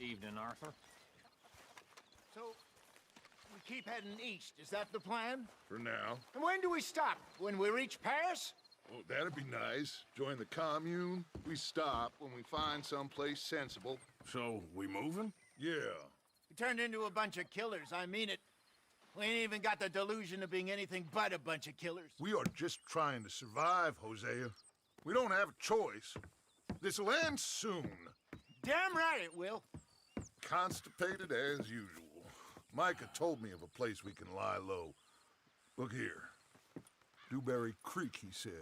Evening, Arthur. So, we keep heading east, is that the plan? For now. And when do we stop? When we reach Paris? Oh, that'd be nice. Join the commune. We stop when we find someplace sensible. So, we moving? Yeah. We turned into a bunch of killers, I mean it. We ain't even got the delusion of being anything but a bunch of killers. We are just trying to survive, Hosea. We don't have a choice. This'll end soon. Damn right it will. Constipated as usual. Micah told me of a place we can lie low. Look here. Dewberry Creek, he said.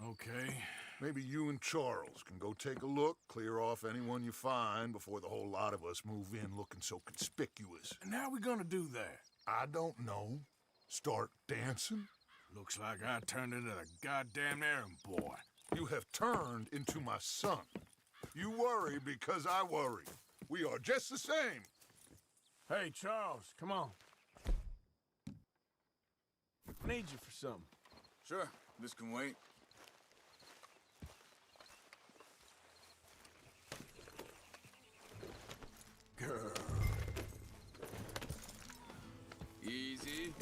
Okay. Maybe you and Charles can go take a look, clear off anyone you find before the whole lot of us move in looking so conspicuous. And how we gonna do that? I don't know. Start dancing? Looks like I turned into the goddamn errand boy. You have turned into my son. You worry because I worry. We are just the same. Hey, Charles, come on. I need you for something. Sure, this can wait. Girl. Easy.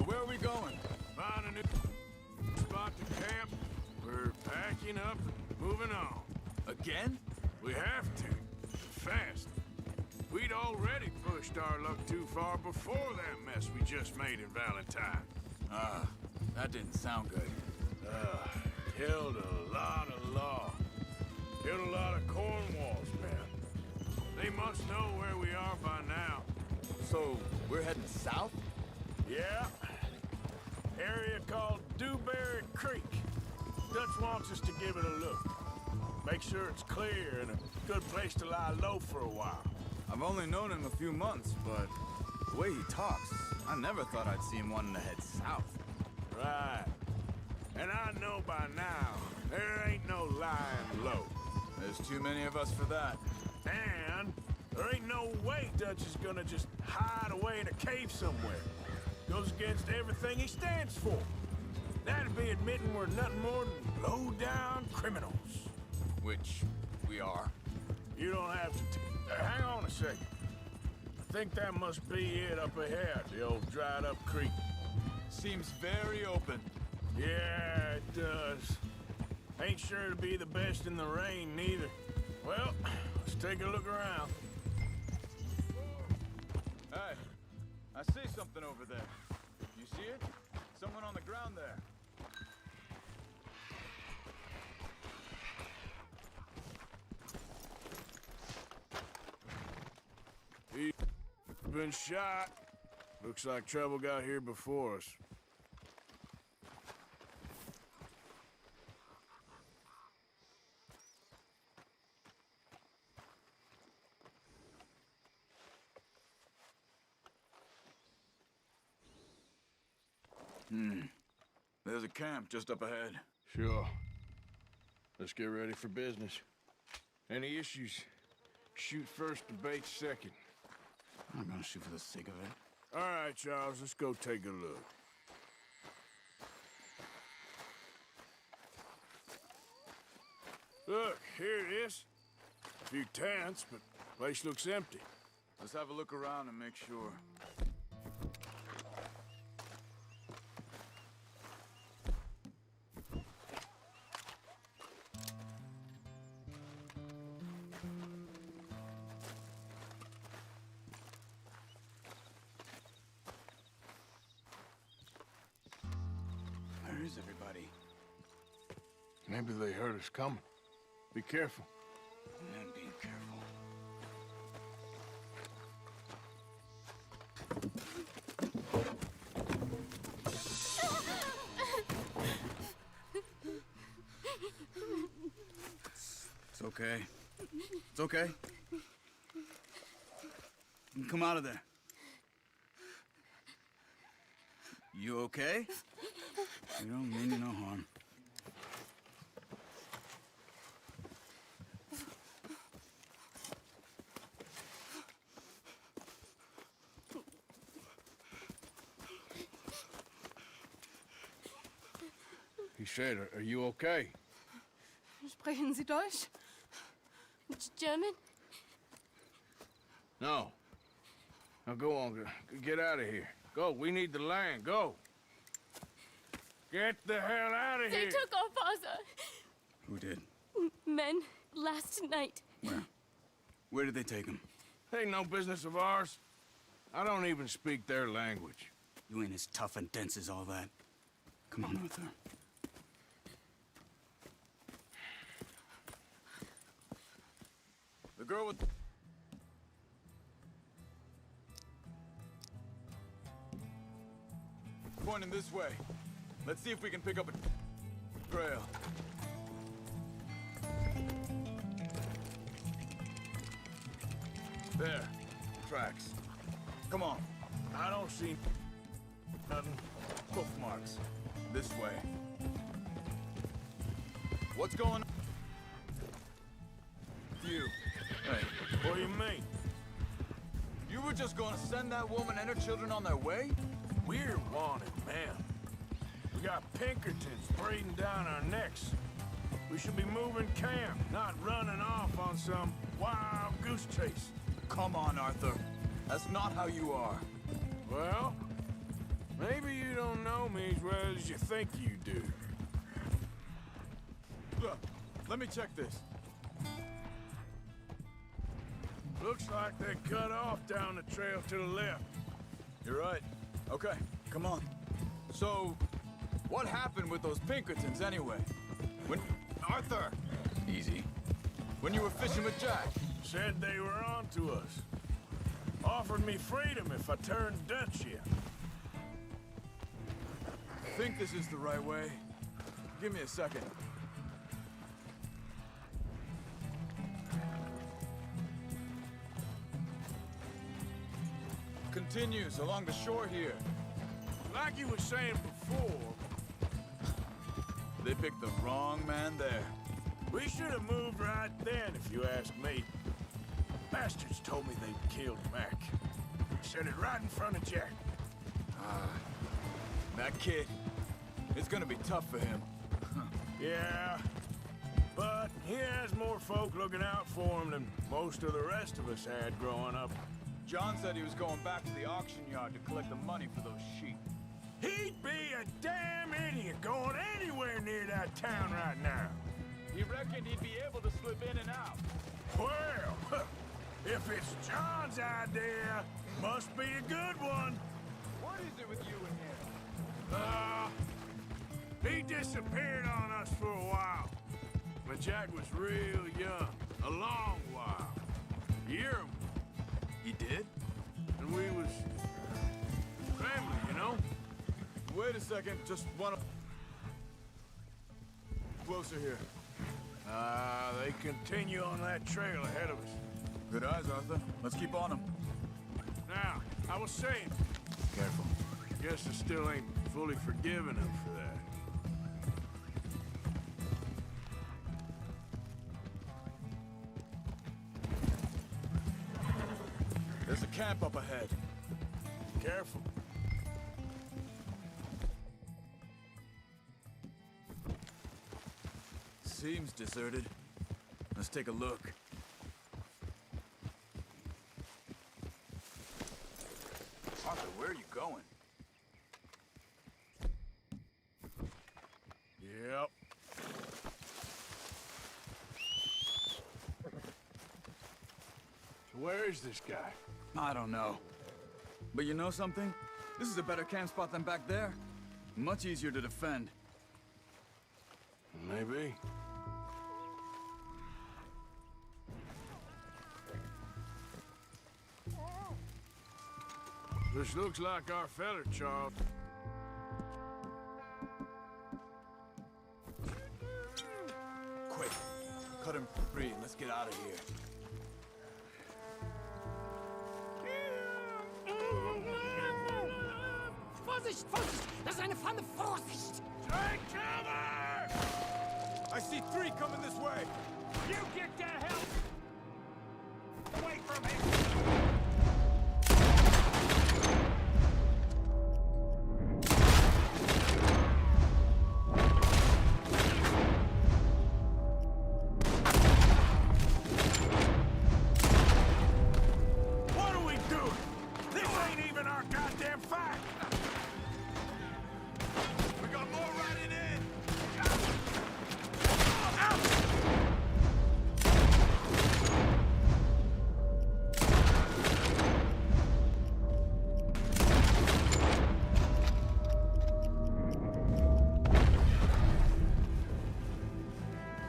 Where are we going? Find a new spot to camp. We're packing up and moving on. Again? We have to. Fast. We'd already pushed our luck too far before that mess we just made in Valentine. That didn't sound good. Killed a lot of law. Killed a lot of Cornwall's men. They must know where we are by now. So, we're heading south? Yeah. Area called Dewberry Creek. Dutch wants us to give it a look. Make sure it's clear and a good place to lie low for a while. I've only known him a few months, but the way he talks, I never thought I'd see him wanting to head south. Right. And I know by now, there ain't no lying low. There's too many of us for that. And there ain't no way Dutch is gonna just hide away in a cave somewhere. Goes against everything he stands for. That'd be admitting we're nothing more than low-down criminals. Which we are. You don't have to hang on a second. I think that must be it up ahead, the old dried-up creek. Seems very open. Yeah, it does. Ain't sure to be the best in the rain, neither. Well, let's take a look around. Hey, I see something over there. You see it? Someone on the ground there. He's been shot. Looks like trouble got here before us. There's a camp just up ahead. Sure. Let's get ready for business. Any issues? Shoot first, debate second. I'm gonna shoot for the sake of it. All right, Charles, let's go take a look. Look, here it is. A few tents, but the place looks empty. Let's have a look around and make sure. Where is everybody? Maybe they heard us coming. Be careful. I'm being careful. It's okay. It's okay. Come out of there. You okay? You don't mean no harm. He said, are you okay? Sprechen Sie Deutsch? German? No. Now go on, get out of here. Go, we need the land, go. Get the hell out of They here. took our father. Who did? Men, last night. Where? Where did they take him? Ain't no business of ours. I don't even speak their language. You ain't as tough and dense as all that. Come on, Arthur. The girl with... Pointing this way. Let's see if we can pick up a trail. There. Tracks. Come on. I don't see nothing. Hoof marks. This way. What's going on? You. Hey, What do you mean? you were just gonna send that woman and her children on their way? We're wanted, man. We got Pinkertons breathing down our necks. We should be moving camp, not running off on some wild goose chase. Come on, Arthur. That's not how you are. Well, maybe you don't know me as well as you think you do. Look, let me check this. Looks like they cut off down the trail to the left. You're right. Okay, come on. So, what happened with those Pinkertons anyway? When... Arthur! Easy. When you were fishing with Jack? Said they were on to us. Offered me freedom if I turned Dutch yet. Think this is the right way? Give me a second. Continues along the shore here. Like you were saying before, They picked the wrong man there. we should have moved right then, if you ask me. Bastards told me they'd killed Mac. Said it right in front of Jack. That kid, it's gonna be tough for him. Yeah, but he has more folk looking out for him than most of the rest of us had growing up. John said he was going back to the auction yard to collect the money for those sheep. He'd be a damn idiot going anywhere near that town right now. He reckoned he'd be able to slip in and out. Well, if it's John's idea, must be a good one. What is it with you in here? He disappeared on us for a while. When Jack was real young. A long while. Year He did? and we was family, you know? Wait a second, just one... Closer here. They continue on that trail ahead of us. Good eyes, Arthur. Let's keep on them. Now, I was saying, Careful. guess I still ain't fully forgiven him for that. There's a camp up ahead. Careful. Seems deserted. Let's take a look. Arthur, where are you going? Yep. So where is this guy? I don't know. But you know something? This is a better camp spot than back there. Much easier to defend. Maybe. This looks like our feller, Charles. Quick, cut him free and let's get out of here. Vorsicht, Vorsicht! Das ist eine Pfanne, Vorsicht! Take cover! I see 3 coming this way. You get the hell away from him! What are we doing? This ain't even our goddamn fight! We got more riding in.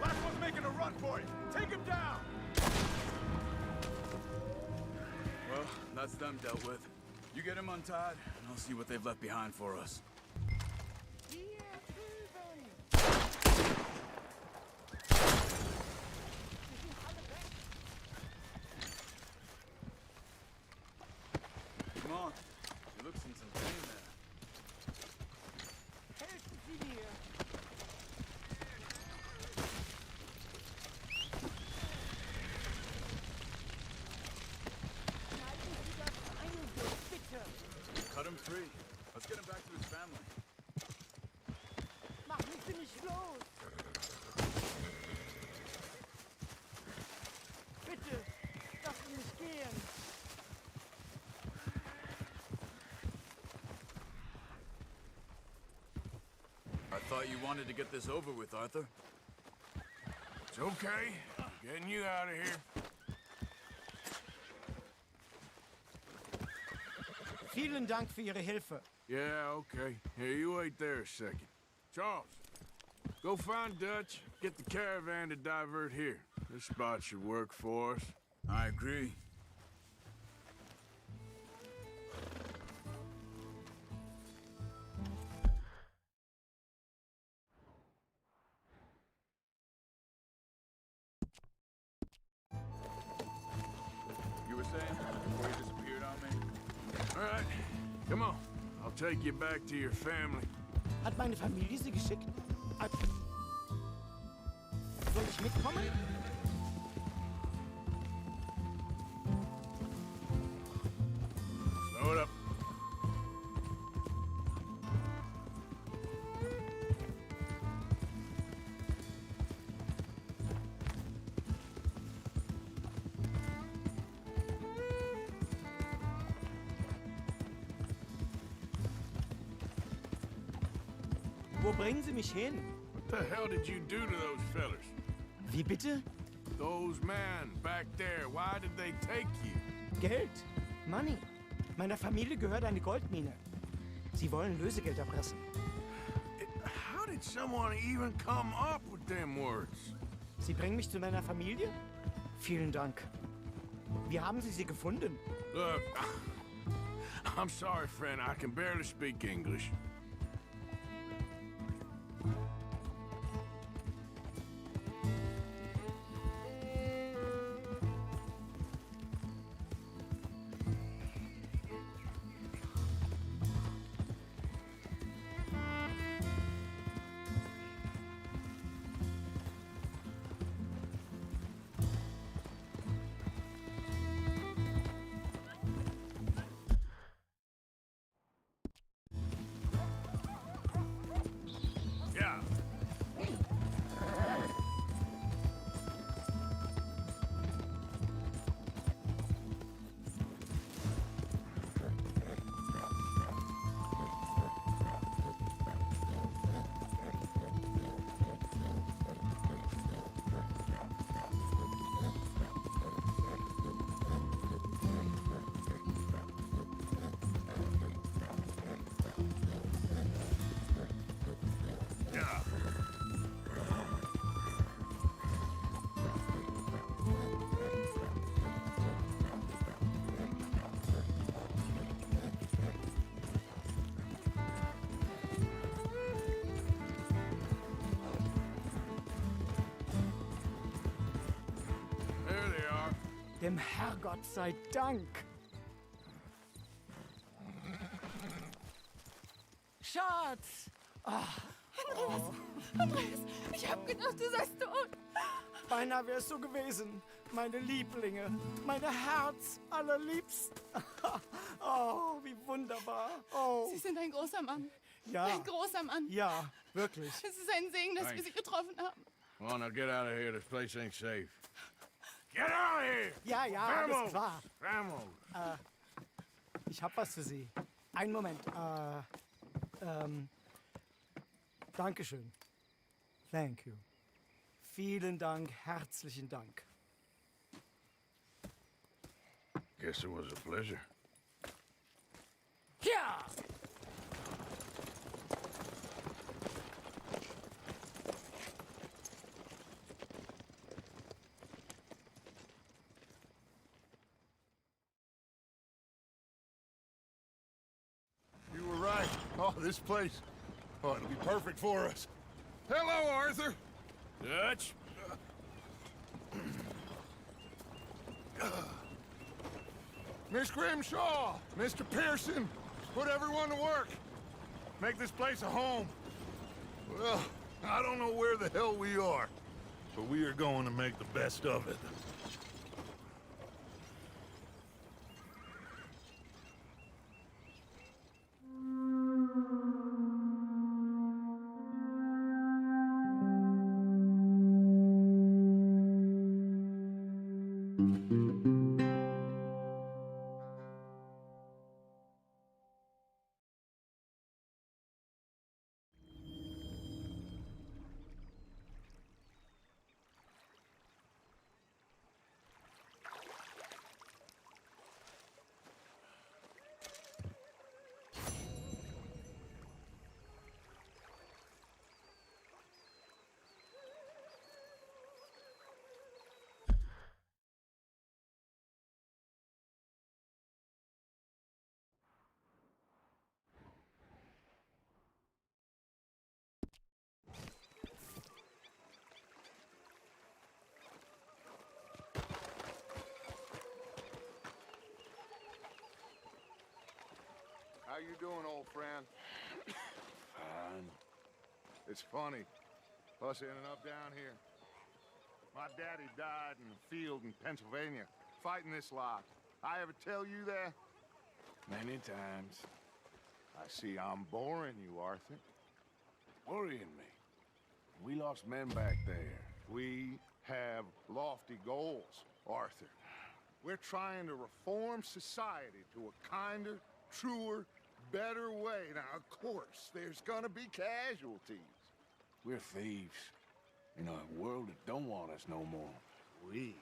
Last one's making a run for it. Take him down. Well, that's them dealt with. You get him untied, and I'll see what they've left behind for us. Come on. She looks in some pain there. Helfen Sie mir! Schneiden Sie das Bein durch, bitte! Cut him free. Let's get him back to his family. Machen Sie mich los! Bitte, lassen Sie mich gehen! I thought you wanted to get this over with, Arthur. It's okay. Getting you out of here. Vielen Dank für Ihre Hilfe. Yeah, okay. Here, you wait there a second. Charles, go find Dutch. Get the caravan to divert here. This spot should work for us. I agree. You were saying before you disappeared on me? All right, come on. I'll take you back to your family. Hat meine Familie Sie geschickt? Soll ich mitkommen? Slow it up. Wo bringen Sie mich hin? What the hell did you do to those fellers? Wie bitte? Those men back there, why did they take you? Geld. Money. Meiner Familie gehört eine Goldmine. Sie wollen Lösegeld erpressen. How did someone even come up with them words? Sie bringen mich zu meiner Familie? Vielen Dank. Wie haben Sie sie gefunden? Look, I'm sorry, friend. I can barely speak English. Yeah. Yeah. There they are. Dem Herrgott sei Dank. Schatz! Andreas, ich hab gedacht, du seist tot. Beinahe wär's so gewesen. Meine Lieblinge, meine Herz allerliebst. Oh, wie wunderbar. Oh, Sie sind ein großer Mann. ja. Ein großer Mann. Ja, wirklich. Es ist ein Segen, dass wir Sie getroffen haben. Come on, now get out of here. This place ain't safe. Get out of here! Ja, ja, alles klar. Vamos! Ich hab was für Sie. Einen Moment. Dankeschön. Thank you. Vielen Dank, herzlichen Dank. Guess it was a pleasure. Ja! You were right. Oh, this place. Oh, it'll be perfect for us. Hello, Arthur. Dutch? Miss Grimshaw, Mr. Pearson, put everyone to work. Make this place a home. Well, I don't know where the hell we are, but we are going to make the best of it. How you doing, old friend? Fine. It's funny, us ending up down here. My daddy died in the field in Pennsylvania, fighting this lot. I ever tell you that? Many times. I see I'm boring you, Arthur. Worrying me. We lost men back there. We have lofty goals, Arthur. We're trying to reform society to a kinder, truer, better way. Now, of course, there's gonna be casualties. We're thieves. In a world that don't want us no more. We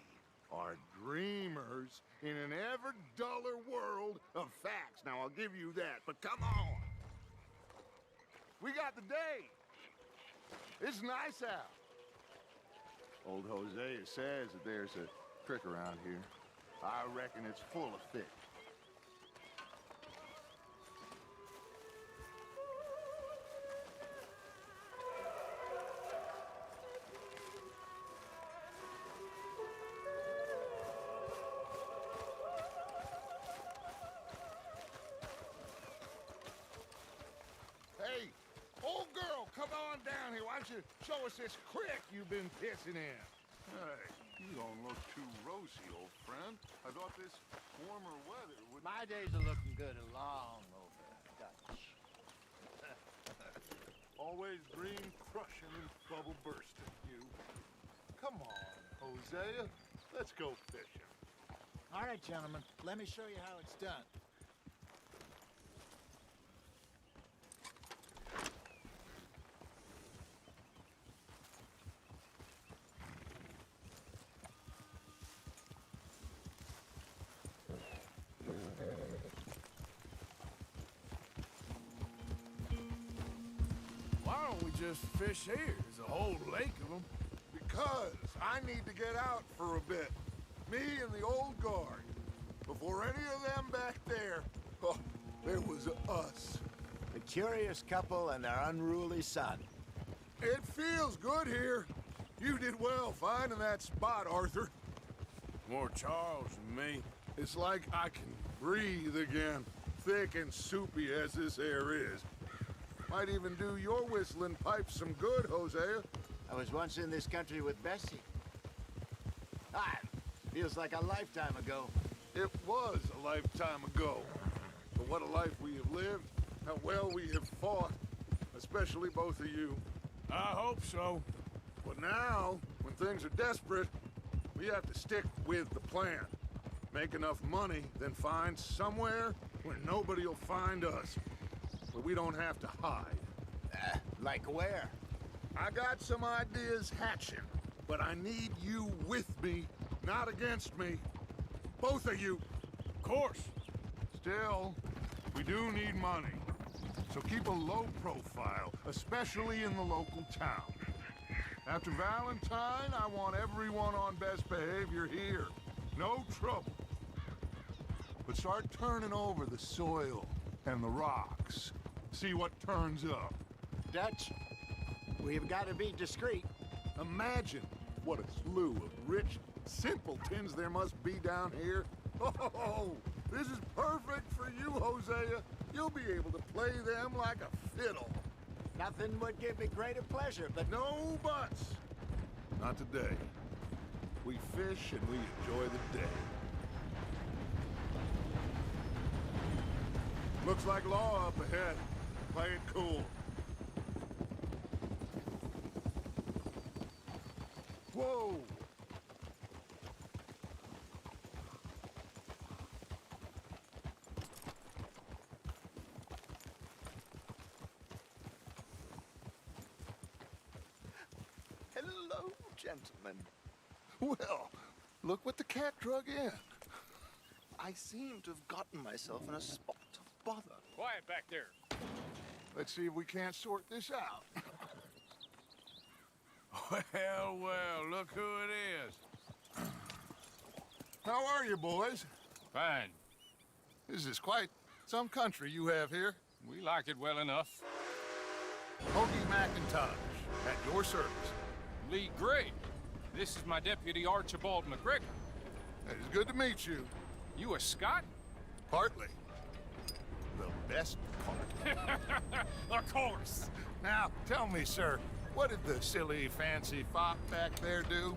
are dreamers in an ever duller world of facts. Now, I'll give you that, but come on. We got the day. It's nice out. Old Hosea says that there's a trick around here. I reckon it's full of fish. Hey, old girl, come on down here. Why don't you show us this creek you've been pissing in? Hey, you don't look too rosy, old friend. I thought this warmer weather would... My days are looking good along over, Dutch. Always green crushing and bubble bursting, you. Come on, Hosea. Let's go fishing. All right, gentlemen, let me show you how it's done. Why don't we just fish here? There's a whole lake of them. Because I need to get out for a bit. Me and the old guard. Before any of them back there, oh, there was us. The curious couple and their unruly son. It feels good here. You did well finding that spot, Arthur. More Charles than me. It's like I can breathe again, thick and soupy as this air is. Might even do your whistling pipes some good, Hosea. I was once in this country with Bessie. Ah, feels like a lifetime ago. It was a lifetime ago. But what a life we have lived, how well we have fought, especially both of you. I hope so. But now, when things are desperate, we have to stick with the plan. Make enough money, then find somewhere where nobody will find us. Where we don't have to hide. Like where? I got some ideas hatching, but I need you with me, not against me. Both of you. Of course. Still, we do need money. So keep a low profile, especially in the local town. After Valentine, I want everyone on best behavior here. No trouble. But start turning over the soil and the rocks. See what turns up. Dutch, we've got to be discreet. Imagine what a slew of rich simpletons there must be down here. Oh, this is perfect for you, Hosea. You'll be able to play them like a fiddle. Nothing would give me greater pleasure, but No buts. Not today. We fish and we enjoy the day. Looks like law up ahead. Play it cool. Whoa! Hello, gentlemen. Well, look what the cat drug in. I seem to have gotten myself in a spot of bother. Quiet back there. Let's see if we can't sort this out. Well, well, look who it is. How are you, boys? Fine. This is quite some country you have here. We like it well enough. Hoagie McIntosh, at your service. Lee Gray. This is my deputy Archibald McGregor. It is good to meet you. You a Scot? Partly. The best part. Of course. Now, tell me, sir, what did the silly, fancy fop back there do?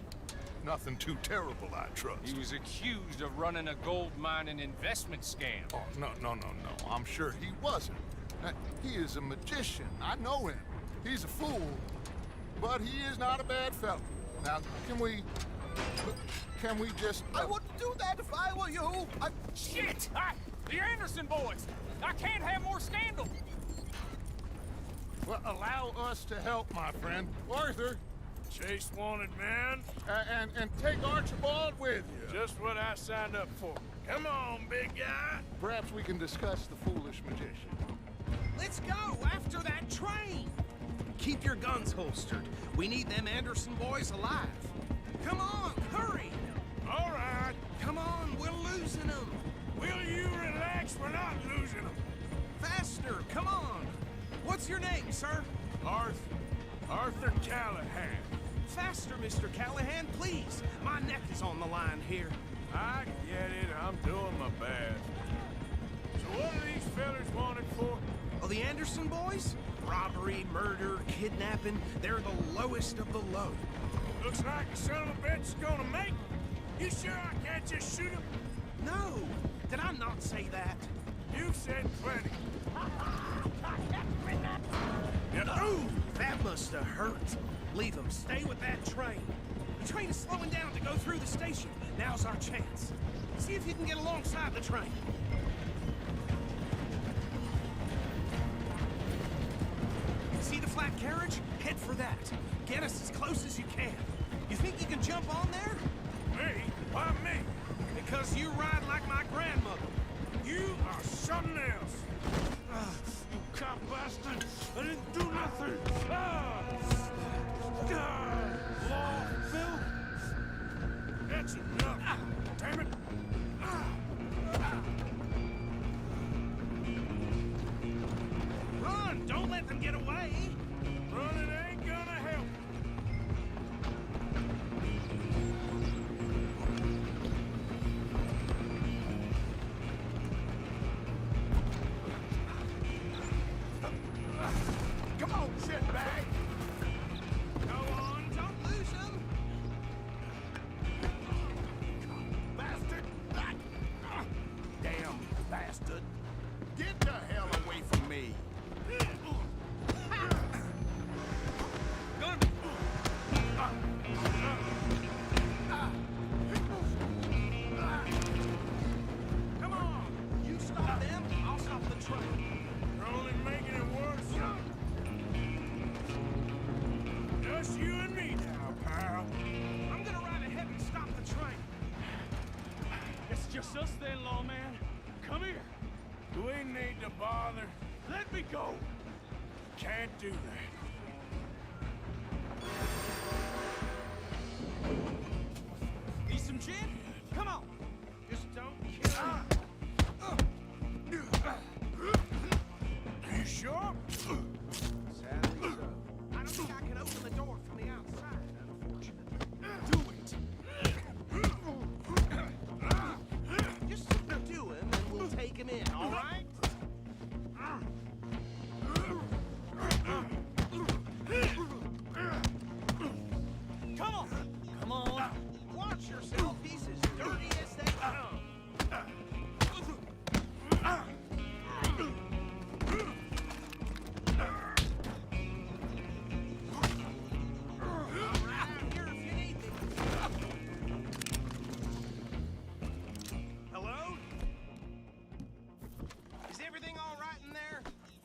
Nothing too terrible, I trust. He was accused of running a gold mining investment scam. Oh, no. I'm sure he wasn't. He is a magician. I know him. He's a fool. But he is not a bad fellow. Now, can we just... I wouldn't do that if I were you. Shit! The Anderson boys! I can't have more scandal! Well, allow us to help, my friend. Arthur, Chase wanted man. and take Archibald with you. Just what I signed up for. Come on, big guy. Perhaps we can discuss the foolish magician. Let's go after that train! Keep your guns holstered. We need them Anderson boys alive. Come on, hurry! All right. Come on, we're losing them. Will you relax? We're not losing them. Faster, come on. What's your name, sir? Arthur Callahan. Faster, Mr. Callahan, please. My neck is on the line here. I get it. I'm doing my best. So what are these fellers wanted for? Oh, the Anderson boys? Robbery, murder, kidnapping. They're the lowest of the low. Looks like the son of a bitch is gonna make it. You sure I can't just shoot him? No, did I not say that? You've said plenty. Ooh, that must have hurt. Leave them. Stay with that train. The train is slowing down to go through the station. Now's our chance. See if you can get alongside the train. See the flat carriage? Head for that. Get us as close as you can. You think you can jump on there? Me? Why me? Because you ride like my grandmother. You are something else. You cop bastard! I didn't do nothing! Law, Bill? That's enough! Damn it! Run! Don't let them get away! Running ain't gonna help. still staying low, man. Come here. Do we need to bother? Let me go. Can't do that. Need some gin? Come on. Just don't kill him. You sure? Sadly so. I don't think I can open the door from the outside, unfortunately. Do it. Just do him and we'll take him in, all right? Come on. Come on. Watch yourself. He's as dirty as they come. I'm right out here if you need me. Hello? Is everything all right in there?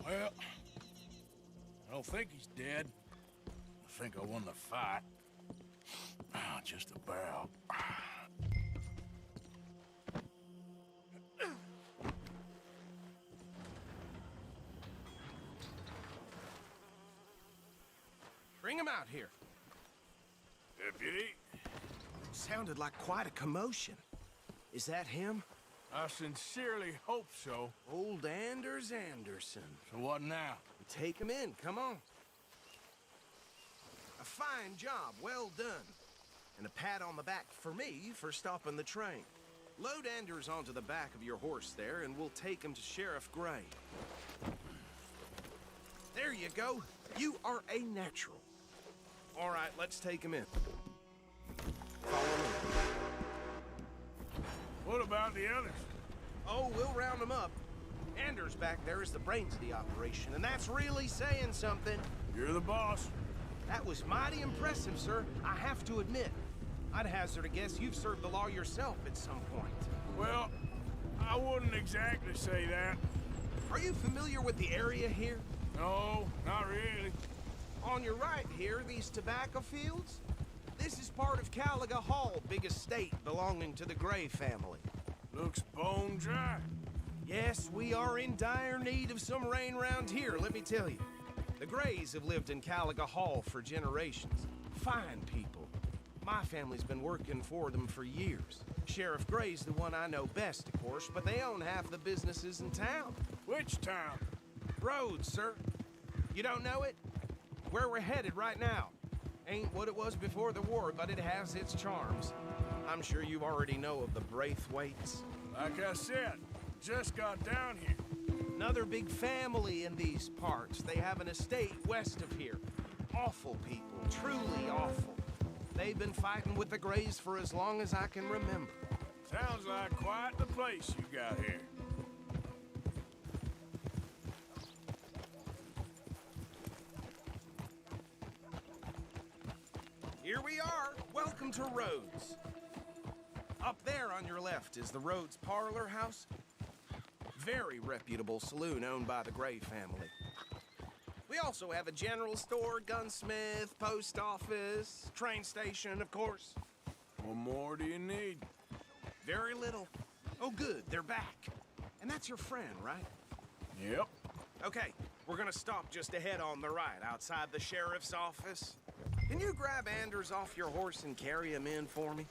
Well, I don't think he's dead. I think I won the fight. Just about. Bring him out here. Deputy, Sounded like quite a commotion. Is that him? I sincerely hope so. Old Anders Anderson. So what now? Take him in, come on. A fine job, well done. And a pat on the back for me for stopping the train. Load Anders onto the back of your horse there, and we'll take him to Sheriff Gray. There you go. You are a natural. All right, let's take him in. Follow me. What about the others? Oh, we'll round them up. Anders back there is the brains of the operation, and that's really saying something. You're the boss. That was mighty impressive, sir. I have to admit. I'd hazard a guess you've served the law yourself at some point. Well, I wouldn't exactly say that. Are you familiar with the area here? No, not really. On your right here, these tobacco fields? This is part of Caliga Hall, big estate belonging to the Gray family. Looks bone dry. Yes, we are in dire need of some rain round here, let me tell you. The Grays have lived in Caliga Hall for generations. Fine people. My family's been working for them for years. Sheriff Gray's the one I know best, of course, but they own half the businesses in town. Which town? Rhodes, sir. You don't know it? Where we're headed right now. Ain't what it was before the war, but it has its charms. I'm sure you already know of the Braithwaites. Like I said, just got down here. Another big family in these parts. They have an estate west of here. Awful people, truly awful. They've been fighting with the Grays for as long as I can remember. Sounds like quite the place you got here. Here we are. Welcome to Rhodes. Up there on your left is the Rhodes Parlor House. Very reputable saloon owned by the Gray family. We also have a general store, gunsmith, post office, train station, of course. What more do you need? Very little. Oh, good, they're back. And that's your friend, right? Yep. Okay, we're gonna stop just ahead on the right, outside the sheriff's office. Can you grab Anders off your horse and carry him in for me?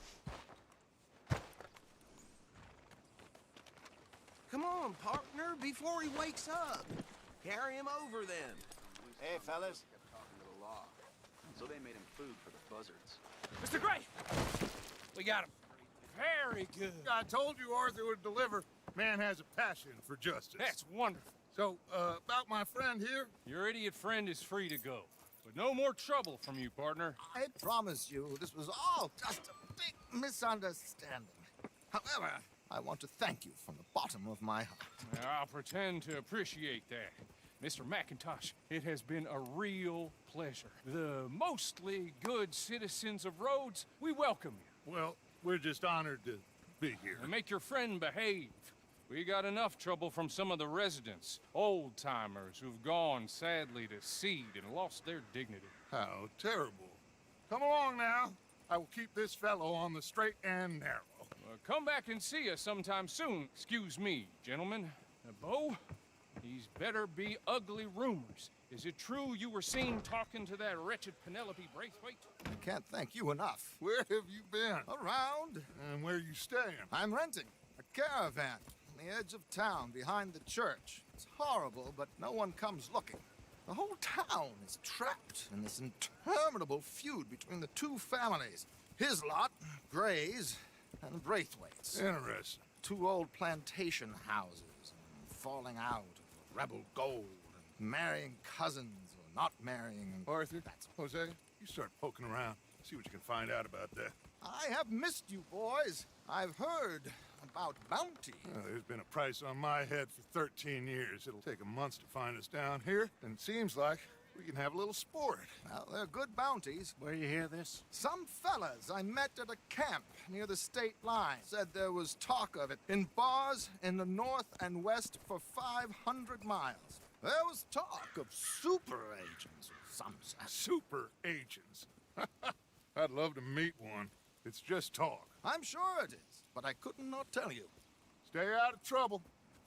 Come on, partner, before he wakes up. Carry him over, then. Hey, fellas. So they made him food for the buzzards. Mr. Gray! We got him. Very good. I told you Arthur would deliver. Man has a passion for justice. That's wonderful. So, about my friend here? Your idiot friend is free to go. But no more trouble from you, partner. I promise you, this was all just a big misunderstanding. However, I want to thank you from the bottom of my heart. I'll pretend to appreciate that. Mr. McIntosh, it has been a real pleasure. The mostly good citizens of Rhodes, we welcome you. Well, we're just honored to be here. And make your friend behave. We got enough trouble from some of the residents, old-timers who've gone, sadly, to seed and lost their dignity. How terrible. Come along now. I will keep this fellow on the straight and narrow. Well, come back and see us sometime soon. Excuse me, gentlemen. Bo, these better be ugly rumors. Is it true you were seen talking to that wretched Penelope Braithwaite? I can't thank you enough. Where have you been? Around. And where you staying? I'm renting a caravan on the edge of town behind the church. It's horrible, but no one comes looking. The whole town is trapped in this interminable feud between the two families. His lot, Gray's, and Braithwaite's. Interesting. Two old plantation houses, and falling out of rebel gold, and marrying cousins or not marrying. And Arthur, Jose, you start poking around. See what you can find out about that. I have missed you, boys. I've heard about bounty. There's been a price on my head for 13 years. It'll take a month to find us down here, and it seems like we can have a little sport. Well, they're good bounties. Where you hear this? Some fellas I met at a camp near the state line said there was talk of it in bars in the north and west for 500 miles. There was talk of super agents of some sort. Super agents. I'd love to meet one. It's just talk. I'm sure it is, but I couldn't not tell you. Stay out of trouble.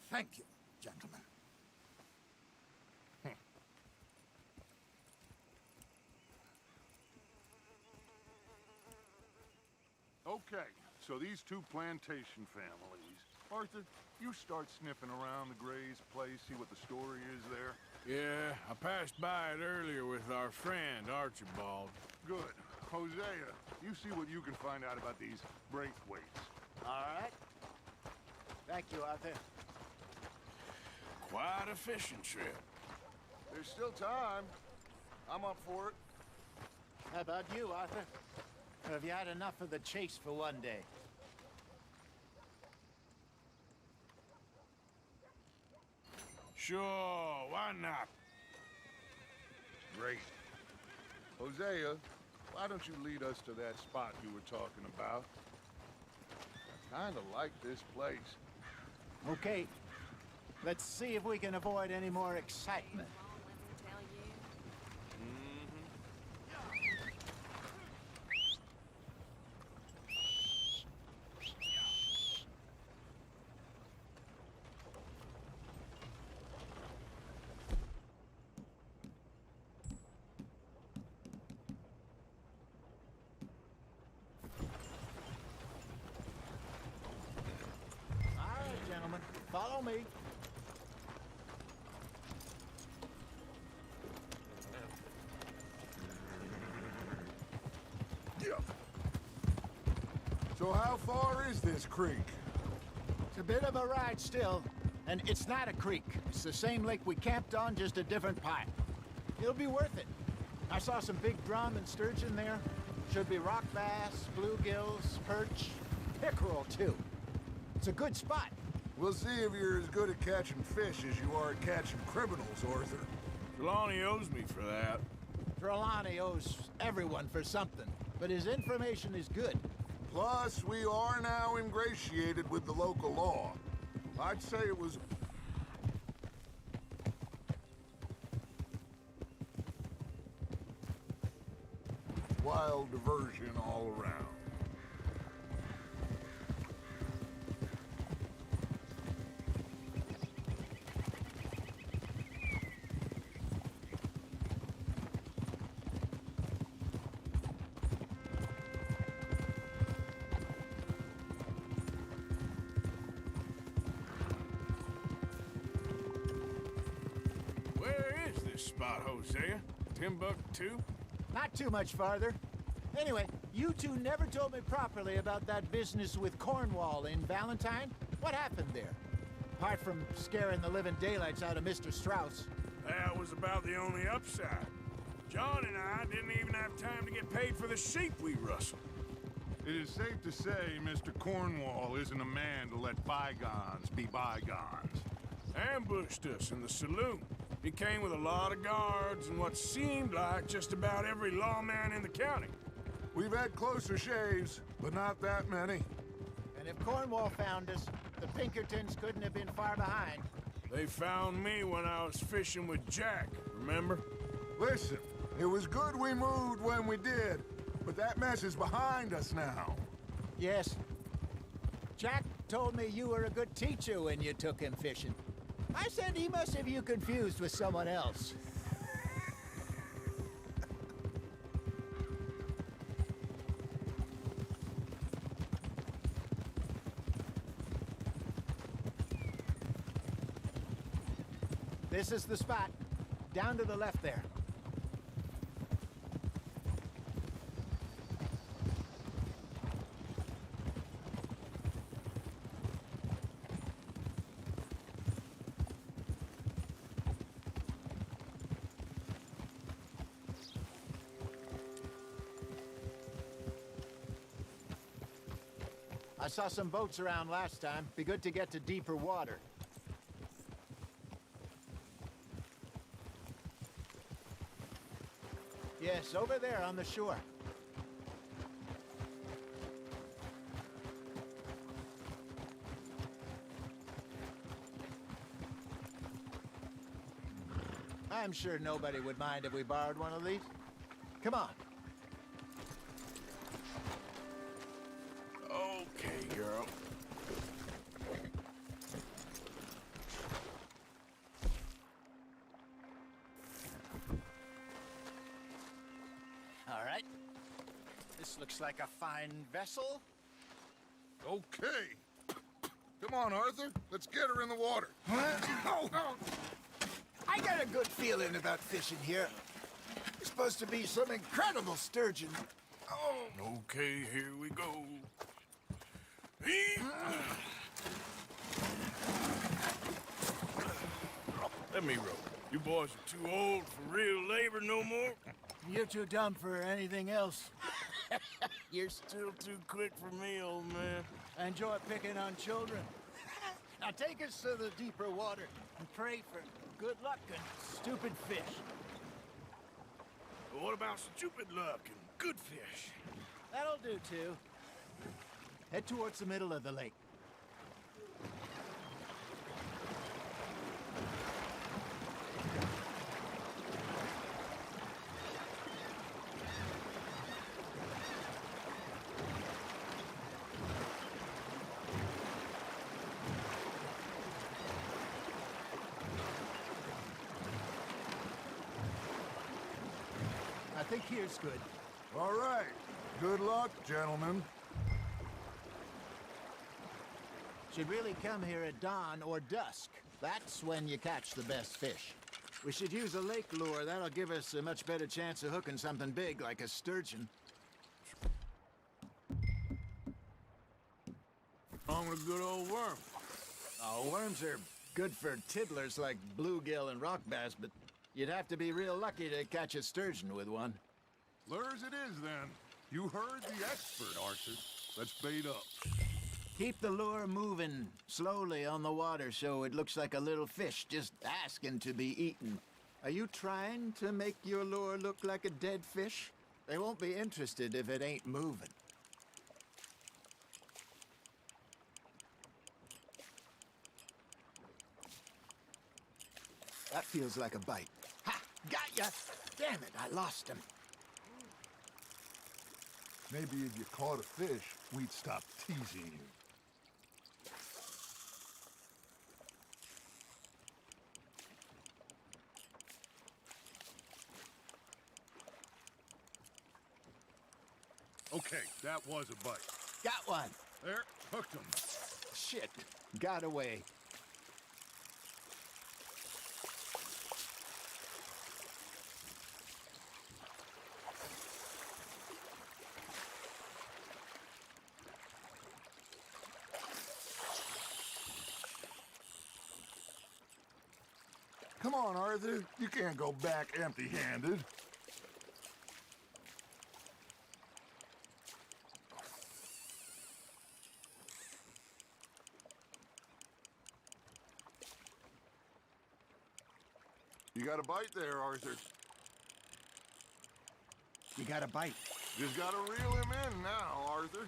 Thank you, gentlemen. Okay, so these two plantation families. Arthur, you start sniffing around the Gray's place, see what the story is there. Yeah, I passed by it earlier with our friend, Archibald. Good. Hosea, you see what you can find out about these Braithwaites. All right. Thank you, Arthur. Quite a fishing trip. There's still time. I'm up for it. How about you, Arthur? Have you had enough of the chase for one day? Sure, why not? Great. Hosea, why don't you lead us to that spot you were talking about? I kinda like this place. Okay. Let's see if we can avoid any more excitement. Follow me. So how far is this creek? It's a bit of a ride still, and it's not a creek. It's the same lake we camped on, just a different part. It'll be worth it. I saw some big drum and sturgeon there. Should be rock bass, bluegills, perch, pickerel too. It's a good spot. We'll see if you're as good at catching fish as you are at catching criminals, Arthur. Trelawney owes me for that. Trelawney owes everyone for something, but his information is good. Plus, we are now ingratiated with the local law. I'd say it was... wild diversion all around. Spot, Hosea? Timbuktu? Not too much farther. Anyway, you two never told me properly about that business with Cornwall in Valentine. What happened there? Apart from scaring the living daylights out of Mr. Strauss. That was about the only upside. John and I didn't even have time to get paid for the sheep we rustled. It is safe to say Mr. Cornwall isn't a man to let bygones be bygones. Ambushed us in the saloon. He came with a lot of guards and what seemed like just about every lawman in the county. We've had closer shaves, but not that many. And if Cornwall found us, the Pinkertons couldn't have been far behind. They found me when I was fishing with Jack, remember? Listen, it was good we moved when we did, but that mess is behind us now. Yes. Jack told me you were a good teacher when you took him fishing. I said he must have you confused with someone else. This is the spot. Down to the left there. I saw some boats around last time. Be good to get to deeper water. Yes, over there on the shore. I'm sure nobody would mind if we borrowed one of these. Come on. Okay, girl. All right. This looks like a fine vessel. Okay. Come on, Arthur. Let's get her in the water. Oh. I got a good feeling about fishing here. It's supposed to be some incredible sturgeon. Oh. Okay, here we go. Let me row. You boys are too old for real labor no more. You're too dumb for anything else. You're still too quick for me, old man. I enjoy picking on children. Now take us to the deeper water and pray for good luck and stupid fish. What about stupid luck and good fish? That'll do, too. Head towards the middle of the lake. I think here's good. All right. Good luck, gentlemen. Should really come here at dawn or dusk. That's when you catch the best fish. We should use a lake lure. That'll give us a much better chance of hooking something big like a sturgeon. On a good old worm. Oh, worms are good for tiddlers like bluegill and rock bass, but you'd have to be real lucky to catch a sturgeon with one. Lures it is, then. You heard the expert, Arthur. Let's bait up. Keep the lure moving slowly on the water so it looks like a little fish just asking to be eaten. Are you trying to make your lure look like a dead fish? They won't be interested if it ain't moving. That feels like a bite. Ha! Got ya! Damn it, I lost him. Maybe if you caught a fish, we'd stop teasing you. Okay, that was a bite. Got one. There, hooked him. Shit. Got away. Come on, Arthur. You can't go back empty-handed. You got a bite there, Arthur. You got a bite. Just gotta reel him in now, Arthur.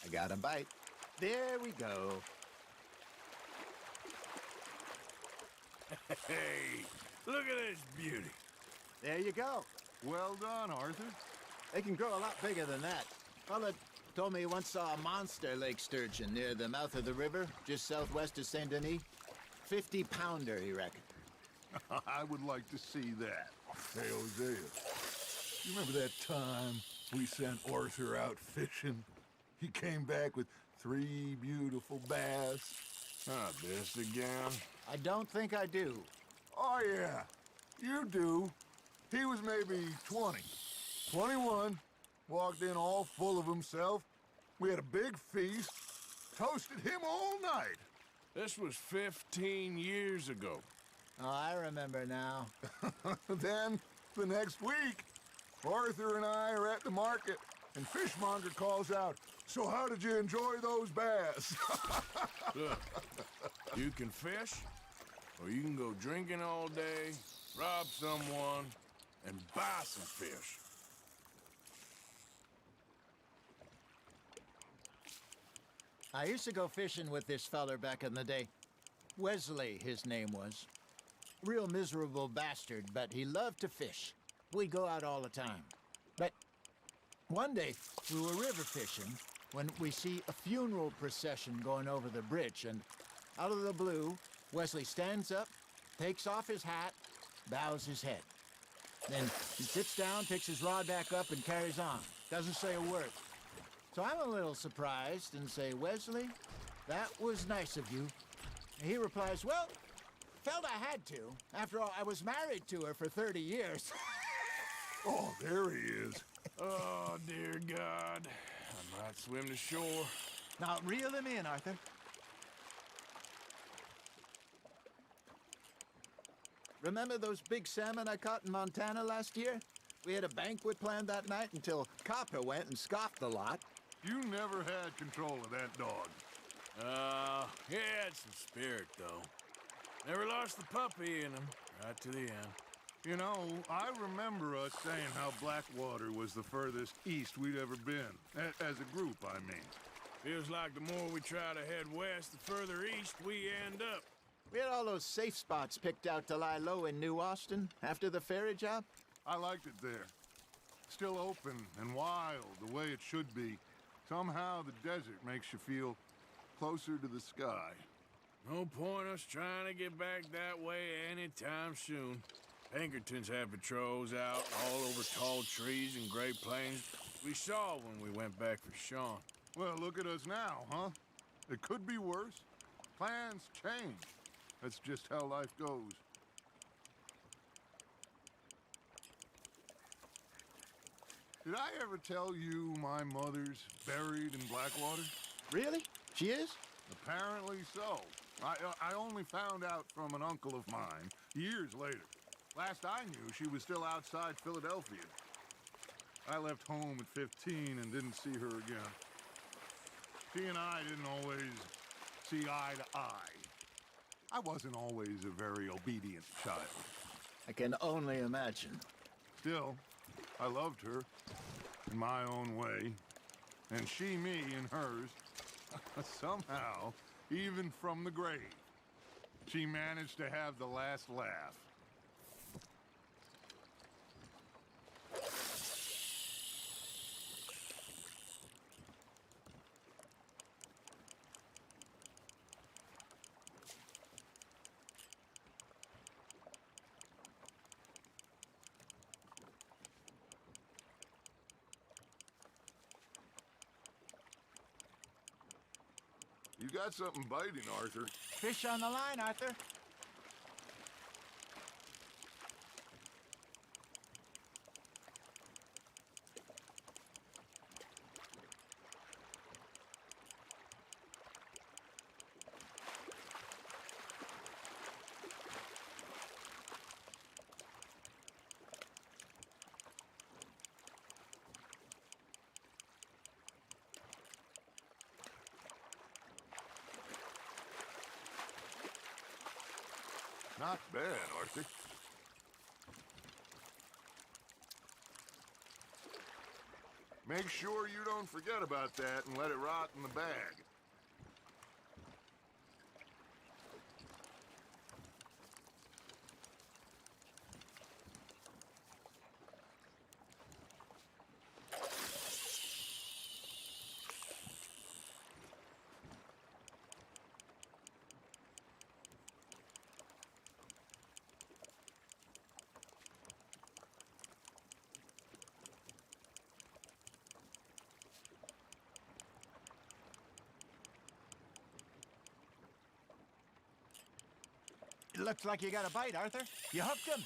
I got a bite. There we go. Hey, look at this beauty. There you go. Well done, Arthur. They can grow a lot bigger than that. Fella told me he once saw a monster lake sturgeon near the mouth of the river, just southwest of Saint Denis. 50-pounder, he reckoned. I would like to see that. Hey, Hosea, you remember that time we sent Arthur out fishing? He came back with 3 beautiful bass. Not this again. I don't think I do. Oh, yeah, you do. He was maybe 20, 21, walked in all full of himself. We had a big feast, toasted him all night. This was 15 years ago. Oh, I remember now. Then, the next week, Arthur and I are at the market, and Fishmonger calls out, "So how did you enjoy those bass?" Look, you can fish, or you can go drinking all day, rob someone, and buy some fish. I used to go fishing with this feller back in the day. Wesley, his name was. Real miserable bastard, but he loved to fish. We'd go out all the time. But one day, we were river fishing when we see a funeral procession going over the bridge, and out of the blue, Wesley stands up, takes off his hat, bows his head. Then he sits down, picks his rod back up, and carries on. Doesn't say a word. So I'm a little surprised and say, "Wesley, that was nice of you." And he replies, "Well, felt I had to. After all, I was married to her for 30 years. Oh, there he is. Oh, dear God. I might swim to shore. Now, reel him in, Arthur. Remember those big salmon I caught in Montana last year? We had a banquet planned that night until Copper went and scoffed the lot. You never had control of that dog. He had some spirit, though. Never lost the puppy in him, right to the end. You know, I remember us saying how Blackwater was the furthest east we'd ever been. As a group, I mean. Feels like the more we try to head west, the further east we end up. We had all those safe spots picked out to lie low in New Austin after the ferry job. I liked it there. Still open and wild, the way it should be. Somehow the desert makes you feel closer to the sky. No point us trying to get back that way anytime soon. Pinkertons have patrols out all over tall trees and Great Plains. We saw when we went back for Sean. Well, look at us now, huh? It could be worse. Plans change. That's just how life goes. Did I ever tell you my mother's buried in Blackwater? Really? She is? Apparently so. I only found out from an uncle of mine years later. Last I knew, she was still outside Philadelphia. I left home at 15 and didn't see her again. She and I didn't always see eye to eye. I wasn't always a very obedient child. I can only imagine. Still, I loved her in my own way, and she me in hers. Somehow, even from the grave, she managed to have the last laugh. You got something biting, Arthur. Fish on the line, Arthur. Not bad, Arthur. Make sure you don't forget about that and let it rot in the bag. Looks like you got a bite, Arthur. You hooked him.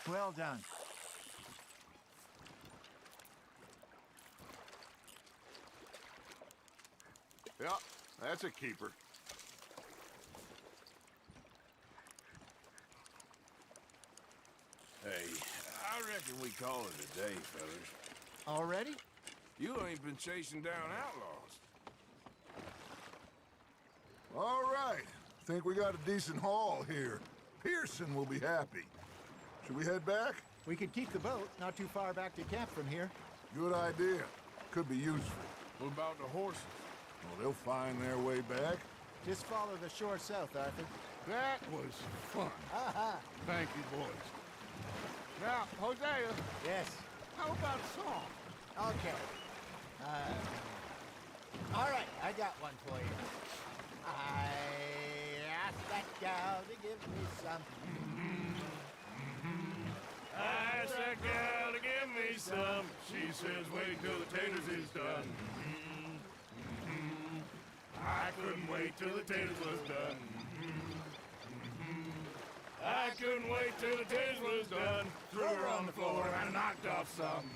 Well done. Yeah, that's a keeper. Hey, I reckon we call it a day, fellas. Already? You ain't been chasing down outlaws. All right. Think we got a decent haul here. Pearson will be happy. Should we head back? We could keep the boat not too far back to camp from here. Good idea. Could be useful. What about the horses? Well, they'll find their way back. Just follow the shore south, Arthur. That was fun. Thank you, boys. Now, Hosea, Yes. how about a song? Okay. All right, I got one for you. I asked that gal to give me some. I asked that gal to give me some. She says, wait till the taters is done. I couldn't wait till the taters was done. I couldn't wait till the taters was done. Threw her on the floor and knocked off some.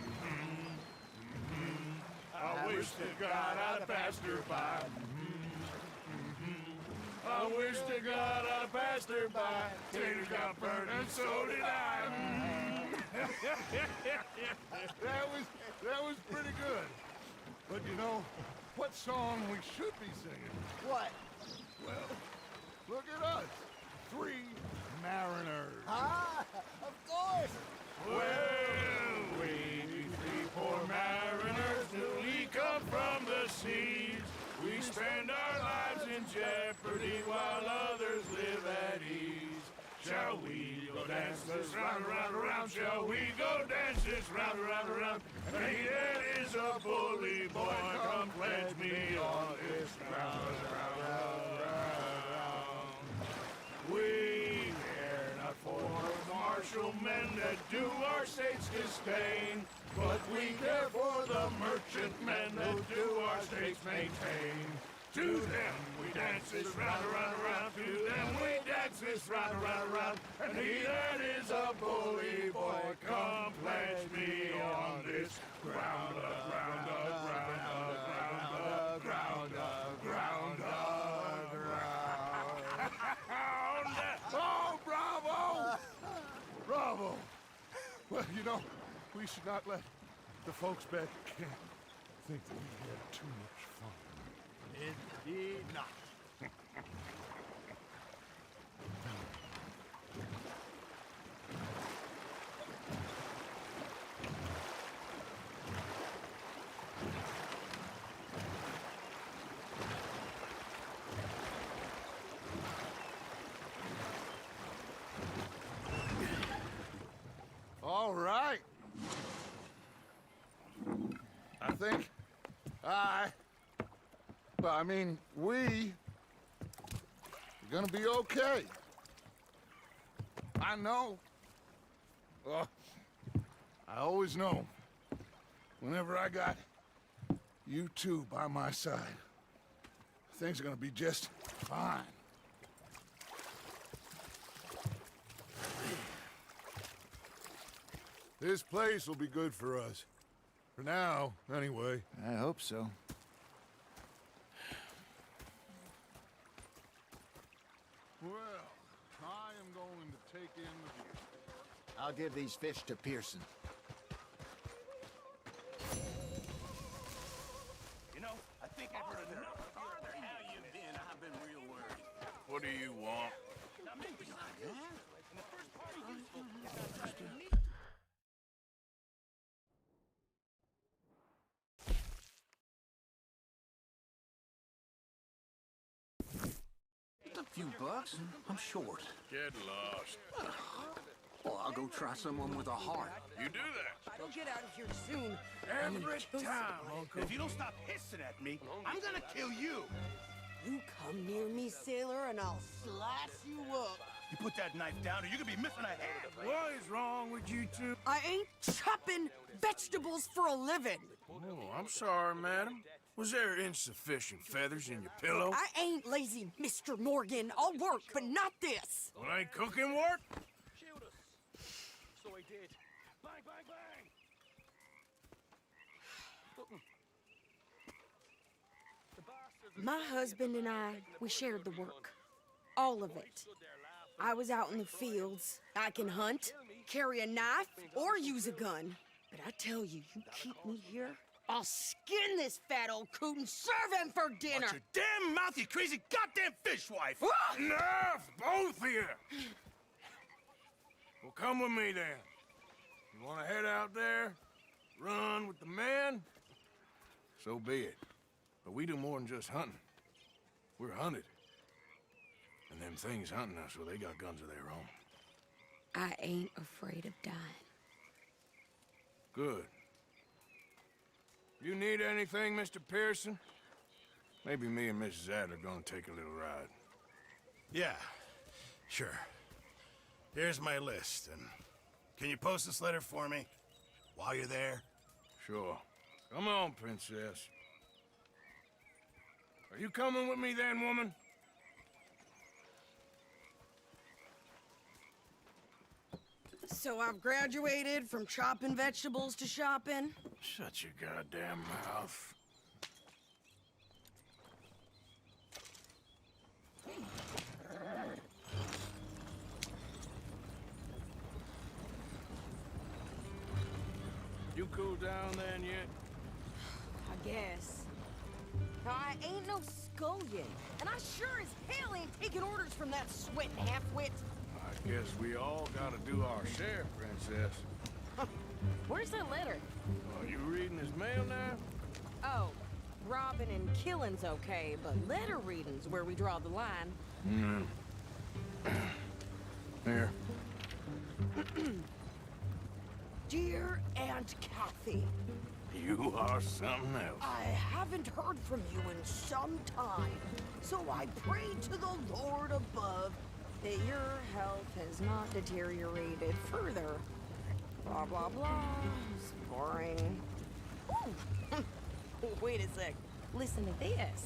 I wish to God I'd passed her by. I wish to God I'd passed her by. Taters got burned and so did I. That was pretty good. But you know, what song we should be singing? What? Well, look at us. 3 mariners. Ah, of course. Well, we 3 poor mariners newly come from the seas. We spend our lives in jeopardy while others live at ease. Shall we go dance this round, around, around? Shall we go dance this round, around, around? And he that is a bully boy, come pledge me on this round, round, round, round. We care not for martial men that do our states disdain, but we care for the merchant men that do our states maintain. To them we dance this round, around, around. To them we dance this round, around, around. And he that is a bully boy, come pledge me on this ground up, ground up, ground up, ground up, ground up, ground up, ground up. Oh, bravo! Bravo! Well, you know, we should not let the folks back at camp think that we had too much fun. Indeed not. All right. I think we are gonna be okay. I know. I always know. Whenever I got you two by my side, things are gonna be just fine. This place will be good for us. For now, anyway. I hope so. Well, I am going to take in the view. I'll give these fish to Pearson. You know, I think I've heard enough. Arthur, how you been? I've been real worried. What do you want? A few bucks? I'm short. Get lost. Well, I'll go try someone with a heart. You do that. I don't get out of here soon. Every time, Uncle. If you don't stop hissing at me, I'm gonna kill you. You come near me, sailor, and I'll slice you up. You put that knife down or you could be missing a hand. What is wrong with you two? I ain't chopping vegetables for a living. Oh, I'm sorry, madam. Was there insufficient feathers in your pillow? I ain't lazy, Mr. Morgan. I'll work, but not this. Well, ain't cooking work? Shield us. So I did. Bang, bang, bang. My husband and I, we shared the work. All of it. I was out in the fields. I can hunt, carry a knife, or use a gun. But I tell you, you keep me here, I'll skin this fat old coot and serve him for dinner. Watch your damn mouth, you crazy goddamn fishwife! Enough, both of you! Well, come with me then. You want to head out there, run with the men? So be it. But we do more than just hunting. We're hunted. And them things hunting us, well, they got guns of their own. I ain't afraid of dying. Good. You need anything, Mr. Pearson? Maybe me and Mrs. Adler gonna take a little ride. Yeah, sure. Here's my list, and can you post this letter for me while you're there? Sure. Come on, Princess. Are you coming with me then, woman? So I've graduated from chopping vegetables to shopping. Shut your goddamn mouth. You cool down then yet? I guess. I ain't no scullion, and I sure as hell ain't taking orders from that sweating half-wit. I guess we all gotta do our share, Princess. Where's that letter? Are you reading his mail now? Oh, robbing and killing's okay, but letter reading's where we draw the line. Here. Dear Aunt Kathy, You are something else. I haven't heard from you in some time, so I pray to the Lord above that your health has not deteriorated further. Blah, blah, blah. It's boring. Ooh. Wait a sec. Listen to this.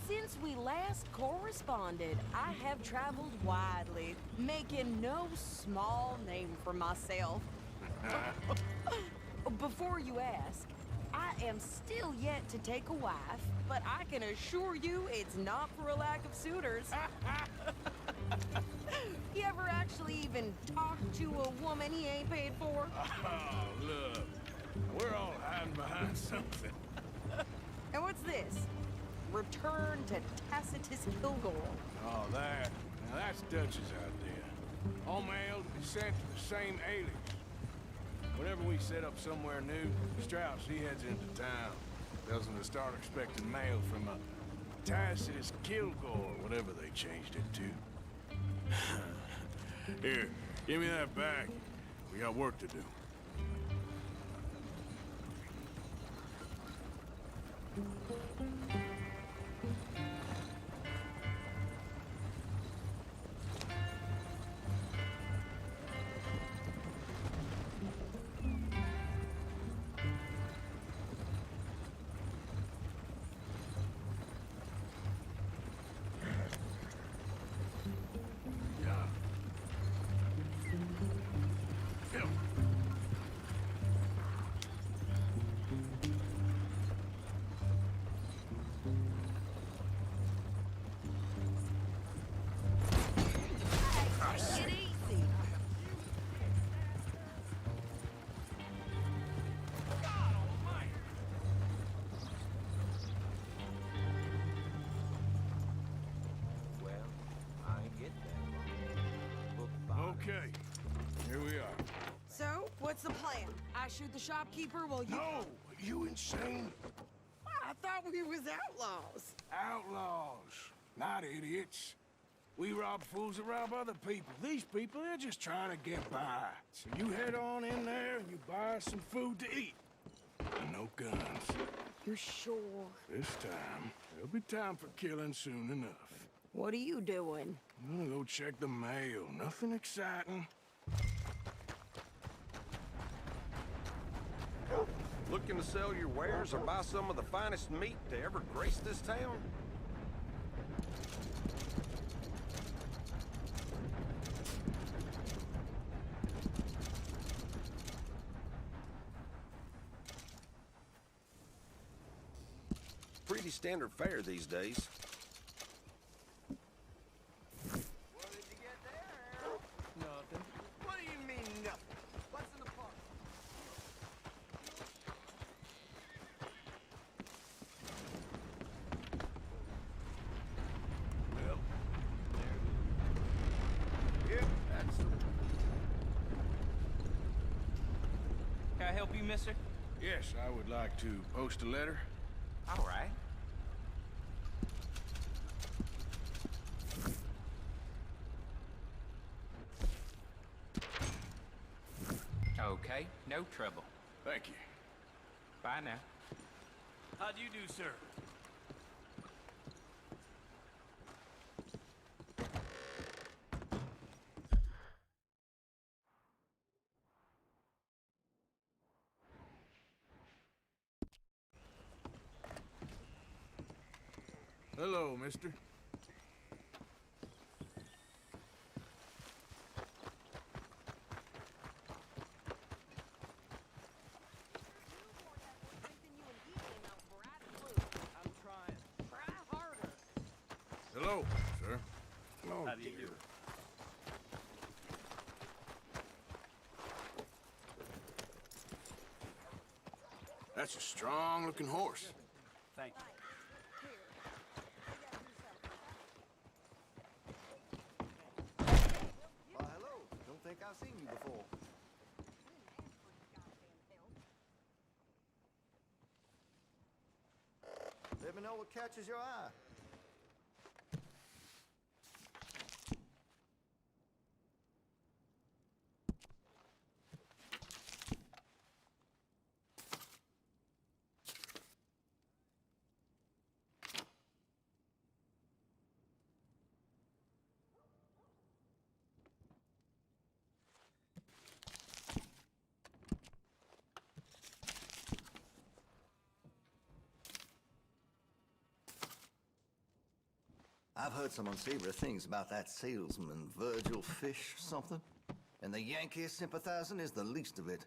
Since we last corresponded, I have traveled widely, making no small name for myself. Before you ask, I am still yet to take a wife, but I can assure you it's not for a lack of suitors. You ever actually even talk to a woman he ain't paid for? Oh, look. We're all hiding behind something. And what's this? Return to Tacitus Kilgore. Oh, that. Now, that's Dutch's idea. All mail to be sent to the same alias. Whenever we set up somewhere new, Strauss, he heads into town. Tells them to start expecting mail from a Tacitus Kilgore, whatever they changed it to. Here, give me that back. We got work to do. Okay, here we are. So, what's the plan? I shoot the shopkeeper while you... No! You insane? I thought we was outlaws. Outlaws, not idiots. We rob fools that rob other people. These people, they're just trying to get by. So you head on in there and you buy us some food to eat. And no guns. You're sure? This time, there'll be time for killing soon enough. What are you doing? I'm gonna go check the mail. Nothing exciting. Looking to sell your wares or buy some of the finest meat to ever grace this town? Pretty standard fare these days. Nothing. What do you mean, nothing? What's in the pot? Well, Yep, that's the... Can I help you, mister? yes, I would like to post a letter. All right. Okay, no trouble. Thank you. Bye now. How do you do, sir? Hello, mister. Hello, sir. Oh, How do you dear. do? That's a strong-looking horse. Thank you. Why, hello. Don't think I've seen you before. Let me know what catches your eye. I've heard some unsavory things about that salesman, Virgil Fish something. And the Yankee sympathizing is the least of it.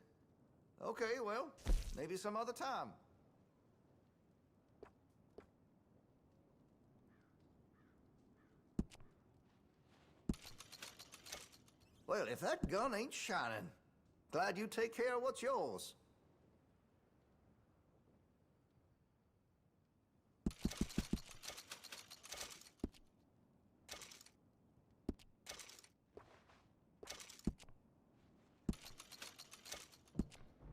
Okay, well, maybe some other time. Well, if that gun ain't shining, glad you take care of what's yours.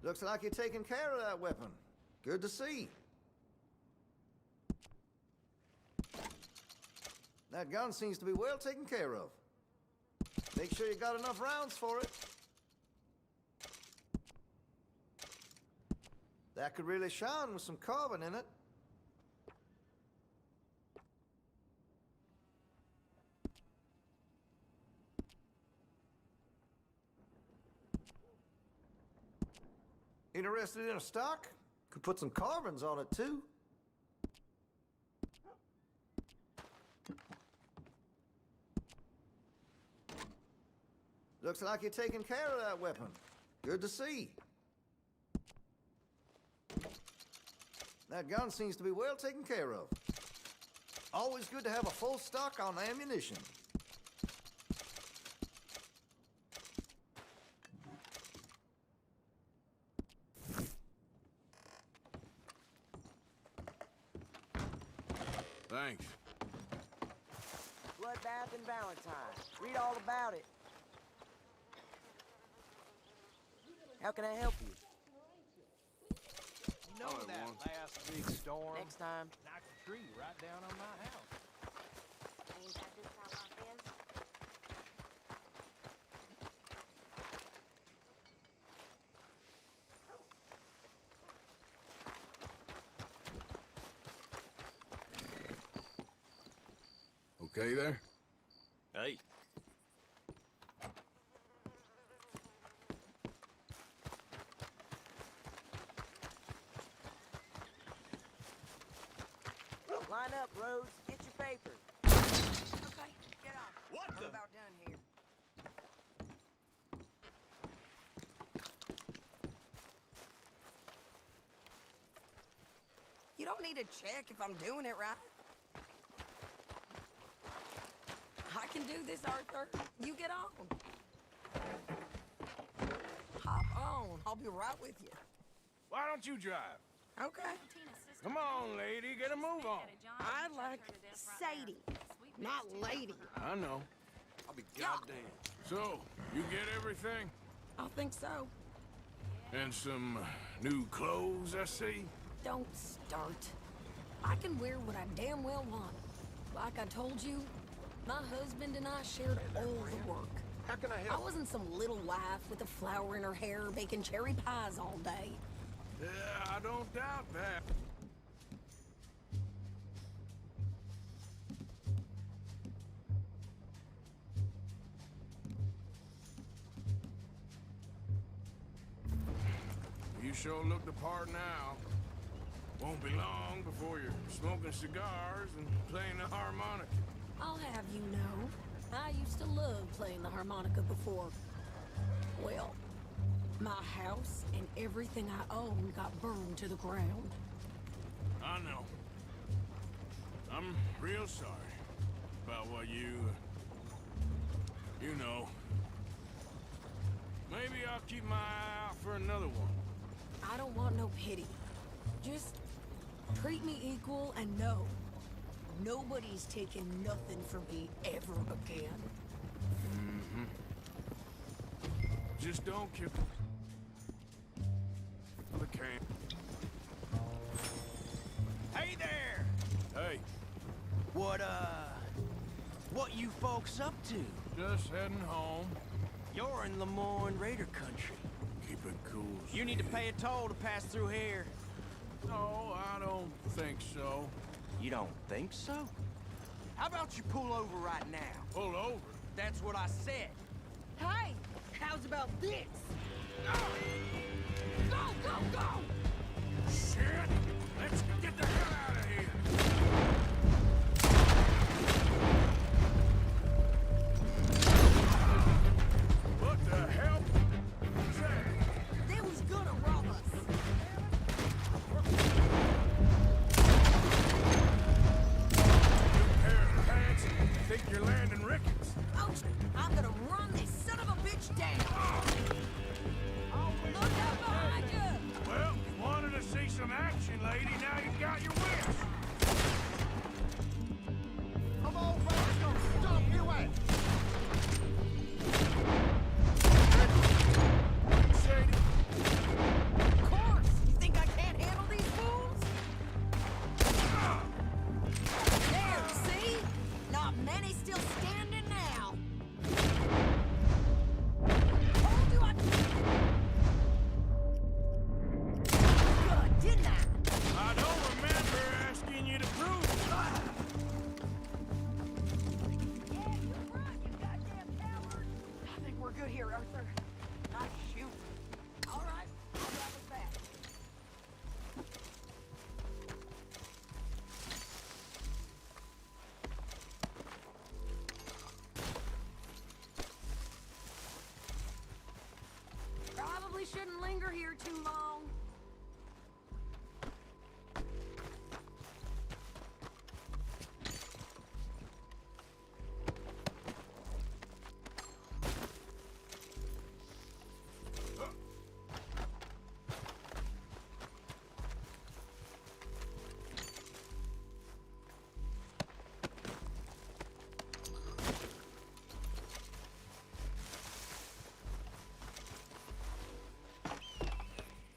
Looks like you're taking care of that weapon. Good to see. That gun seems to be well taken care of. Make sure you got enough rounds for it. That could really shine with some carbon in it. Interested in a stock? Could put some carbons on it, too. Looks like you're taking care of that weapon. Good to see. That gun seems to be well taken care of. Always good to have a full stock on ammunition. Thanks. Bloodbath and Valentine. Read all about it. How can I help you? You know that last big storm? Next time. Knocked a tree right down on my house. Ain't that just how life is? okay there? Hey. Line up, Rhodes. Get your papers. Okay, get off. What I'm the? about done here. You don't need to check if I'm doing it right. I can do this, Arthur. You get on. Hop on. I'll be right with you. Why don't you drive? Okay. Come on, lady, get a move on. I like Sadie, not lady. I know. I'll be goddamn. So, you get everything? I think so. And some new clothes, I see? Don't start. I can wear what I damn well want. Like I told you, my husband and I shared all the work. How can I I help? wasn't some little wife with a flower in her hair baking cherry pies all day. Yeah, I don't doubt that. You sure look the part now. Won't be long before you're smoking cigars and playing the harmonica. I'll have you know, I used to love playing the harmonica before. Well, my house and everything I owned got burned to the ground. I know. I'm real sorry about what you know. Maybe I'll keep my eye out for another one. I don't want no pity. Just treat me equal and know nobody's taking nothing from me ever again. Mm-hmm. Just don't kill the camp. Hey there! Hey, What you folks up to? just heading home. You're in Lemoyne Raider country. Keep it cool. You need to Sadie. pay a toll to pass through here. No, I don't think so. You don't think so? How about you pull over right now? Pull over. That's what I said. Hey, how's about this? Go, go, go! Shit! Let's get the hell out of here! What the hell? They was gonna rob us. Pair of pants, think you're landing Ricketts. Oh, I'm gonna run this son of a bitch down. Look out behind you! Well, you wanted to see some action, lady. Now you've got your wish. Come on, Roscoe! Stop your way! Sadie. Of course! You think I can't handle these fools? There, see? Not many still standing now. Told you I... Good, didn't I? I don't remember asking you to prove it. Yeah, you're right, you goddamn coward. I think we're good here, Arthur. Nice shoot. All right, I'll drive us back. Probably shouldn't linger here too long.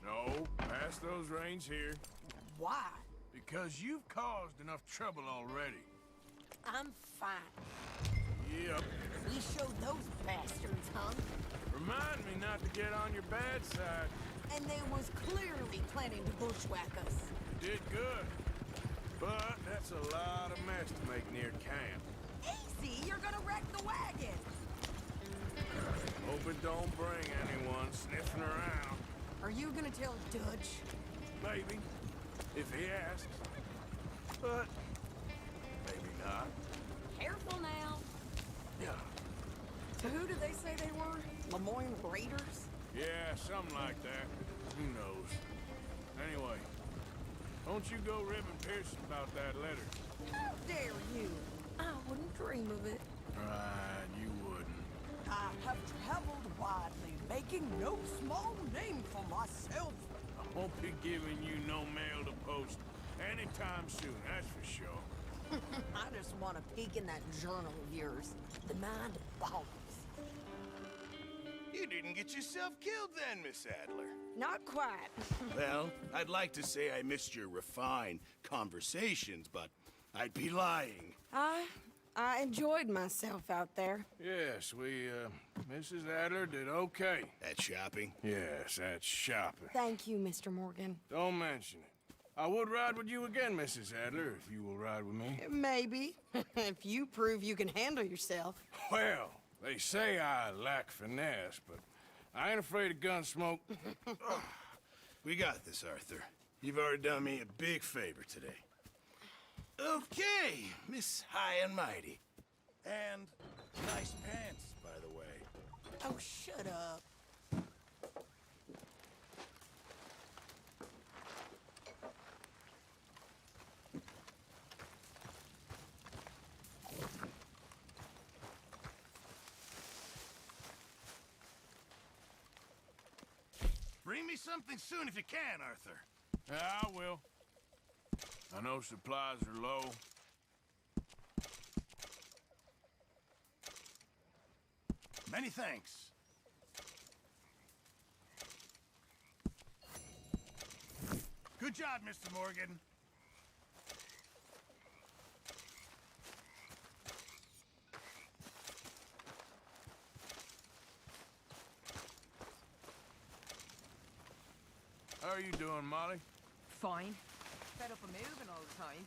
No, pass those reins here. Why? Because you've caused enough trouble already. I'm fine. Yep. We showed those bastards, huh? Remind me not to get on your bad side. And they was clearly planning to bushwhack us. You did good. But that's a lot of mess to make near camp. Easy, you're gonna wreck the wagon. Hope it don't bring anyone sniffing around. Are you gonna tell Dutch? Maybe, if he asks. But maybe not. Careful now. Yeah. So who did they say they were? Lemoyne Raiders? Yeah, something like that. Who knows? Anyway, don't you go ribbing Pearson about that letter. How dare you? I wouldn't dream of it. Right, you wouldn't. I have traveled widely, making no small name for myself. I won't be giving you no mail to post anytime soon, that's for sure. I just want to peek in that journal of yours. The mind of ballers. You didn't get yourself killed then, Miss Adler. Not quite. Well, I'd like to say I missed your refined conversations, but I'd be lying. I enjoyed myself out there. Yes, Mrs. Adler did okay. At shopping? Yes, that's shopping. Thank you, Mr. Morgan. Don't mention it. I would ride with you again, Mrs. Adler, if you will ride with me. Maybe. If you prove you can handle yourself. Well, they say I lack finesse, but I ain't afraid of gun smoke. We got this, Arthur. You've already done me a big favor today. Okay, Miss High and Mighty. And nice pants, by the way. Oh, shut up. Bring me something soon if you can, Arthur. Yeah, I will. I know supplies are low. Many thanks. Good job, Mr. Morgan. How are you doing, Molly? Fine. Fed up of moving all the time.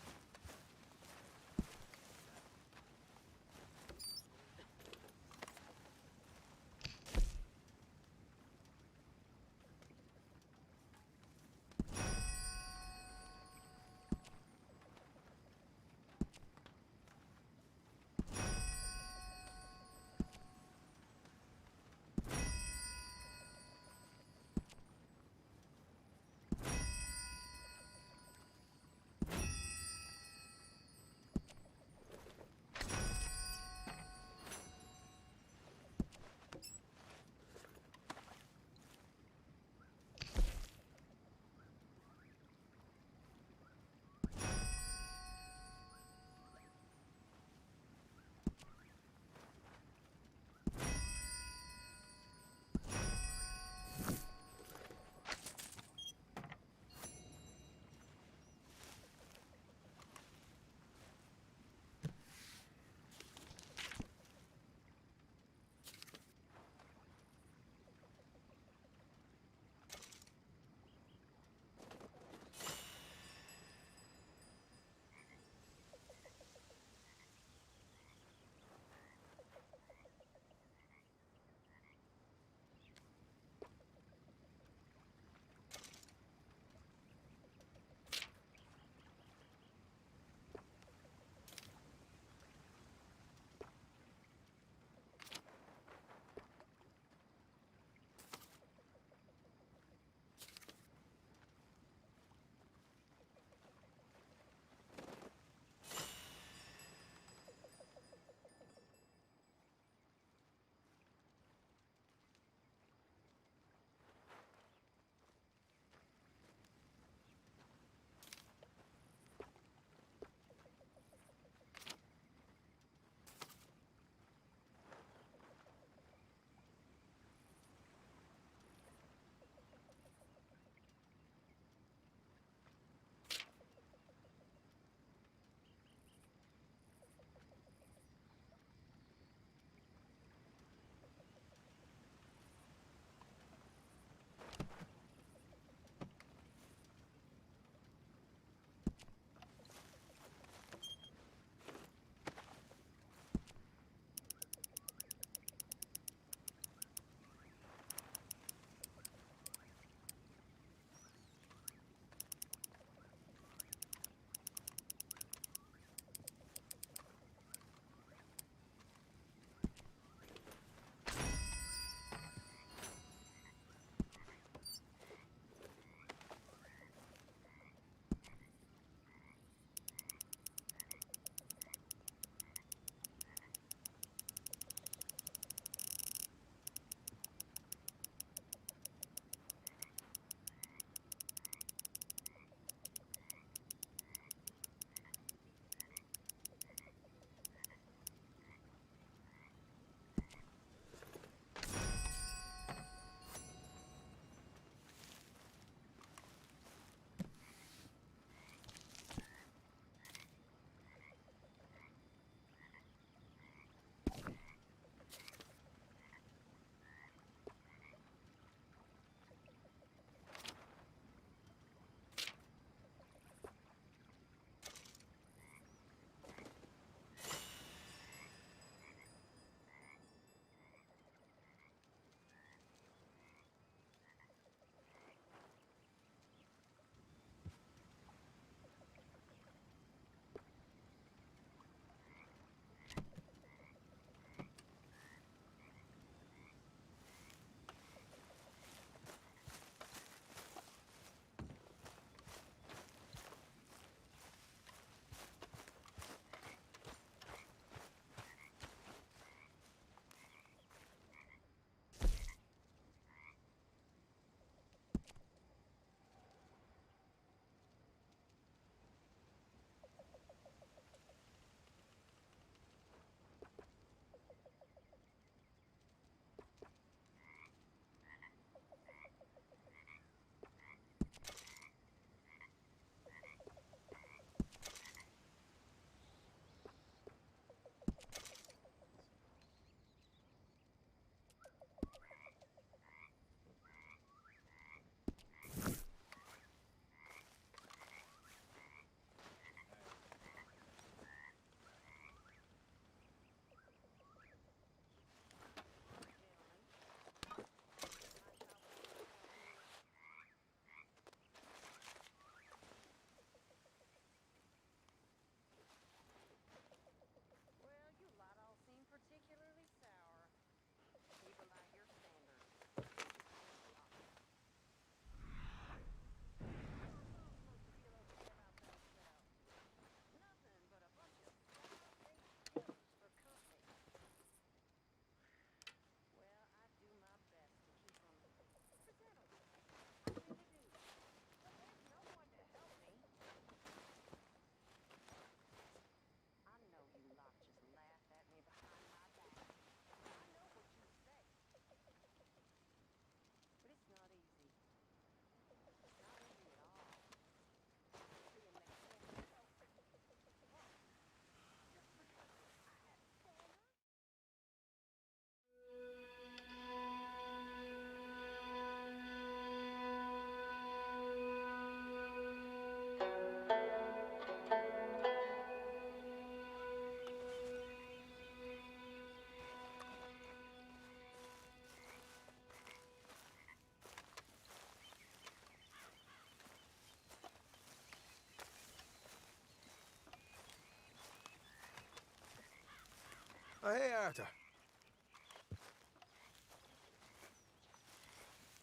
Oh, hey, Arthur.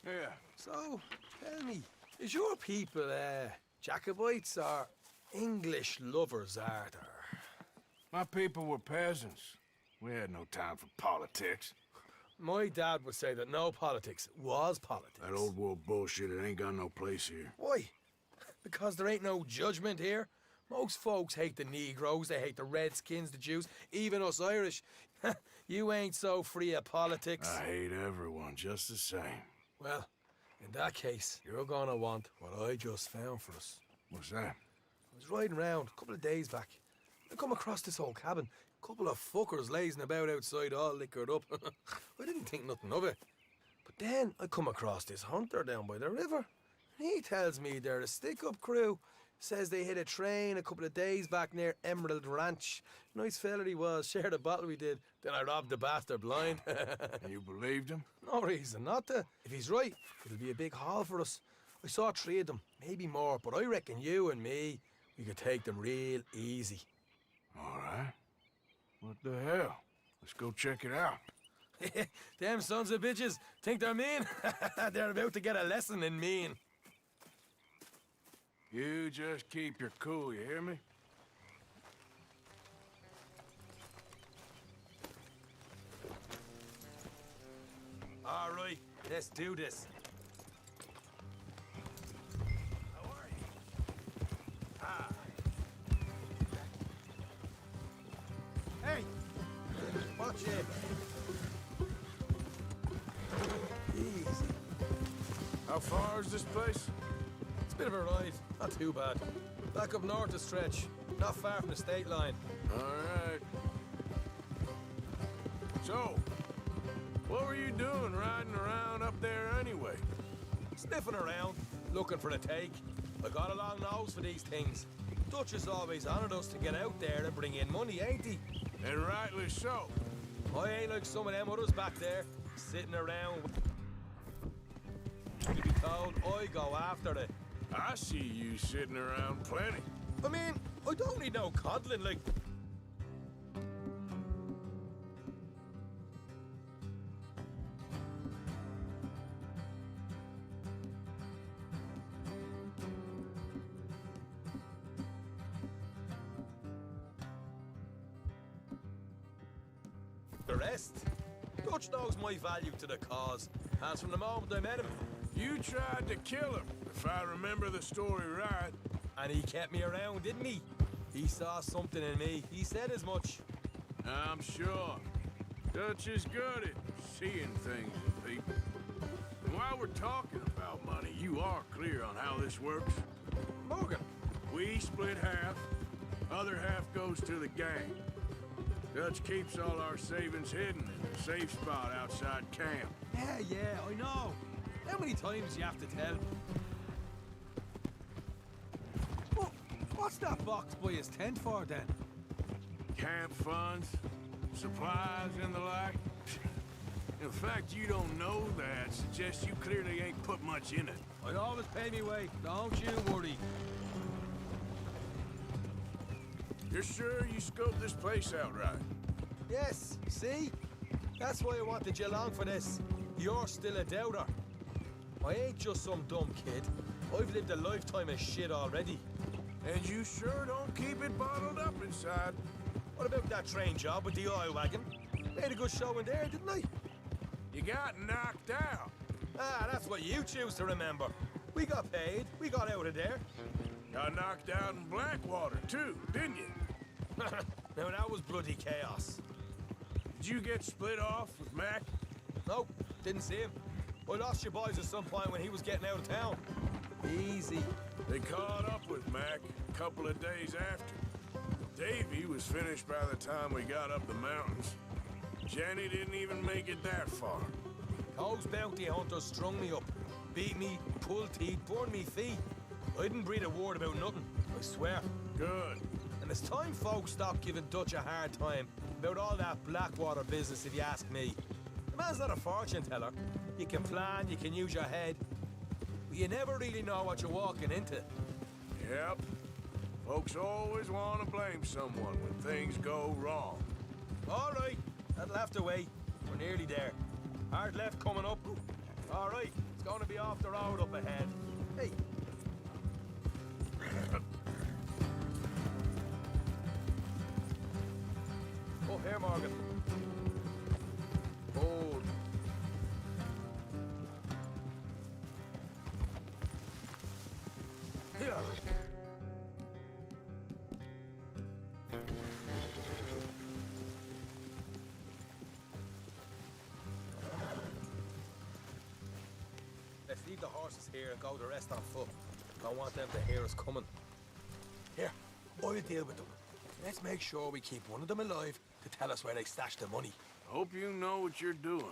Yeah. So, tell me, is your people, Jacobites or English lovers, Arthur? My people were peasants. We had no time for politics. My dad would say that no politics was politics. That old world bullshit, it ain't got no place here. Why? Because there ain't no judgment here. Most folks hate the Negroes, they hate the Redskins, the Jews, even us Irish. You ain't so free of politics. I hate everyone just the same. Well, in that case, you're gonna want what I just found for us. What's that? I was riding around a couple of days back. I come across this old cabin. A couple of fuckers lazing about outside all liquored up. I didn't think nothing of it. But then I come across this hunter down by the river. He tells me they're a stick-up crew. Says they hit a train a couple of days back near Emerald Ranch. Nice fella he was, shared a bottle we did. Then I robbed the bastard blind. And you believed him? No reason not to. If he's right, it'll be a big haul for us. I saw 3 of them, maybe more, but I reckon you and me, we could take them real easy. All right. What the hell? Let's go check it out. Them sons of bitches think they're mean. They're about to get a lesson in mean. You just keep your cool, you hear me? All right, let's do this. How are you? Ah. Hey! Watch it. Easy. How far is this place? It's a bit of a ride, not too bad. Back up north a stretch, not far from the state line. All right. So, what were you doing riding around up there anyway? Sniffing around, looking for the take. I got a long nose for these things. Dutch is always honoured us to get out there and bring in money, ain't he? And rightly so. I ain't like some of them others back there, sitting around. To be told, I go after it. I see you sitting around plenty. I mean, I don't need no coddling, like... The rest? Dutch knows my value to the cause, as from the moment I met him. You tried to kill him, if I remember the story right. And he kept me around, didn't he? He saw something in me. He said as much. I'm sure. Dutch is good at seeing things in people. And while we're talking about money, you are clear on how this works? Morgan. We split half. Other half goes to the gang. Dutch keeps all our savings hidden in a safe spot outside camp. Yeah, I know. How many times you have to tell? What's that box by his tent for, then? Camp funds, supplies, and the like. The fact you don't know that suggests you clearly ain't put much in it. I always pay me way. Don't you worry. You're sure you scoped this place out right? Yes, see? That's why I wanted you along for this. You're still a doubter. I ain't just some dumb kid. I've lived a lifetime of shit already. And you sure don't keep it bottled up inside. What about that train job with the oil wagon? Made a good show in there, didn't I? You got knocked out. Ah, that's what you choose to remember. We got paid. We got out of there. Got knocked out in Blackwater, too, didn't you? Now, that was bloody chaos. Did you get split off with Mac? Nope, didn't see him. I lost your boys at some point when he was getting out of town. Easy. They caught up with Mac a couple of days after. Davy was finished by the time we got up the mountains. Jenny didn't even make it that far. Those bounty hunters strung me up, beat me, pulled teeth, burned me feet. I didn't breathe a word about nothing, I swear. Good. And it's time folks stop giving Dutch a hard time about all that Blackwater business, if you ask me. The man's not a fortune teller. You can plan, you can use your head, but you never really know what you're walking into. Yep. Folks always want to blame someone when things go wrong. All right, That'll have to wait. We're nearly there. Hard left coming up. All right, it's going to be off the road up ahead. Hey. Up here, Morgan. Hold. Here. Let's leave the horses here and go the rest on foot. Don't want them to hear us coming. Here, I'll deal with them. Let's make sure we keep one of them alive to tell us where they stashed the money. Hope you know what you're doing.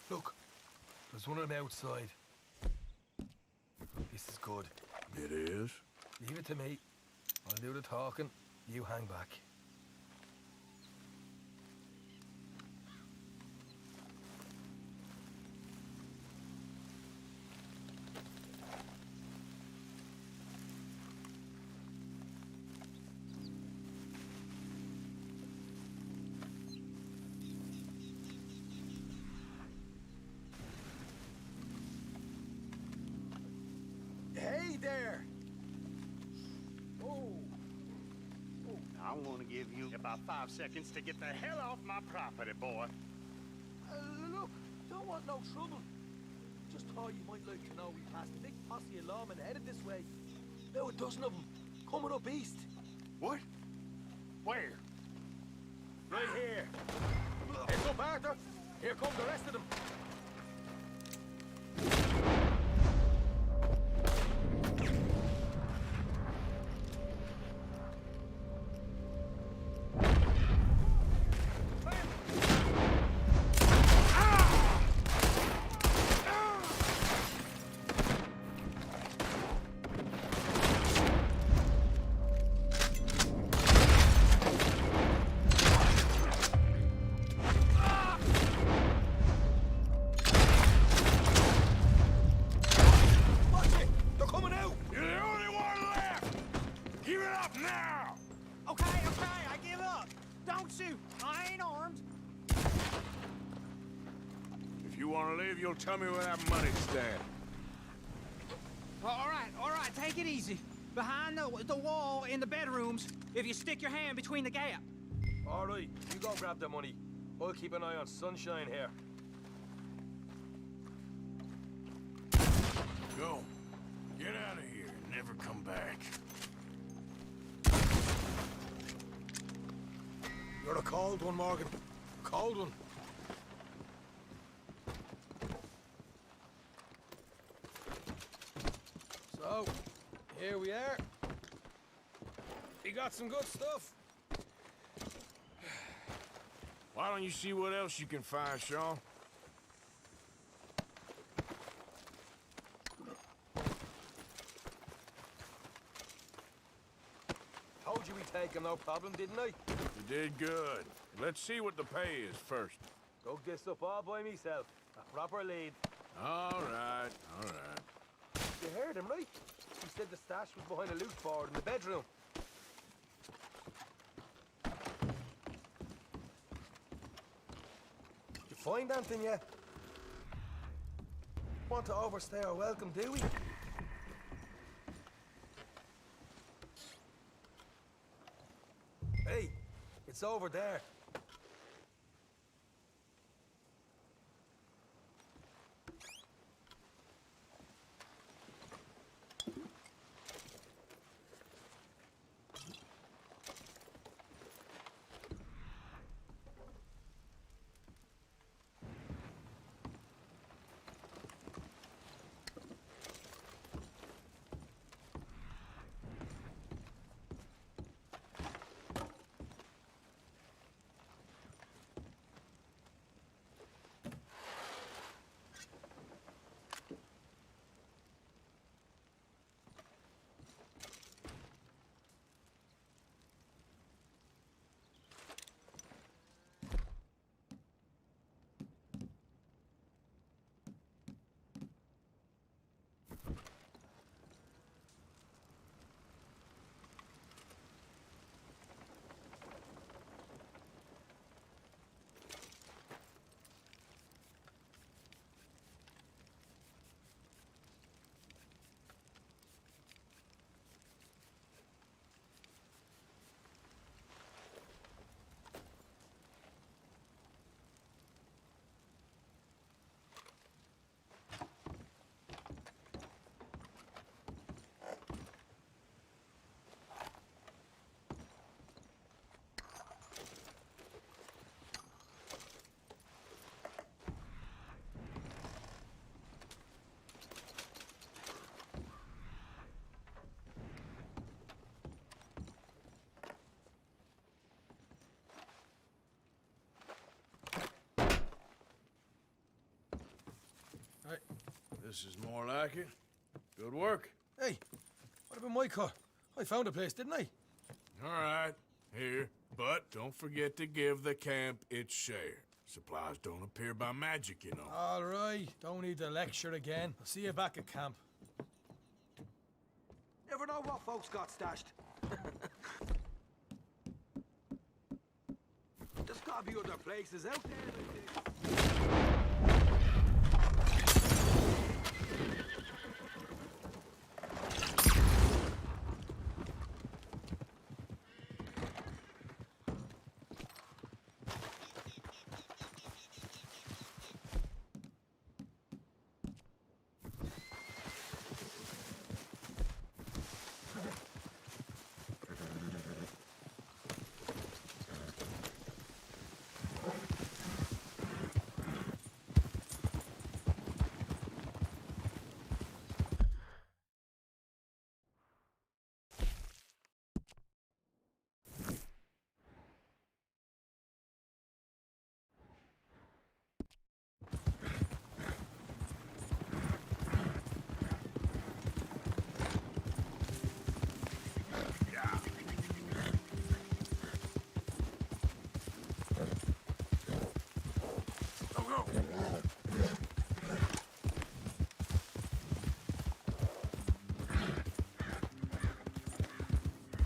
Look, there's one of them outside. This is good. It is? Leave it to me. I'll do the talking. You hang back. Hey there! I want to give you about 5 seconds to get the hell off my property, boy. Look, don't want no trouble. Just thought you might like to know we passed a big posse of lawmen headed this way. About a dozen of them, coming up east. What? Where? Right here. Heads up, Arthur. Here come the rest of them. You'll tell me where that money stands. All right, take it easy. Behind the wall in the bedrooms, if you stick your hand between the gap. All right, you go grab the money. I'll keep an eye on Sunshine here. Go. Get out of here and never come back. You're a cold one, Morgan. Cold one. So, here we are. We got some good stuff. Why don't you see what else you can find, Sean? Told you we'd take him, no problem, didn't I? You did good. Let's see what the pay is first. Dug this up all by myself. A proper lead. All right. You heard him, right? He said the stash was behind a loot board in the bedroom. You find anything yet? Want to overstay our welcome, do we? Hey, it's over there. This is more like it. Good work. Hey, what about my cut? I found a place, didn't I? All right, here. But don't forget to give the camp its share. Supplies don't appear by magic, you know. All right, don't need to lecture again. I'll see you back at camp. Never know what folks got stashed. There's gotta be other places out there like this.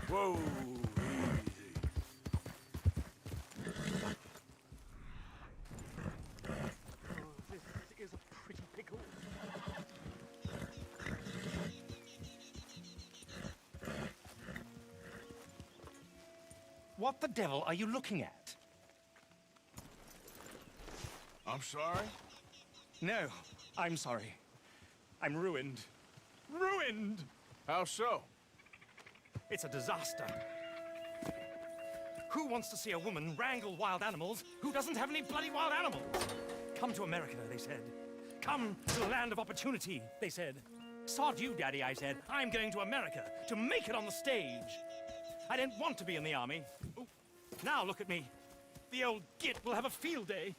Whoa, This is a pretty pickle. What the devil are you looking at? I'm sorry? No, I'm sorry. I'm ruined. Ruined! How so? It's a disaster. Who wants to see a woman wrangle wild animals who doesn't have any bloody wild animals? Come to America, they said. Come to the land of opportunity, they said. Sod you, Daddy, I said. I'm going to America to make it on the stage. I don't want to be in the army. Ooh. Now look at me. The old git will have a field day.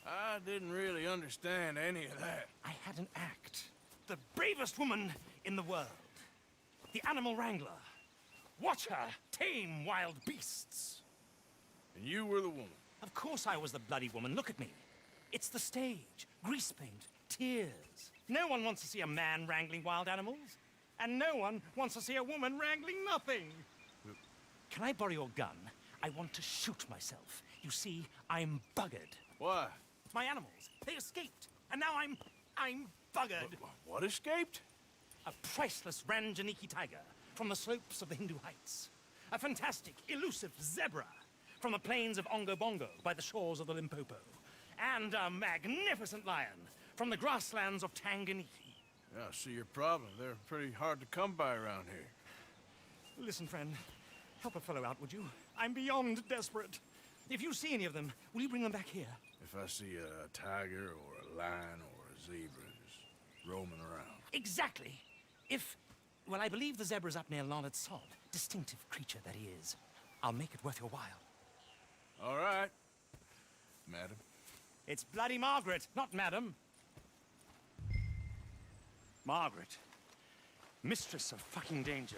I didn't really understand any of that. I had an act. The bravest woman in the world. The animal wrangler. Watch her tame wild beasts. And you were the woman? Of course I was the bloody woman. Look at me. It's the stage. Grease paint. Tears. No one wants to see a man wrangling wild animals. And no one wants to see a woman wrangling nothing. Can I borrow your gun? I want to shoot myself. You see, I'm buggered. Why? My animals. They escaped. And now I'm buggered. What escaped? A priceless Ranjaniki tiger from the slopes of the Hindu Heights. A fantastic, elusive zebra from the plains of Ongo Bongo by the shores of the Limpopo. And a magnificent lion from the grasslands of Tanganyika. Yeah, I see your problem. They're pretty hard to come by around here. Listen, friend. Help a fellow out, would you? I'm beyond desperate. If you see any of them, will you bring them back here? If I see a tiger or a lion or a zebra just roaming around. Exactly. Well, I believe the zebra's up near Larned Sod. Distinctive creature that he is. I'll make it worth your while. All right, madam. It's bloody Margaret, not madam. Margaret. Mistress of fucking danger.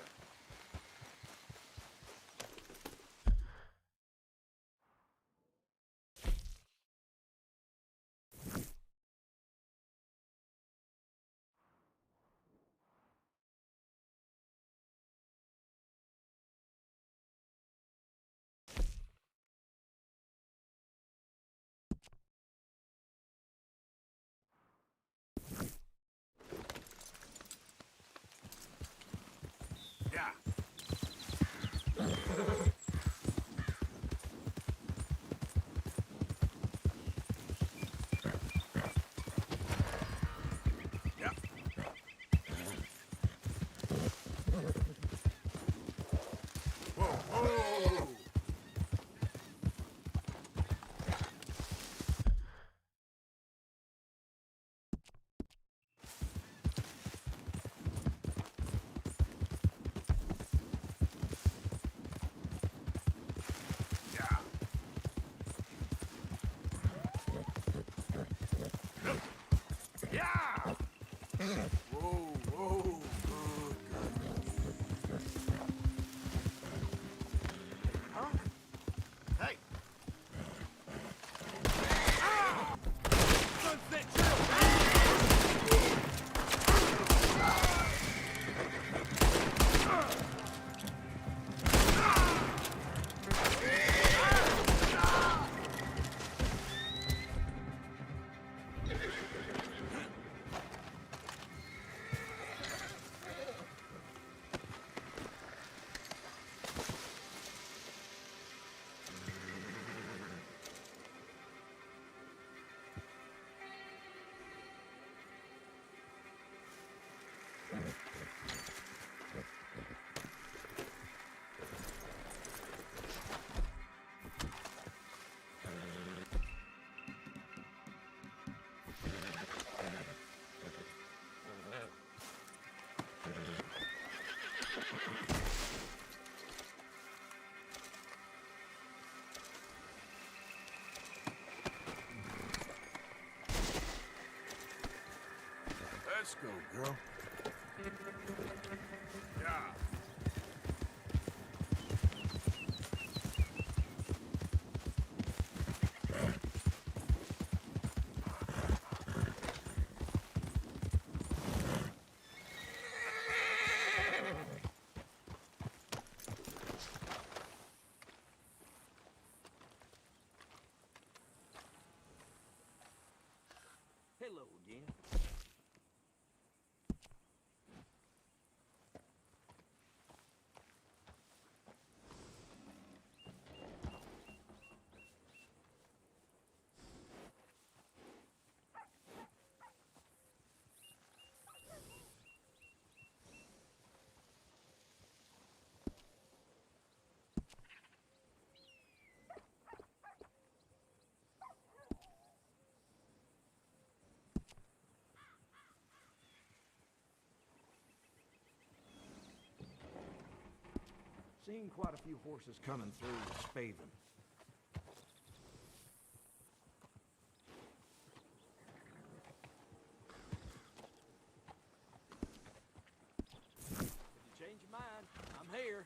Whoa, whoa, good, good. Huh? Hey! Let's go, girl. Yeah. Hello again. Seen quite a few horses coming through Spaven. If you change your mind, I'm here.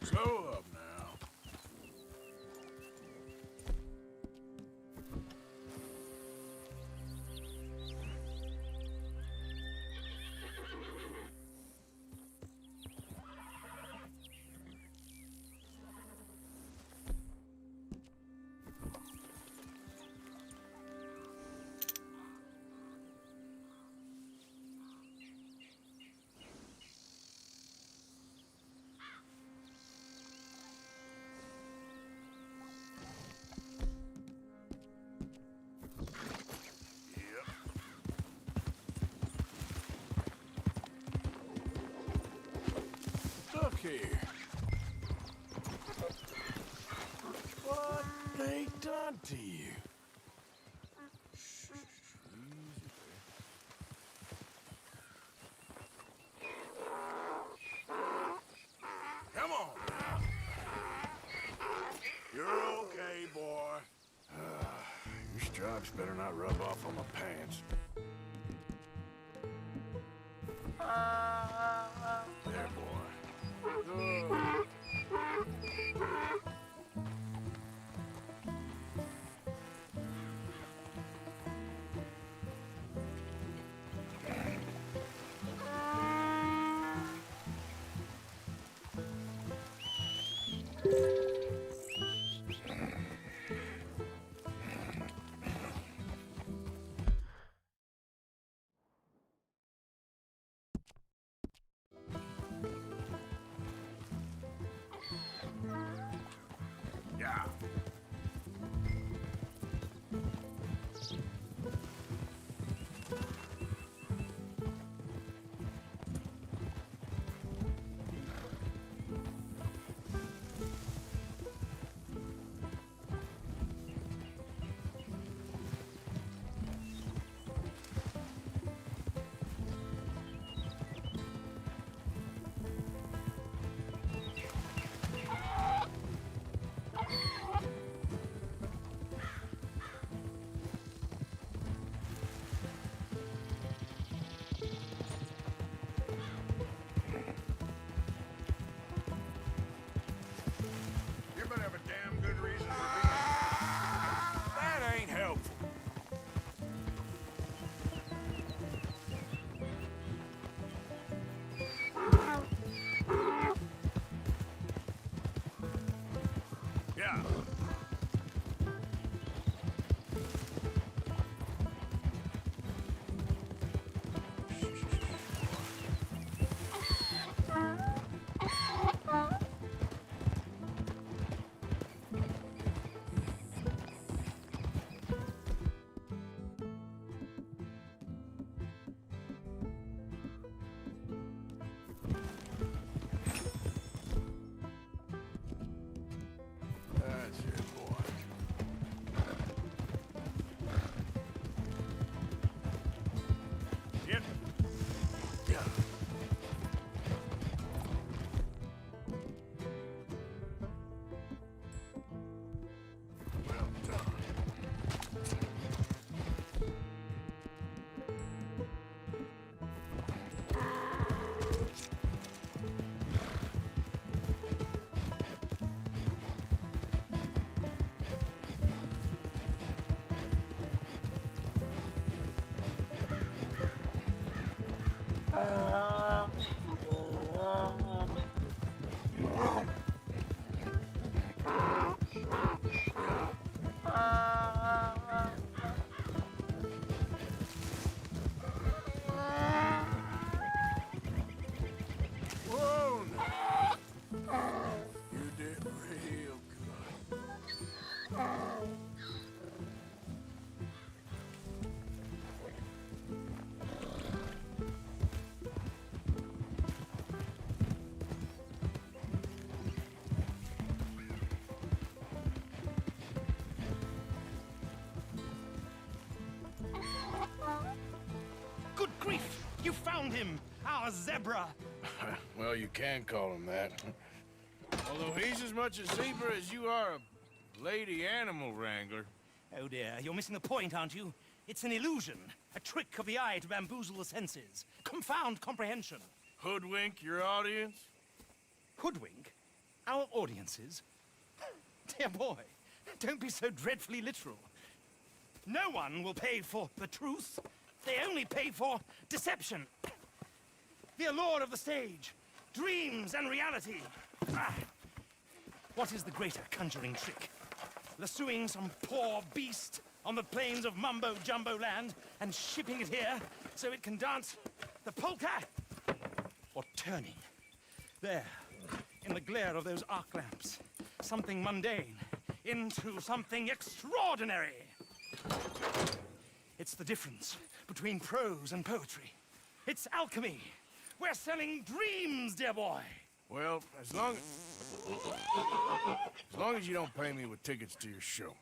Slow up now. Look here. What they done to you? Come on now. You're okay, boy. Your stripes better not rub off on my pants. There, boy. Yeah. You better have a damn good reason for being here. That ain't helpful. Yeah. That's it, boy. Yep. Yeah. Well done. Whoa! You did real good. Good grief! You found him! Our zebra! Well, you can call him that. Although he's as much a zebra as you are a lady animal wrangler. Oh dear, you're missing the point, aren't you? It's an illusion. A trick of the eye to bamboozle the senses. Confound comprehension. Hoodwink your audience? Hoodwink? Our audiences? Dear boy, don't be so dreadfully literal. No one will pay for the truth. They only pay for deception. The allure of the stage, dreams and reality. What is the greater conjuring trick? Lassoing some poor beast on the plains of mumbo-jumbo land and shipping it here so it can dance the polka? Or turning, there, in the glare of those arc lamps, something mundane into something extraordinary? It's the difference between prose and poetry. It's alchemy. We're selling dreams, dear boy. Well, as long as you don't pay me with tickets to your show.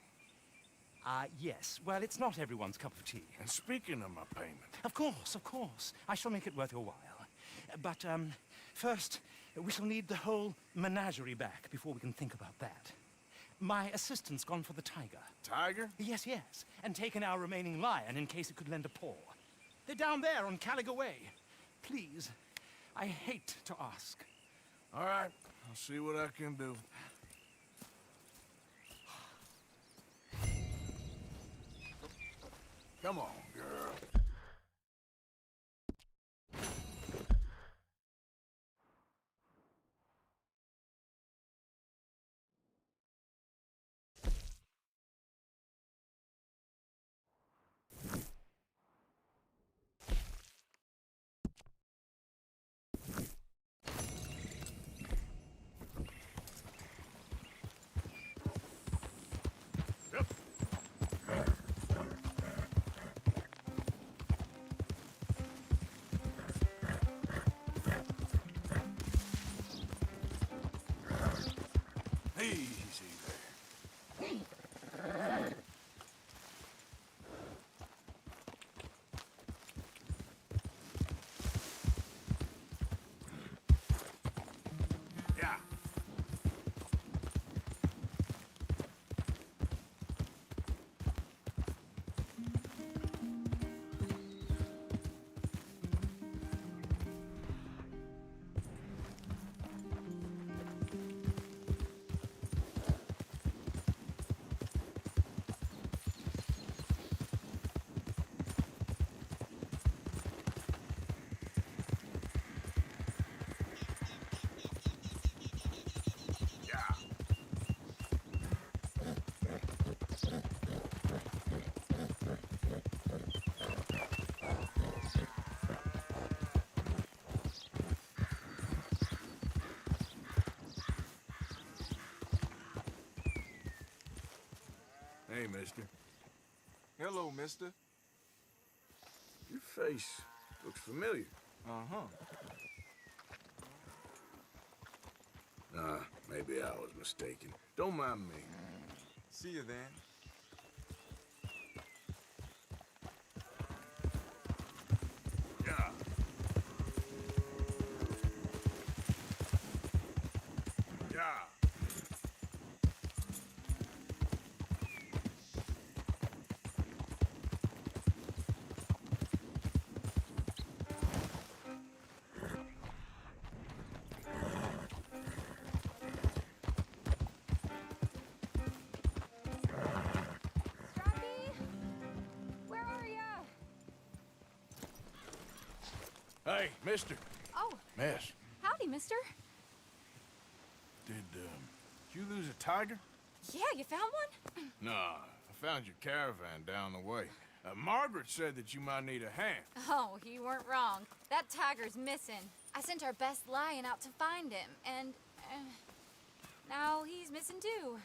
Yes. Well, it's not everyone's cup of tea. And speaking of my payment... Of course, of course. I shall make it worth your while. But, first, we shall need the whole menagerie back before we can think about that. My assistant's gone for the tiger. Tiger? Yes, yes. And taken our remaining lion in case it could lend a paw. They're down there on Caliga Way. Please, I hate to ask. All right, I'll see what I can do. Come on, girl. Easy there. Yeah. Hey, mister. Hello, mister. Your face looks familiar. Uh-huh. Nah, maybe I was mistaken. Don't mind me. See you then. Yeah. Yeah. Hey, mister. Oh, Miss, howdy, mister. did you lose a tiger? Yeah, you found one? Nah, I found your caravan down the way. Margaret said that you might need a hand. Oh, you weren't wrong. That tiger's missing. I sent our best lion out to find him, and now he's missing too.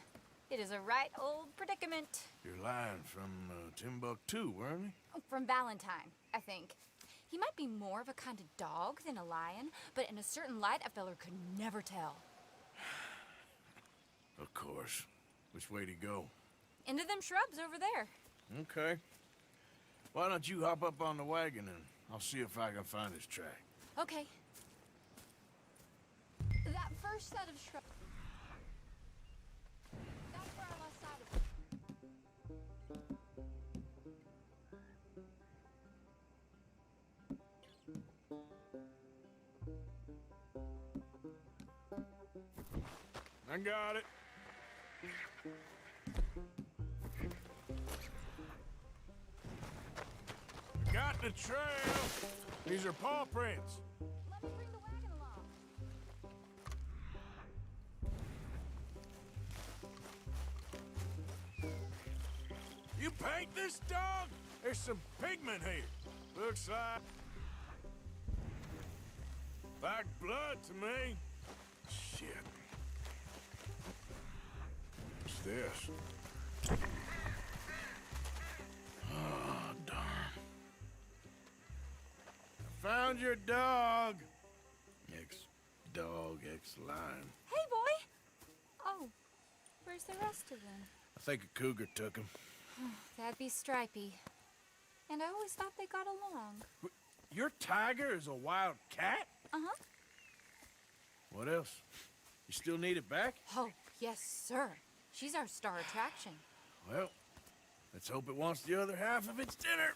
It is a right old predicament. You're lying from Timbuktu, weren't you? From Valentine, I think. He might be more of a kind of dog than a lion, but in a certain light, a feller could never tell. Of course. Which way to go? Into them shrubs over there. Okay. Why don't you hop up on the wagon and I'll see if I can find his track. Okay. That first set of shrubs. That's where I lost sight of it. I got it. Got the trail. These are paw prints. Let me bring the wagon along. You paint this dog? There's some pigment here. Looks like blood to me. Shit. What's this? Oh, darn. I found your dog. Ex-dog, ex-lion. Hey, boy! Oh, where's the rest of them? I think a cougar took him. That'd be Stripey. And I always thought they got along. Your tiger is a wild cat? Uh-huh. What else? You still need it back? Oh, yes, sir. She's our star attraction. Well, let's hope it wants the other half of its dinner.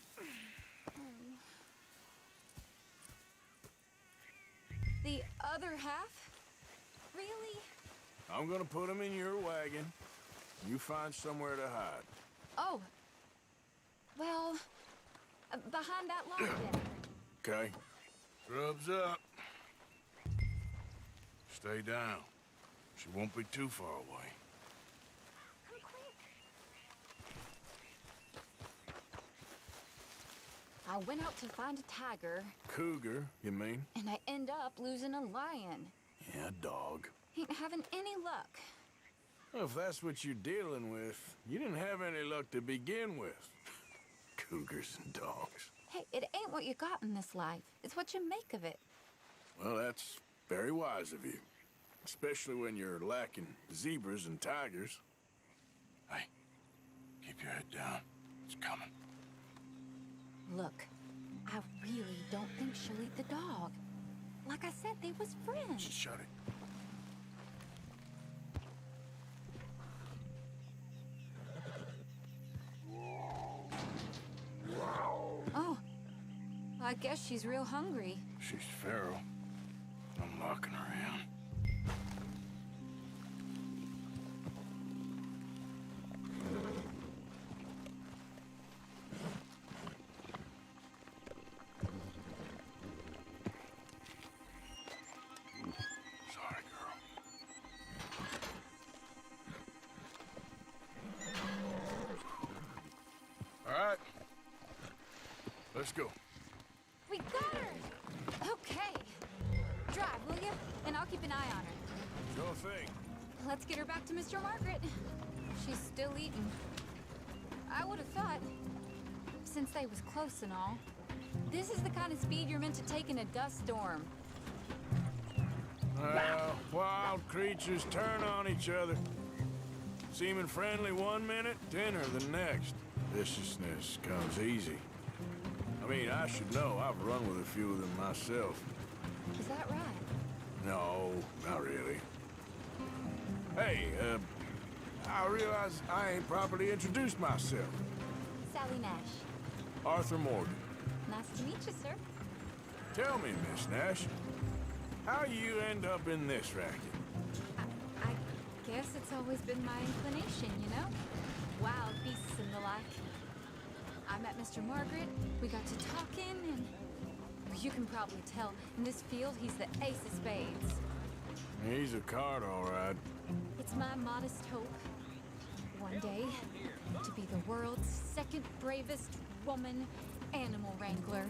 The other half? Really? I'm gonna put him in your wagon. You find somewhere to hide. Oh. Well, behind that log then. Okay. Scrubs up. Stay down. She won't be too far away. Come quick. I went out to find a tiger. Cougar, you mean? And I end up losing a lion. Yeah, dog. Ain't having any luck. Well, if that's what you're dealing with, you didn't have any luck to begin with. Cougars and dogs. Hey, it ain't what you got in this life. It's what you make of it. Well, that's very wise of you. Especially when you're lacking zebras and tigers. Hey, keep your head down. It's coming. Look, I really don't think she'll eat the dog. Like I said, they was friends. Shut it. Oh, I guess she's real hungry. She's feral. I'm locking her in. Sorry, girl. All right. Let's go. We got her! Okay. Drive, will you? And I'll keep an eye on her. Sure thing. Let's get her back to Mr. Margaret. She's still eating. I would have thought, since they was close and all, this is the kind of speed you're meant to take in a dust storm. Wild creatures turn on each other. Seeming friendly one minute, dinner the next. Viciousness comes easy. I mean, I should know. I've run with a few of them myself. Is that right? No, not really. Hey, I realize I ain't properly introduced myself. Sally Nash. Arthur Morgan. Nice to meet you, sir. Tell me, Miss Nash, how you end up in this racket? I guess it's always been my inclination, you know? Wild beasts and the like. I met Mr. Margaret, we got to talking, and you can probably tell, in this field, he's the ace of spades. He's a card, all right. It's my modest hope, one day, to be the world's second bravest woman animal wrangler.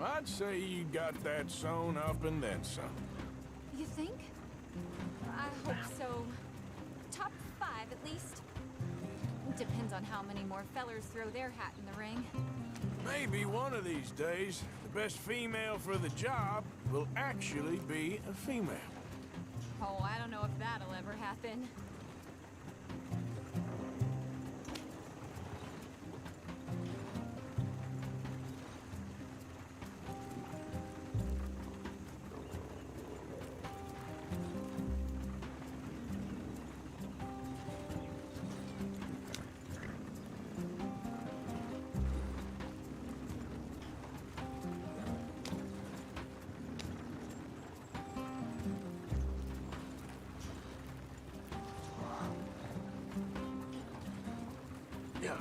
I'd say you got that sewn up and then some. You think? I hope so. Top 5, at least. Depends on how many more fellers throw their hat in the ring. Maybe one of these days, the best female for the job will actually be a female. Oh, I don't know if that'll ever happen. Yeah.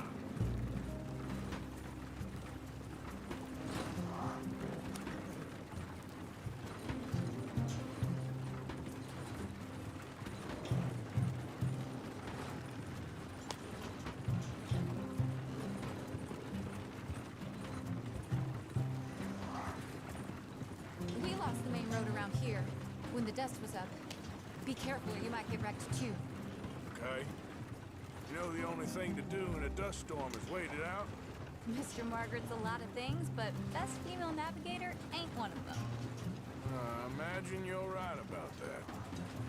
We lost the main road around here when the dust was up. Be careful or you might get wrecked too. Okay. You know the only thing to do in a dust storm is wait it out? Mr. Margaret's a lot of things, but best female navigator ain't one of them. Imagine you're right about that.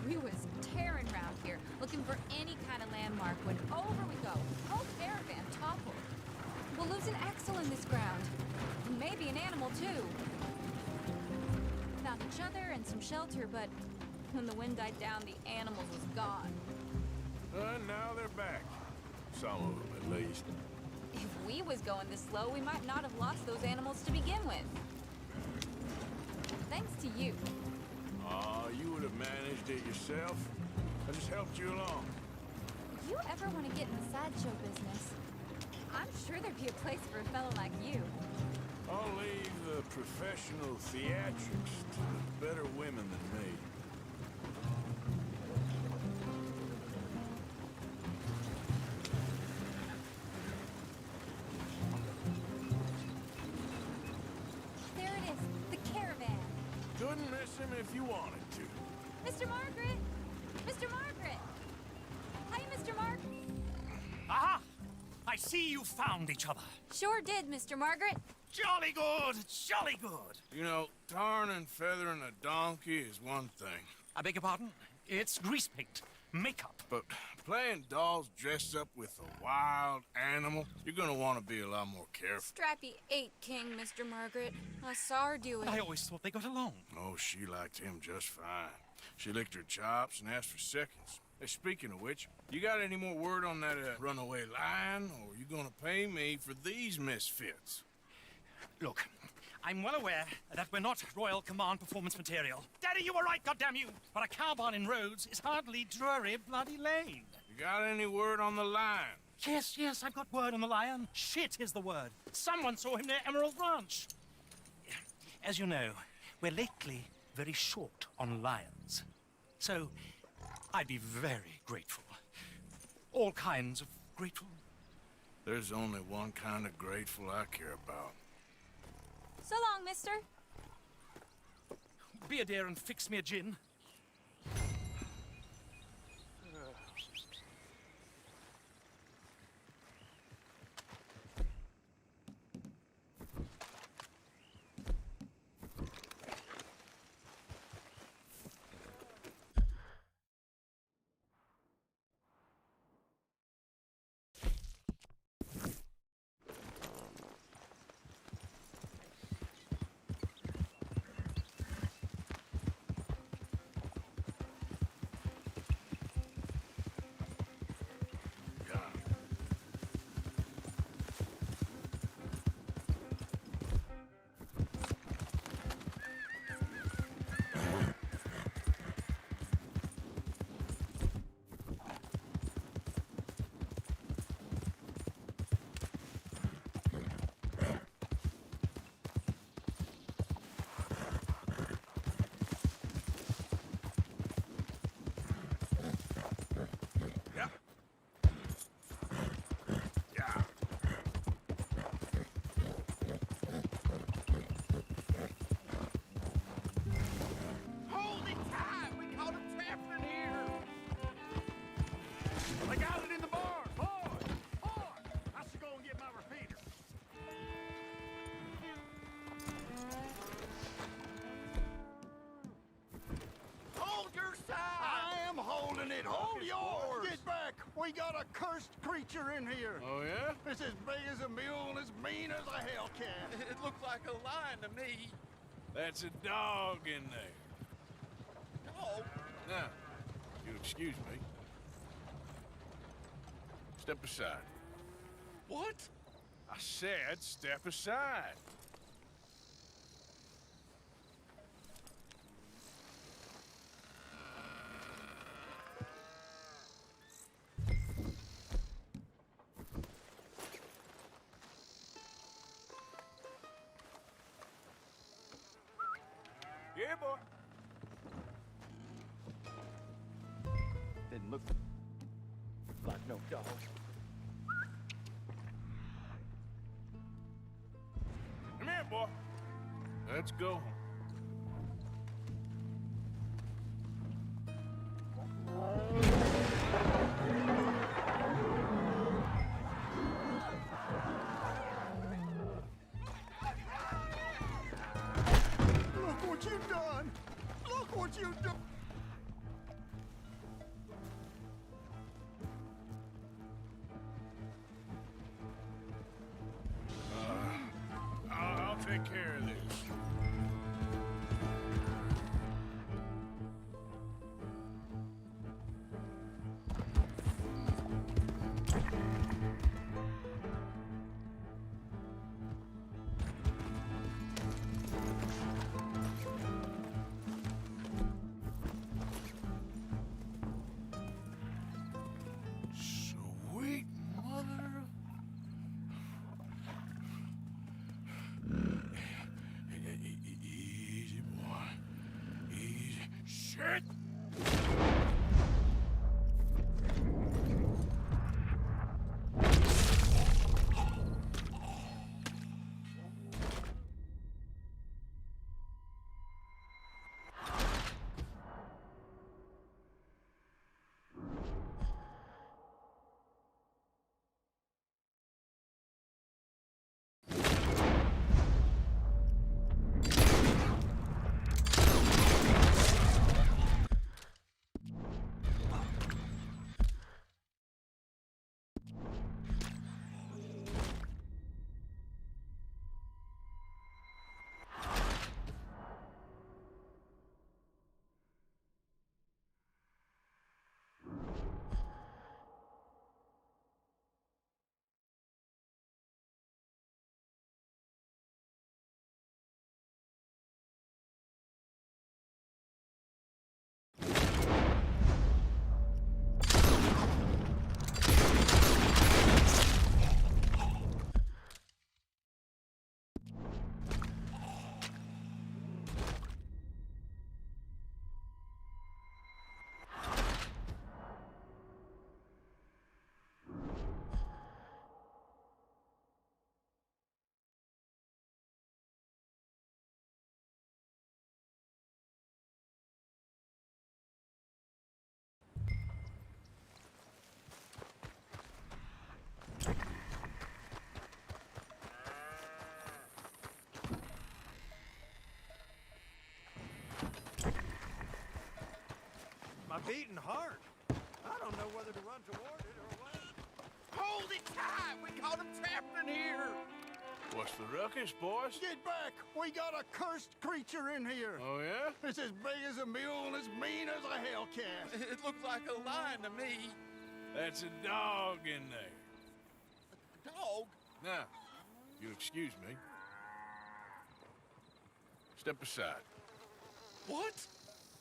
We was tearing around here, looking for any kind of landmark when over we go. Whole caravan toppled. We'll lose an axle in this ground. And maybe an animal, too. Found each other and some shelter, but when the wind died down, the animals was gone. Now they're back. Some of them, at least. If we was going this slow, we might not have lost those animals to begin with. Thanks to you. Oh, you would have managed it yourself. I just helped you along. If you ever want to get in the sideshow business, I'm sure there'd be a place for a fellow like you. I'll leave the professional theatrics to the better women than me. There it is, the caravan. Couldn't miss him if you wanted to. Mr. Margaret! Mr. Margaret! Hey, Mr. Mark! Aha! I see you found each other. Sure did, Mr. Margaret. Jolly good, jolly good. You know, tarring and feathering a donkey is one thing. I beg your pardon? It's grease paint, makeup. But playing dolls dressed up with a wild animal, you're gonna want to be a lot more careful. Strappy ate King, Mr. Margaret. I saw her do it. I always thought they got along. Oh, she liked him just fine. She licked her chops and asked for seconds. Hey, speaking of which, you got any more word on that runaway lion, or are you gonna pay me for these misfits? Look, I'm well aware that we're not Royal Command performance material. Daddy, you were right, goddammit! But a cowbarn in Rhodes is hardly Drury Bloody Lane. You got any word on the lion? Yes, I've got word on the lion. Shit is the word. Someone saw him near Emerald Ranch. As you know, we're lately very short on lions. So, I'd be very grateful. All kinds of grateful. There's only one kind of grateful I care about. So long, mister. Be a dear and fix me a gin. Hold yours! Get back! We got a cursed creature in here. Oh, yeah? It's as big as a mule and as mean as a hellcat. It looked like a lion to me. That's a dog in there. Dog? Now, you excuse me. Step aside. What? I said step aside. Yeah, boy. Didn't look like no dog. Come here, boy. Let's go. Look what you've done! Look what you've done! I'll take care of this. beating heart. I don't know whether to run toward it or away. Hold it tight! We got him trapped in here! What's the ruckus, boys? Get back! We got a cursed creature in here! Oh, yeah? It's as big as a mule and as mean as a hellcat. It looks like a lion to me. That's a dog in there. A dog? Now, you'll excuse me. Step aside. What?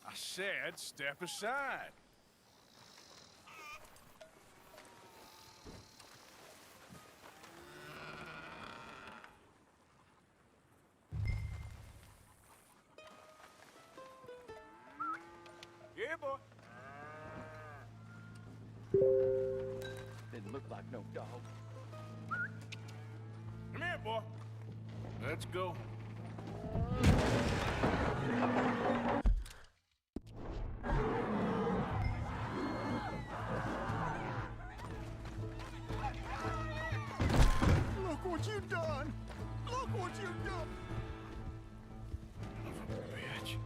I said step aside. Yeah, boy. Didn't look like no dog. Come here, boy. Let's go. Look what you've done! Look what you've done! Bitch.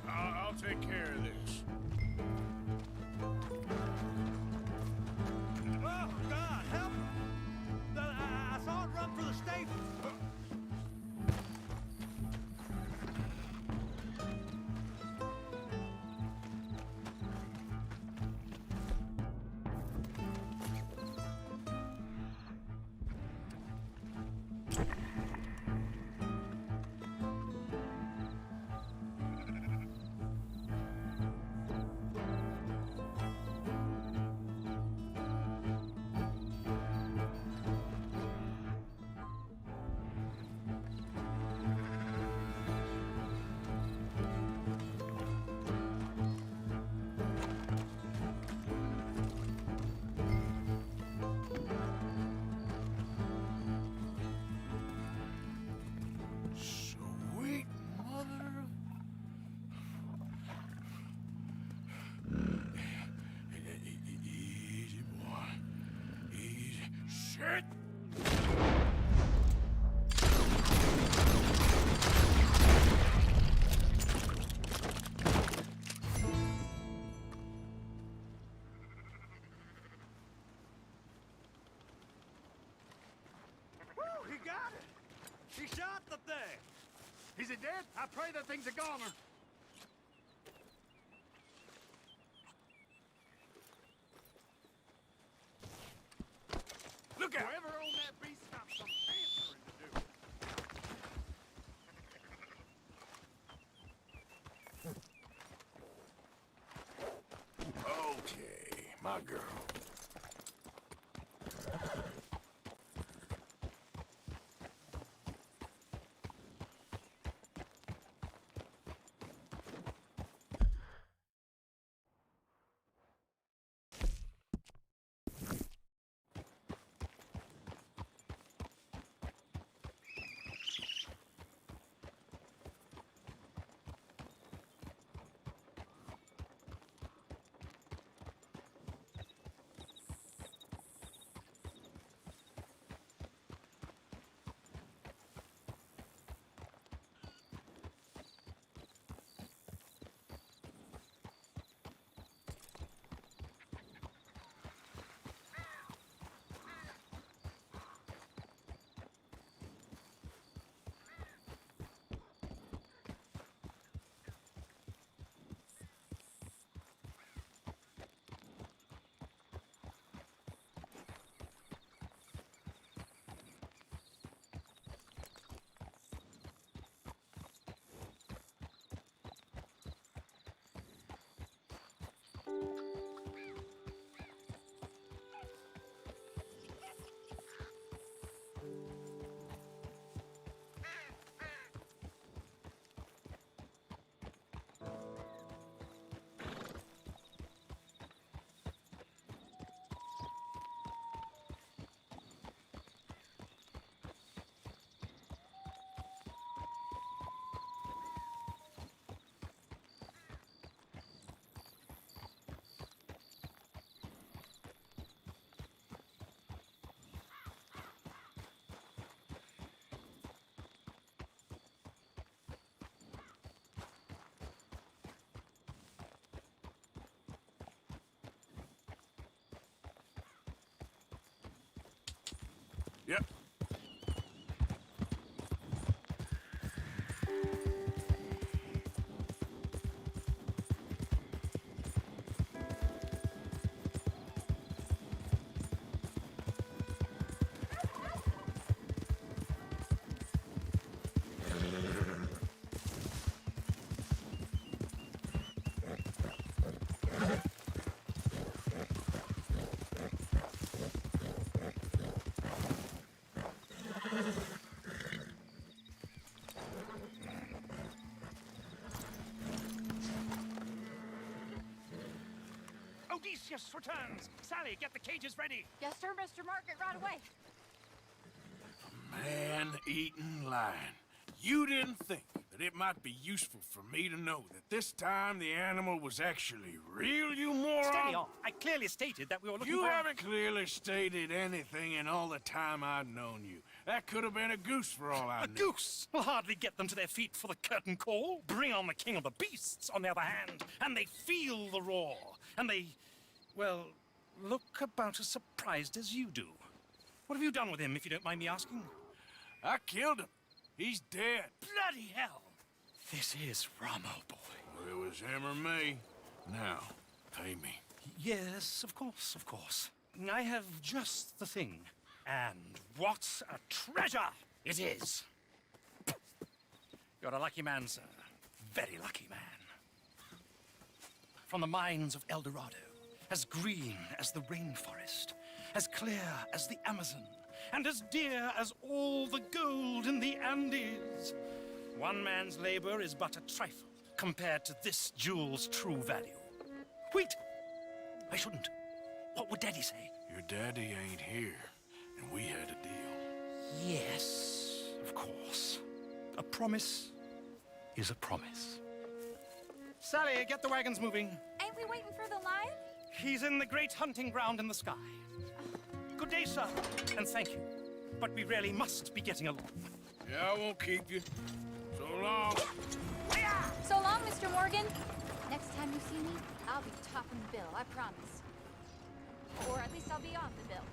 I'll take care of this. Oh, God, help! I saw it run for the stable. Sweet mother. Easy, boy. Easy. Shit! Woo, he got it. He shot the thing. Is it dead? I pray that thing's a goner. Look out! Whoever owned that beast got some answering to do. Okay, my girl. Theseus returns. Sally, get the cages ready. Yes, sir, Mr. Margaret, right away. Man-eating lion. You didn't think that it might be useful for me to know that this time the animal was actually real, you moron? Steady on. I clearly stated that we were looking You for... haven't clearly stated anything in all the time I've known you. That could have been a goose for all I knew. A goose will hardly get them to their feet for the curtain call. Bring on the king of the beasts, on the other hand, and they feel the roar. And they, well, look about as surprised as you do. What have you done with him, if you don't mind me asking? I killed him. He's dead. Bloody hell! This is Ramo, boy. Well, it was him or me. Now, pay me. Yes, of course, of course. I have just the thing. And what a treasure it is! You're a lucky man, sir. Very lucky man. From the mines of El Dorado, as green as the rainforest, as clear as the Amazon, and as dear as all the gold in the Andes. One man's labor is but a trifle compared to this jewel's true value. Wait! I shouldn't. What would Daddy say? Your daddy ain't here, and we had a deal. Yes, of course. A promise is a promise. Sally, get the wagons moving. Ain't we waiting for the lion? He's in the great hunting ground in the sky. Good day, sir, and thank you. But we really must be getting along. Yeah, I won't keep you. So long. So long, Mr. Morgan. Next time you see me, I'll be topping the bill, I promise. Or at least I'll be on the bill.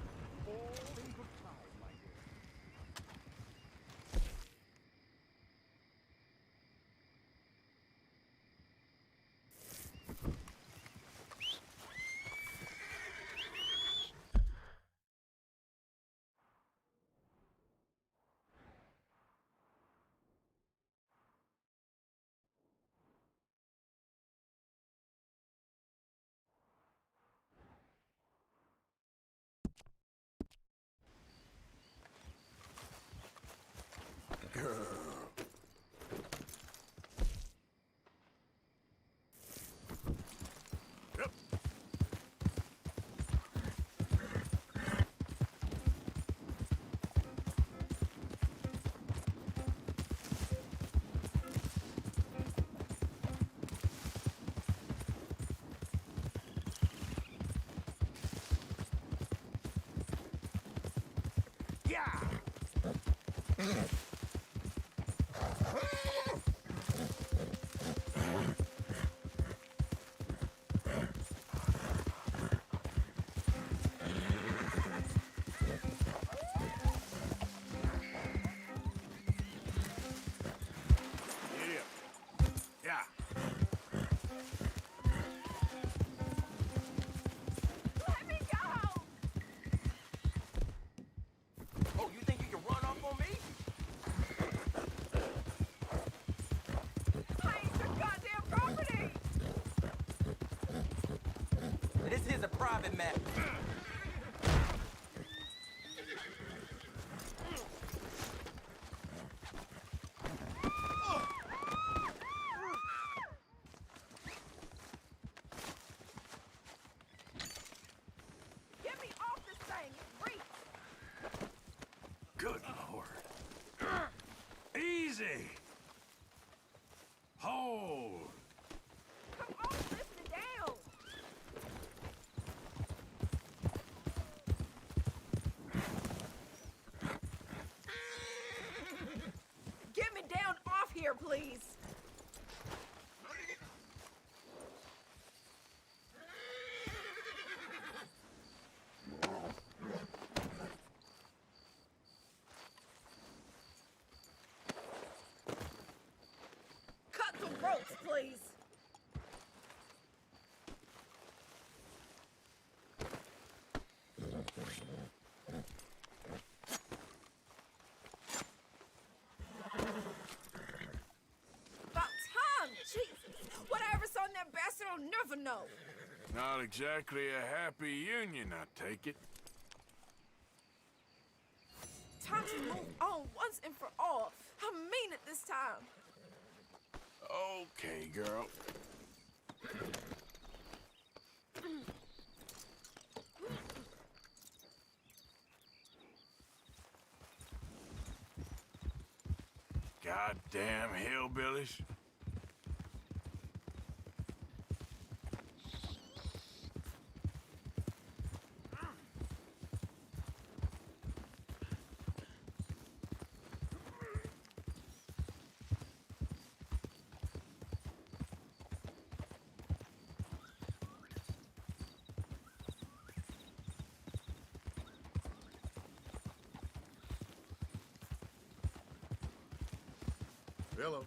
Private map. Get me off this thing. It reeks. Good Lord. Easy. Hold. Come on, lift it down. Get me down off here, please. Cut the ropes, please. About time, Jesus. Whatever's on that bastard, I'll never know. Not exactly a happy union, I take it. Time to move on once and for all. I mean it this time. Okay, girl. Goddamn hillbillies. Hello.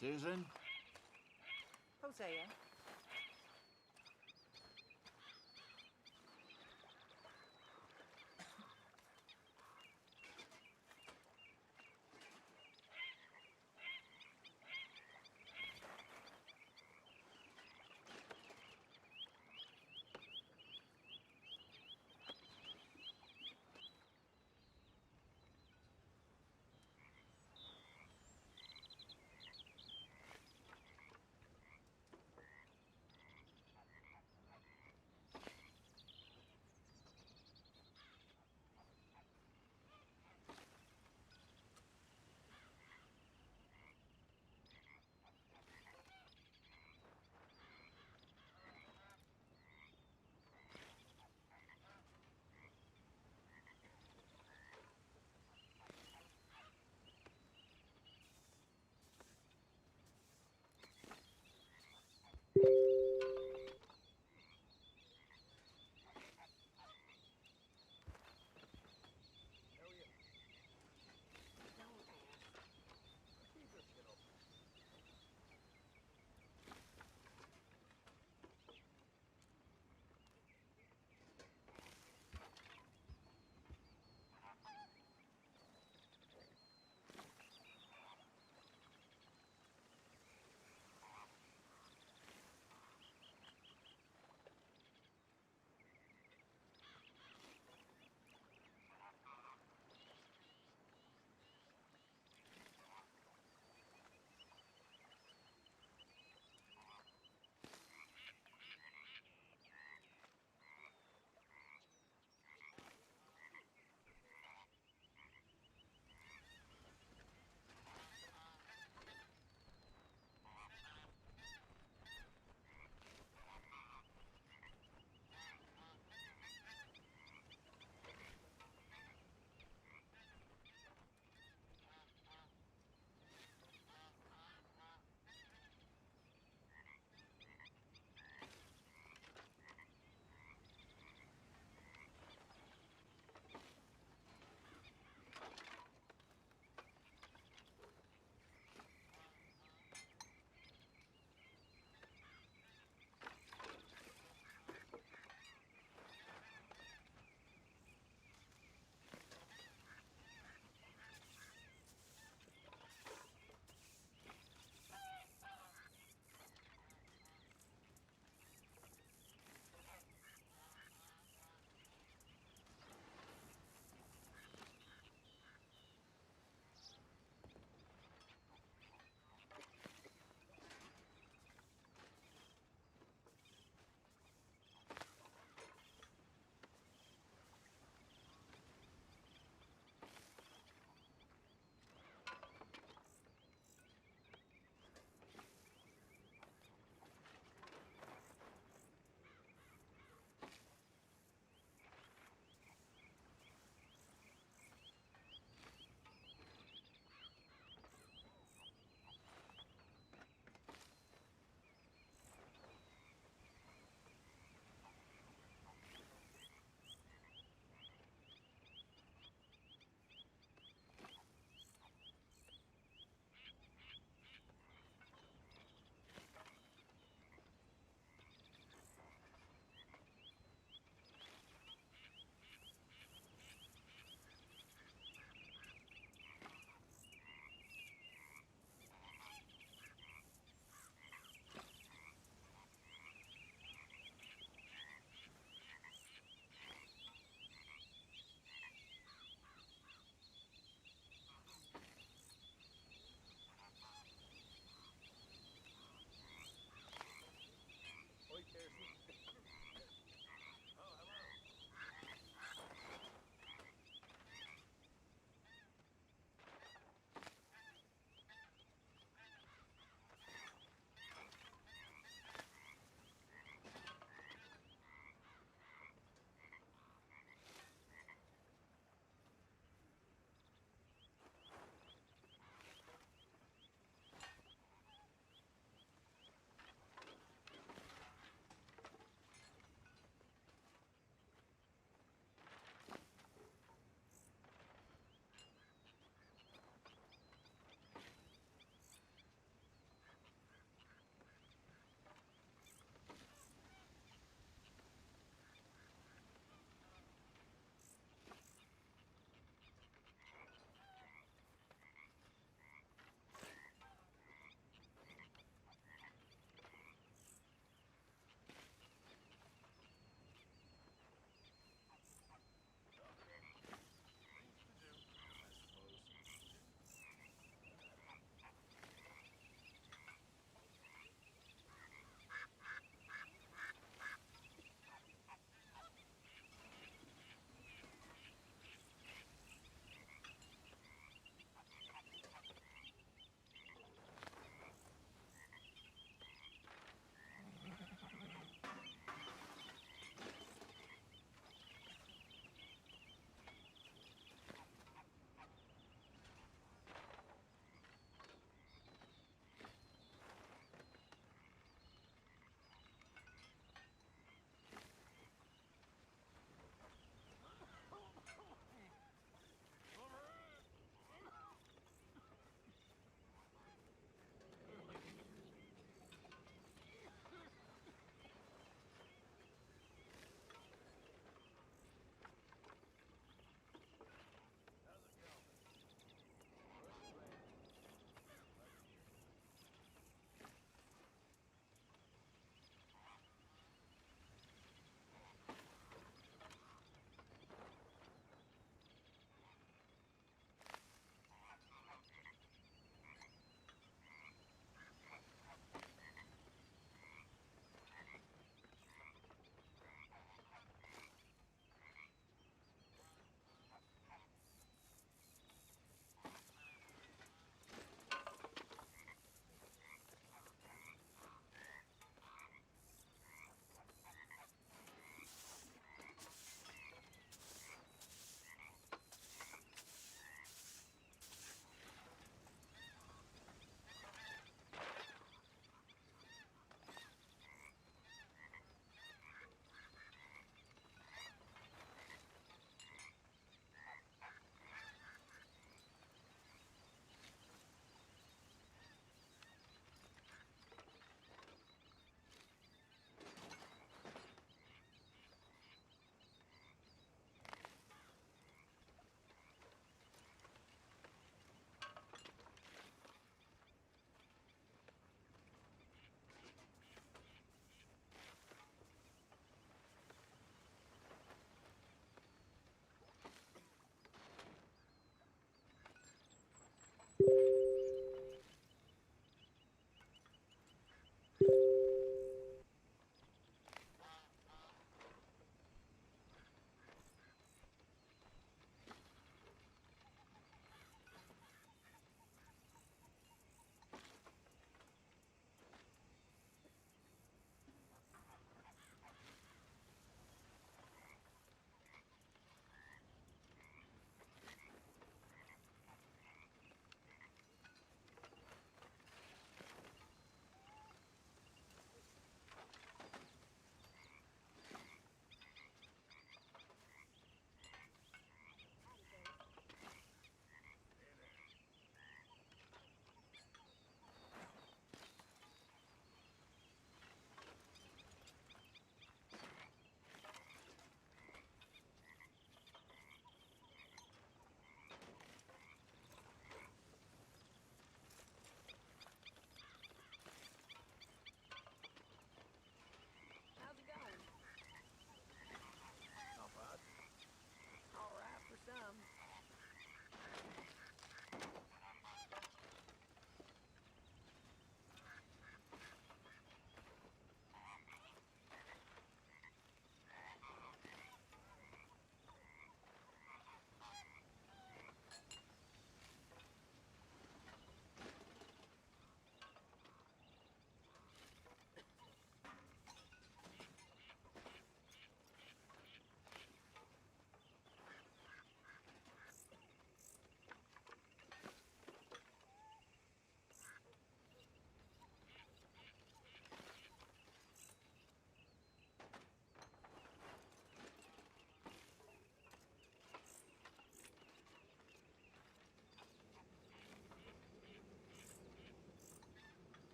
Susan? Hosea.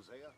Hosea.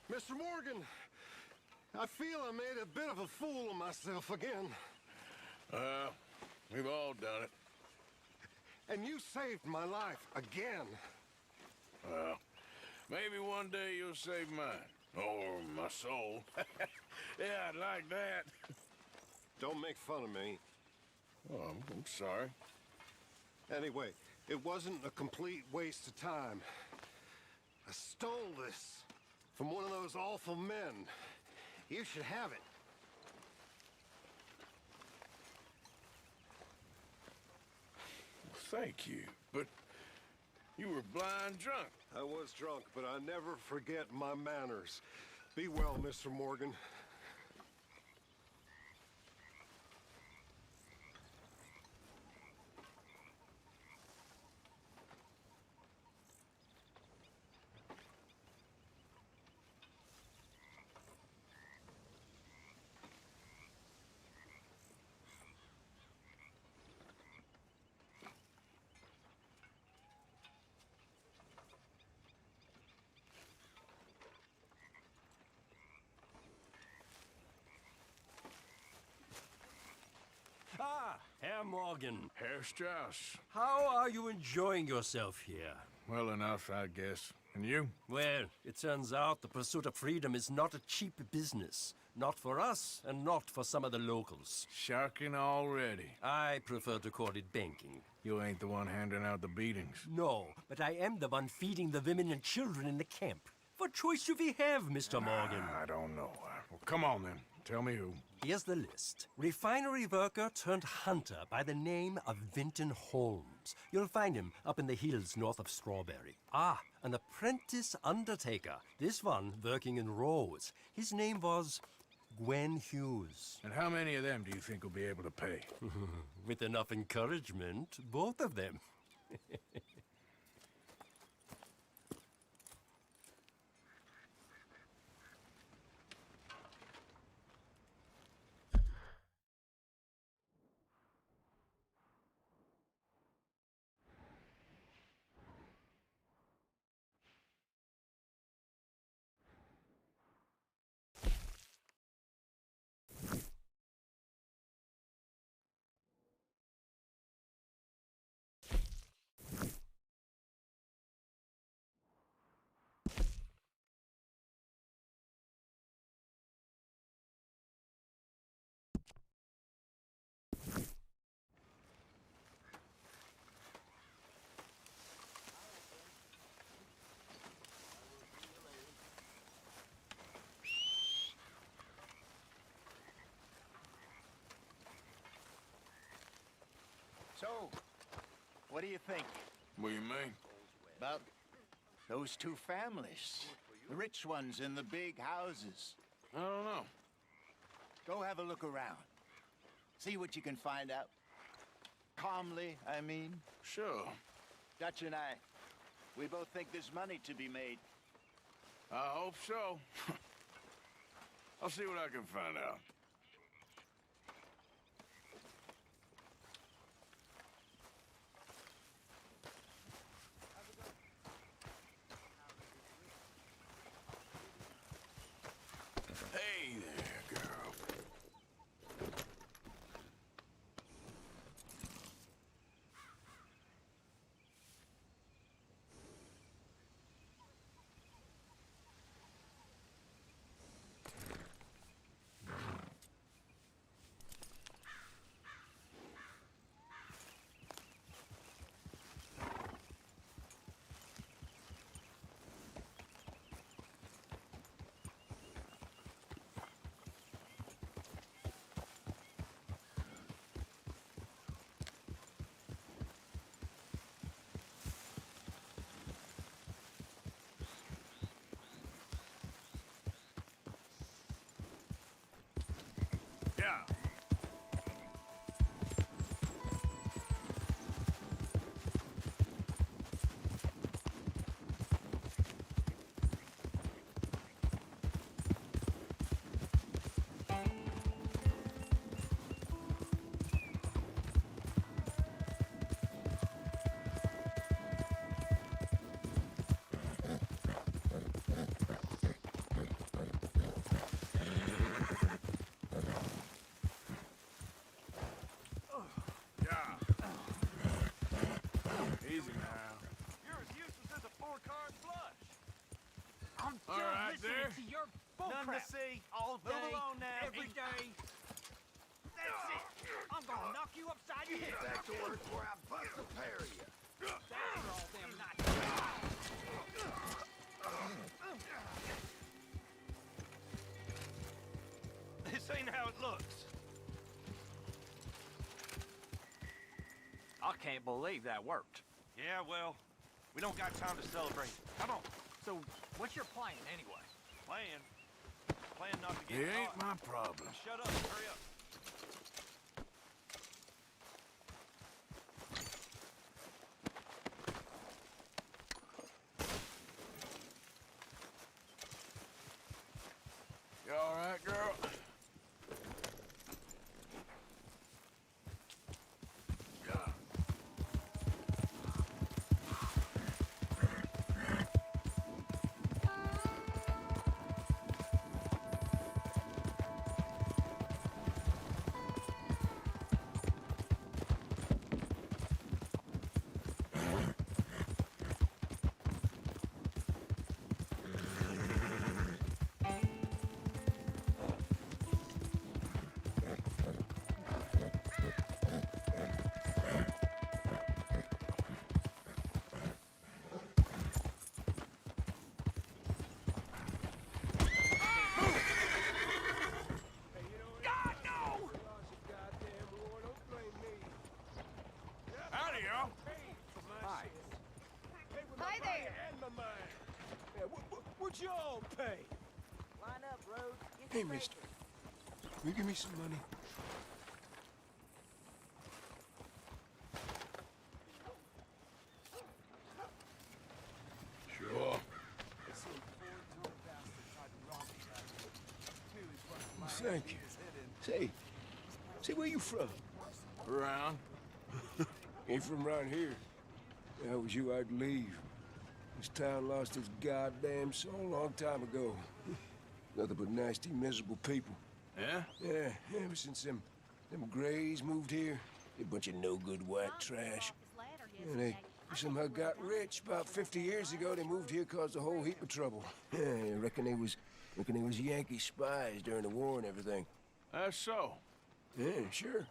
Mr. Morgan, I feel I made a bit of a fool of myself again. We've all done it. And you saved my life again. Well, maybe one day you'll save mine. Or my soul. Yeah, I'd like that. Don't make fun of me. Oh, I'm sorry. Anyway, it wasn't a complete waste of time. I stole this from one of those awful men. You should have it. thank you, but you were blind drunk. I was drunk, but I never forget my manners. Be well, Mr. Morgan. Ah, Herr Morgan. Herr Strauss. How are you enjoying yourself here? Well enough, I guess. And you? Well, it turns out the pursuit of freedom is not a cheap business. Not for us, and not for some of the locals. Sharking already. I prefer to call it banking. You ain't the one handing out the beatings. No, but I am the one feeding the women and children in the camp. What choice do we have, Mr. Morgan? I don't know. Well, come on then. Tell me who. Here's the list. Refinery worker turned hunter by the name of Vinton Holmes. You'll find him up in the hills north of Strawberry. Ah, an apprentice undertaker. This one working in Rose. His name was Gwen Hughes. And how many of them do you think will be able to pay? With enough encouragement, both of them. So, what do you think? What do you mean? About those two families. The rich ones in the big houses. I don't know. Go have a look around. See what you can find out. Calmly, I mean. Sure. Dutch and I, we both think there's money to be made. I hope so. I'll see what I can find out. Hey there, girl. can't believe that worked. Yeah, well, we don't got time to celebrate. Come on. So, what's your plan anyway? Plan? Plan not to get It ain't caught. my problem. Shut up, hurry up. You all right, girl? Howdy, y'all. Hi. Hi there. Yeah, what'd y'all pay? Line up, Road. Hey, mister. Will you give me some money? Sure. Thank you. Say, where you from? Around. Ain't from around here. If that was you, I'd leave. This town lost its goddamn soul a long time ago. Nothing but nasty, miserable people. Yeah? Yeah, ever since them Grays moved here, they a bunch of no-good white trash. Yeah, they somehow got rich. About 50 years ago, they moved here, caused a whole heap of trouble. Yeah, I reckon they was Yankee spies during the war and everything. That's so. Yeah, sure.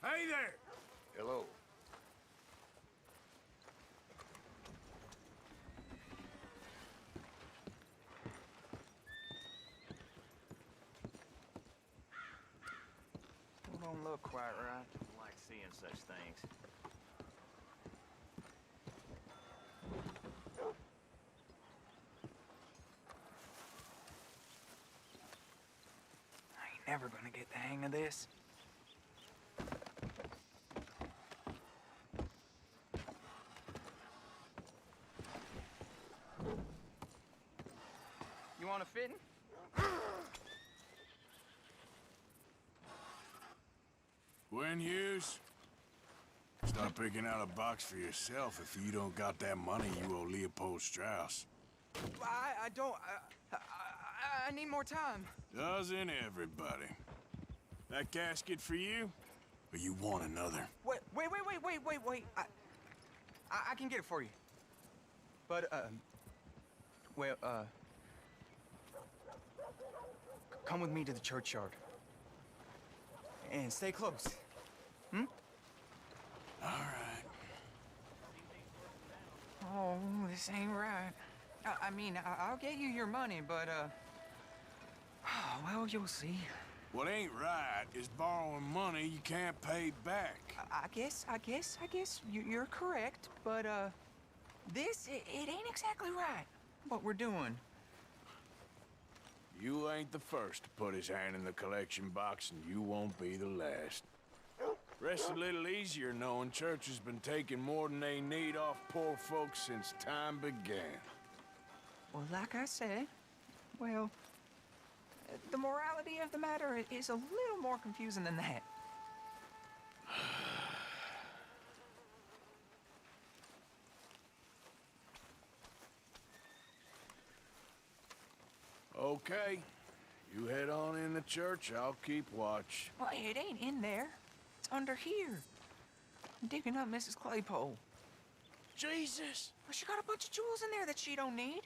Hey there! Hello. Don't look quite right. I like seeing such things. I ain't never gonna get the hang of this. You want a fitting? Gwen Hughes? Start picking out a box for yourself if you don't got that money you owe Leopold Strauss. I don't. I need more time. Doesn't everybody? That casket for you? Or you want another? Wait. I can get it for you. But, come with me to the churchyard. And stay close. Hmm? All right. Oh, this ain't right. I mean, I'll get you your money, but, well, you'll see. What ain't right is borrowing money you can't pay back. I guess you're correct, but, this, it ain't exactly right, what we're doing. You ain't the first to put his hand in the collection box, and you won't be the last. Rests a little easier knowing church has been taking more than they need off poor folks since time began. Well, like I said, well, the morality of the matter is a little more confusing than that. Okay. You head on in the church, I'll keep watch. Well, it ain't in there. It's under here. I'm digging up Mrs. Claypole. Jesus! Well, she got a bunch of jewels in there that she don't need.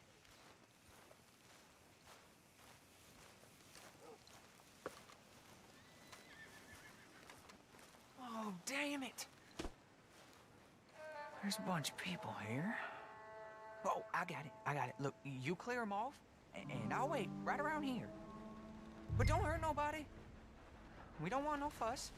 Oh, damn it. There's a bunch of people here. Oh, I got it. I got it. Look, you clear them off, and I'll wait right around here. But don't hurt nobody. We don't want no fuss.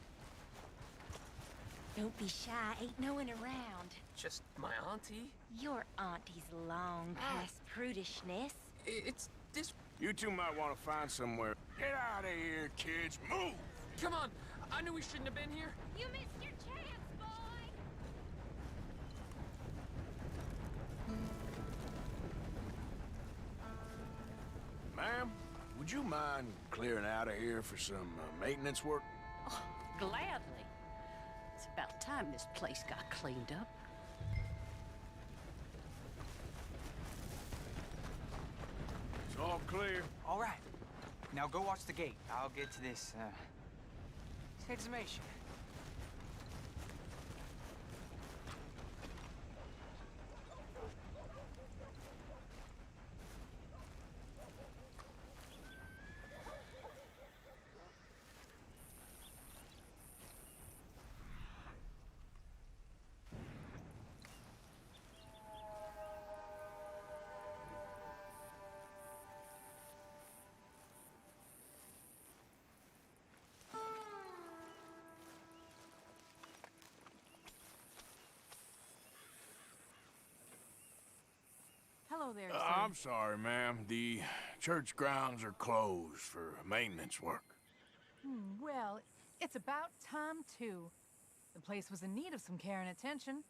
Don't be shy. Ain't no one around. Just my auntie. Your auntie's long past prudishness. It's this... You two might want to find somewhere. Get out of here, kids. Move! Come on. I knew we shouldn't have been here. You missed your chance, boy! Ma'am, would you mind clearing out of here for some maintenance work? Oh, gladly. It's about time this place got cleaned up. It's all clear. All right. Now go watch the gate. I'll get to this, exhumation. Hello there, sir. I'm sorry, ma'am. The church grounds are closed for maintenance work. Well, it's about time, too. The place was in need of some care and attention.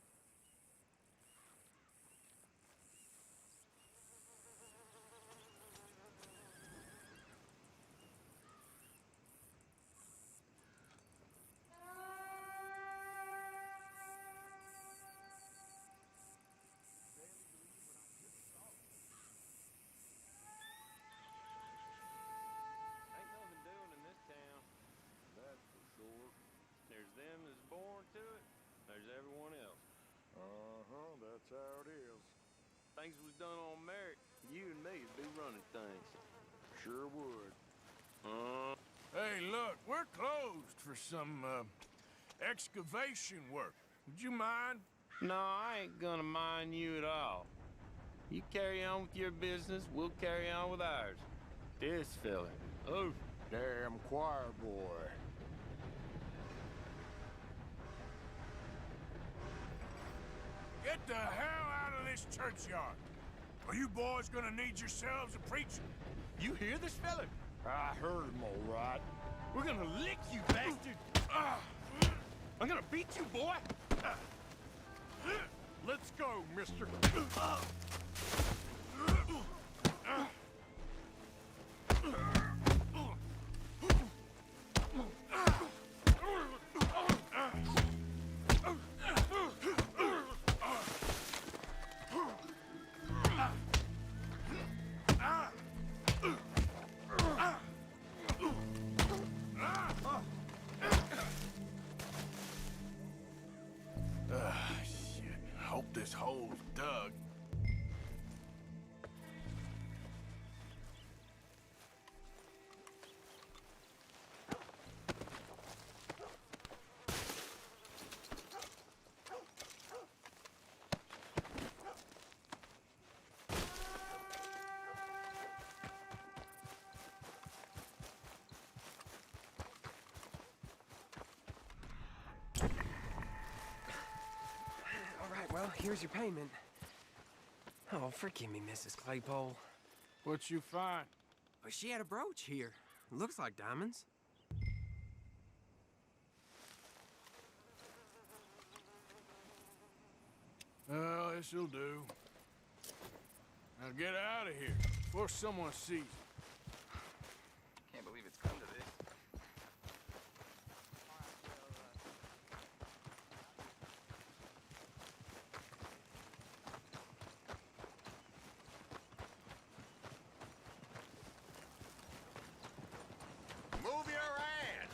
Ain't nothing doing in this town, that's for sure. There's them that's born to it, there's everyone else. Uh-huh, that's how it is. Things was done on merit, you and me would be running things. Sure would. Hey, look, we're closed for some, excavation work. Would you mind? No, I ain't gonna mind you at all. You carry on with your business, we'll carry on with ours. This fella, oh, Damn choir boy. Get the hell out of this churchyard. Are you boys gonna need yourselves a preacher? you hear this fella? I heard him all right. We're gonna lick you, bastard! I'm gonna beat you, boy! Let's go, mister. Shit. Hope this hole's dug. Well, here's your payment. Oh, forgive me, Mrs. Claypole. What'd you find? Well, she had a brooch here. Looks like diamonds. Well, this'll do. Now get out of here before someone sees you. Can't believe it's come to this. Move your ass!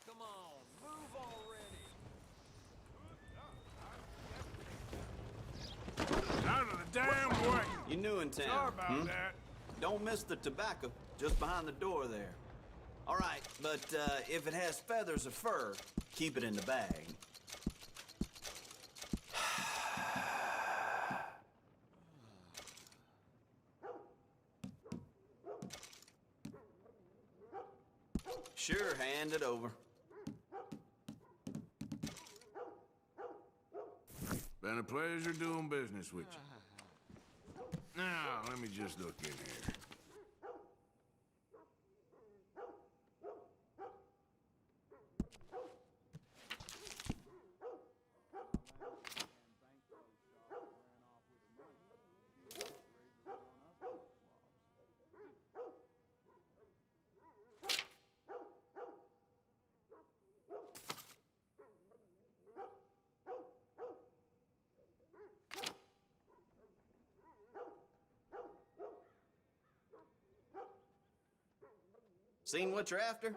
Come on, move already! Out of the damn way! You new in town? Sorry about that. Don't miss the tobacco, just behind the door there. All right, but if it has feathers or fur, keep it in the bag. Sure, hand it over. Been a pleasure doing business with you. Now, let me just look in here. Seen what you're after?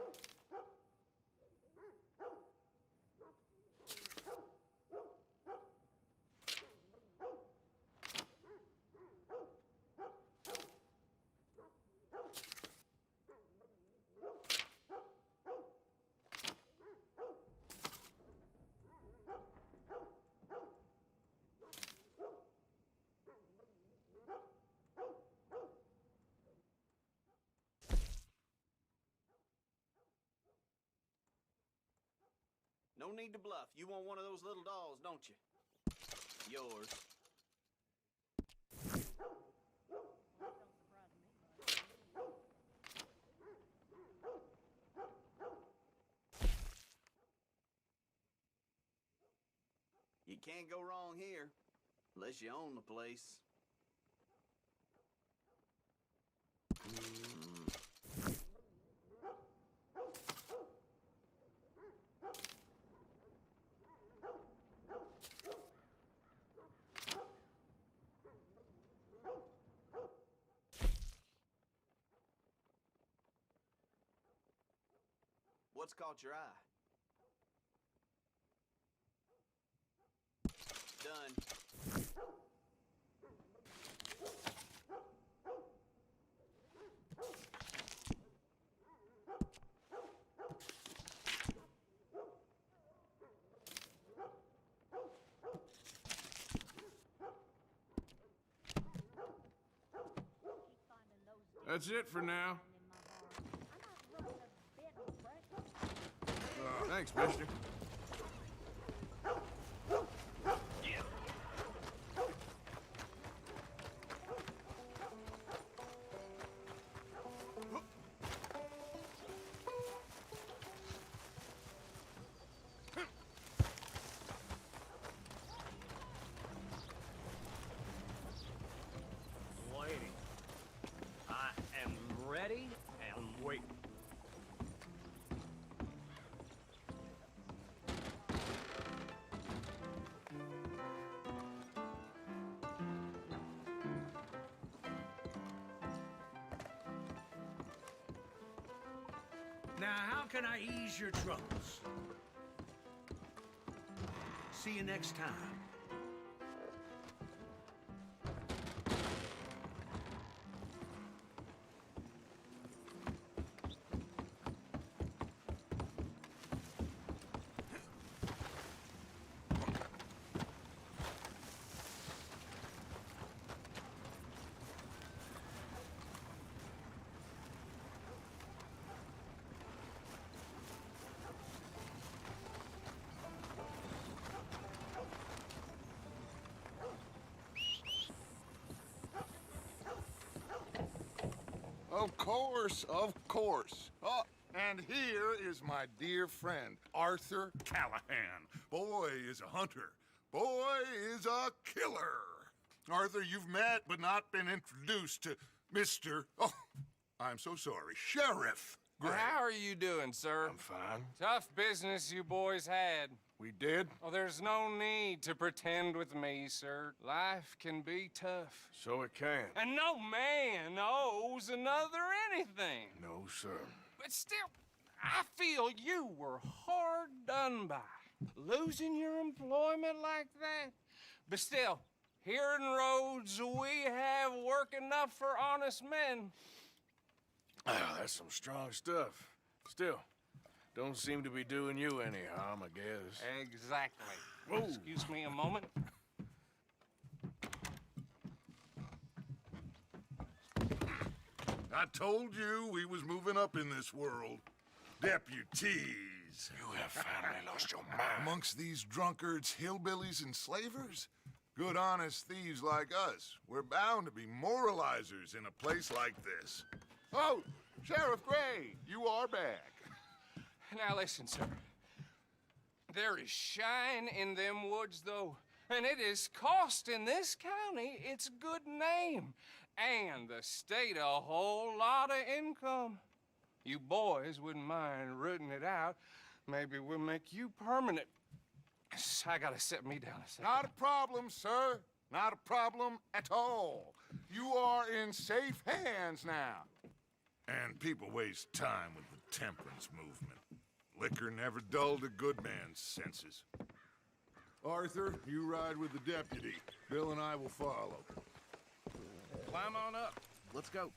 No need to bluff. You want one of those little dolls, don't you? Yours. You can't go wrong here, unless you own the place. What's caught your eye? Done. That's it for now. Thanks, mister. Lady, I am ready and waiting. Now, how can I ease your troubles? See you next time. Of course, of course. Oh, and here is my dear friend, Arthur Callahan. Boy is a hunter. Boy is a killer. Arthur, you've met but not been introduced to Mr. Oh, I'm so sorry, Sheriff Gray. How are you doing, sir? I'm fine. Tough business you boys had. We did? Oh, there's no need to pretend with me, sir. Life can be tough. So it can. And no man owes another anything. No, sir. But still, I feel you were hard done by. Losing your employment like that. But still, here in Rhodes, we have work enough for honest men. Ah, that's some strong stuff. Still, don't seem to be doing you any harm, I guess. Exactly. Whoa. Excuse me a moment. I told you we was moving up in this world. Deputies. You have finally lost your mind. Amongst these drunkards, hillbillies, and slavers? Good honest thieves like us. We're bound to be moralizers in a place like this. Oh, Sheriff Gray, you are back. Now listen, sir. There is shine in them woods, though, and it is costing this county its good name and the state a whole lot of income. You boys wouldn't mind rooting it out. Maybe we'll make you permanent. I gotta set me down a second. Not a problem, sir. Not a problem at all. You are in safe hands now. And people waste time with the temperance movement. Liquor never dulled a good man's senses. Arthur, you ride with the deputy. Bill and I will follow. Climb on up. Let's go.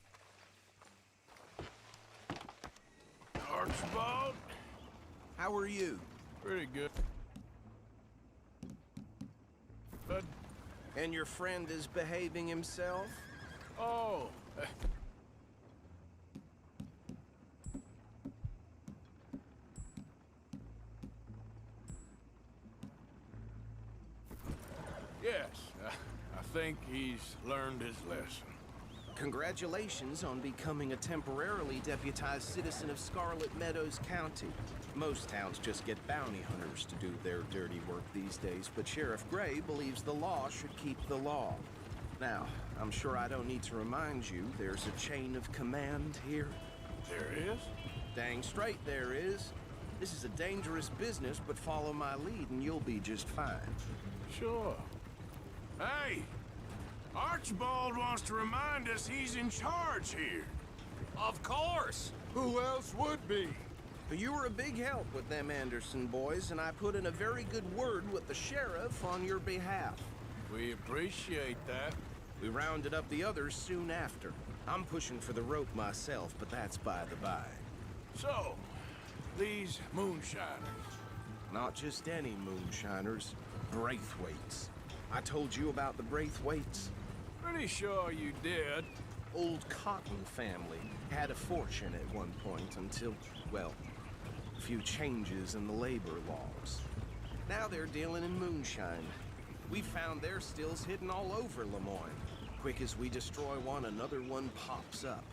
Archibald? How are you? Pretty good. But... And your friend is behaving himself? Oh. Yes, I think he's learned his lesson. Congratulations on becoming a temporarily deputized citizen of Scarlet Meadows County. Most towns just get bounty hunters to do their dirty work these days, but Sheriff Gray believes the law should keep the law. Now, I'm sure I don't need to remind you there's a chain of command here. There is? Dang straight there is. This is a dangerous business, but follow my lead and you'll be just fine. Sure. Hey! Archibald wants to remind us he's in charge here. Of course! Who else would be? You were a big help with them Anderson boys, and I put in a very good word with the sheriff on your behalf. We appreciate that. We rounded up the others soon after. I'm pushing for the rope myself, but that's by the by. So, these moonshiners. Not just any moonshiners, Braithwaites. I told you about the Braithwaites? Pretty sure you did. Old Cotton family had a fortune at one point until, well, a few changes in the labor laws. Now they're dealing in moonshine. We found their stills hidden all over Lemoyne. Quick as we destroy one, another one pops up.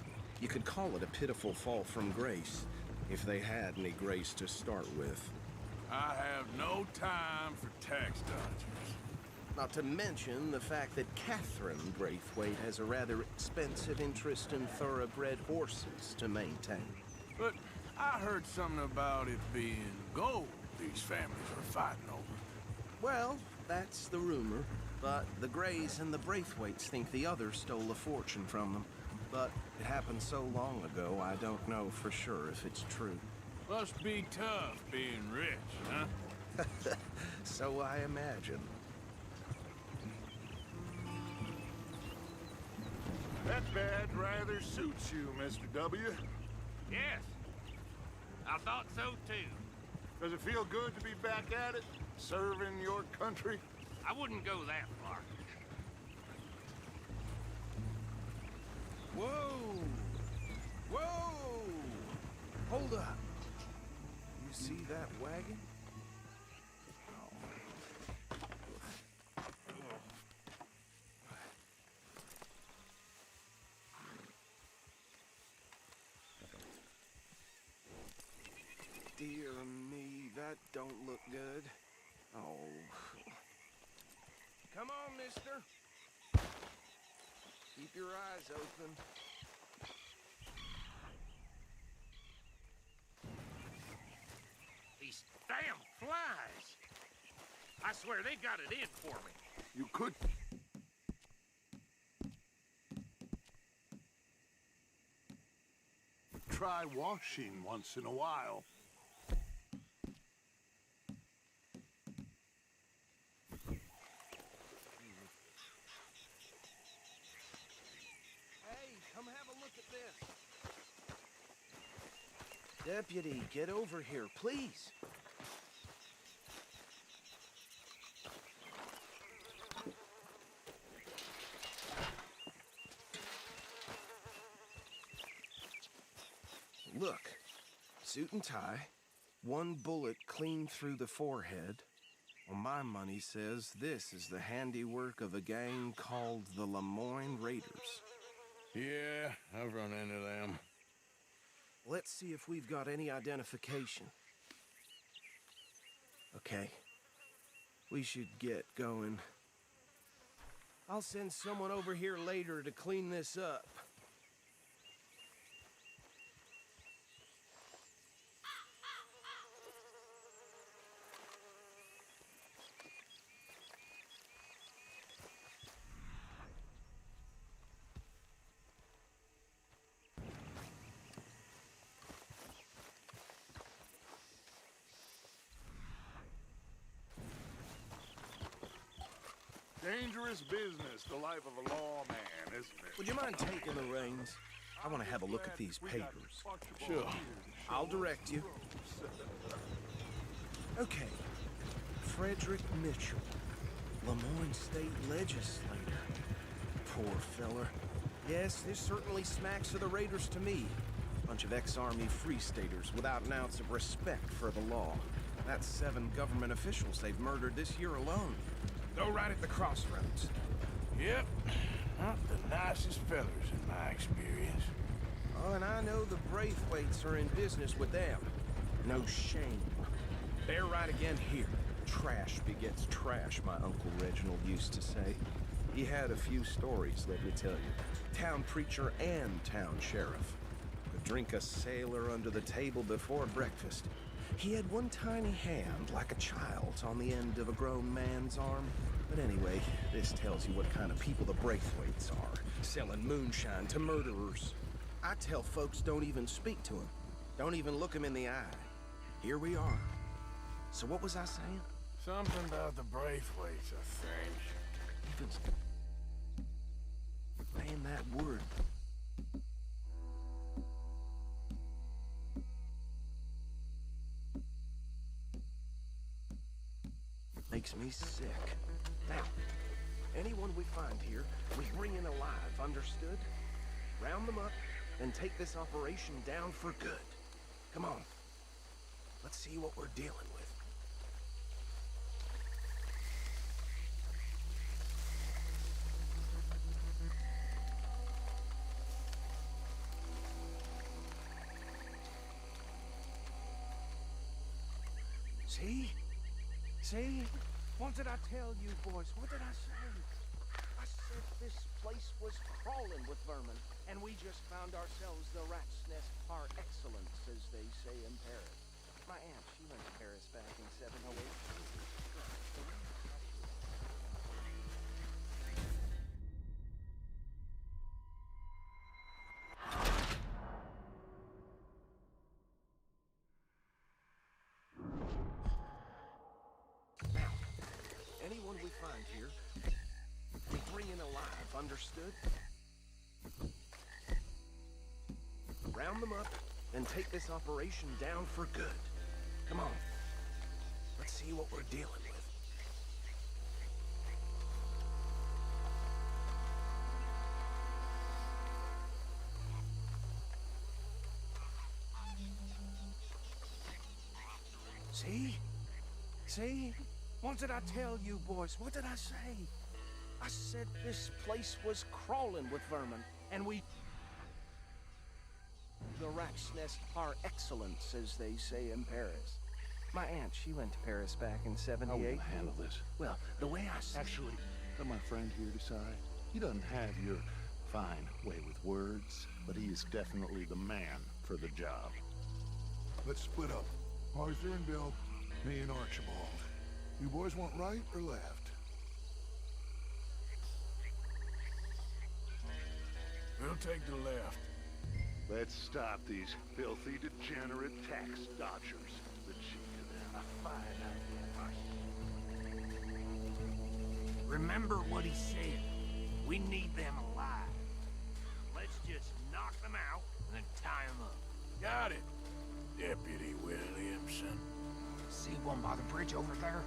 You could call it a pitiful fall from grace, if they had any grace to start with. I have no time for tax dodgers. Not to mention the fact that Catherine Braithwaite has a rather expensive interest in thoroughbred horses to maintain. But I heard something about it being gold these families are fighting over. Well, that's the rumor. But the Grays and the Braithwaites think the others stole a fortune from them. But it happened so long ago, I don't know for sure if it's true. Must be tough being rich, huh? So I imagine. That badge rather suits you, Mr. W. Yes. I thought so, too. Does it feel good to be back at it? Serving your country? I wouldn't go that far. Whoa! Whoa! Hold up. You see that wagon? Dear me, that don't look good. Oh. Come on, mister. Keep your eyes open. These damn flies. I swear they got it in for me. You could... try washing once in a while. Deputy, get over here, please. Look, suit and tie, one bullet clean through the forehead. Well, my money says this is the handiwork of a gang called the Lemoyne Raiders. Yeah, I've run into them. Let's see if we've got any identification. Okay. We should get going. I'll send someone over here later to clean this up. Dangerous business, the life of a lawman, isn't it? Would you mind taking the reins? I want to have a look at these papers. Sure. I'll direct you. Okay. Frederick Mitchell, Lemoyne State Legislator. Poor feller. Yes, this certainly smacks of the Raiders to me. Bunch of ex-Army Free Staters without an ounce of respect for the law. That's 7 government officials they've murdered this year alone. Go right at the crossroads. Yep. Not the nicest fellers in my experience. Oh, and I know the Braithwaites are in business with them. No shame. They're right again here. Trash begets trash, my Uncle Reginald used to say. He had a few stories, let me tell you. Town preacher and town sheriff. Could drink a sailor under the table before breakfast. He had one tiny hand, like a child's, on the end of a grown man's arm. But anyway, this tells you what kind of people the Braithwaites are. Selling moonshine to murderers. I tell folks don't even speak to him. Don't even look him in the eye. Here we are. So what was I saying? Something about the Braithwaites, I think. Even saying that word. Makes me sick. Now, anyone we find here, we bring in alive, understood? Round them up and take this operation down for good. Come on. Let's see what we're dealing with. See? See? What did I tell you, boys? What did I say? I said this place was crawling with vermin, and we just found ourselves the rat's nest par excellence, as they say in Paris. My aunt, she went to Paris back in 708. Anyone we find here, we bring in alive, understood? Round them up and take this operation down for good. Come on. Let's see what we're dealing with. See? See? What did I tell you, boys? What did I say? I said this place was crawling with vermin, and we... The rat's nest par excellence, as they say in Paris. My aunt, she went to Paris back in 78. How will you handle this? Well, the way I see... Actually, let my friend here decide. He doesn't have your fine way with words, but he is definitely the man for the job. Let's split up. Arthur and Bill, me and Archibald. You boys want right or left? We'll take the left. Let's stop these filthy, degenerate tax dodgers. The cheek of them. A fine idea. Remember what he said. We need them alive. Let's just knock them out and then tie them up. Got it. Deputy Williamson. See one by the bridge over there?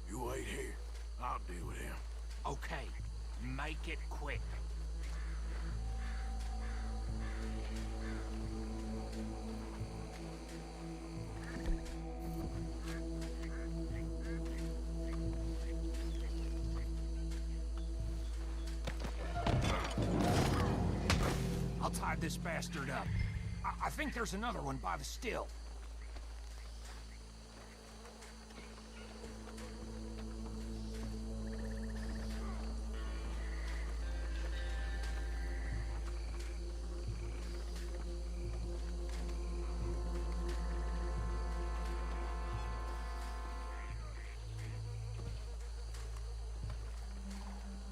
You wait here. I'll deal with him. Okay, make it quick. I'll tie this bastard up. I think there's another one by the still.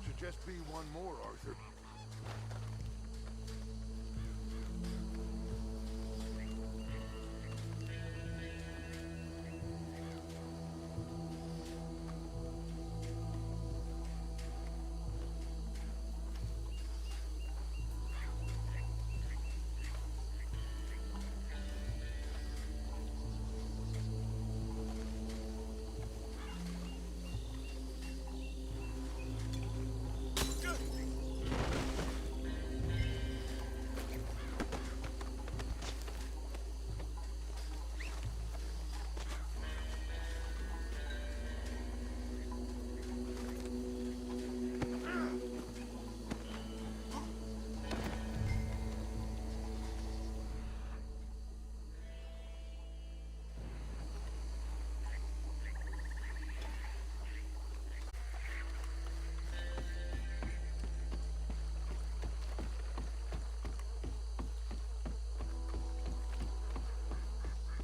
Should just be one more, Arthur.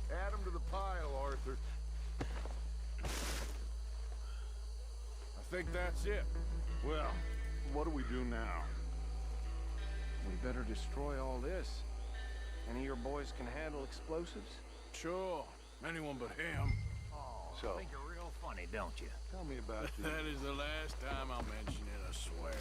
Add 'em to the pile, Arthur. I think that's it. Well, what do we do now? We better destroy all this. Any of your boys can handle explosives? Sure. Anyone but him. Oh, So- I think you're real funny, don't you? Tell me about the... That is the last time I'll mention it, I swear.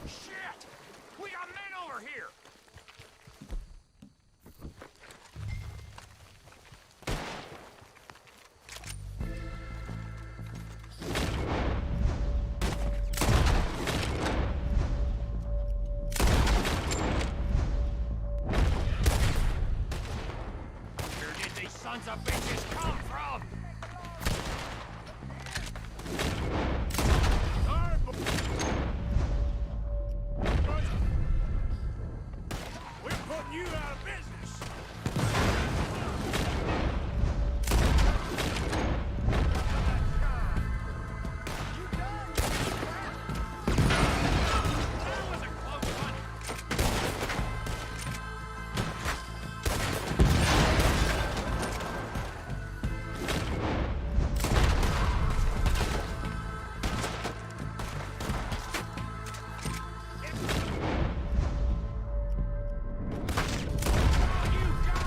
Shit! We got men over here! Where did these sons of bitches come from? We're putting you out of business. That was a close one. You got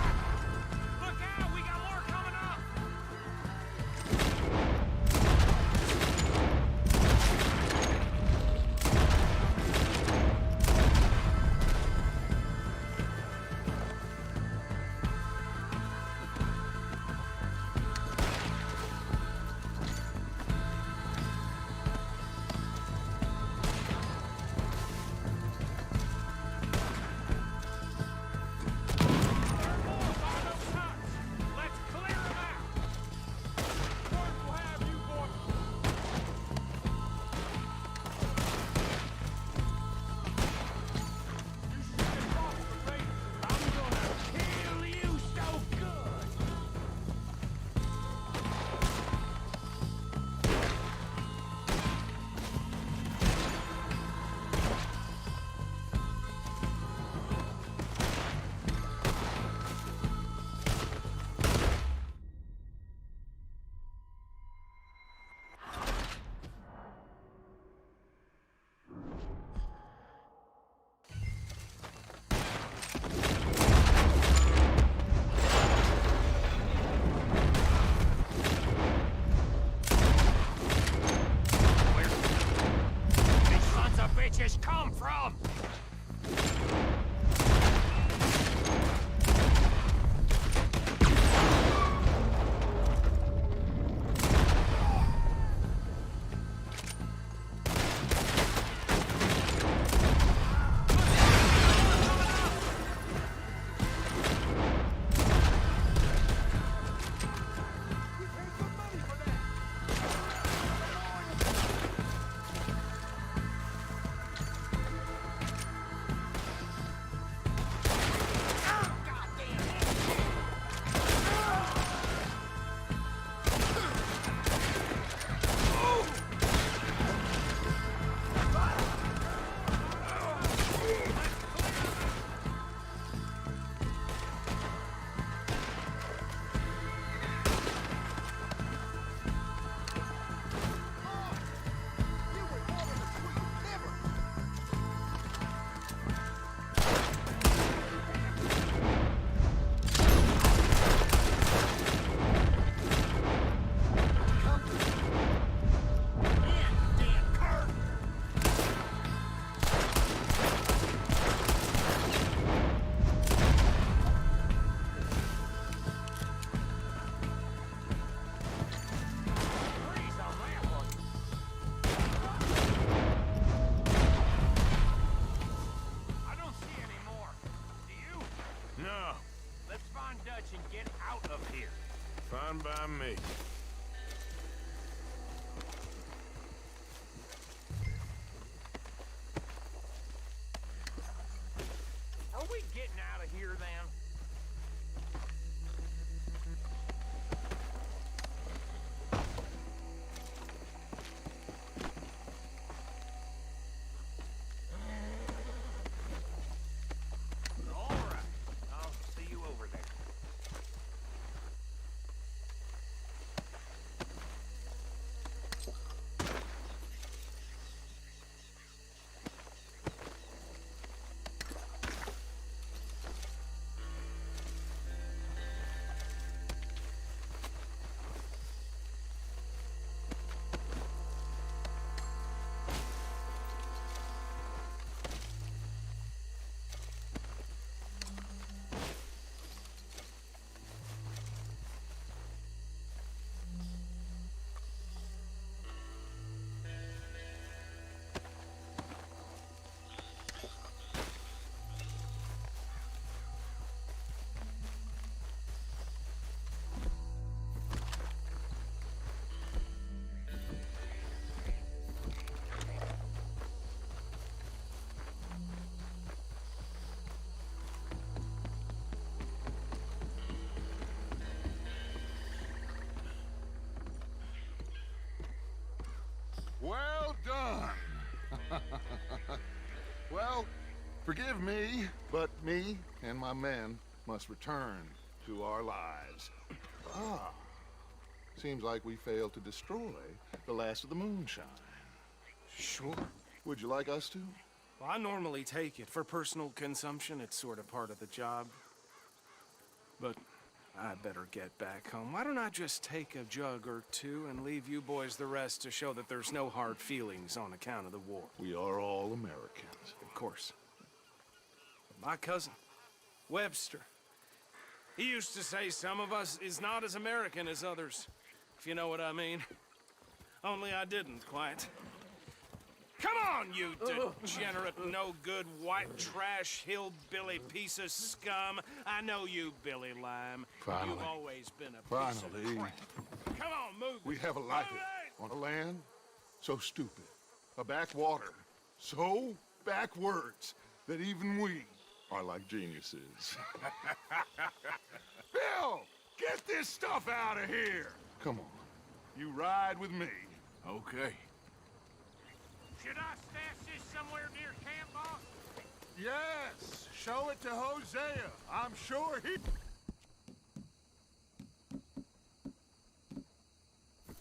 on! Fine by me. Are we getting out of here then? All right. I'll see you over there. Well done. Well, forgive me, but me and my men must return to our lives. Ah, seems like we failed to destroy the last of the moonshine. Sure. Would you like us to? Well, I normally take it. For personal consumption, it's sort of part of the job. But I better get back home. Why don't I just take a jug or two and leave you boys the rest to show that there's no hard feelings on account of the war? We are all Americans. Of course. My cousin, Webster, he used to say some of us is not as American as others, if you know what I mean. Only I didn't quite. Come on, you degenerate, no-good, white trash, hillbilly piece of scum. I know you, Billy Lime. Finally. You've always been a piece of crap. Come on, move We it. haven't liked Move it. On a land so stupid, a backwater so backwards that even we are like geniuses. Bill, get this stuff out of here. Come on, you ride with me. Okay. Should I stash this somewhere near camp, boss? Yes, show it to Hosea. I'm sure he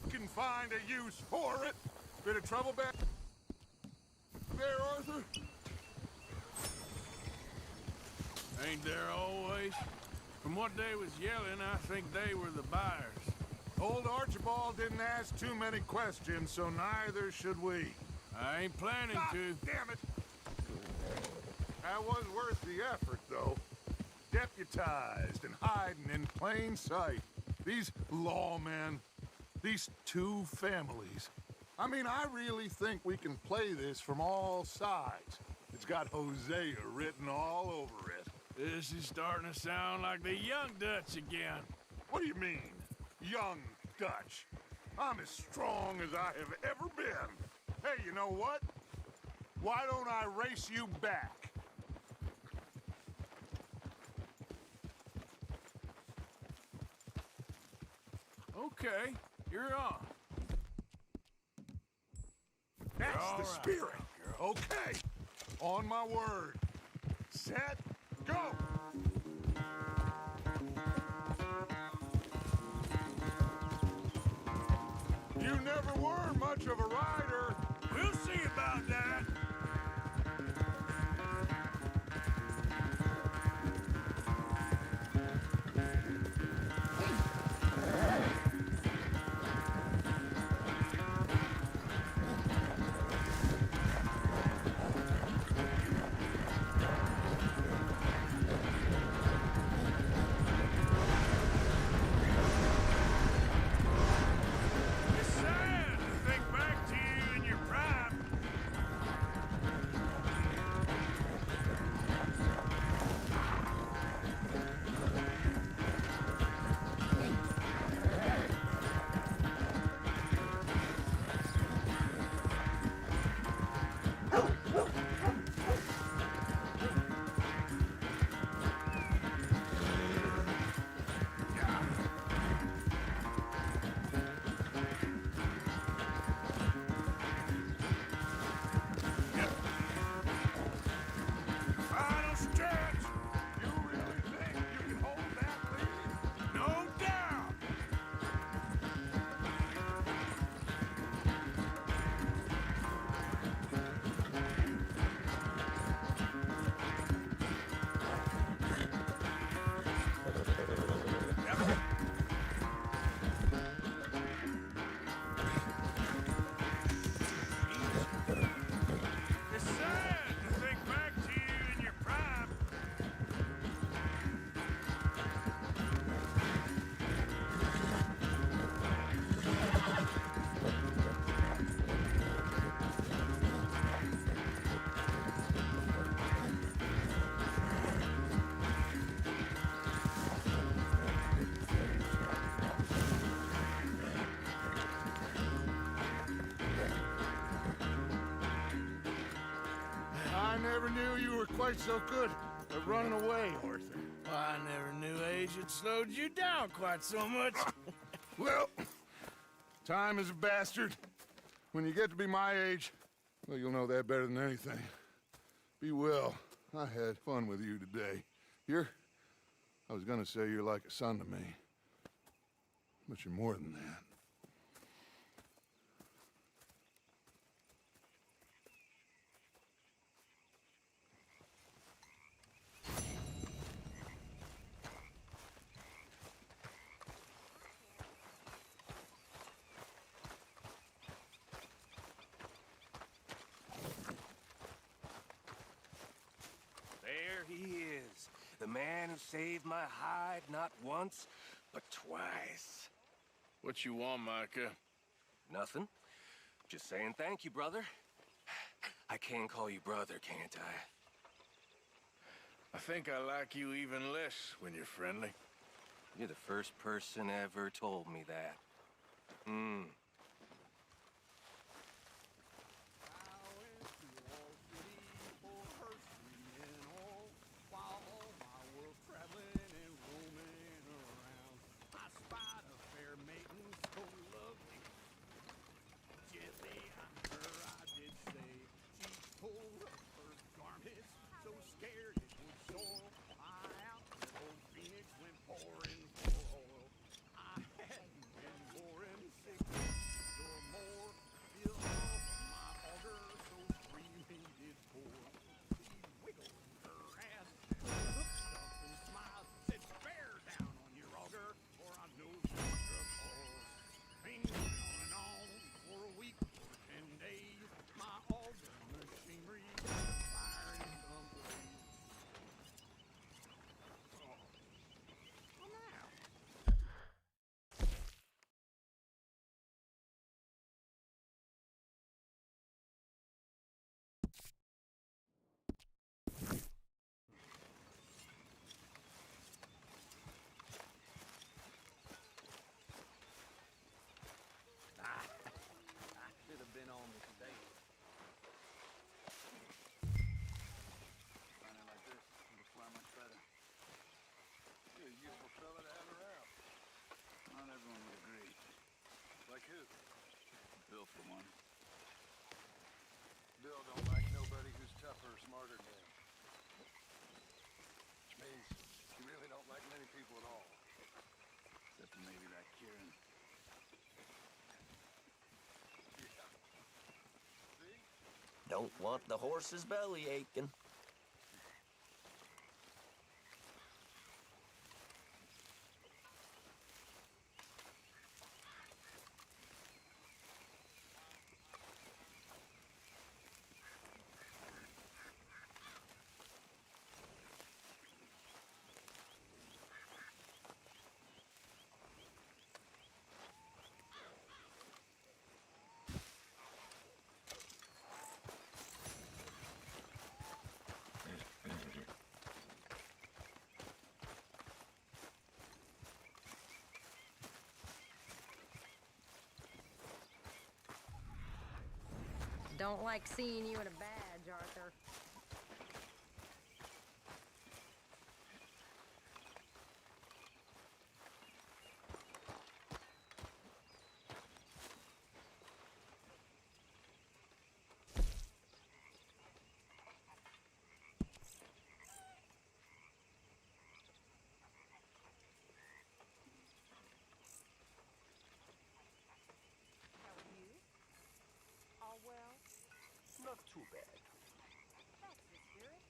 can find a use for it. Bit of trouble back there, Arthur? Ain't there always? From what they was yelling, I think they were the buyers. Old Archibald didn't ask too many questions, so neither should we. I ain't planning to. Damn it! That was worth the effort, though. Deputized and hiding in plain sight. These lawmen, these two families. I mean, I really think we can play this from all sides. It's got Hosea written all over it. This is starting to sound like the Young Dutch again. What do you mean, Young Dutch? I'm as strong as I have ever been. Hey, you know what? Why don't I race you back? Okay, you're on. That's All the right. spirit. Okay, on my word. Set, go! You never were much of a rider. We'll see about that. It's sad to think back to you in your prime. Final stretch. You really think you can hold that lead? No doubt. It's sad to think back to you in your prime. I never knew you were quite so good at running away, Arthur. I never knew age had slowed you down quite so much. Well, time is a bastard. When you get to be my age, well, you'll know that better than anything. Be well. I had fun with you today. I was gonna say you're like a son to me. But you're more than that. There he is, the man who saved my hide not once, but twice. What you want, Micah? Nothing. Just saying thank you, brother. I can call you brother, can't I? I think I like you even less when you're friendly. You're the first person ever told me that. don't want the horse's belly aching. Don't like seeing you in a badge, Arthur. Not too bad. That's the spirit.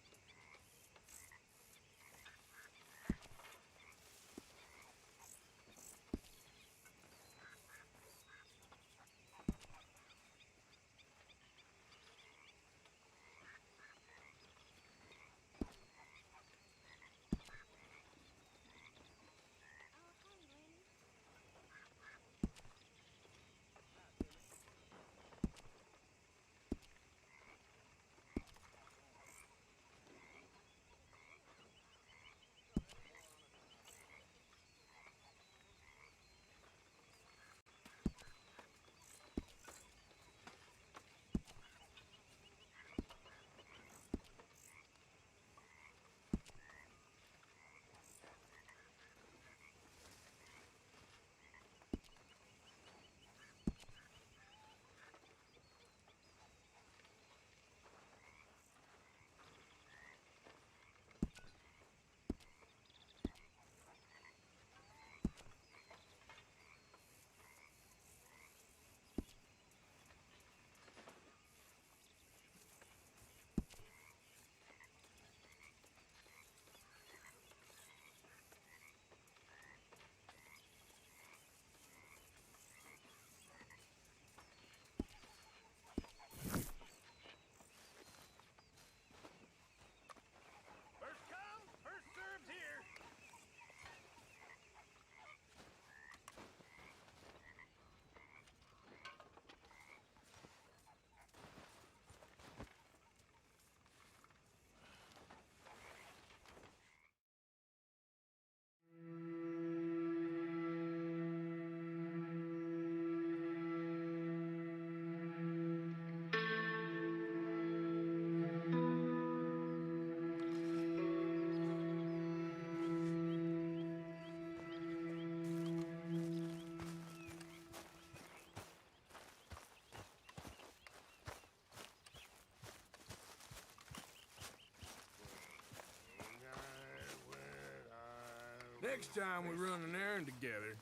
Next time we run an errand together,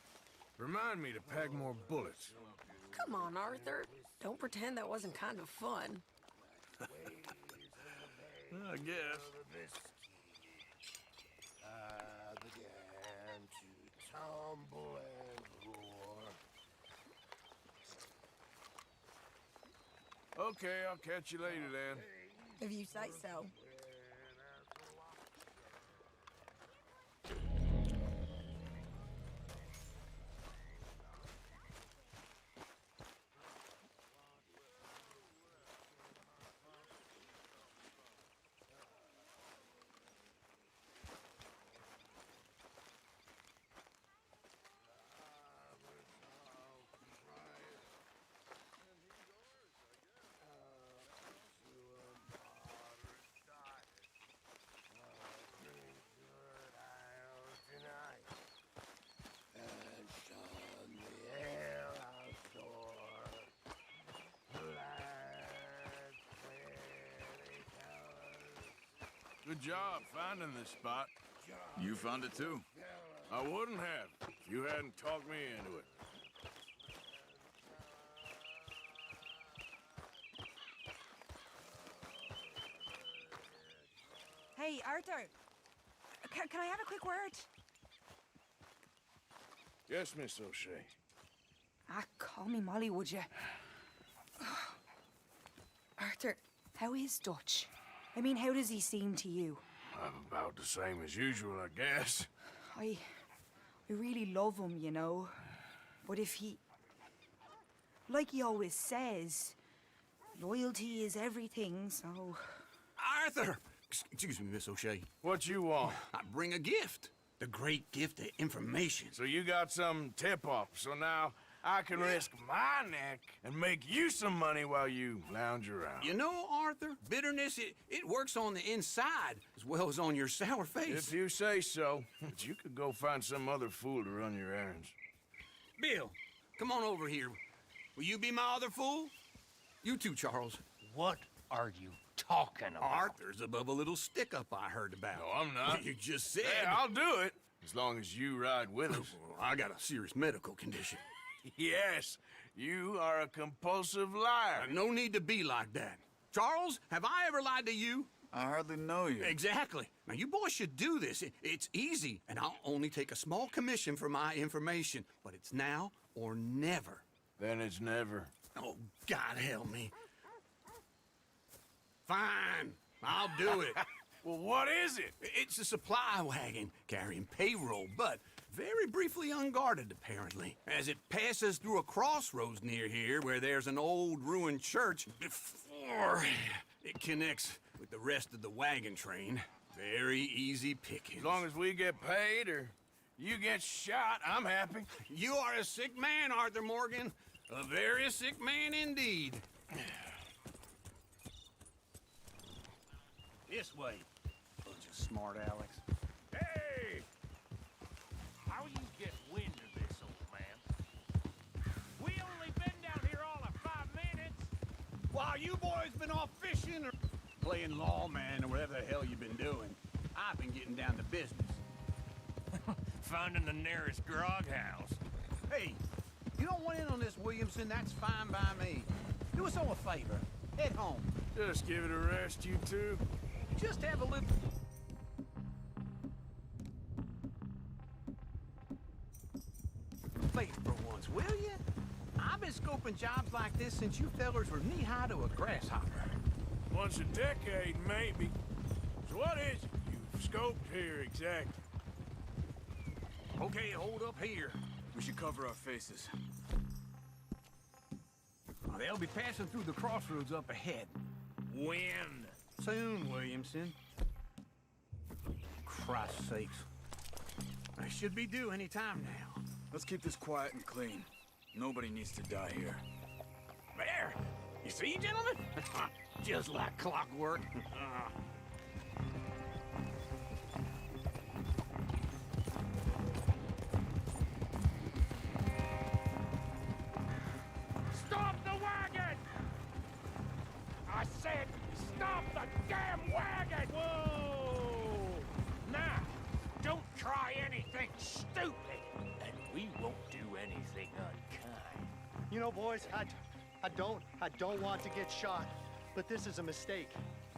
remind me to pack more bullets. Come on, Arthur. Don't pretend that wasn't kind of fun. I guess. Began to tumble and roar. Okay, I'll catch you later then. If you say so. Good job finding this spot. You found it too? I wouldn't have if you hadn't talked me into it. Hey, Arthur. Can I have a quick word? Yes, Miss O'Shea. Call me Molly, would you? Arthur, how is Dutch? I mean, how does he seem to you? About the same as usual, I guess. I really love him, you know. But if he... Like he always says, loyalty is everything, so... Arthur! Excuse me, Miss O'Shea. What you want? I bring a gift. The great gift of information. So you got some tip-off, so now I can risk my neck and make you some money while you lounge around. You know, Arthur, bitterness, it works on the inside as well as on your sour face. If you say so. But you could go find some other fool to run your errands. Bill, come on over here. Will you be my other fool? You too, Charles. What are you talking about? Arthur's above a little stick-up I heard about. No, I'm not. You just said... Hey, I'll do it, as long as you ride with us. I got a serious medical condition. Yes, you are a compulsive liar. No need to be like that. Charles, have I ever lied to you? I hardly know you. Exactly. Now, you boys should do this. It's easy, and I'll only take a small commission for my information. But it's now or never. Then it's never. Oh, God help me. Fine, I'll do it. Well, what is it? It's a supply wagon carrying payroll, but very briefly unguarded, apparently. As it passes through a crossroads near here where there's an old ruined church before it connects with the rest of the wagon train. Very easy pickings. As long as we get paid or you get shot, I'm happy. You are a sick man, Arthur Morgan. A very sick man indeed. This way, bunch of smart Alex. Hey! How you get wind of this, old man? We only been down here all of 5 minutes. While you boys been off fishing or playing lawman or whatever the hell you've been doing, I've been getting down to business. Finding the nearest grog house. Hey, you don't want in on this, Williamson, that's fine by me. Do us all a favor. Head home. Just give it a rest, you two. Just have a little... faith for once, will you? I've been scoping jobs like this since you fellers were knee-high to a grasshopper. Once a decade, maybe. So what is it you've scoped here exactly? Okay, hold up here. We should cover our faces. They'll be passing through the crossroads up ahead. When? Soon, Williamson. Christ's sakes. I should be due any time now. Let's keep this quiet and clean. Nobody needs to die here. There! You see, gentlemen? Just like clockwork. Stop the wagon! I said, stop the damn wagon! Whoa! Now, don't try anything stupid, and we won't do anything unkind. You know, boys, I don't want to get shot, but this is a mistake.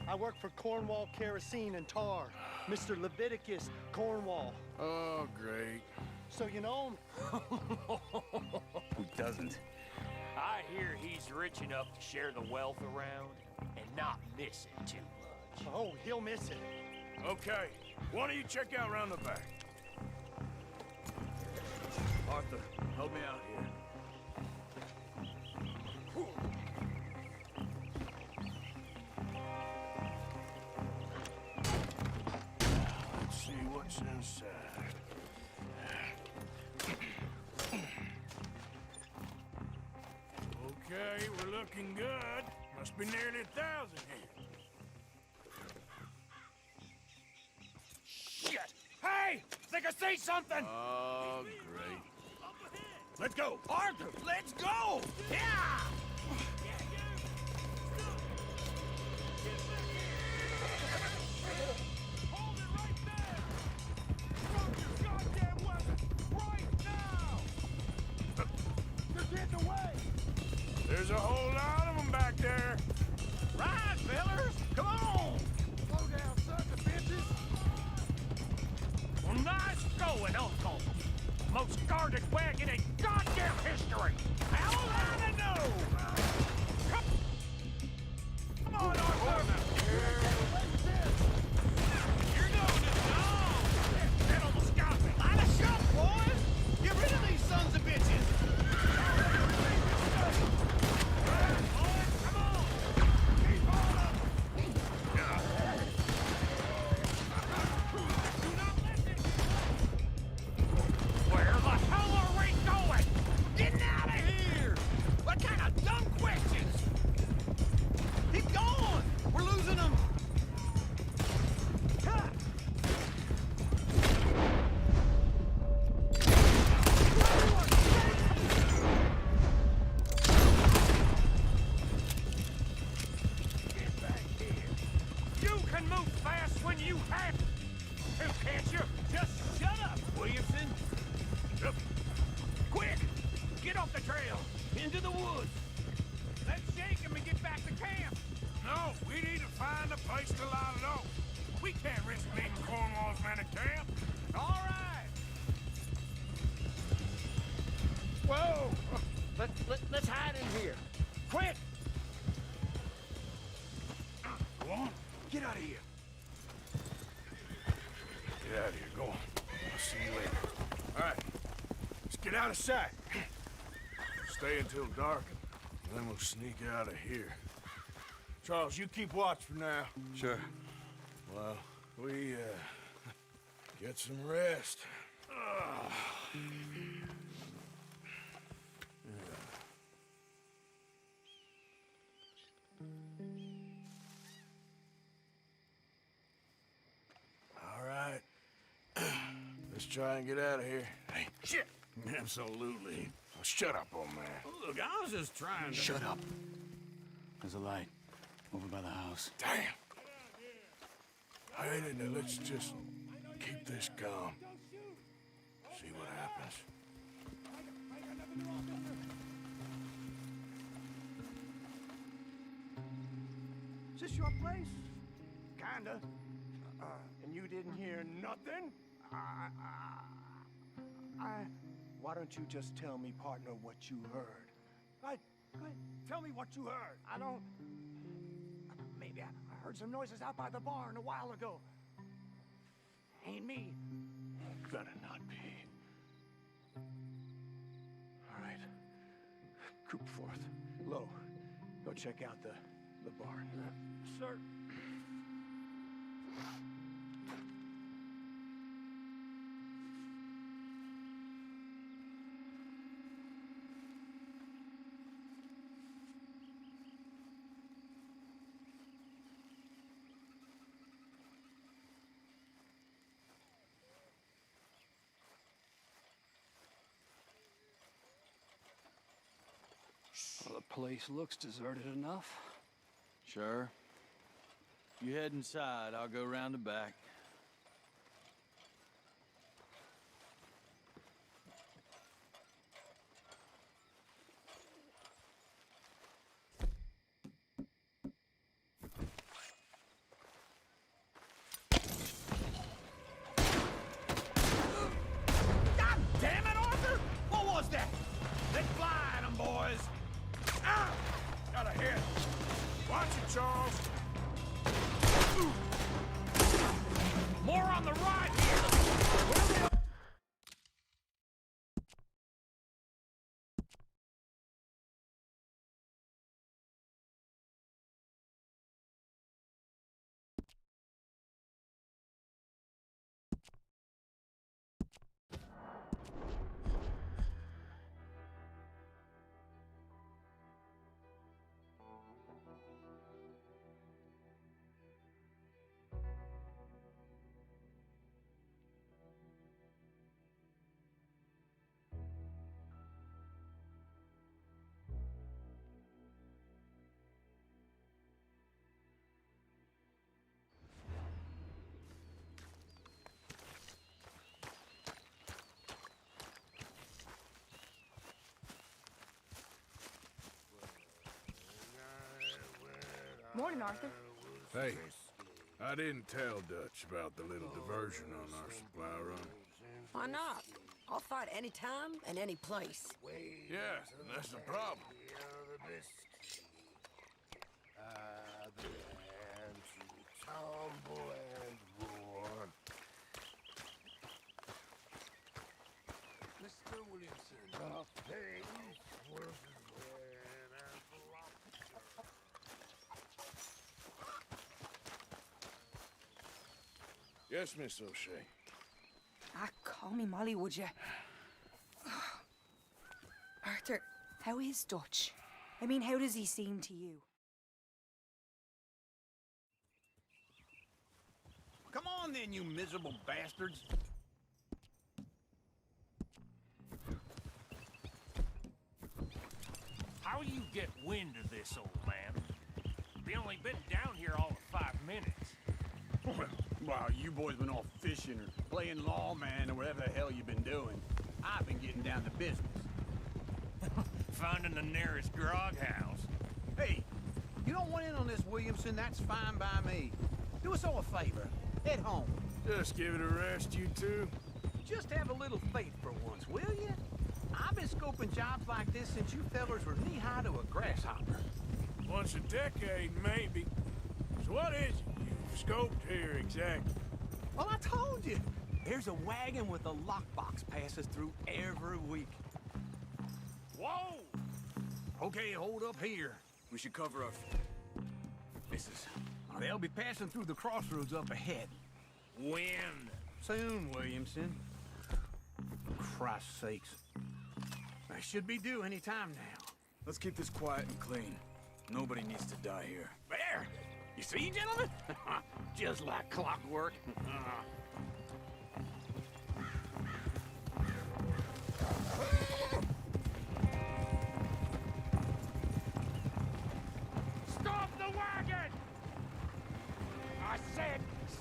I work for Cornwall Kerosene and Tar, Mr. Leviticus Cornwall. Oh, great. So you know him? Who doesn't? I hear he's rich enough to share the wealth around and not miss it too much. Oh, he'll miss it. Okay, why don't you check out around the back? Arthur, help me out here. Let's see what's inside. Okay, we're looking good. Must be nearly 1,000 here. Shit! Hey! Think I see something! Oh, great. Let's go! Arthur, let's go! Yeah! Hold it right there! Drop your goddamn weapon! Right now! You're getting away! There's a whole lot of them back there. Right, fellers! Come on! Slow down, son of bitches. most guarded wagon in goddamn history! How am I to know? Come on, Arthur! You're going to town! That almost got me! Line us up, boys! Get rid of these sons of bitches! Let's hide in here. Quick! Go on. Get out of here. Get out of here. Go on. I'll see you later. All right. Let's get out of sight. Stay until dark, and then we'll sneak out of here. Charles, you keep watch for now. Sure. Well, we, get some rest. All right. Let's try and get out of here. Hey, shit! Absolutely. Oh, shut up, old man. Look, I was just trying to... Shut up. There's a light over by the house. Damn! All right, now let's just keep this calm. See what happens. Is this your place? Kinda. And you didn't hear nothing? Why don't you just tell me, partner, what you heard? Go ahead. Tell me what you heard. I don't... Maybe I heard some noises out by the barn a while ago. Ain't me. Better not be. All right. Group forth. Lo, go check out the barn. Sir. Well, the place looks deserted enough. Sure. You head inside, I'll go round the back. God damn it, Arthur! What was that? Let's fly at 'em, boys! Ah! Got a hit. Watch it, Charles. More on the right here! Morning, Arthur. Hey, I didn't tell Dutch about the little diversion on our supply run. Why not? I'll fight any time and any place. Yeah, that's the problem. The land to tumble and roar. Mr. Williamson. The face was red as lobster. Yes, Miss O'Shea. Ah, call me Molly, would you? Arthur, how is Dutch? I mean, how does he seem to you? Come on then, you miserable bastards. How you get wind of this, old man? We only been down here all of 5 minutes. While you boys been off fishing or playing lawman or whatever the hell you've been doing, I've been getting down to business. Finding the nearest grog house. Hey, you don't want in on this, Williamson, that's fine by me. Do us all a favor. Head home. Just give it a rest, you two. Just have a little faith for once, will you? I've been scoping jobs like this since you fellers were knee-high to a grasshopper. Once a decade, maybe. So what is it you've scoped here exactly? Well, I told you. There's a wagon with a lockbox passes through every week. Whoa! Okay, hold up here. We should cover our... misses. They'll be passing through the crossroads up ahead. When? Soon, Williamson. For Christ's sakes. They should be due any time now. Let's keep this quiet and clean. Nobody needs to die here. There! You see, gentlemen? Just like clockwork. Stop the wagon! I said,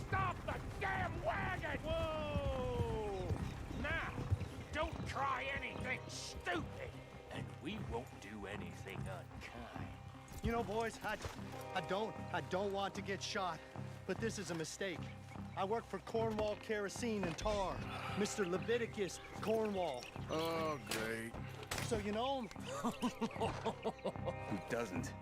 stop the damn wagon! Whoa! Now, don't try anything stupid, and we won't do anything unkind. You know, boys, I don't want to get shot, but this is a mistake. I work for Cornwall Kerosene and Tar, Mr. Leviticus Cornwall. Oh, great. So you know him? Who doesn't?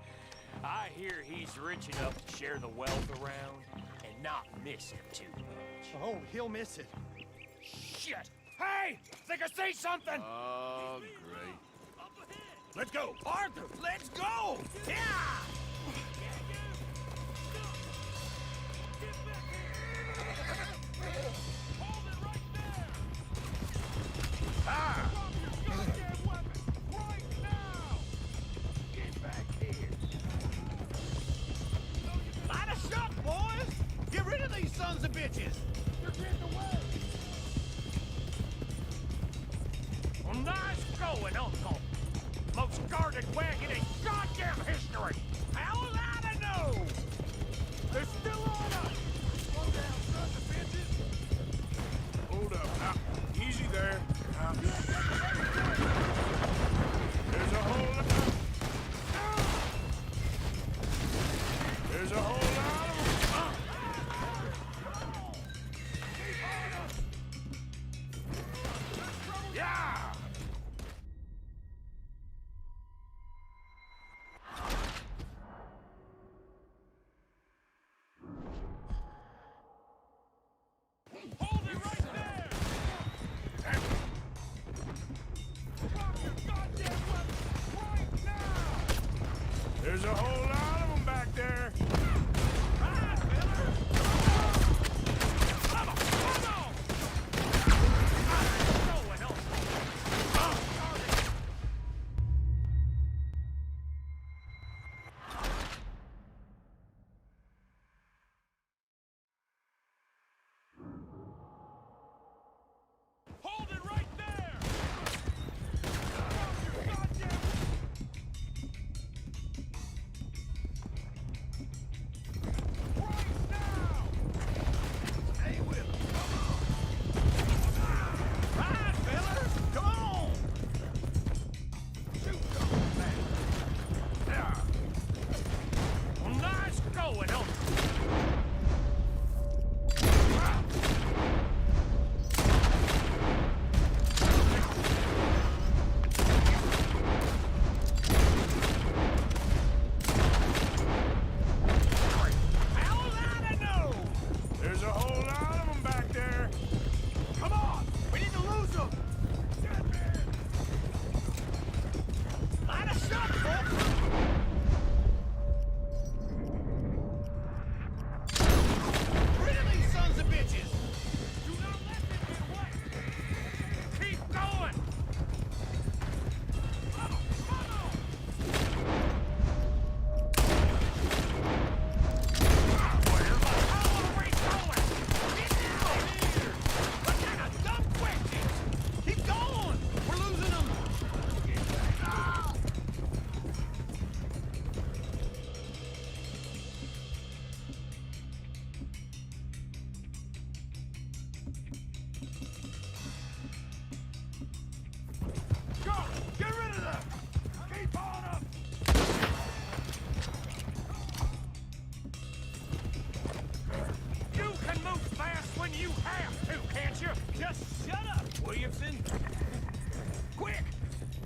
I hear he's rich enough to share the wealth around and not miss it too much. Oh, he'll miss it. Shit! Hey! Think I see something! Oh, great. Let's go! Arthur, let's go! Yeah! Hold it right there! Ah! Drop your goddamn weapon! Right now! Get back here! Light us up, boys! Get rid of these sons of bitches! You're getting away! Well, nice going, Uncle! Most guarded wagon in goddamn history! How was I to know? They're still on us! Slow down, sons of bitches! Hold up. Now, easy there. Now, there's a whole lot. There's a whole lot of them. Yeah! Hold it right there! Drop your goddamn weapon right now! There's a whole lot of them back there. Right, fellers! Come on! Come on! Going on! Hold it right there! Drop your goddamn Just shut up, Williamson! Quick!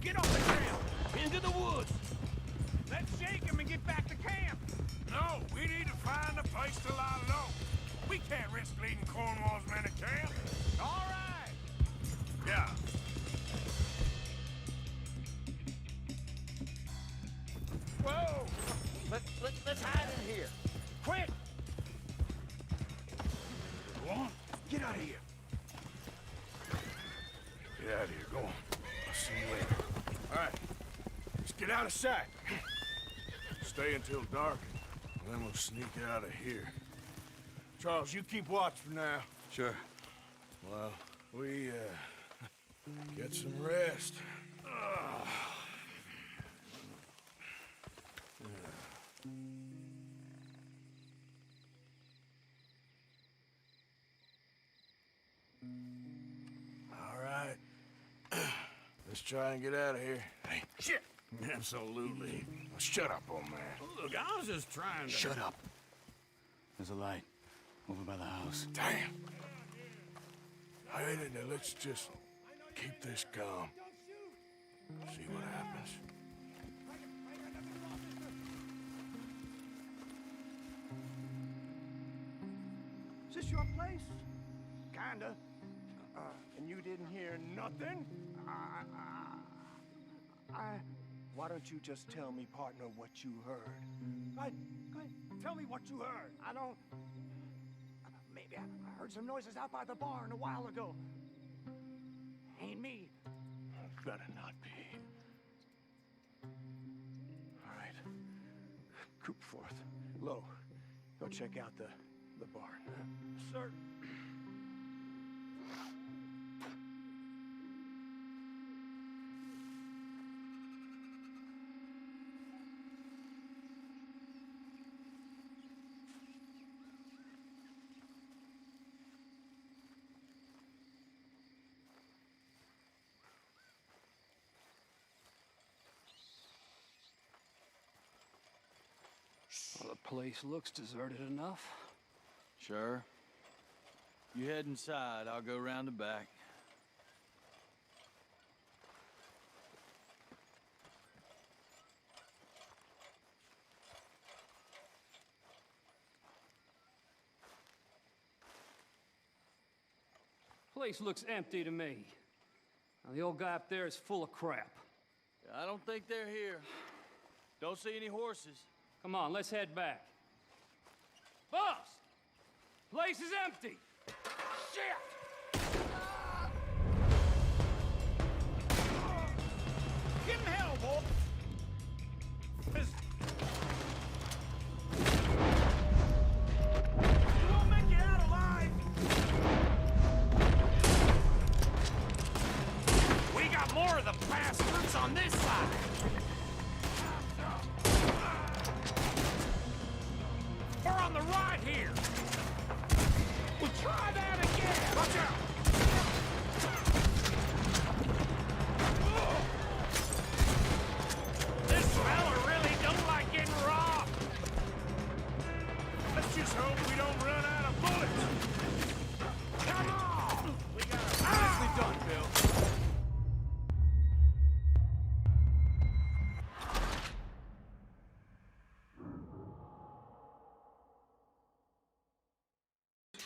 Get off the ground! Into the woods! Let's shake him and get back to camp! No, we need to find a place to lie low. We can't risk leading Cornwall's men to camp. All right! Yeah. Whoa! Let's hide in here. Quick! Go on. Get out of here. Get out of here. Go on. I'll see you later. All right. Let's get out of sight. Stay until dark, and then we'll sneak out of here. Charles, you keep watch for now. Sure. Well, we, get some rest. All right. Let's try and get out of here. Hey, shit! Absolutely. Now, shut up, old man. Look, I was just trying to... Shut up. There's a light over by the house. Damn. Hey, let's just keep this calm. See what happens. Is this your place? Kinda. And you didn't hear nothing? Why don't you just tell me, partner, what you heard? Go ahead. Tell me what you heard. I don't... Maybe I heard some noises out by the barn a while ago. Ain't me. Better not be. All right. Coop forth. Lo, go check out the barn. Sir. Well, the place looks deserted enough. Sure. You head inside, I'll go round the back. Place looks empty to me. Now, the old guy up there is full of crap. I don't think they're here. Don't see any horses. Come on, let's head back. Boss! Place is empty! Shit! Give him hell, boy! You won't make it out alive! We got more of the bastards on this side! We're on the right here! We'll try that again! Watch out! This fella really don't like getting robbed! Let's just hope we don't run out of bullets. Come on! We got a... Nicely done, Bill.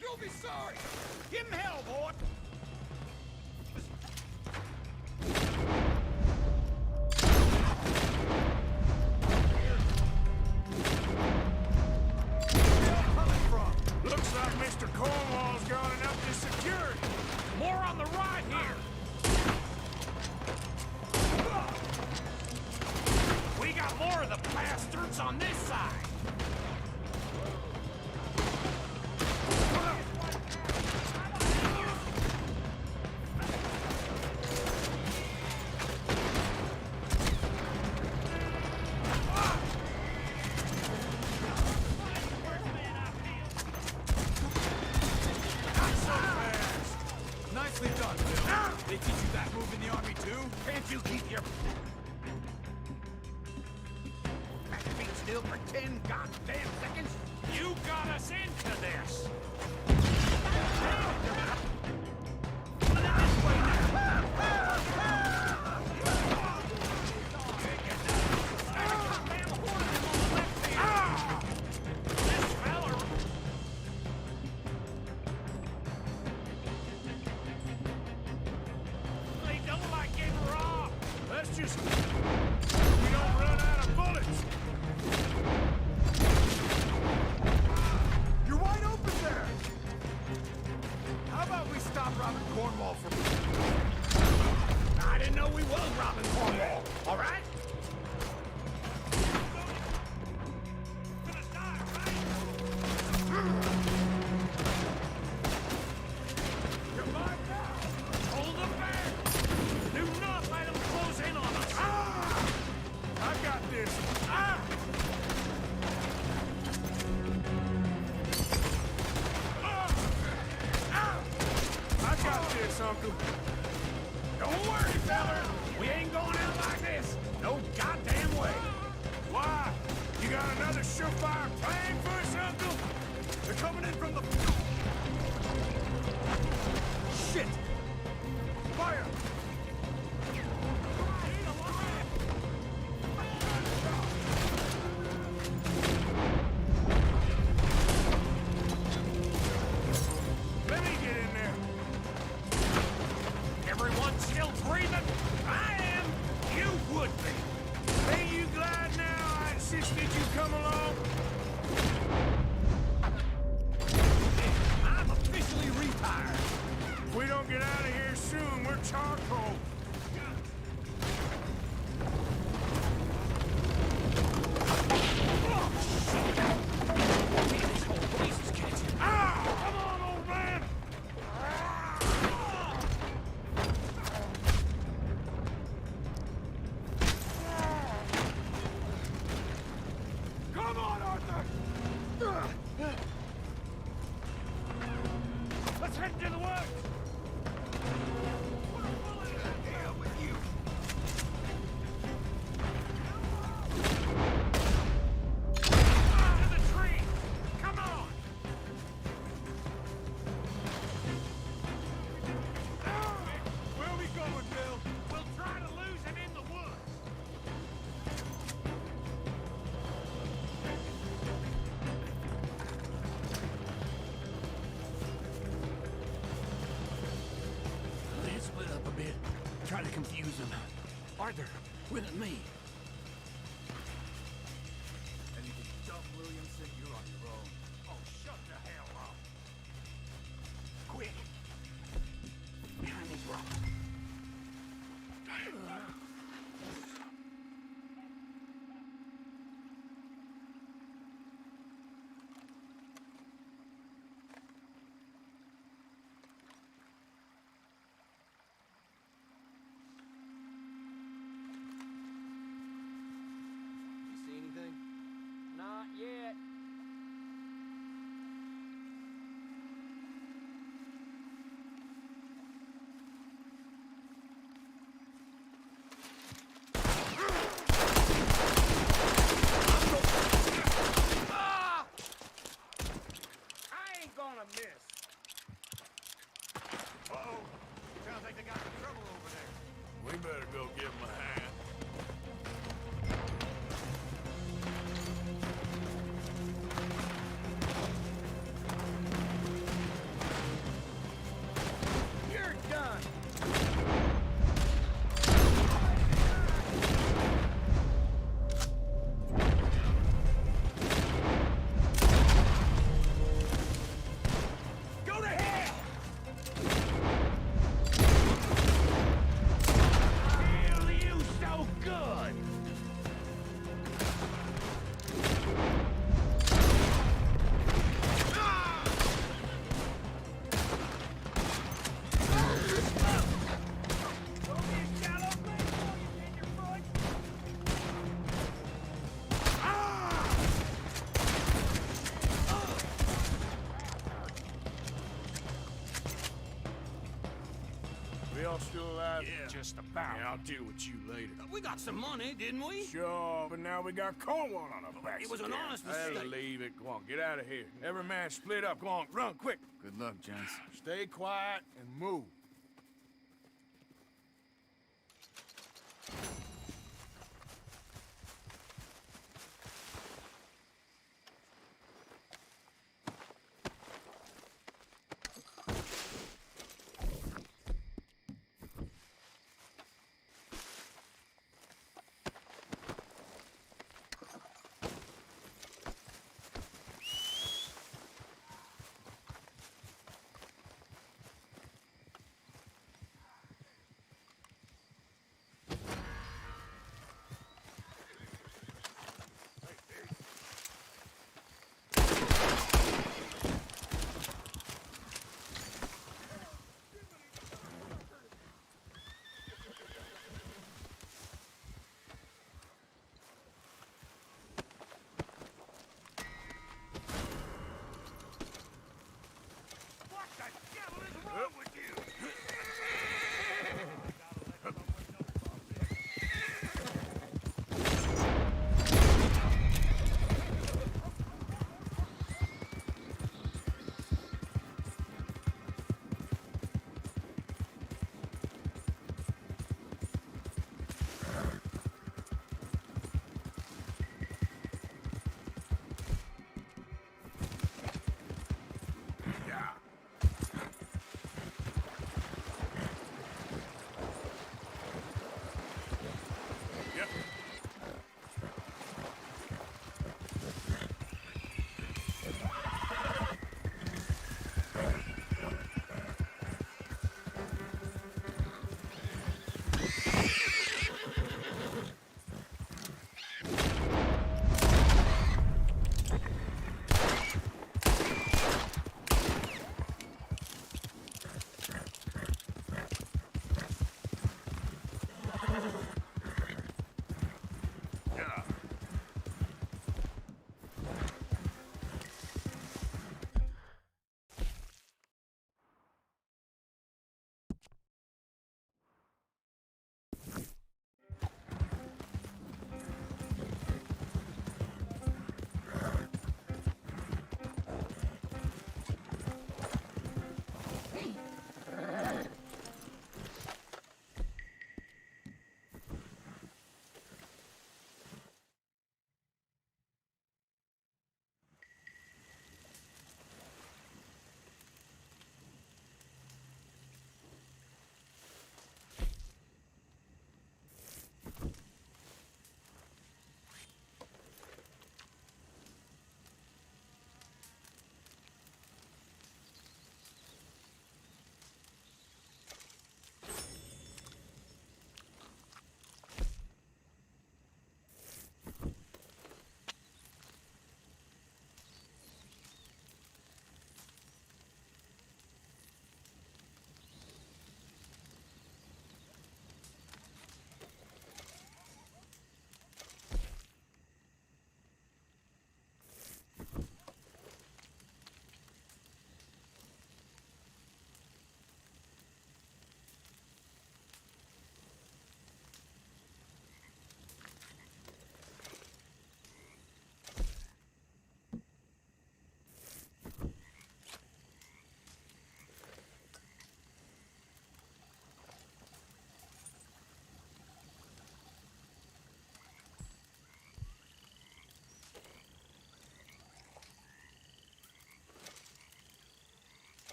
You'll be sorry! Give him hell, boy! Looks like Mr. Cornwall's gone and upped his security. More on the right here! We got more of the bastards on this side! Nicely done, Bill. They teach you that move in the army, too? Can't you keep your... feet still for 10 goddamn seconds? You got us into this! just... we don't run out of bullets. You're wide open there! How about we stop robbing Cornwall for... I didn't know we was robbing Cornwall, all right? Hold the back! Do not let them close in on us! Ah! I got this! Ah! Ah! Ah! I got this, Uncle. Don't worry, fella. We ain't going out like this. No goddamn way. Why? You got another surefire plan for us, Uncle? They're coming in from the... Shit! Fire! Let me get in there. Everyone still breathing? I am. You would be. Ain't you glad now I insisted you come along? I'm officially retired. If we don't get out of here soon, we're charcoal. This whole place is catching. Ah! Come on, old man! Come on, Arthur! Let's head into the woods! To the tree! Come on! Where are we going, Bill? We'll try to lose him in the woods. Let's split up a bit. Try to confuse them. Arthur, with me. Anything dumb, Williamson, you're on your own. Oh, shut the hell up. Quick. Behind these rocks. You see anything? Not yet. I ain't gonna miss. Uh-oh. Sounds like they got some trouble over there. We better go give him a hand. You're done. Go to hell! Feel you so good. We all still alive? Yeah. Just about. Yeah, I'll deal with you later. We got some money, didn't we? Sure, but now we got Cornwall on our backs. It was an again. honest Hey, mistake. leave it. Go on, get out of here. Every man split up. Go on, run, quick. Good luck, gents. Stay quiet and move.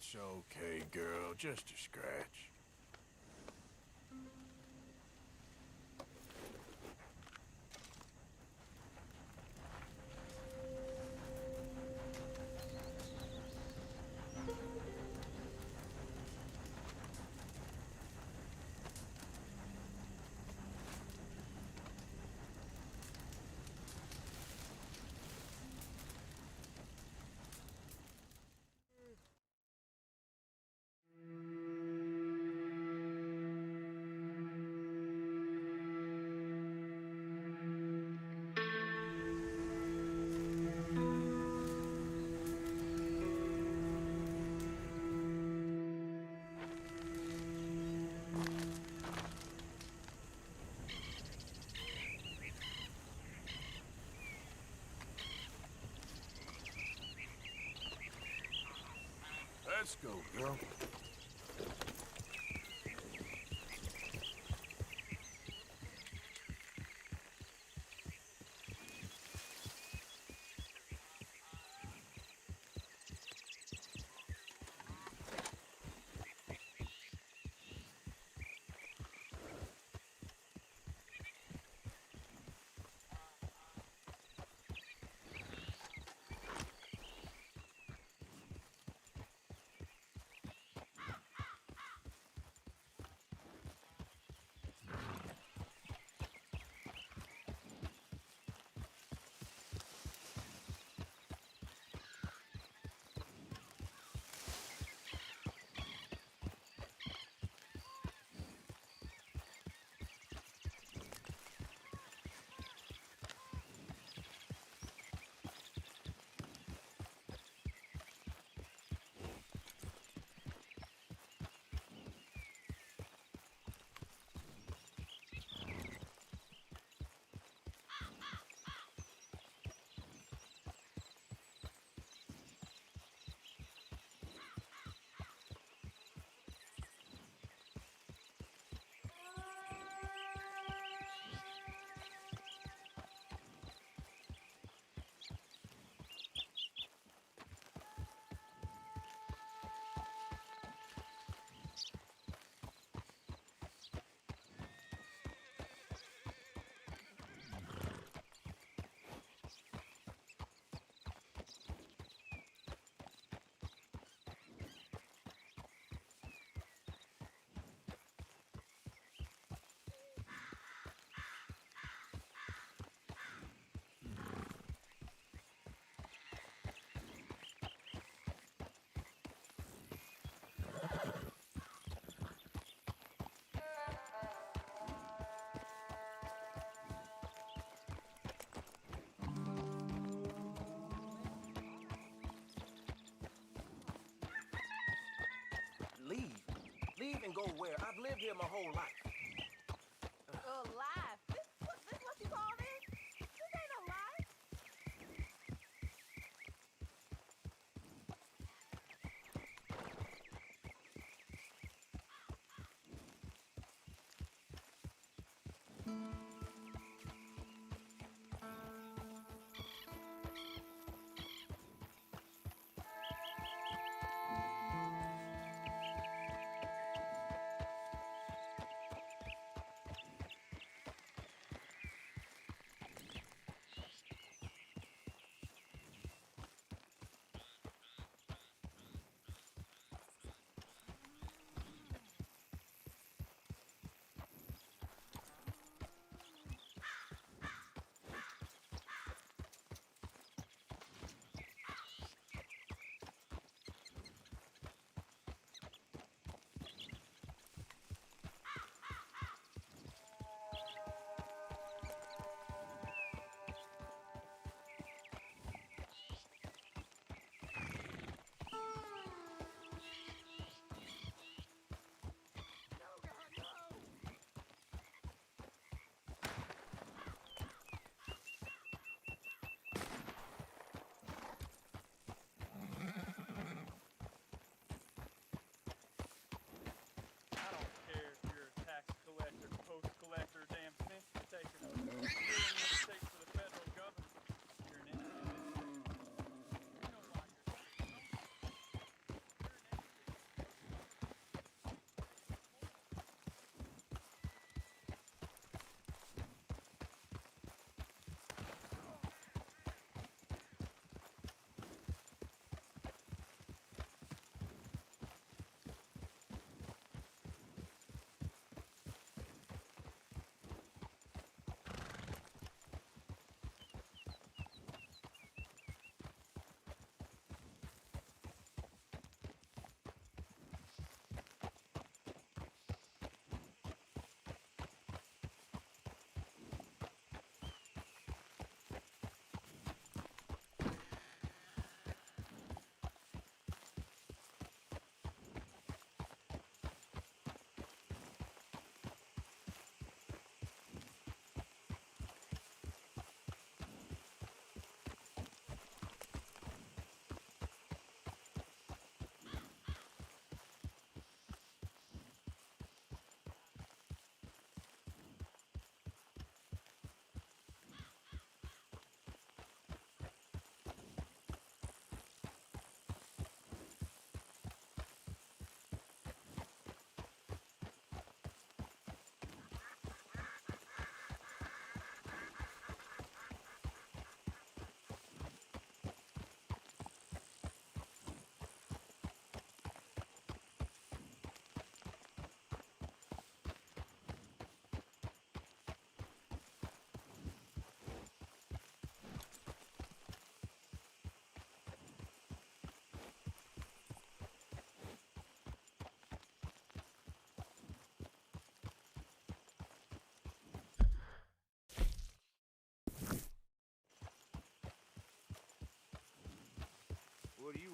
It's okay, girl. Just a scratch. Let's go, girl. Leave and go where? I've lived here my whole life. Life? This what you call this? This ain't no life.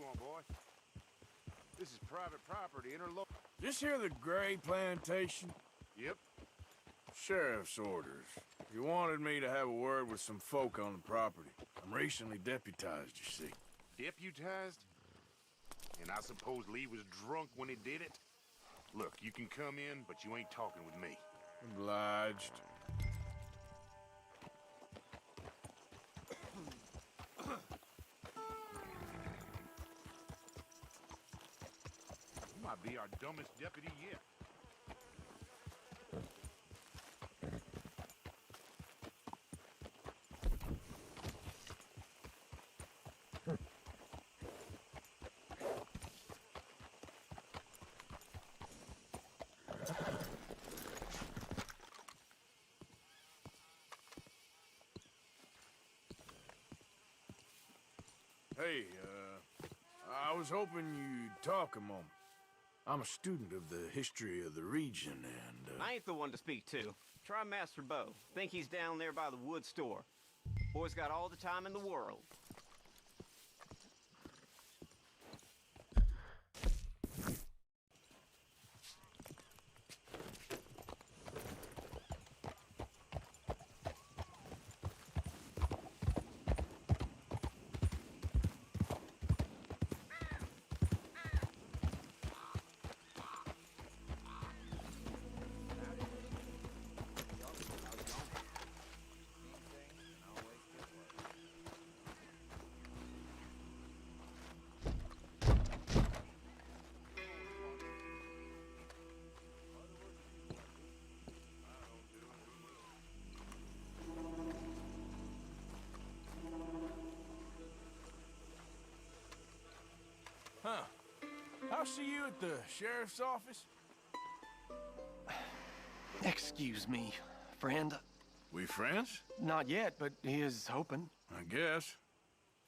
on, boy? This is private property, interlocal. This here the Gray Plantation? Yep. Sheriff's orders. You wanted me to have a word with some folk on the property. I'm recently deputized, you see. Deputized? And I suppose Lee was drunk when he did it? Look, you can come in, but you ain't talking with me. Obliged. You might be our dumbest deputy yet. Hey, I was hoping you'd talk a moment. I'm a student of the history of the region, and, I ain't the one to speak to. Try Master Bo. Think he's down there by the wood store. Boy's got all the time in the world. Huh. I'll see you at the sheriff's office. Excuse me, friend. We friends? Not yet, but here's hoping. I guess.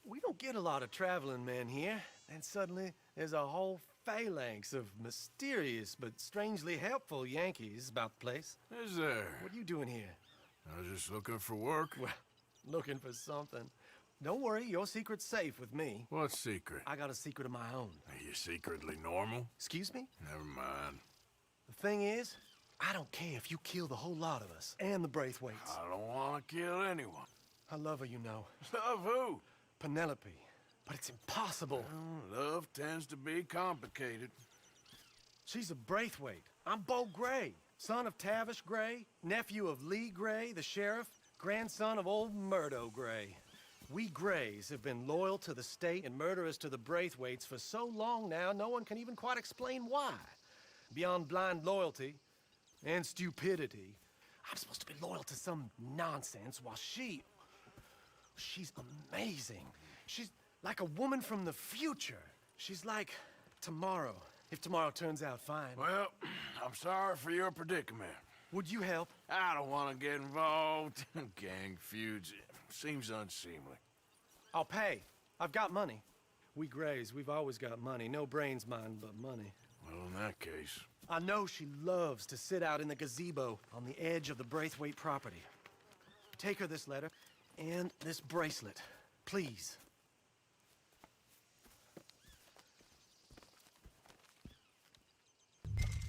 We don't get a lot of traveling men here, and suddenly there's a whole phalanx of mysterious but strangely helpful Yankees about the place. Is there? What are you doing here? I was just looking for work. Well, looking for something. Don't worry, your secret's safe with me. What secret? I got a secret of my own. Are you secretly normal? Excuse me? Never mind. The thing is, I don't care if you kill the whole lot of us, and the Braithwaites. I don't want to kill anyone. I love her, you know. Love who? Penelope. But it's impossible. Well, love tends to be complicated. She's a Braithwaite. I'm Bo Gray, son of Tavish Gray, nephew of Lee Gray, the sheriff, grandson of old Murdo Gray. We Grays have been loyal to the state and murderers to the Braithwaites for so long now, no one can even quite explain why. Beyond blind loyalty and stupidity, I'm supposed to be loyal to some nonsense while she's amazing. She's like a woman from the future. She's like tomorrow, if tomorrow turns out fine. Well, I'm sorry for your predicament. Would you help? I don't want to get involved in gang feuds. Seems unseemly. I'll pay. I've got money. We Grays, we've always got money. No brains, mind, but money. Well, in that case... I know she loves to sit out in the gazebo on the edge of the Braithwaite property. Take her this letter and this bracelet, please.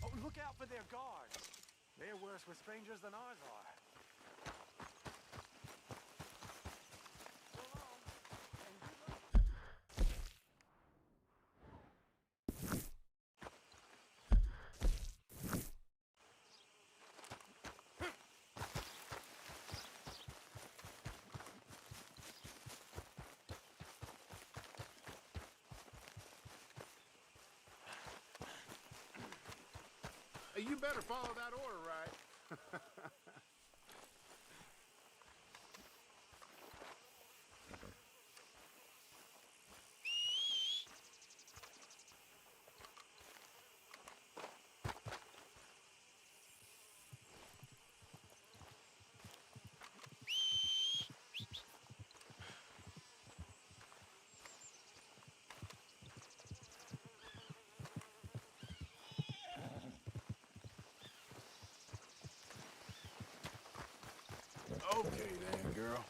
Oh, look out for their guards. They're worse with strangers than ours are. You better follow that order, right? Okay then, girl.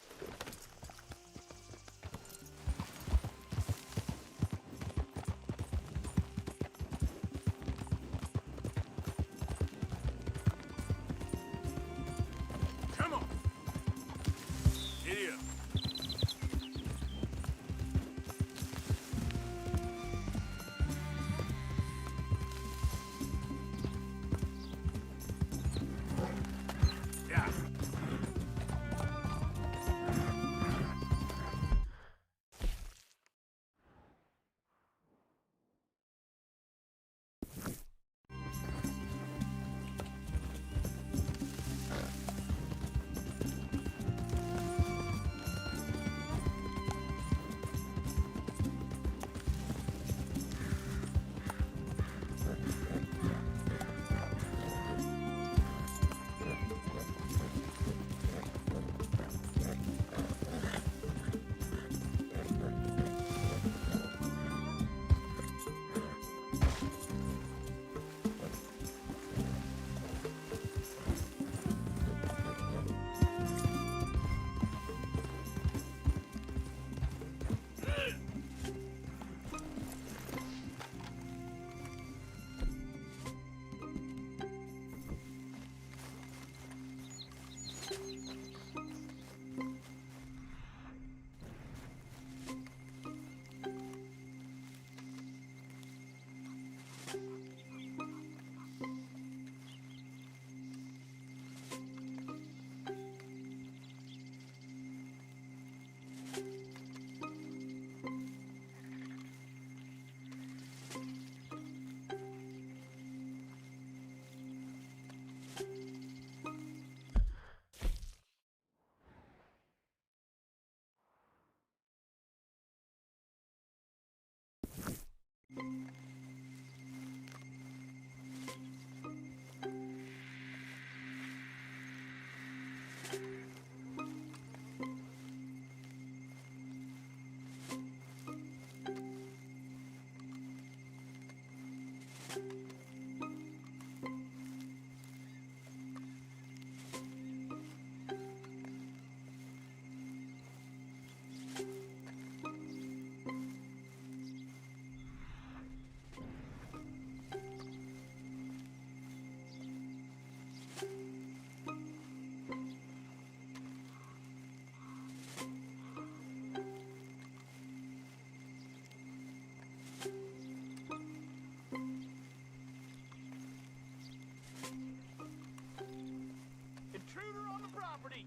property.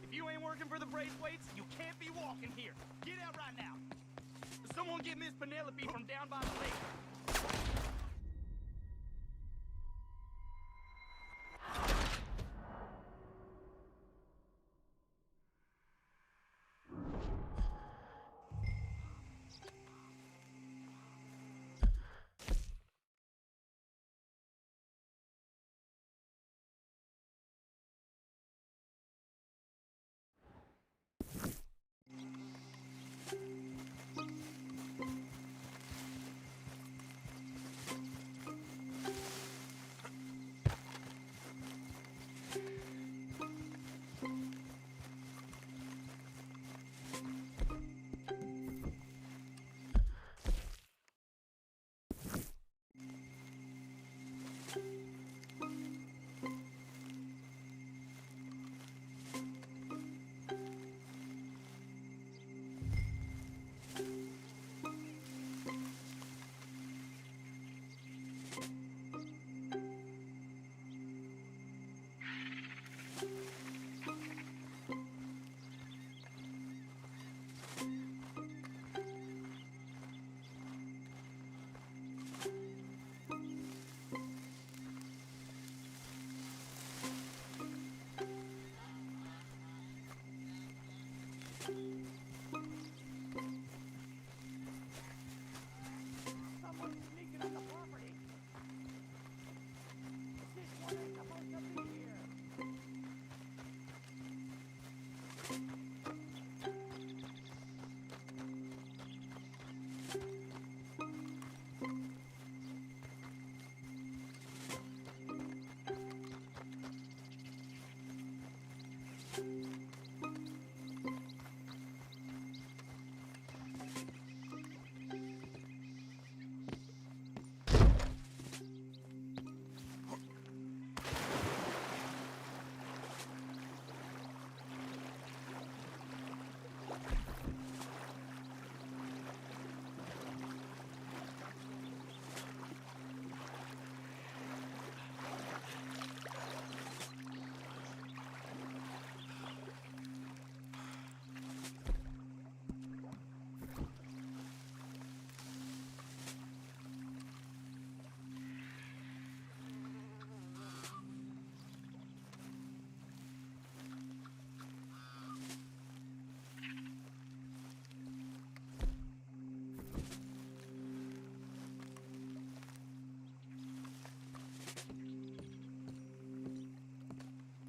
If you ain't working for the Braithwaites, you can't be walking here. Get out right now. Someone get Miss Penelope from down by the lake.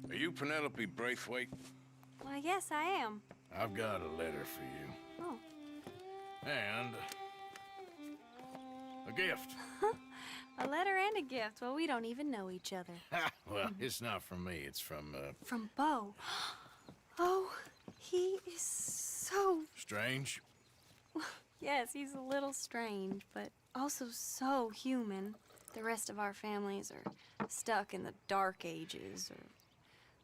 Are you Penelope Braithwaite? Why, yes, I am. I've got a letter for you. Oh. And a gift. A letter and a gift. Well, we don't even know each other. Well, it's not from me. It's from, From Bo. Oh, he is so... Strange? Yes, he's a little strange, but also so human. The rest of our families are stuck in the Dark Ages, or,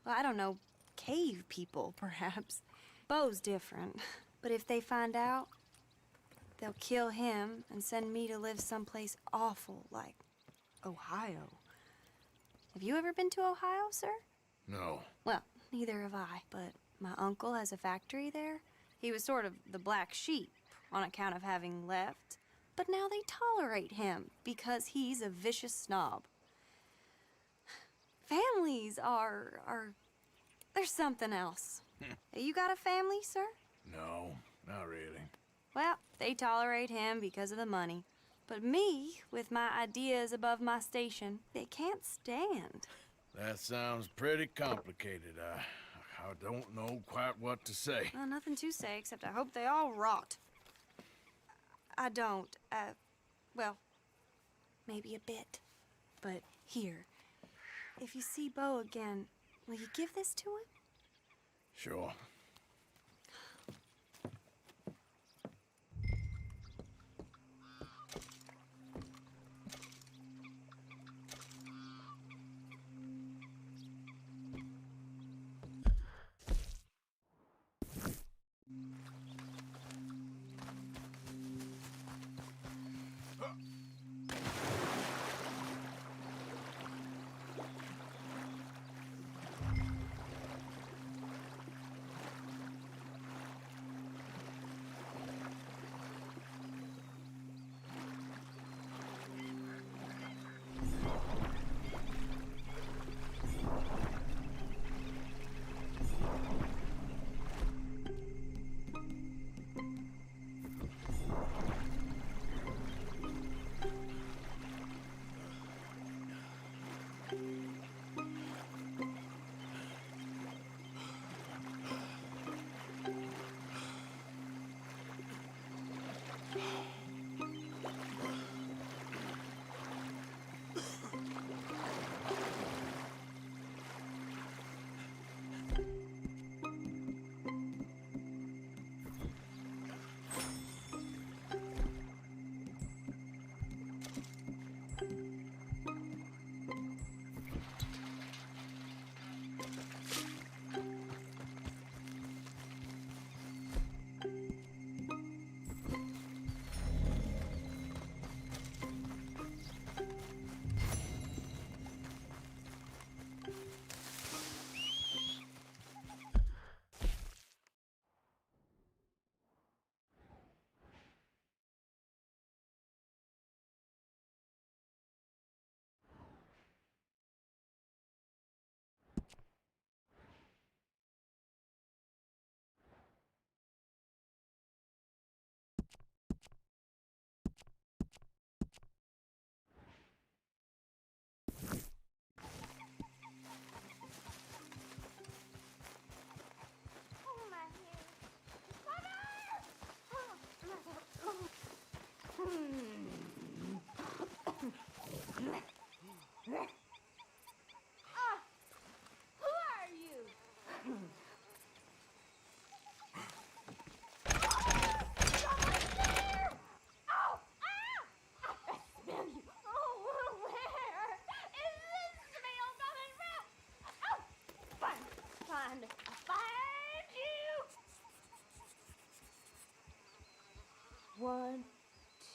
well, I don't know, cave people, perhaps. Bo's different, but if they find out, they'll kill him and send me to live someplace awful like Ohio. Have you ever been to Ohio, sir? No. Well, neither have I, but my uncle has a factory there. He was sort of the black sheep on account of having left, but now they tolerate him because he's a vicious snob. Families there's something else. You got a family, sir? No, not really. Well, they tolerate him because of the money. But me, with my ideas above my station, they can't stand. That sounds pretty complicated. I don't know quite what to say. Well, nothing to say, except I hope they all rot. I don't, well, maybe a bit. But here, if you see Bo again, will you give this to him? Sure.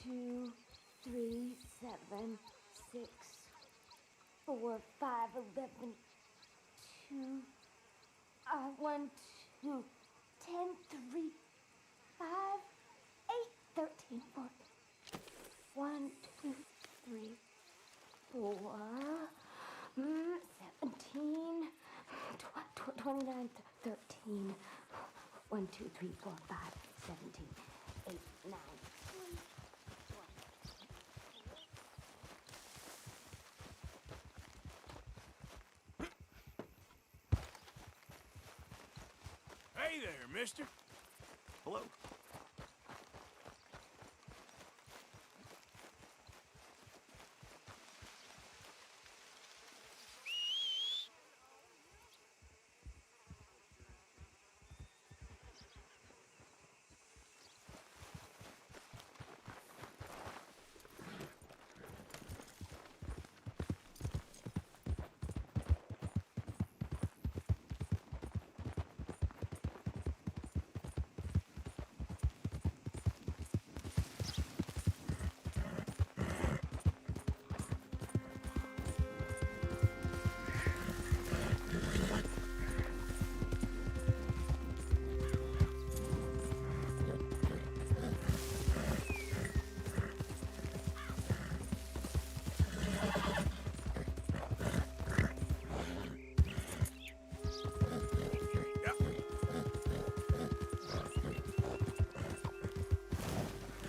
2, 3, 7, 6, 4, 5, 11, 2, 1, 2, 10, 3, 5, 8, 13, 14. 1, 2, 3, 4, 17, 29, 13. 1, 2, 3, 4, 5, 17, 8, 9. Hey there, mister. Hello.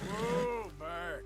Whoa, back.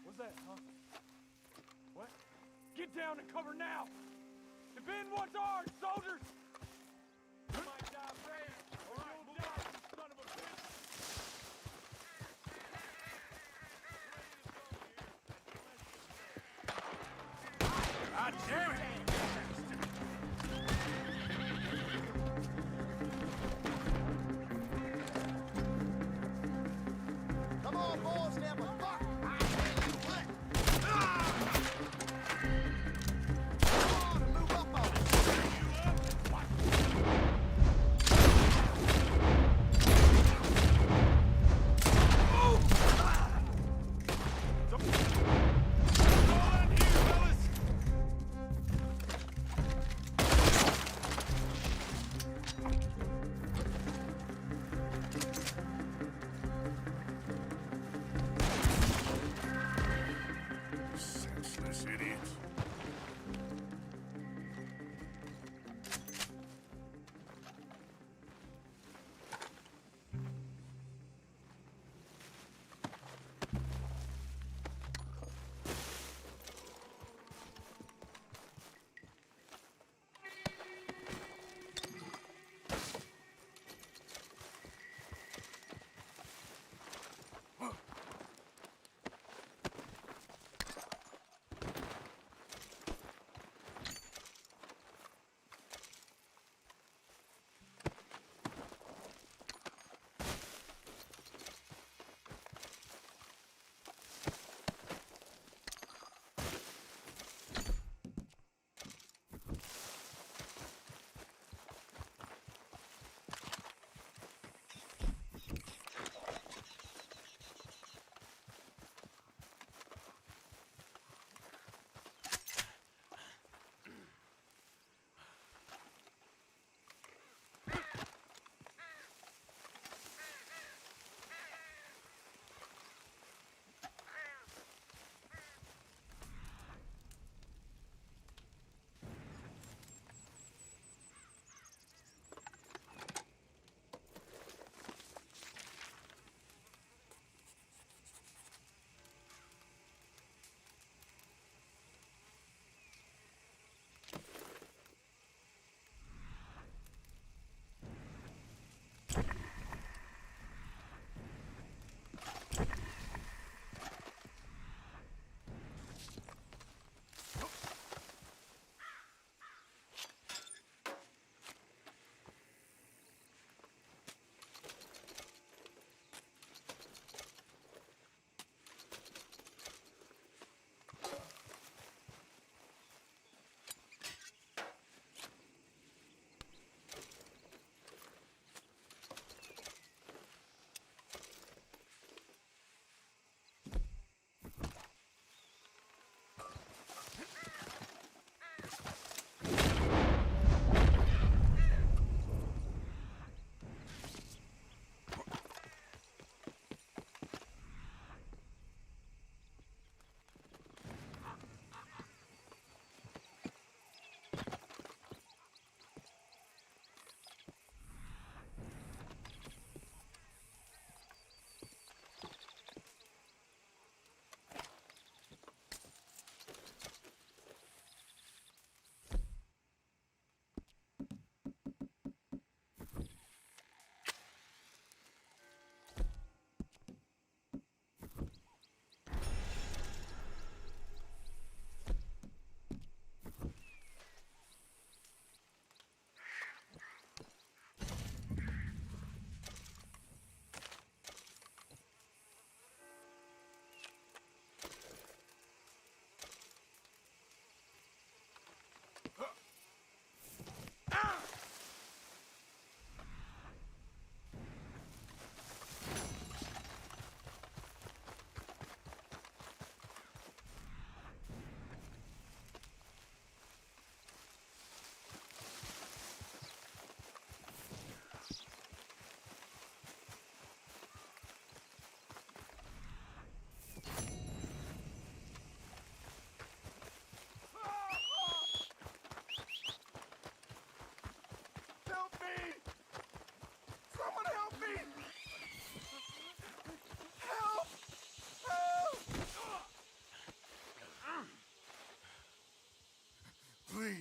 What's that, huh? What? Get down and cover now! Defend what's ours, soldiers! You might die brave, or you'll die, you son of a bitch! God damn it! Come on, boys, never fuck.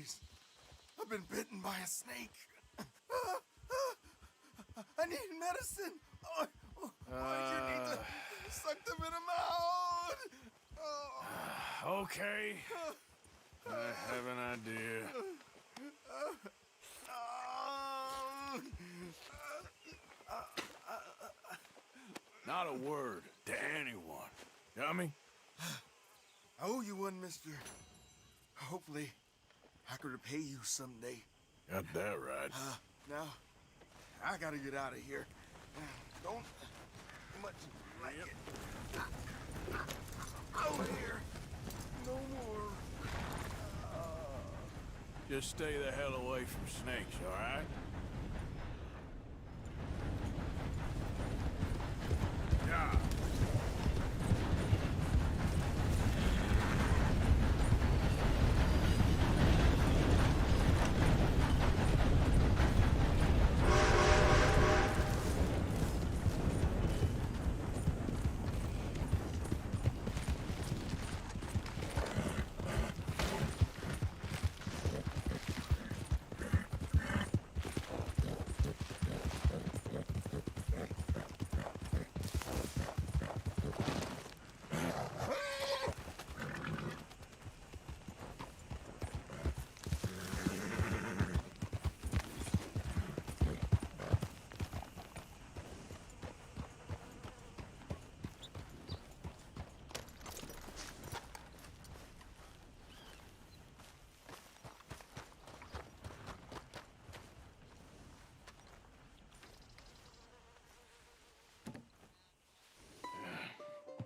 please. I've been bitten by a snake. I need medicine. Why'd you need to suck the venom out? Okay. I have an idea. Not a word to anyone. Dummy? I owe you one, mister. Hopefully, I could repay you someday. Got that right. Now, I gotta get out of here. Don't much like it. Out of here. No more. Just stay the hell away from snakes, all right? Yeah.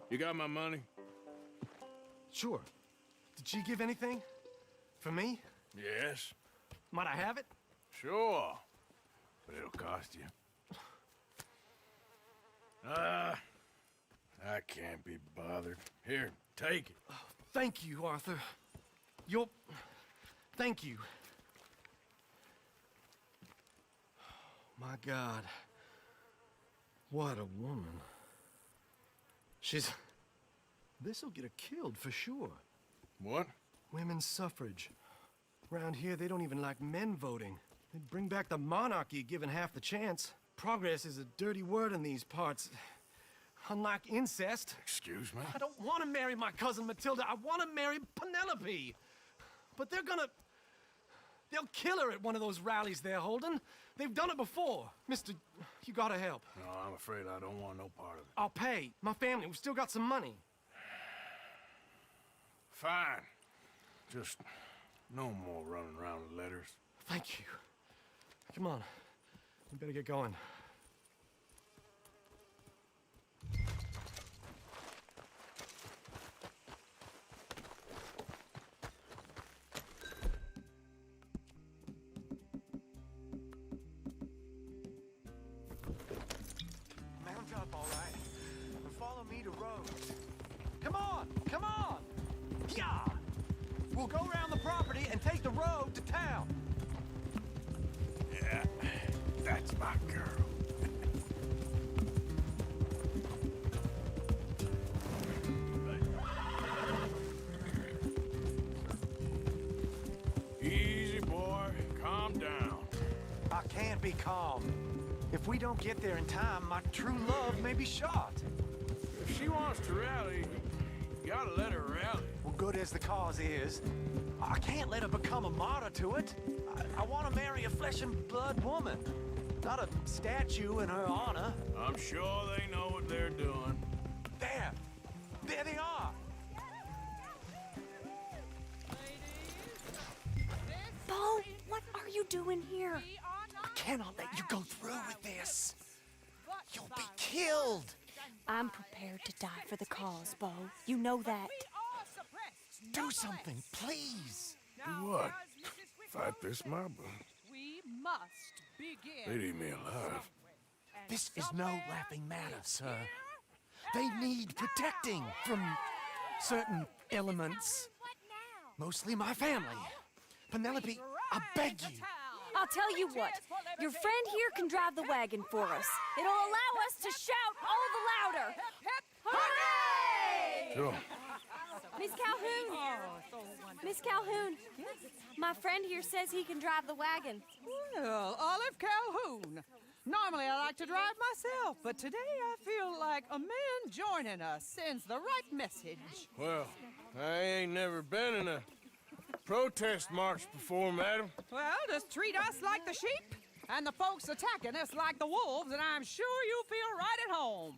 You got my money? Sure. Did she give anything? For me? Yes. Might I have it? Sure. But it'll cost you. I can't be bothered. Here, take it. Thank you, Arthur. Thank you. My God. What a woman. This'll get her killed for sure. What? Women's suffrage. Around here, they don't even like men voting. They'd bring back the monarchy given half the chance. Progress is a dirty word in these parts. Unlike incest. Excuse me? I don't want to marry my cousin Matilda. I want to marry Penelope. But they'll kill her at one of those rallies they're holding. They've done it before. Mister, you gotta help. No, I'm afraid I don't want no part of it. I'll pay. My family, we've still got some money. Fine. Just no more running around with letters. Thank you. Come on. We better get going. Mount up, all right? And follow me to Rhodes. Come on! Come on! Yeah! We'll go around the property and take the road to town. Yeah, that's my girl. Easy, boy. Calm down. I can't be calm. If we don't get there in time, my true love may be shot. If she wants to rally, you gotta let her rally. Well, good as the cause is, I can't let her become a martyr to it. I want to marry a flesh and blood woman, not a statue in her honor. I'm sure they know what they're doing. There! There they are! Bo, what are you doing here? I cannot let you go through with this. You'll be killed. I'm prepared to die for the cause, Bo. You know that. Do something, please. Do what? Fight this mob? We must begin. They'd eat me alive. This is no laughing matter, sir. They need protecting from certain elements. Mostly my family. Penelope, I beg you. I'll tell you what. Your friend here can drive the wagon for us. It'll allow us to shout all the louder. Hooray! Sure. Miss Calhoun! Miss Calhoun! My friend here says he can drive the wagon. Well, Olive Calhoun. Normally I like to drive myself, but today I feel like a man joining us sends the right message. Well, I ain't never been in a protest march before, madam. Well, just treat us like the sheep, and the folks attacking us like the wolves, and I'm sure you'll feel right at home.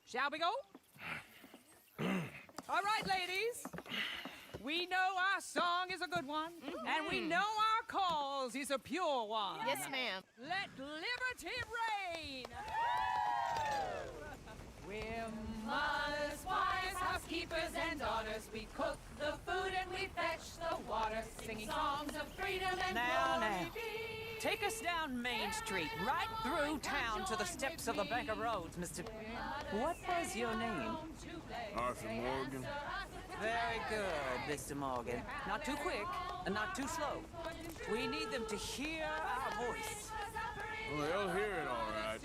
Shall we go? All right, ladies. We know our song is a good one, and we know our cause is a pure one. Yes, ma'am. Let liberty reign! We're mothers, wives, housekeepers, and daughters. We cook the food and we fetch the water, singing songs of freedom and glory be. Take us down Main Street, right through town to the steps of the Bank of Roads, Mr. What was your name? Arthur Morgan. Very good, Mr. Morgan. Not too quick and not too slow. We need them to hear our voice. Well, they'll hear it all right.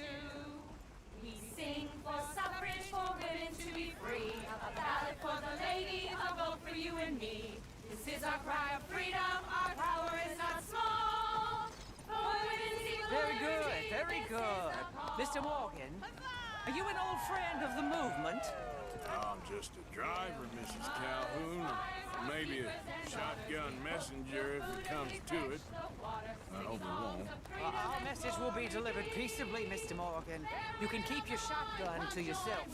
We sing for suffrage, for women to be free. A ballad for the lady, a vote for you and me. This is our cry of freedom, our power is not small. For women's equal Very good, liberty, very this is good. the call. Mr. Morgan, are you an old friend of the movement? I'm just a driver, Mrs. Calhoun, or maybe a shotgun messenger if it comes to it. I hope it won't. Our message will be delivered peaceably, Mr. Morgan. You can keep your shotgun to yourself.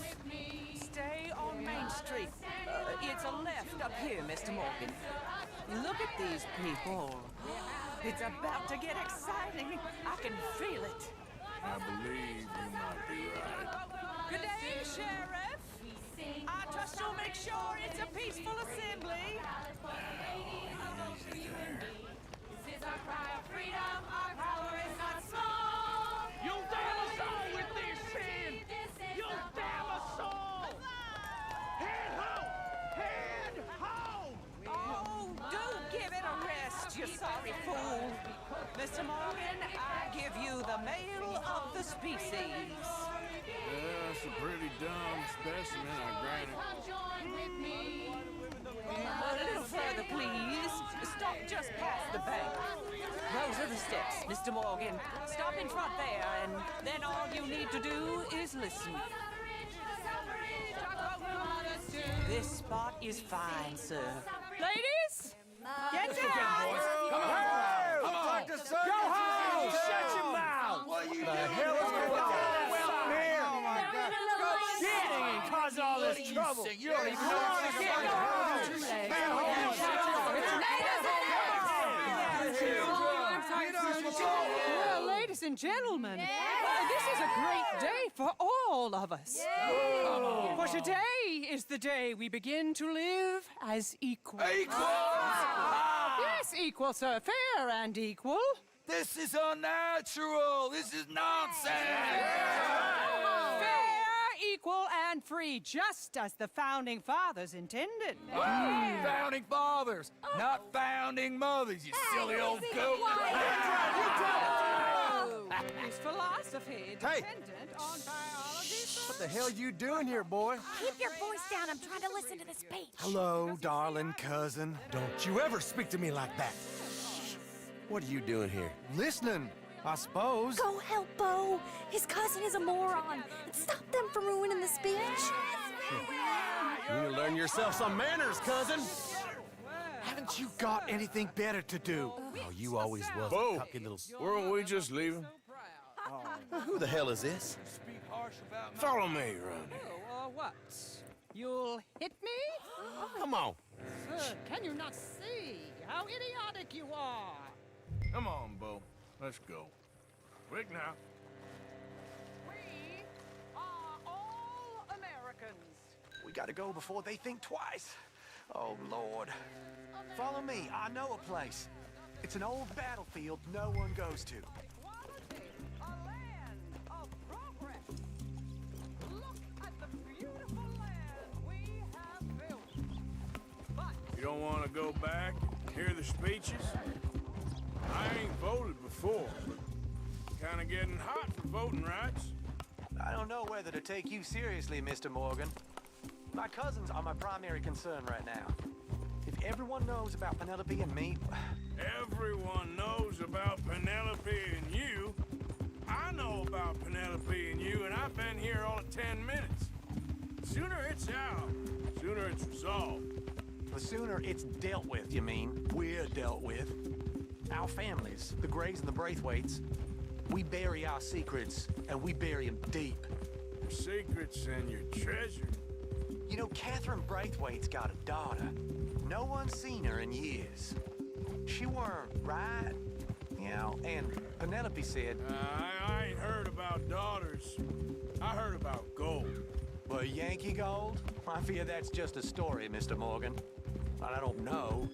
Stay on Main Street. It's a left up here, Mr. Morgan. Look at these people. It's about to get exciting. I can feel it. I believe you might be right. Good day, Sheriff. I trust you'll make sure it's a peaceful assembly. This is our cry of freedom, our power is not small. You'll damn us all with this sin! You'll damn us all! Head home! Head home! Oh, do give it a rest, you sorry fool. Mr. Morgan, I give you the male of the species. That's a pretty dumb specimen, I grant it. A little further, please. Stop just past the bank. Those are the steps, Mr. Morgan. Stop in front there, and then all you need to do is listen. This spot is fine, sir. Ladies, get down! Come on! Come on! Go home! Shut your mouth! What are you doing? The hell is going on? Oh my God! Go shitting and cause all this trouble! You don't even know what's going on! Well, ladies and gentlemen, this is a great day for all of us. For today is the day we begin to live as equals. Yes, equal, sir. Fair and equal. This is unnatural! This is nonsense! Fair, equal, and free, just as the Founding Fathers intended. Founding fathers, not founding mothers, you silly old goat! His philosophy dependent on biology. What the hell you doing here, boy? Keep your voice down. I'm trying to listen to the speech. Hello, darling cousin. Don't you ever speak to me like that. What are you doing here? Listening, I suppose. Go help Bo. His cousin is a moron. And stop them from ruining the speech. You need to learn yourself some manners, cousin. Haven't you got anything better to do? Oh, you always was Bo, a cocky little... weren't we just leaving? Who the hell is this? Follow me around here. Oh, what? You'll hit me? Come on. Sir, can you not see how idiotic you are? Come on, Bo. Let's go. Quick now. We are all Americans. We gotta go before they think twice. Oh, Lord. Follow me. I know a place. It's an old battlefield no one goes to. A land of progress. Look at the beautiful land we have built. But You don't want to go back and hear the speeches? I ain't voted before, but kind of getting hot for voting rights. I don't know whether to take you seriously, Mr. Morgan. My cousins are my primary concern right now. everyone knows about Penelope and me. Everyone knows about Penelope and you. I know about Penelope and you, and I've been here all of 10 minutes. Sooner it's out, sooner it's resolved. The sooner it's dealt with, you mean? We're dealt with. Our families, the Greys and the Braithwaites, we bury our secrets, and we bury them deep. Your secrets and your treasure. You know, Catherine Braithwaite's got a daughter. No one's seen her in years. She weren't right, you know, and Penelope said... I ain't heard about daughters. I heard about gold. Well, Yankee gold? I fear that's just a story, Mr. Morgan. But I don't know.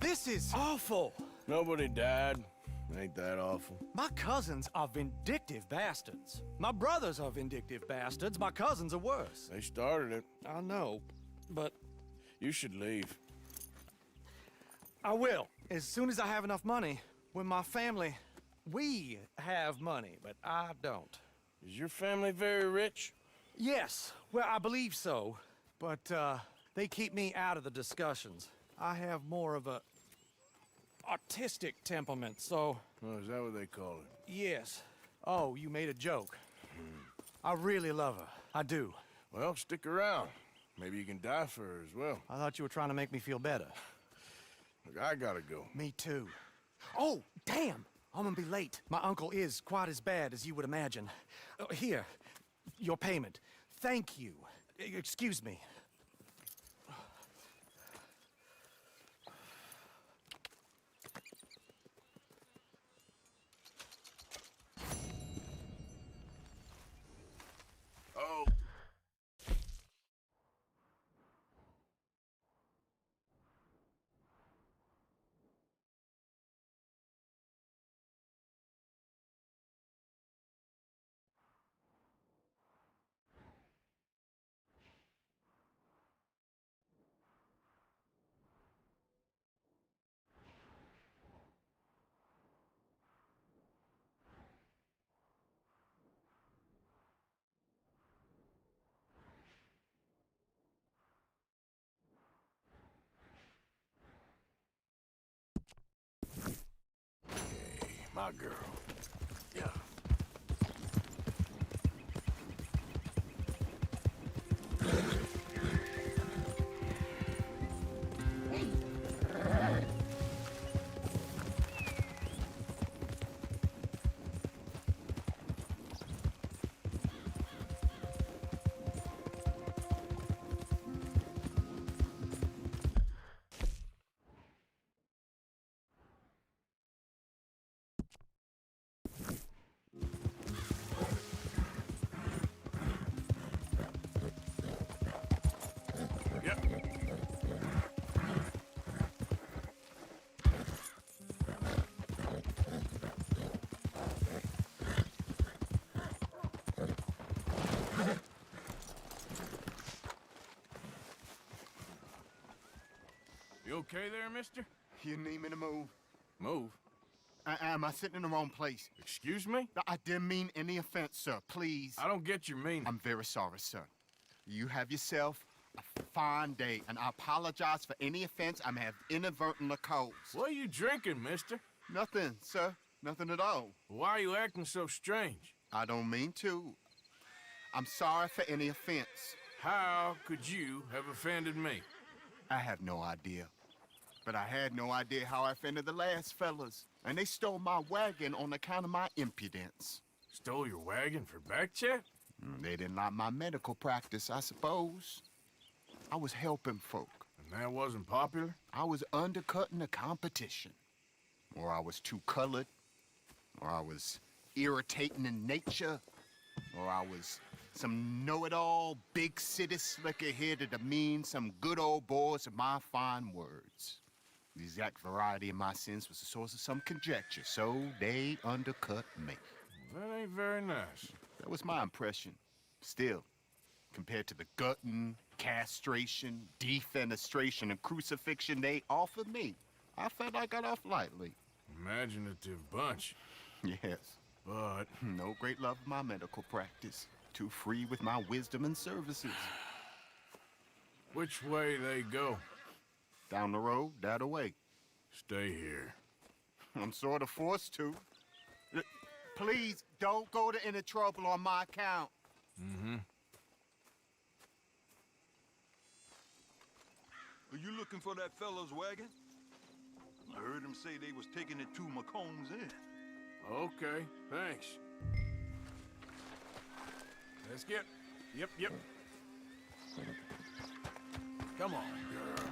This is awful. Nobody died. Ain't that awful? My cousins are vindictive bastards. My brothers are vindictive bastards. My cousins are worse. They started it. I know, but... You should leave. I will, as soon as I have enough money. When my family... We have money, but I don't. Is your family very rich? Yes, well, I believe so. But, they keep me out of the discussions. I have more of a... artistic temperament, so... Oh, is that what they call it? Yes. Oh, you made a joke. I really love her. I do. Well, stick around. Maybe you can die for her as well. I thought you were trying to make me feel better. Look, I gotta go. Me too. Oh, damn! I'm gonna be late. My uncle is quite as bad as you would imagine. Here, your payment. Thank you. Excuse me. Oh. My girl. Yeah. You okay there, mister? You need me to move? Move? Am I sitting in the wrong place? Excuse me? I didn't mean any offense, sir. Please. I don't get your meaning. I'm very sorry, sir. You have yourself a fine day, and I apologize for any offense I may have inadvertently caused. What are you drinking, mister? Nothing, sir. Nothing at all. Why are you acting so strange? I don't mean to. I'm sorry for any offense. How could you have offended me? I have no idea. But I had no idea how I offended the last fellas. And they stole my wagon on account of my impudence. Stole your wagon for back check? They didn't like my medical practice, I suppose. I was helping folk. And that wasn't popular? I was undercutting the competition. Or I was too colored. Or I was irritating in nature. Or I was some know-it-all, big city slicker here to demean some good old boys of my fine words. The exact variety of my sins was the source of some conjecture, so they undercut me. Well, that ain't very nice. That was my impression. Still, compared to the gutting, castration, defenestration, and crucifixion they offered me, I felt I got off lightly. Imaginative bunch. Yes. But... no great love of my medical practice. Too free with my wisdom and services. Which way they go? Down the road, that way. Stay here. I'm sort of forced to. Please, don't go to any trouble on my account. Mm-hmm. Are you looking for that fellow's wagon? I heard him say they was taking it to McComb's Inn. Okay, thanks. Let's get... Yep. Come on, girl.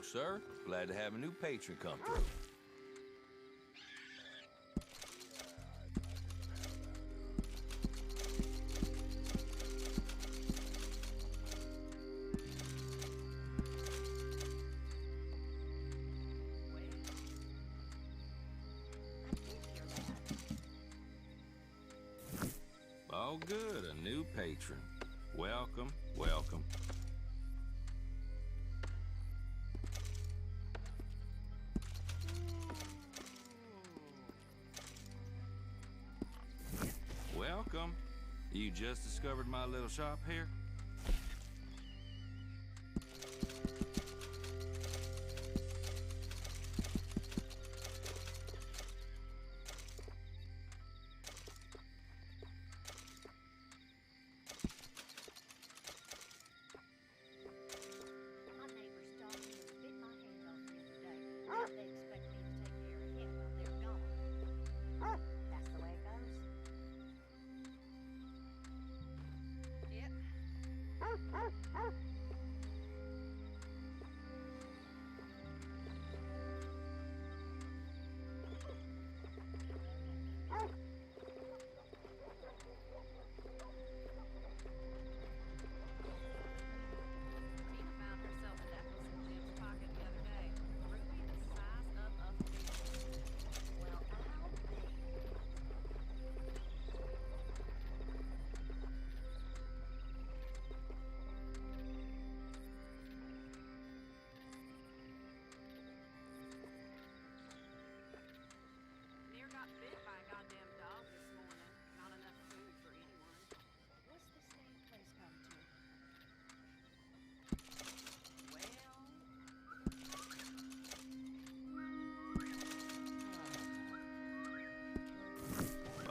sir. Glad to have a new patron come through. All good, a new patron. Welcome, welcome. Welcome. You just discovered my little shop here?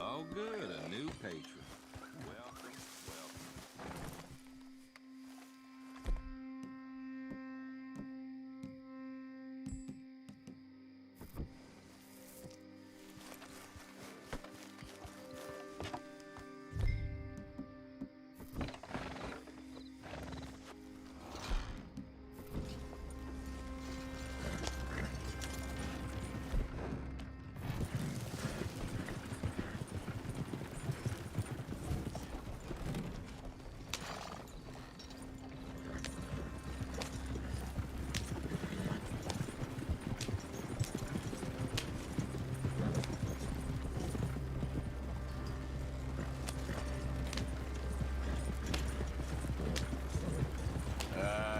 All good, a new patron. Welcome, welcome.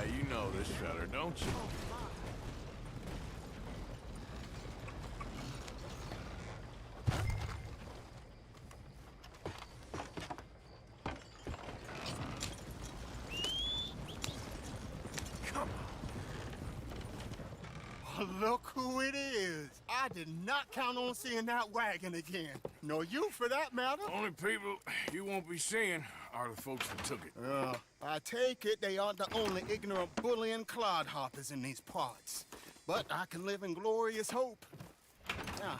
You know this feller, don't you? Oh, look who it is. I did not count on seeing that wagon again. Nor you, for that matter. Only people you won't be seeing are the folks that took it. I take it they aren't the only ignorant bullying clodhoppers in these parts. But I can live in glorious hope. Now,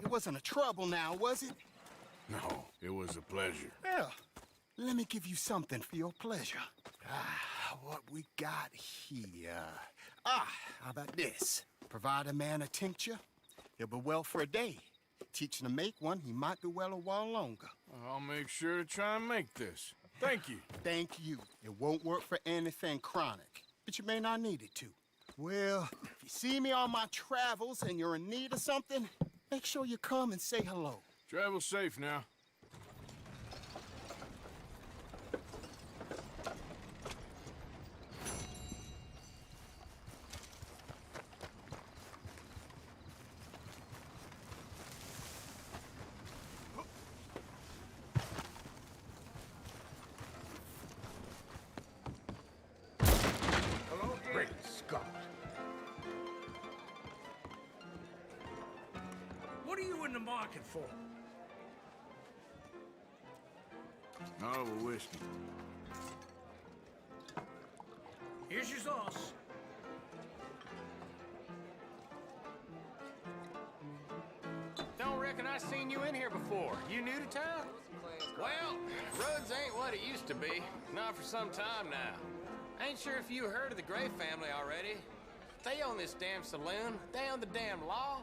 it wasn't a trouble now, was it? No, it was a pleasure. Yeah. Let me give you something for your pleasure. What we got here? How about this? Provide a man a tincture, he'll be well for a day. Teach him to make one, he might be well a while longer. I'll make sure to try and make this. Thank you. Thank you. It won't work for anything chronic, but you may not need it to. Well, if you see me on my travels and you're in need of something, make sure you come and say hello. Travel safe now. Great Scott. What are you in the market for? Oh, a whiskey. Here's your sauce. Don't reckon I seen you in here before. You new to town? Well, roads ain't what it used to be. Not for some time now. Ain't sure if you heard of the Gray family already. They own this damn saloon. They own the damn law.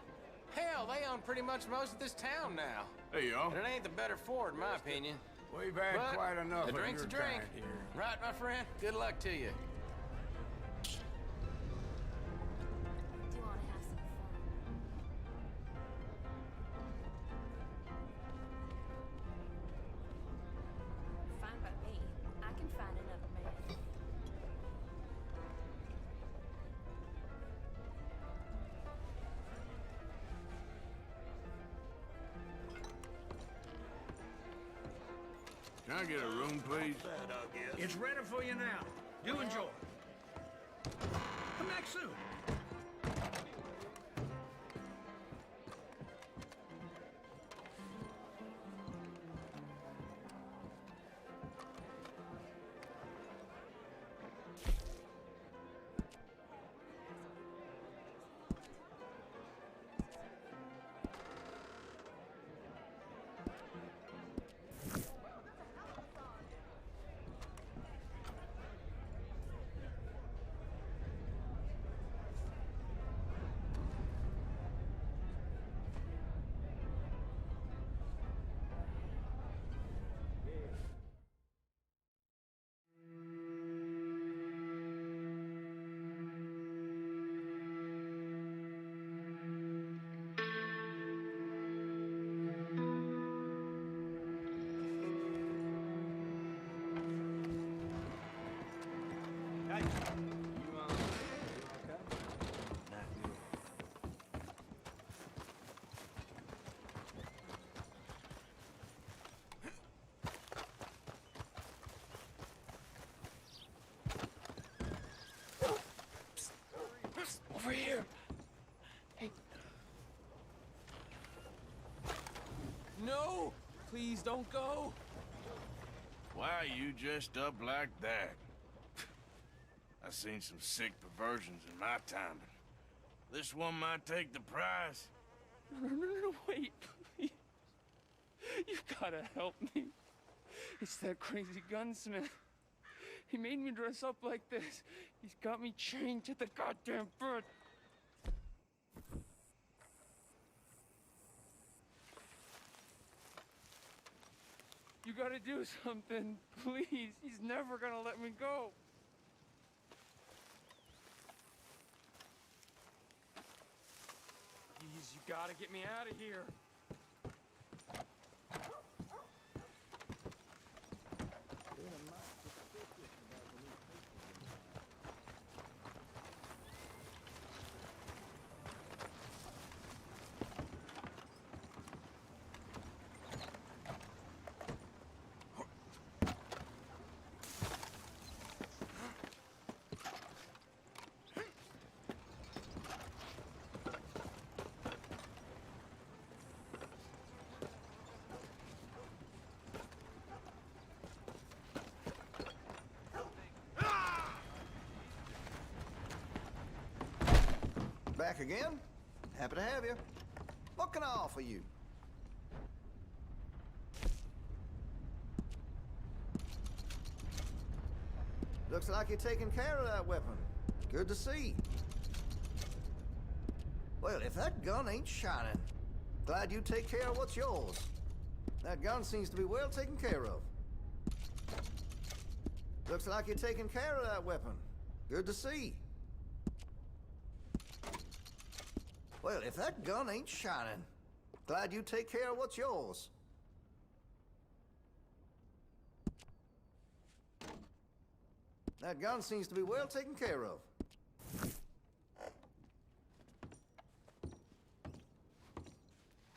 Hell, they own pretty much most of this town now. There you go. And it ain't the better for it, in my opinion. We've had But quite enough a of drink's your a drink. kind here. Right, my friend? Good luck to you. Do you want to have some fun? Fine by me. I can find another man. Can I get a room, please? It's ready for you now. Do enjoy. Come back soon. Over here. Hey. No! Please don't go. Why are you dressed up like that? I've seen some sick perversions in my time. This one might take the prize. No, wait, please. You gotta help me. It's that crazy gunsmith. He made me dress up like this. He's got me chained to the goddamn bed. You gotta do something, please. He's never gonna let me go. Please, you gotta get me out of here. Back again? Happy to have you. What can I offer you? Looks like you're taking care of that weapon. Good to see. Well, if that gun ain't shining, glad you take care of what's yours. That gun seems to be well taken care of. Looks like you're taking care of that weapon. Good to see. Well, if that gun ain't shining, glad you take care of what's yours. That gun seems to be well taken care of.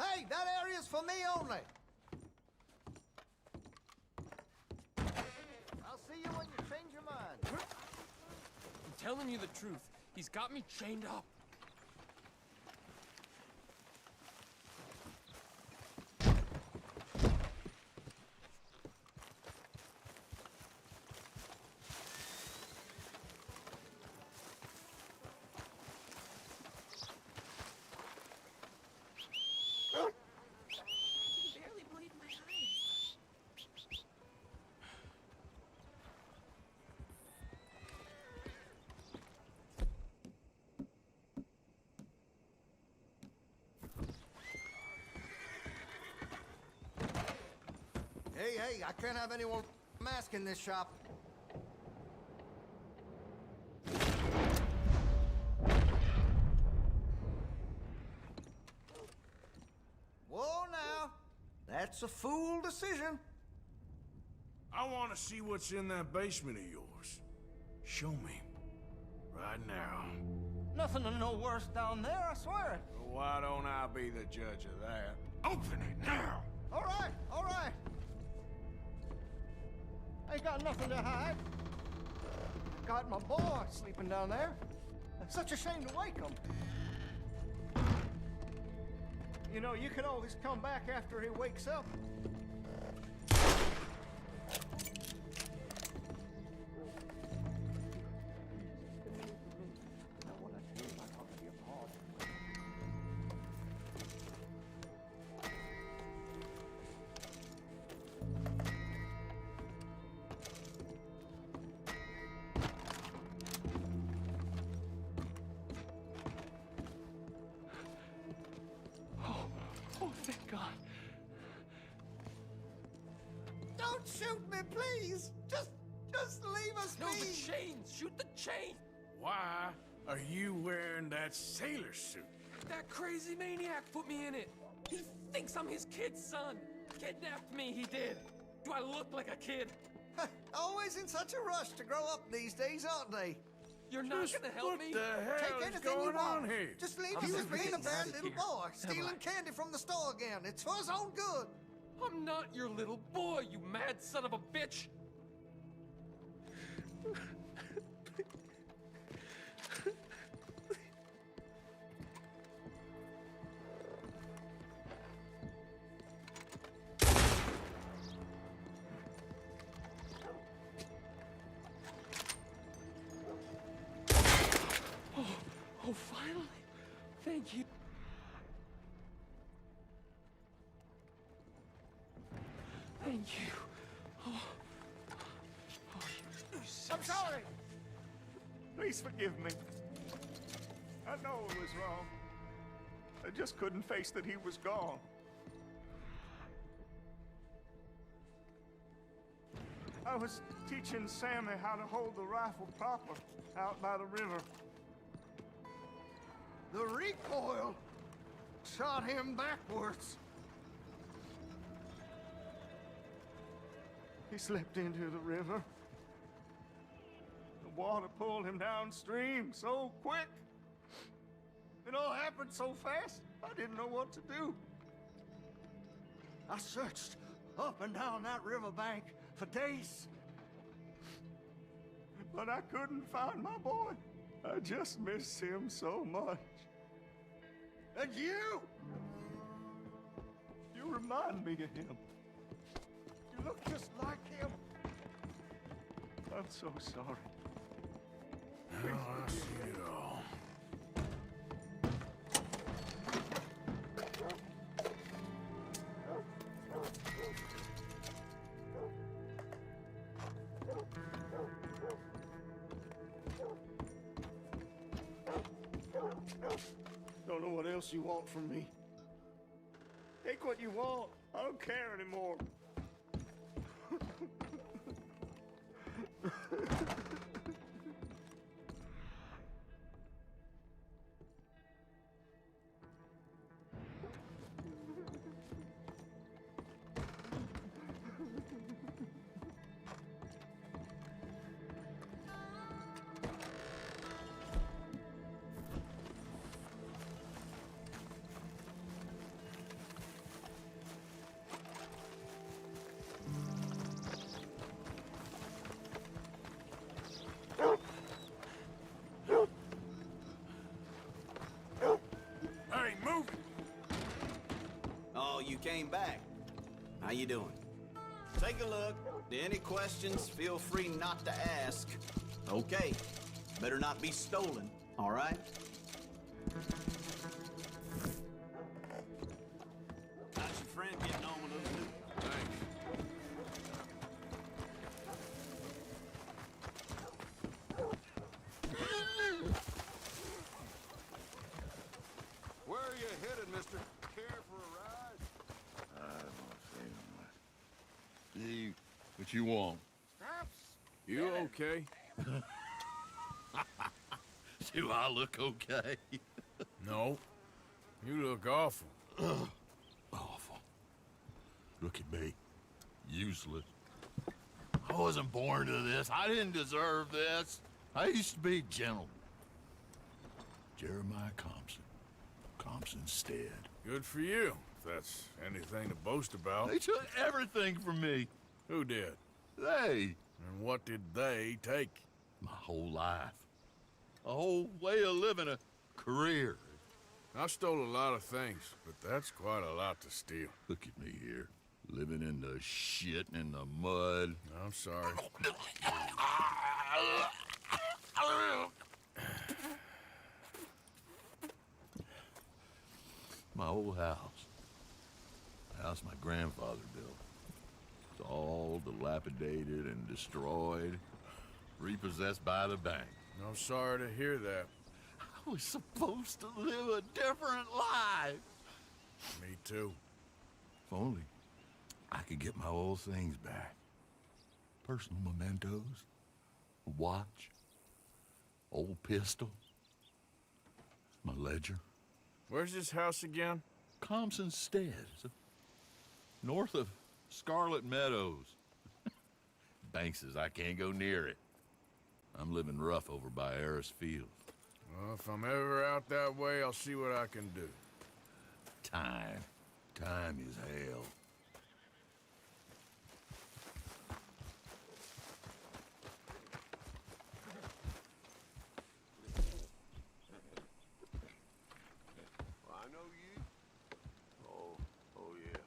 Hey, that area's for me only. I'll see you when you change your mind. I'm telling you the truth. He's got me chained up. hey, I can't have anyone mask in this shop. Whoa, now. That's a fool decision. I want to see what's in that basement of yours. Show me. Right now. Nothing to no worse down there, I swear it. Well, why don't I be the judge of that? Open it now! All right, all right. Ain't got nothing to hide. Got my boy sleeping down there. It's such a shame to wake him. You know, you can always come back after he wakes up. Oh, thank God. Don't shoot me, please. Just leave us be. No, the chains. Shoot the chain. Why are you wearing that sailor suit? That crazy maniac put me in it. He thinks I'm his kid's son. Kidnapped me, he did. Do I look like a kid? Always in such a rush to grow up these days, aren't they? You're not gonna help me? What the hell Take is anything you going on want. here? Just leave I'm you as never being a getting bad out of little here. boy, Am stealing I? candy from the store again. It's for his own good. I'm not your little boy, you mad son of a bitch. Oh, finally. Thank you. Thank you. I'm sorry. Please forgive me. I know it was wrong. I just couldn't face that he was gone. I was teaching Sammy how to hold the rifle proper out by the river. The recoil shot him backwards. He slipped into the river. The water pulled him downstream so quick. It all happened so fast, I didn't know what to do. I searched up and down that riverbank for days. But I couldn't find my boy. I just miss him so much. And you remind me of him. You look just like him. I'm so sorry. Oh, I see it all. Don't know what else you want from me. Take what you want. I don't care anymore. Hey, move it! Oh, you came back. How you doing? Take a look. Any questions, feel free not to ask. Okay. Better not be stolen, all right? How's your friend getting on with those new... Where are you headed, mister? Care for a ride? I don't feel much. What you want? You okay? Do I look okay? No. You look awful. Awful. Look at me. Useless. I wasn't born to this. I didn't deserve this. I used to be a gentleman. Jeremiah Compson. Compson Stead. Good for you, if that's anything to boast about. They took everything from me. Who did? They. And what did they take? My whole life. A whole way of living, a career. I stole a lot of things, but that's quite a lot to steal. Look at me here, living in the shit and in the mud. I'm sorry. My old house. The house my grandfather built. It's all dilapidated and destroyed. Repossessed by the bank. I'm sorry to hear that. I was supposed to live a different life. Me too. If only I could get my old things back. Personal mementos, a watch, old pistol, my ledger. Where's this house again? Compson Stead, north of Scarlet Meadows. Bank says I can't go near it. I'm living rough over by Harris Field. Well, if I'm ever out that way, I'll see what I can do. Time. Time is hell. I know you. Oh yeah.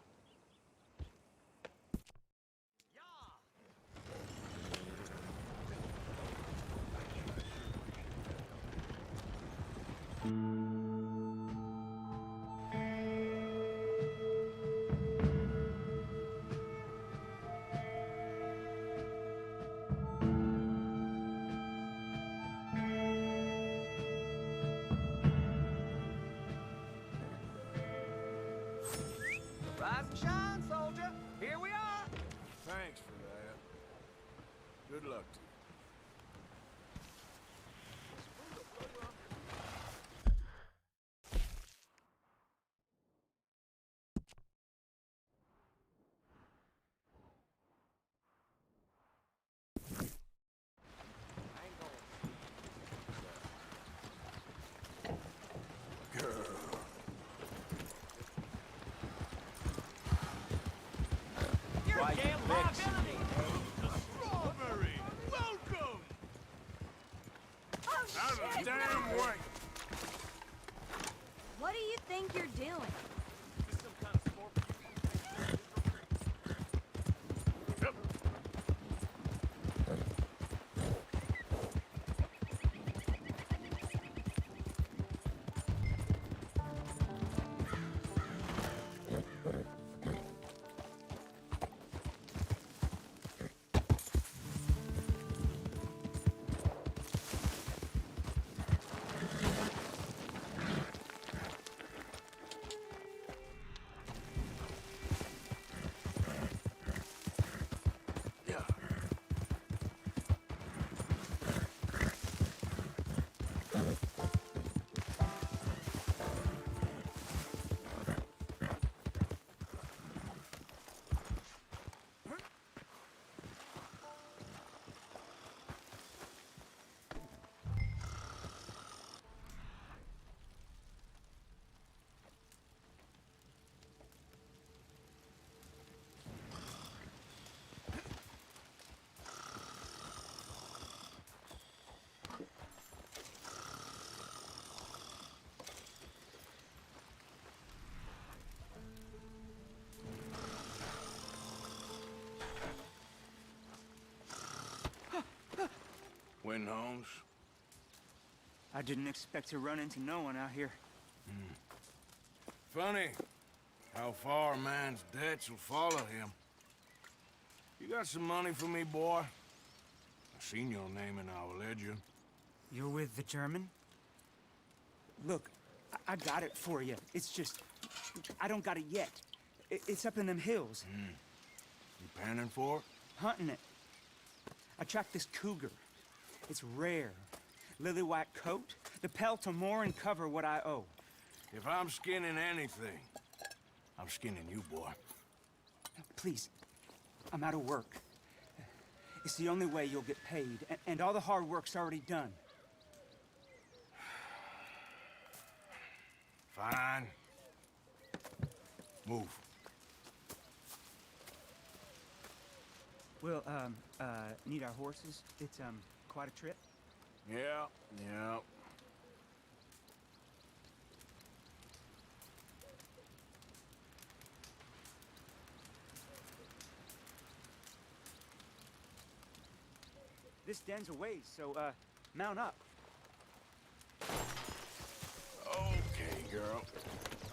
Rise and shine, soldier. Here we are. Thanks for that. Good luck to you. You're a damn liability. Strawberry, welcome! Oh, Out of the shit, damn no. way! What do you think you're doing? Win, Holmes. I didn't expect to run into no one out here. Funny how far a man's debts will follow him. You got some money for me, boy? I seen your name in our ledger. You're with the German? Look, I got it for you. It's just, I don't got it yet. It's up in them hills. You panning for it? Hunting it. I tracked this cougar. It's rare. Lily white coat, the pelt to more and cover what I owe. If I'm skinning anything, I'm skinning you, boy. Please, I'm out of work. It's the only way you'll get paid, and all the hard work's already done. Fine. Move. We'll, need our horses. It's, quite a trip. Yeah. This den's a ways, so, mount up. Okay, girl.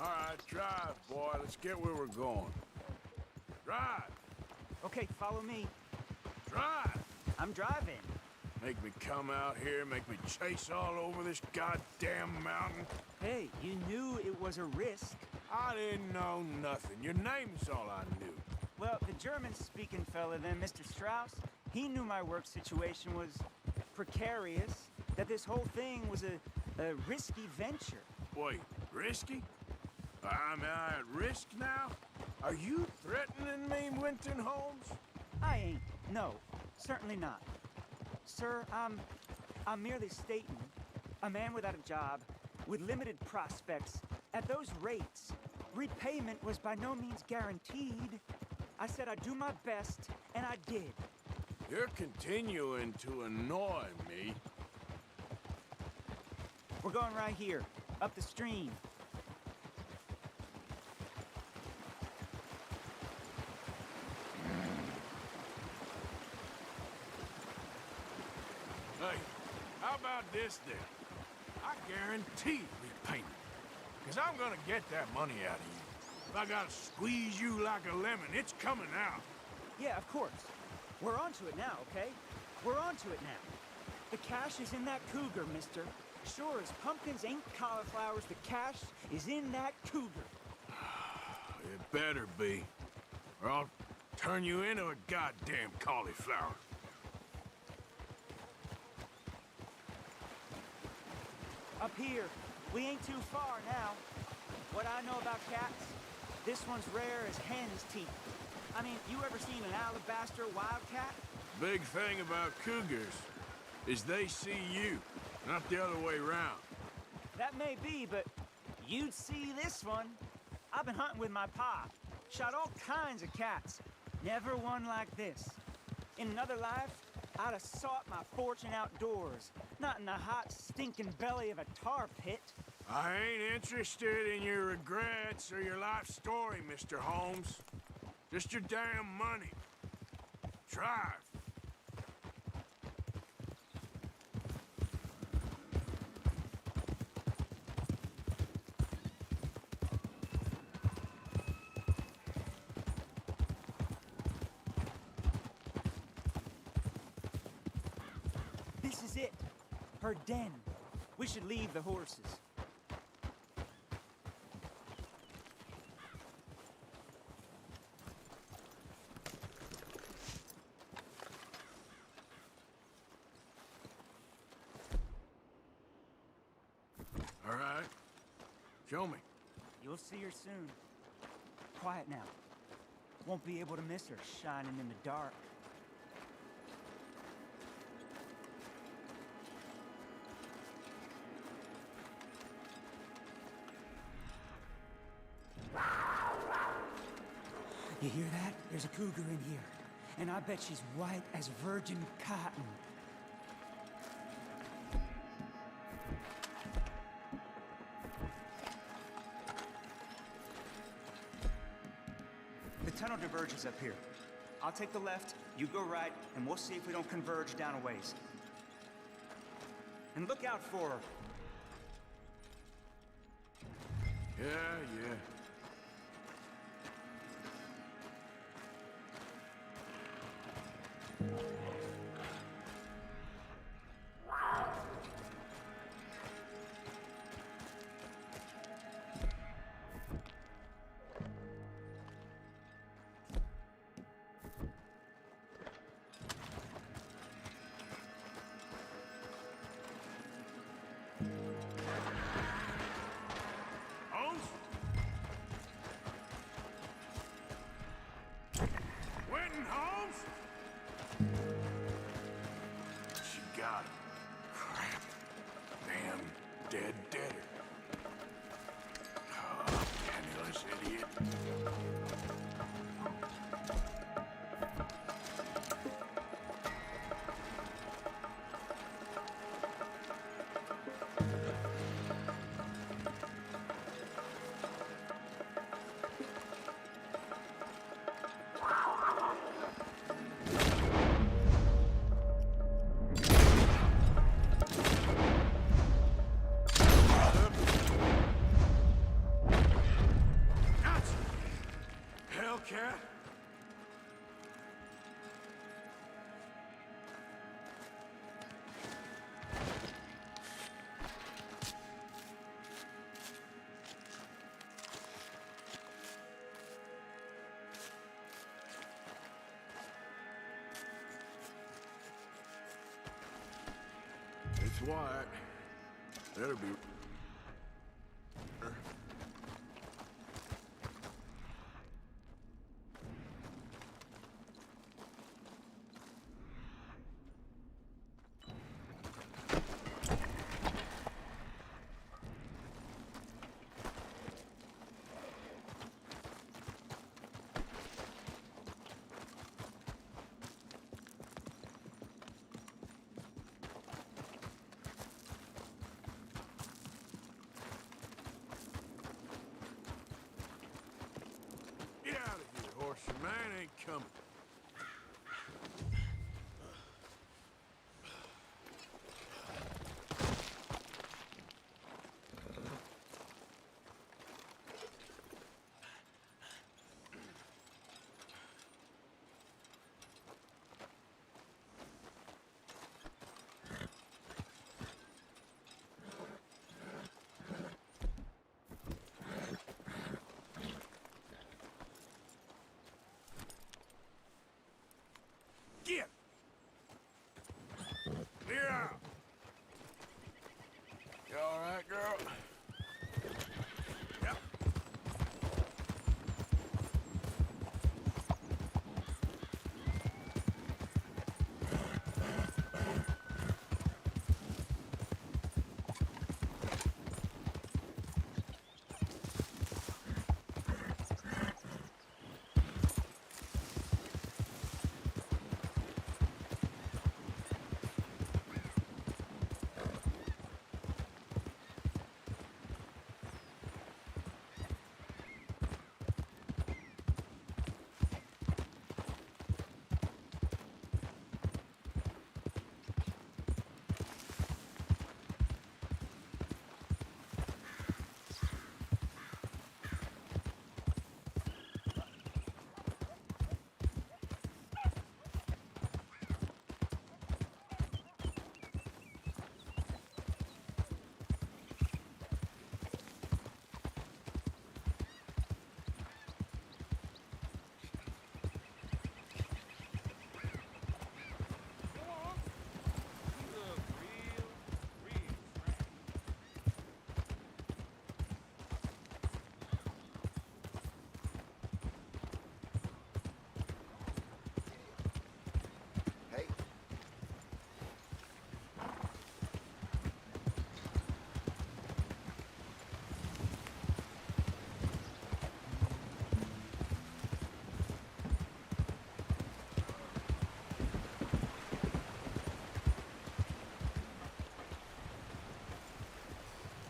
All right, drive, boy. Let's get where we're going. Drive. Okay, follow me. Drive. I'm driving. Make me come out here, make me chase all over this goddamn mountain. Hey, you knew it was a risk. I didn't know nothing. Your name's all I knew. Well, the German-speaking fella then, Mr. Strauss, he knew my work situation was precarious, that this whole thing was a risky venture. Wait, risky? Am I at risk now? Are you threatening me, Winton Holmes? I ain't. No, certainly not. Sir, I'm merely stating, a man without a job, with limited prospects, at those rates, repayment was by no means guaranteed. I said I'd do my best, and I did. You're continuing to annoy me. We're going right here, up the stream. Hey, how about this then? I guarantee repayment. Because I'm gonna get that money out of you. If I gotta squeeze you like a lemon, it's coming out. Yeah, of course. We're onto it now, okay? We're onto it now. The cash is in that cougar, mister. Sure as pumpkins ain't cauliflowers, the cash is in that cougar. It better be, or I'll turn you into a goddamn cauliflower. Up here, we ain't too far now. What I know about cats, this one's rare as hen's teeth. I mean, you ever seen an alabaster wildcat? Big thing about cougars is they see you, not the other way around. That may be, but you'd see this one. I've been hunting with my pa. Shot all kinds of cats. Never one like this. In another life, I'd have sought my fortune outdoors, not in the hot, stinking belly of a tar pit. I ain't interested in your regrets or your life story, Mr. Holmes. Just your damn money. Drive. This is it. Her den. We should leave the horses. All right. Show me. You'll see her soon. Quiet now. Won't be able to miss her shining in the dark. You hear that? There's a cougar in here. And I bet she's white as virgin cotton. The tunnel diverges up here. I'll take the left, you go right, and we'll see if we don't converge down a ways. And look out for her. Yeah. fighting, Holmes? She got him. Crap. Damn dead deader. Oh, penniless idiot. Hellcat? It's Wyatt. That'll be... Get out of here, horse. Your man ain't coming. Get! Clear out! You all right, girl? Yep.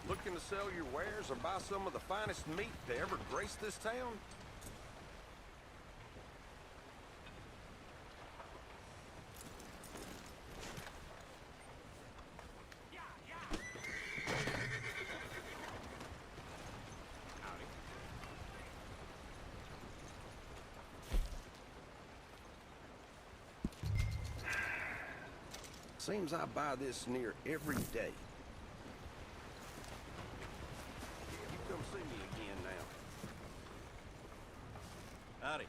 Looking to sell your wares or buy some of the finest meat to ever grace this town? Seems I buy this near every day. You come see me again now. Howdy.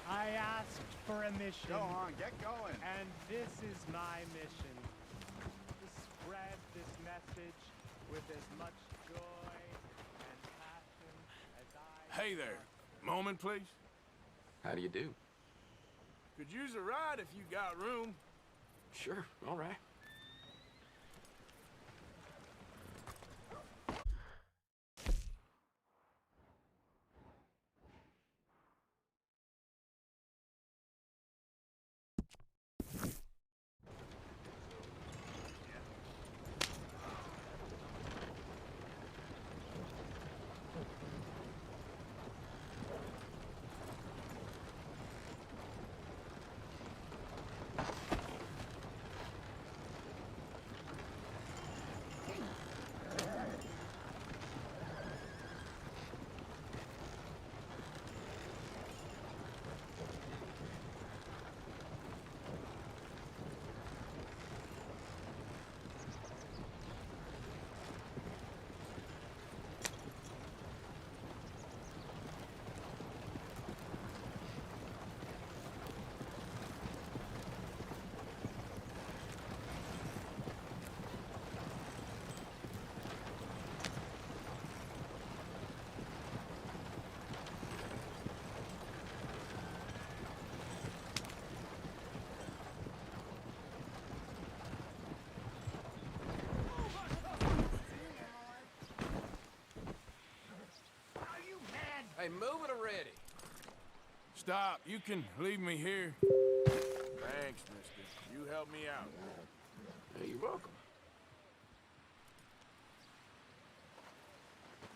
I asked for a mission. Go on, get going. And this is my mission. To spread this message with as much joy and passion as I... Hey there. Moment, please. How do you do? Could use a ride if you got room. Sure, all right. Hey, move it already. Stop. You can leave me here. Thanks, mister. You helped me out. Hey, you're welcome.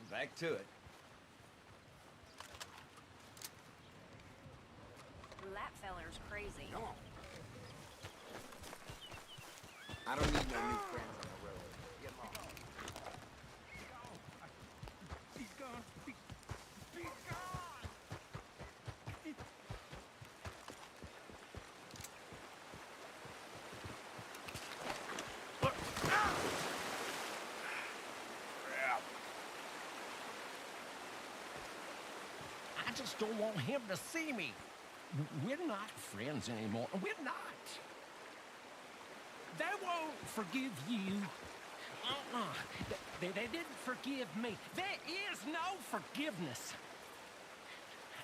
Back to it. That feller's crazy. Come on. I don't need no new friends on the road. Get them off. He's gone. He's gone. I just don't want him to see me. We're not friends anymore. We're not. They won't forgive you. They didn't forgive me. There is no forgiveness.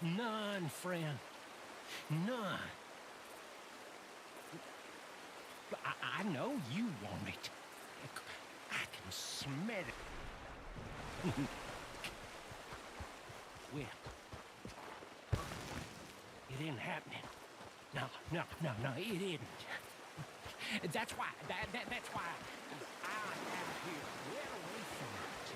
None, friend. None. I know you want it. I can smell it. Well, it isn't happening. No, it isn't. That's why, that's why I am here. Get away from it.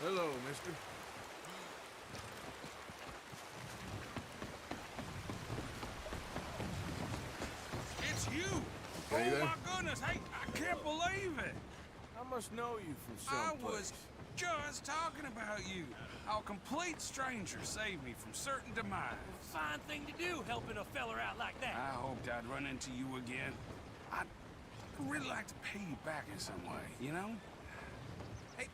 Hello, mister. It's you! Hey Oh there. my goodness, hey, I can't believe it! I must know you from I someplace. was just talking about you. How a complete stranger saved me from certain demise. Fine thing to do, helping a feller out like that. I hoped I'd run into you again. I'd really like to pay you back in some way, you know? Hey,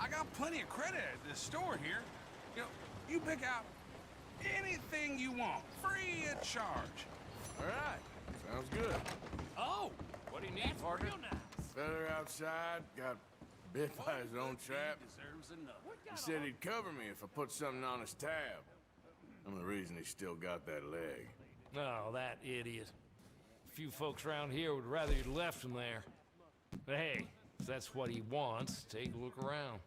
I got plenty of credit at this store here. You know, you pick out anything you want, free of charge. All right, sounds good. Oh, What do you need, partner? real nice. Feller outside got bit by his own trap. Deserves another. He said he'd cover me if I put something on his tab. I'm the reason he still got that leg. Oh, that idiot. A few folks around here would rather you'd left him there. But hey, if that's what he wants, take a look around.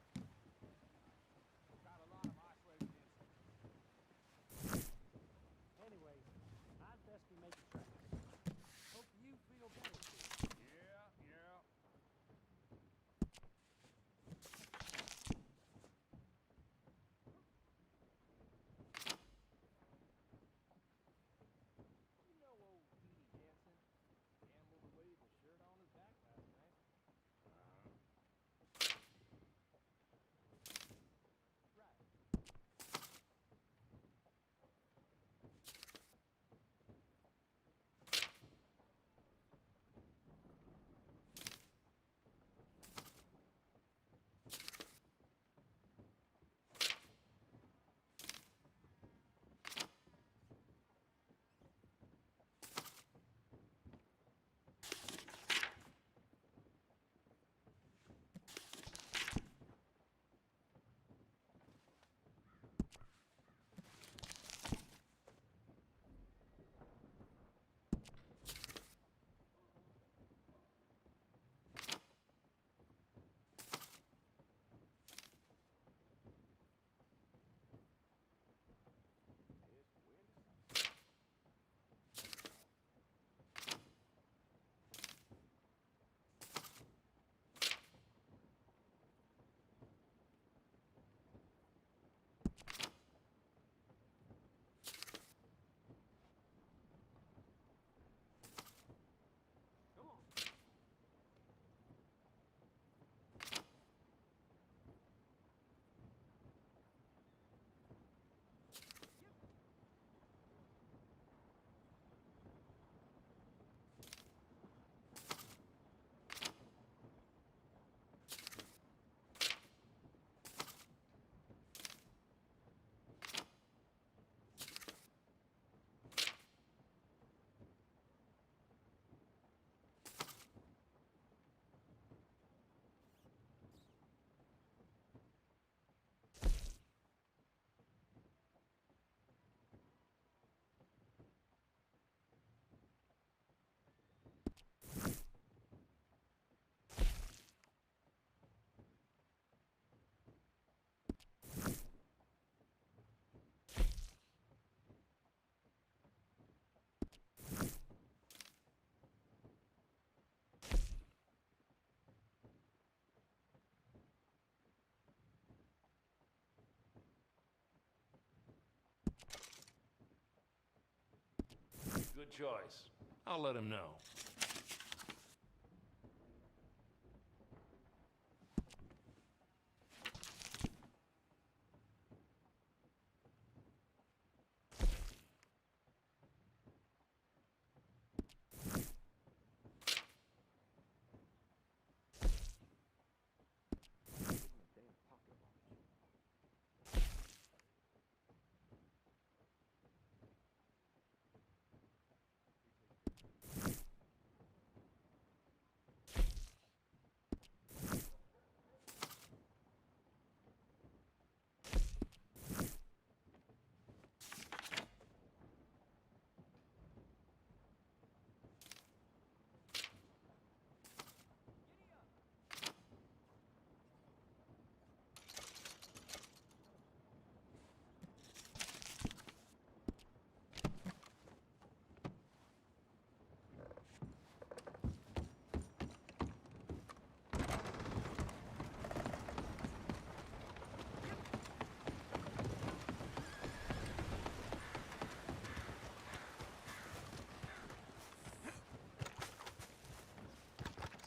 Good choice. I'll let him know.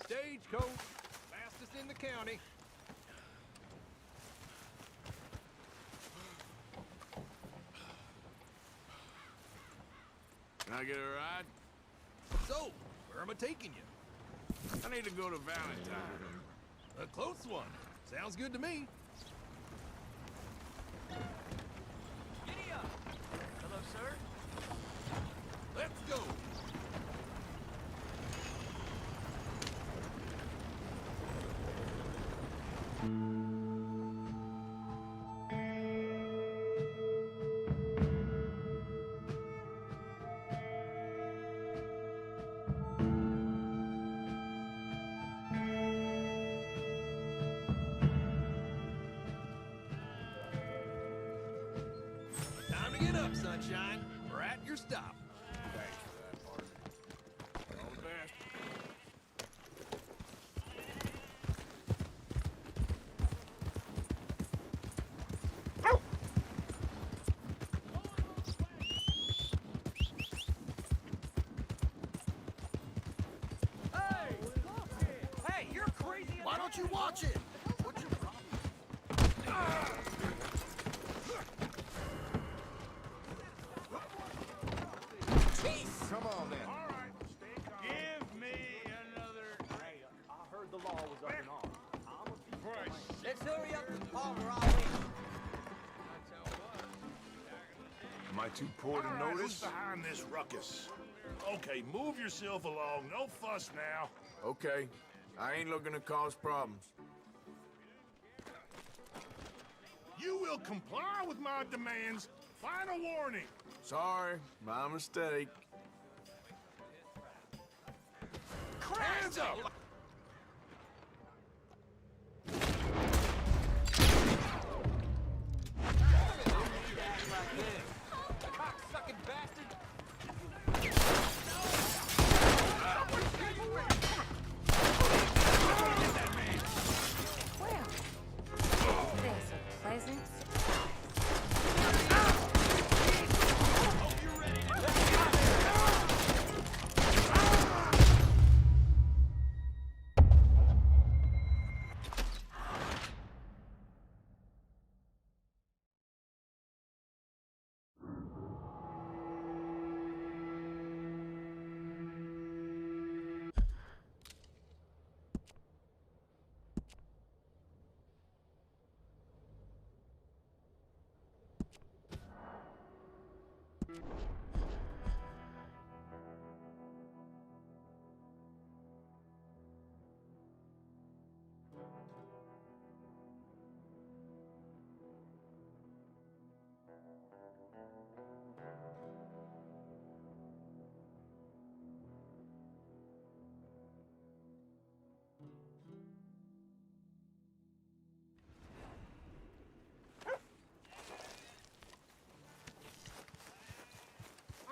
Stagecoach, fastest in the county. Can I get a ride? So, where am I taking you? I need to go to Valentine. A close one. Sounds good to me. Giddy up! Hello, sir. Let's go. Time to get up, sunshine. We're at your stop. Thanks for that, partner. All the best. Hey, you're crazy. Why don't you watch it? What's your problem? Come on, then. All right, stay calm. Give me another drink. I heard the law was up and on. Let's hurry up and Palmer, I'll wait. Am I too poor to notice? Who's behind this ruckus? Okay, move yourself along. No fuss now. Okay. I ain't looking to cause problems. You will comply with my demands. Final warning. Sorry, my mistake. Hands up! Cocksucking bastard! Well, there's a pleasant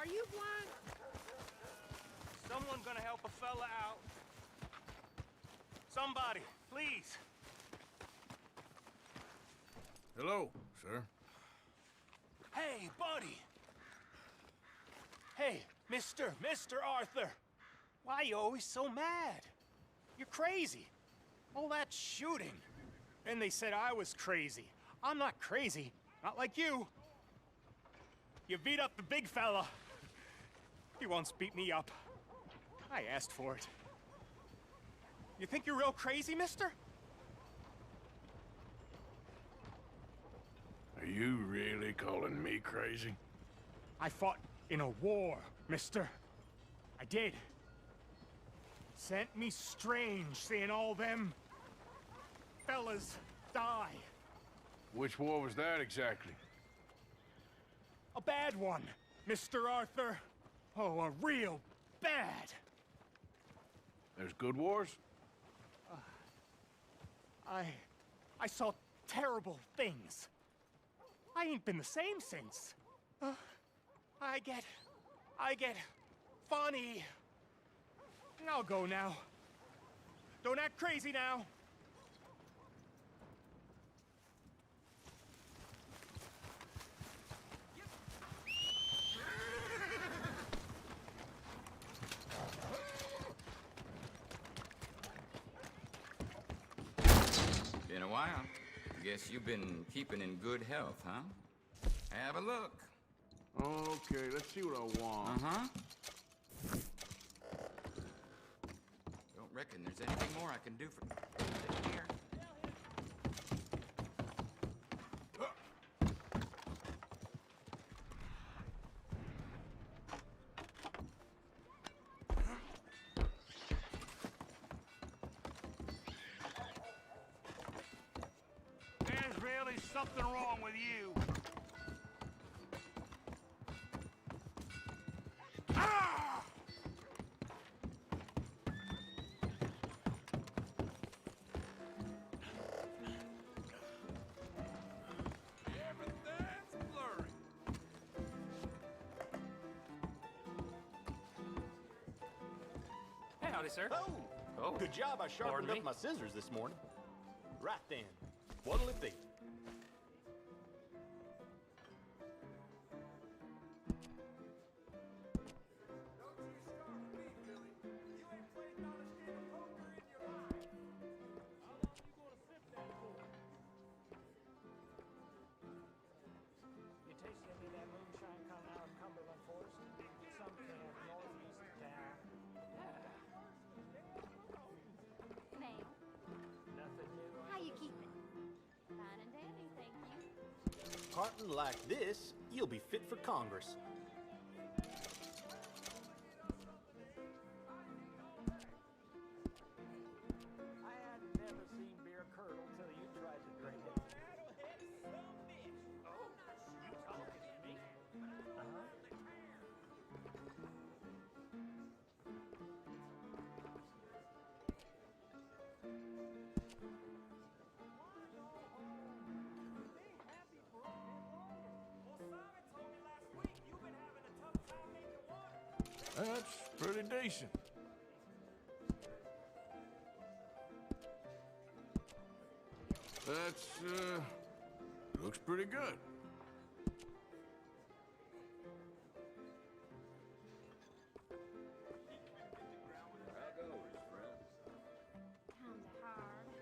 Are you blind? Someone gonna help a fella out. Somebody, please. Hello, sir. Hey, buddy. Hey, Mr. Arthur! Why are you always so mad? You're crazy. All that shooting. And they said I was crazy. I'm not crazy. Not like you. You beat up the big fella. He once beat me up. I asked for it. You think you're real crazy, mister? Are you really calling me crazy? I fought in a war, mister. I did. Sent me strange seeing all them fellas die. Which war was that exactly? A bad one, Mr. Arthur. Oh, a real bad. There's good wars? I saw terrible things. I ain't been the same since. I get funny. I'll go now. Don't act crazy now. Been a while. Guess you've been keeping in good health, huh? Have a look. Okay, let's see what I want. Uh-huh. Don't reckon there's anything more I can do for here. There's really something wrong with you. Howdy, sir. Oh, good job. I sharpened up my scissors this morning. Right then. What'll it be? You taste any of that moonshine coming out of Cumberland Forest? Some camp northeast of town. Ma'am, Nothing new. how you keeping? Fine and dandy, thank you. Carton like this, you'll be fit for Congress. I had never seen beer curdle till you tried to drink it. Oh, you talking to me? That's pretty decent. That's, looks pretty good. Kinda hard.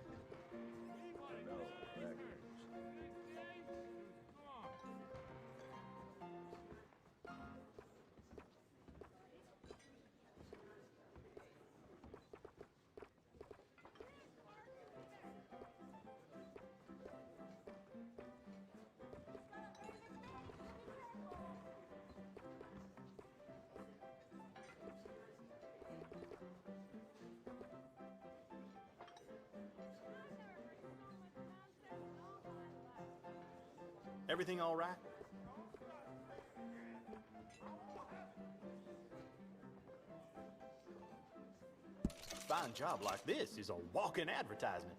Everything all right? Fine job like this is a walking advertisement.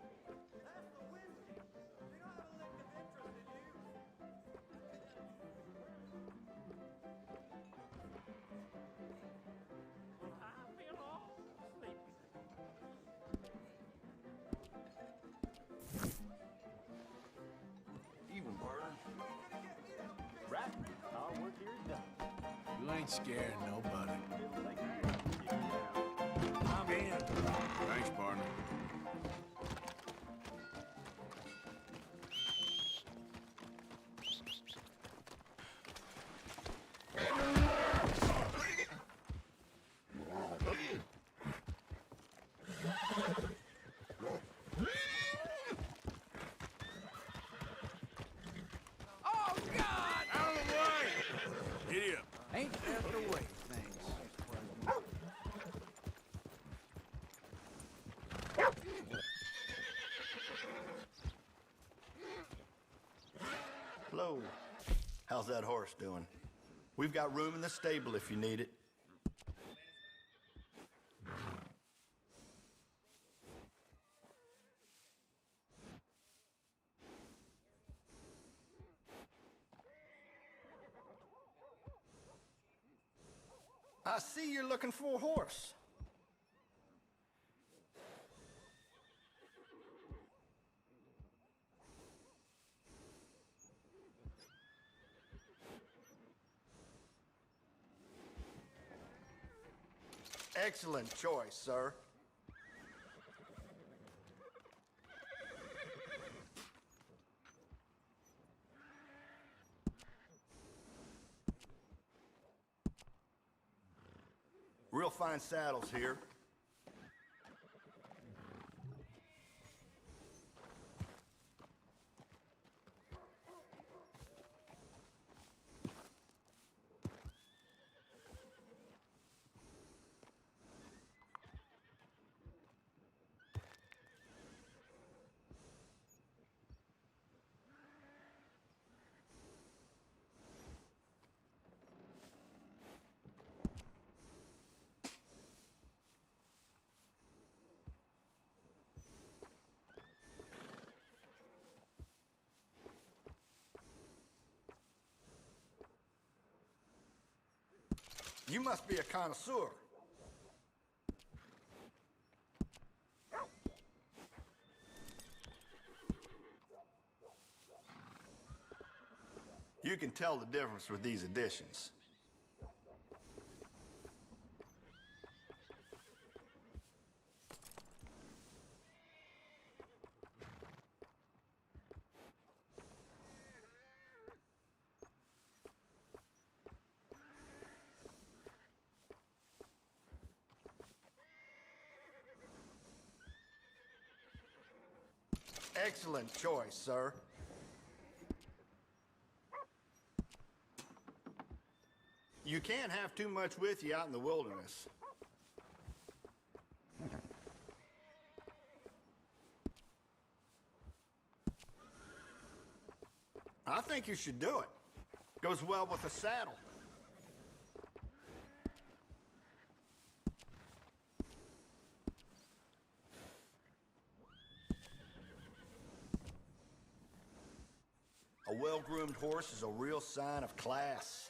Even, partner. Right? Our work here is done. You ain't scaring nobody. I'm in. Thanks, partner. Oh, God! Out of the way! Giddy up. Ain't that the way things? Hello. How's that horse doing? We've got room in the stable if you need it. I see you're looking for a horse. Excellent choice, sir. Real fine saddles here. You must be a connoisseur. You can tell the difference with these additions. Excellent choice, sir. You can't have too much with you out in the wilderness. I think you should do it. Goes well with the saddle. A well-groomed horse is a real sign of class.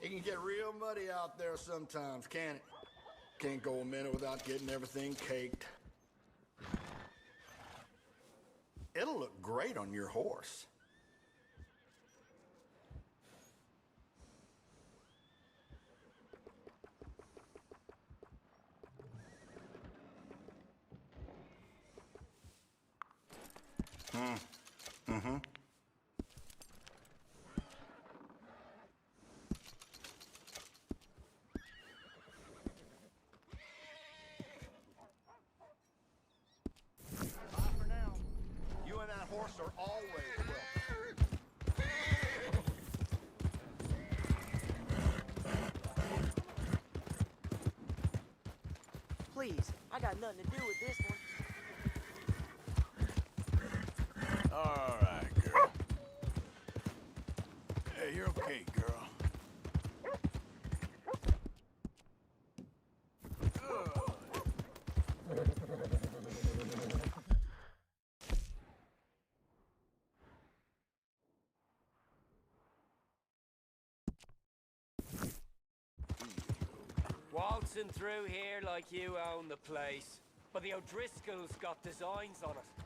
It can get real muddy out there sometimes, can't it? Can't go a minute without getting everything caked. It'll look great on your horse. Mm-hmm. You and that horse are always welcome. Please, I got nothing to do with this one. All right, girl. Hey, you're okay, girl. cruising through here like you own the place. But the O'Driscolls got designs on it.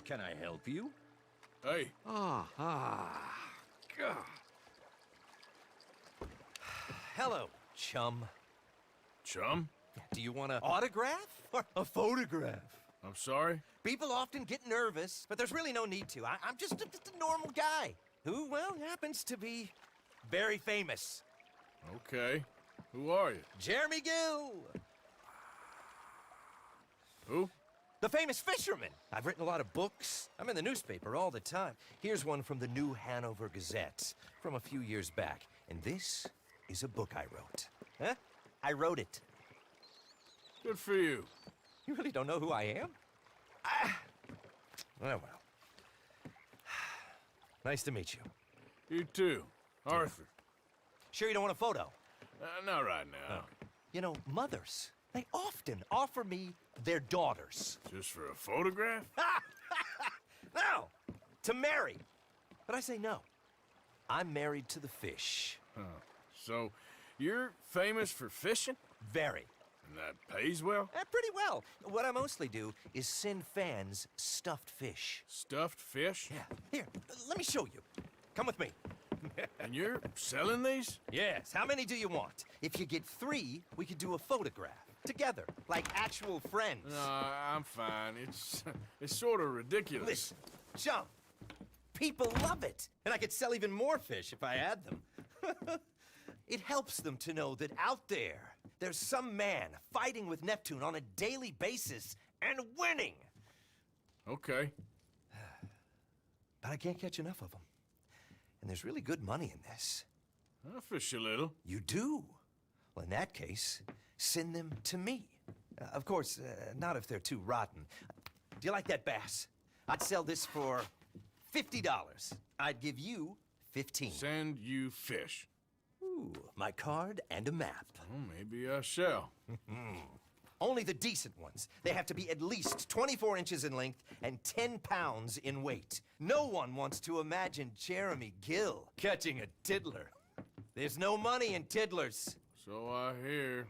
Can I help you? Hey. God. Hello, chum. Chum? Do you want an autograph or a photograph? I'm sorry? People often get nervous, but there's really no need to. I'm just a normal guy who, well, happens to be very famous. Okay. Who are you? Jeremy Gill. Who? The famous fisherman. I've written a lot of books. I'm in the newspaper all the time. Here's one from the New Hanover Gazette from a few years back. And this is a book I wrote. Huh? I wrote it. Good for you. You really don't know who I am? Oh, well. Nice to meet you. You too. Arthur. Sure you don't want a photo? Not right now. Oh. You know, mothers, they often offer me their daughters. Just for a photograph? No, to marry. But I say no. I'm married to the fish. Huh. So, you're famous for fishing? Very. And that pays well? Pretty well. What I mostly do is send fans stuffed fish. Stuffed fish? Yeah. Here, let me show you. Come with me. And you're selling these? Yes. How many do you want? If you get 3, we could do a photograph. Together, like actual friends. No, I'm fine. It's sort of ridiculous. Listen, chum, people love it. And I could sell even more fish if I had them. It helps them to know that out there's some man fighting with Neptune on a daily basis and winning. Okay. But I can't catch enough of them. And there's really good money in this. I'll fish a little. You do? Well, in that case, send them to me. Of course, not if they're too rotten. Do you like that bass? I'd sell this for $50. I'd give you 15. Send you fish. Ooh, my card and a map. Well, maybe I shall. Only the decent ones. They have to be at least 24 inches in length and 10 pounds in weight. No one wants to imagine Jeremy Gill catching a tiddler. There's no money in tiddlers. So I hear.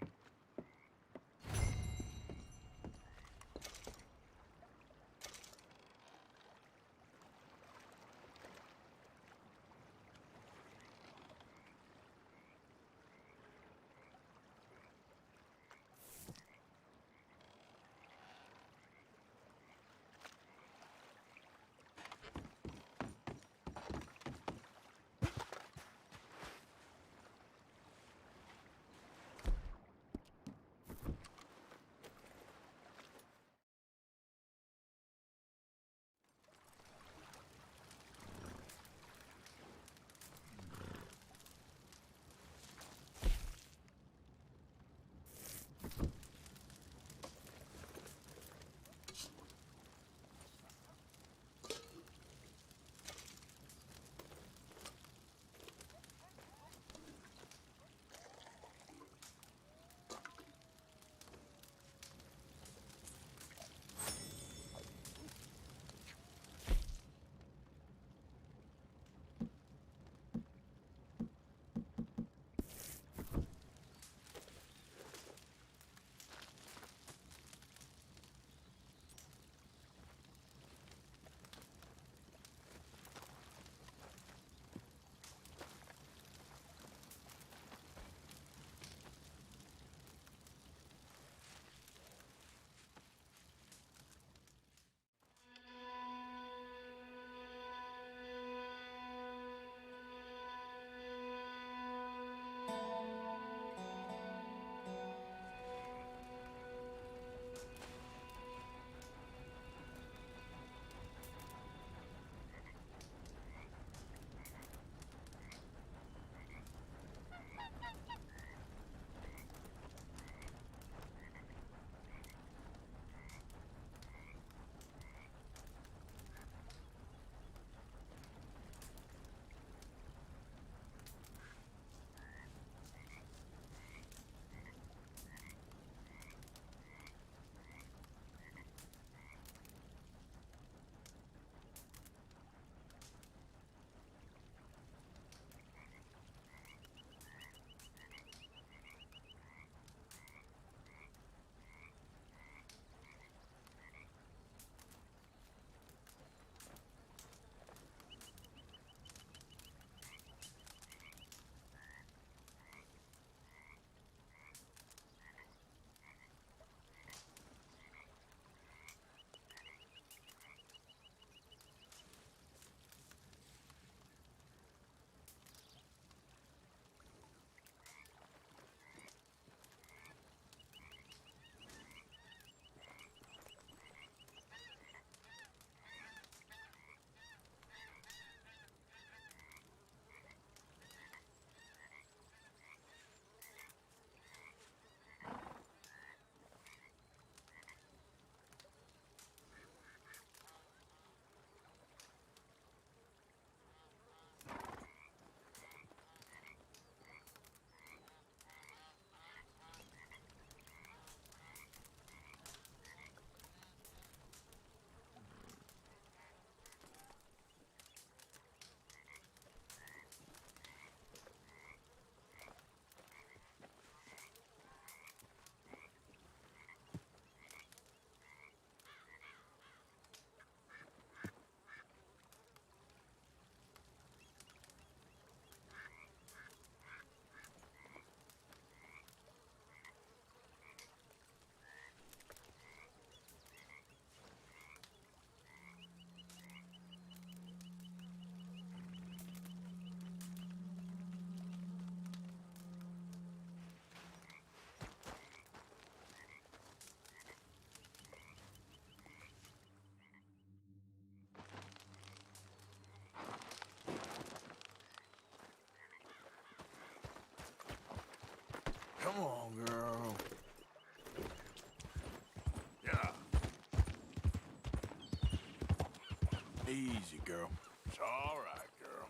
Easy, girl. It's all right, girl.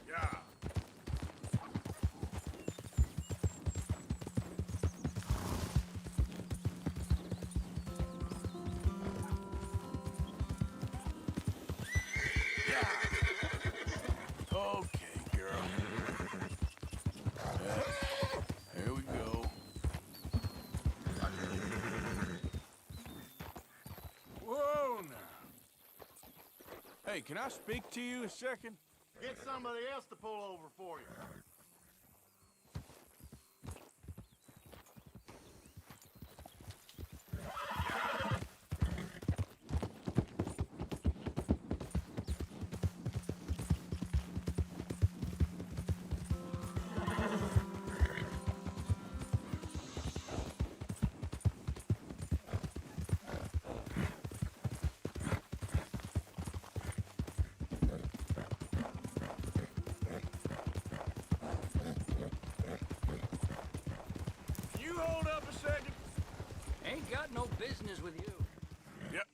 Yeah. Okay, girl. Here we go. Whoa, now. Hey, can I speak to you a second? Get somebody else to pull over for you. You hold up a second. Ain't got no business with you. Yep.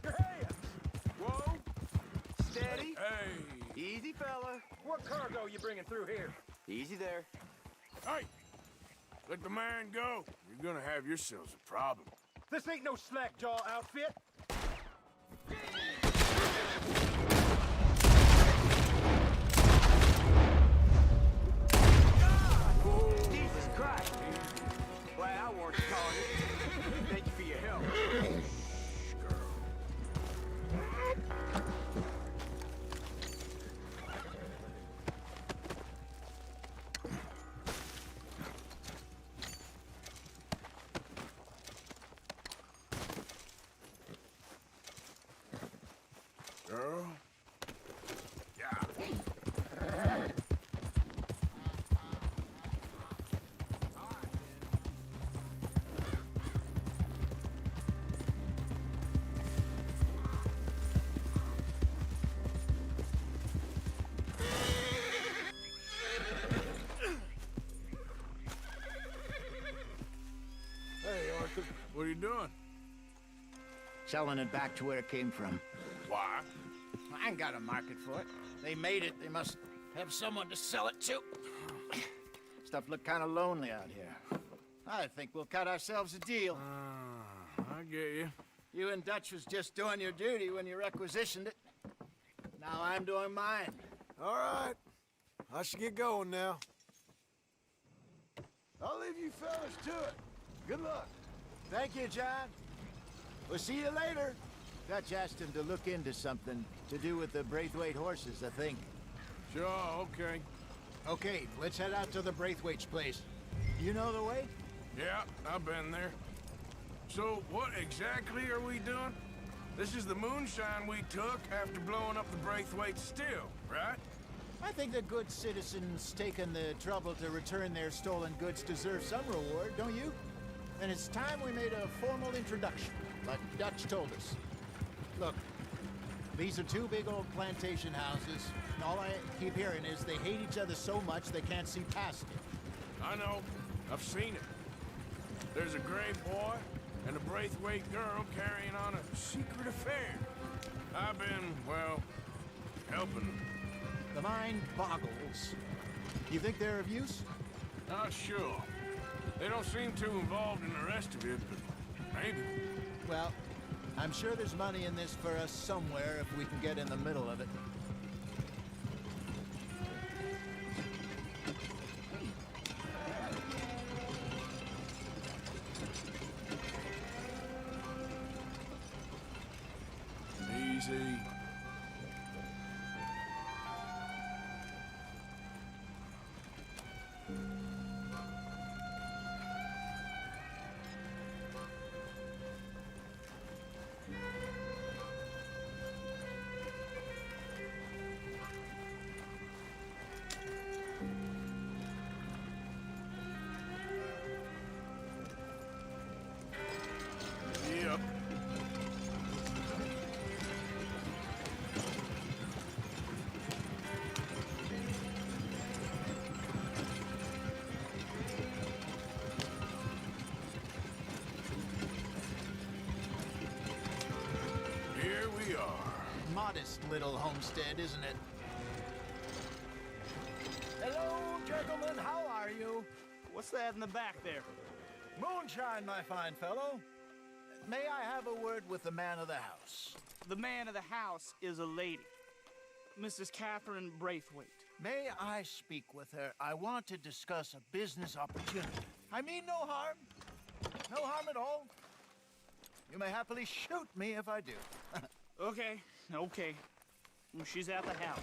Your hands! Whoa! Steady! Hey! Easy, fella. What cargo you bringing through here? Easy there. Hey! Let the man go. You're gonna have yourselves a problem. This ain't no slack jaw outfit. Jesus Christ! Glad I weren't the target. Thank you for your help. Girl? Yeah. Hey, Arthur, what are you doing? Selling it back to where it came from. Why? I ain't got a market for it. They made it. They must have someone to sell it to. Stuff look kind of lonely out here. I think we'll cut ourselves a deal. I get you. You and Dutch was just doing your duty when you requisitioned it. Now I'm doing mine. All right. I should get going now. I'll leave you fellas to it. Good luck. Thank you, John. We'll see you later. Dutch asked him to look into something to do with the Braithwaite horses, I think. Sure, okay. Okay, let's head out to the Braithwaite's place. You know the way? Yeah, I've been there. So, what exactly are we doing? This is the moonshine we took after blowing up the Braithwaite still, right? I think the good citizens taking the trouble to return their stolen goods deserve some reward, don't you? And it's time we made a formal introduction, like Dutch told us. Look, these are two big old plantation houses, and all I keep hearing is they hate each other so much they can't see past it. I know. I've seen it. There's a gray boy and a Braithwaite girl carrying on a secret affair. I've been, well, helping them. The mind boggles. You think they're of use? Not sure. They don't seem too involved in the rest of it, but maybe. Well, I'm sure there's money in this for us somewhere if we can get in the middle of it. Easy. Yep. we are. Modest little homestead, isn't it? Hello, gentlemen. How are you? What's that in the back there? Moonshine, my fine fellow. May I have a word with the man of the house? The man of the house is a lady, Mrs. Catherine Braithwaite. May I speak with her? I want to discuss a business opportunity. I mean no harm. No harm at all. You may happily shoot me if I do. Okay. Well, she's at the house.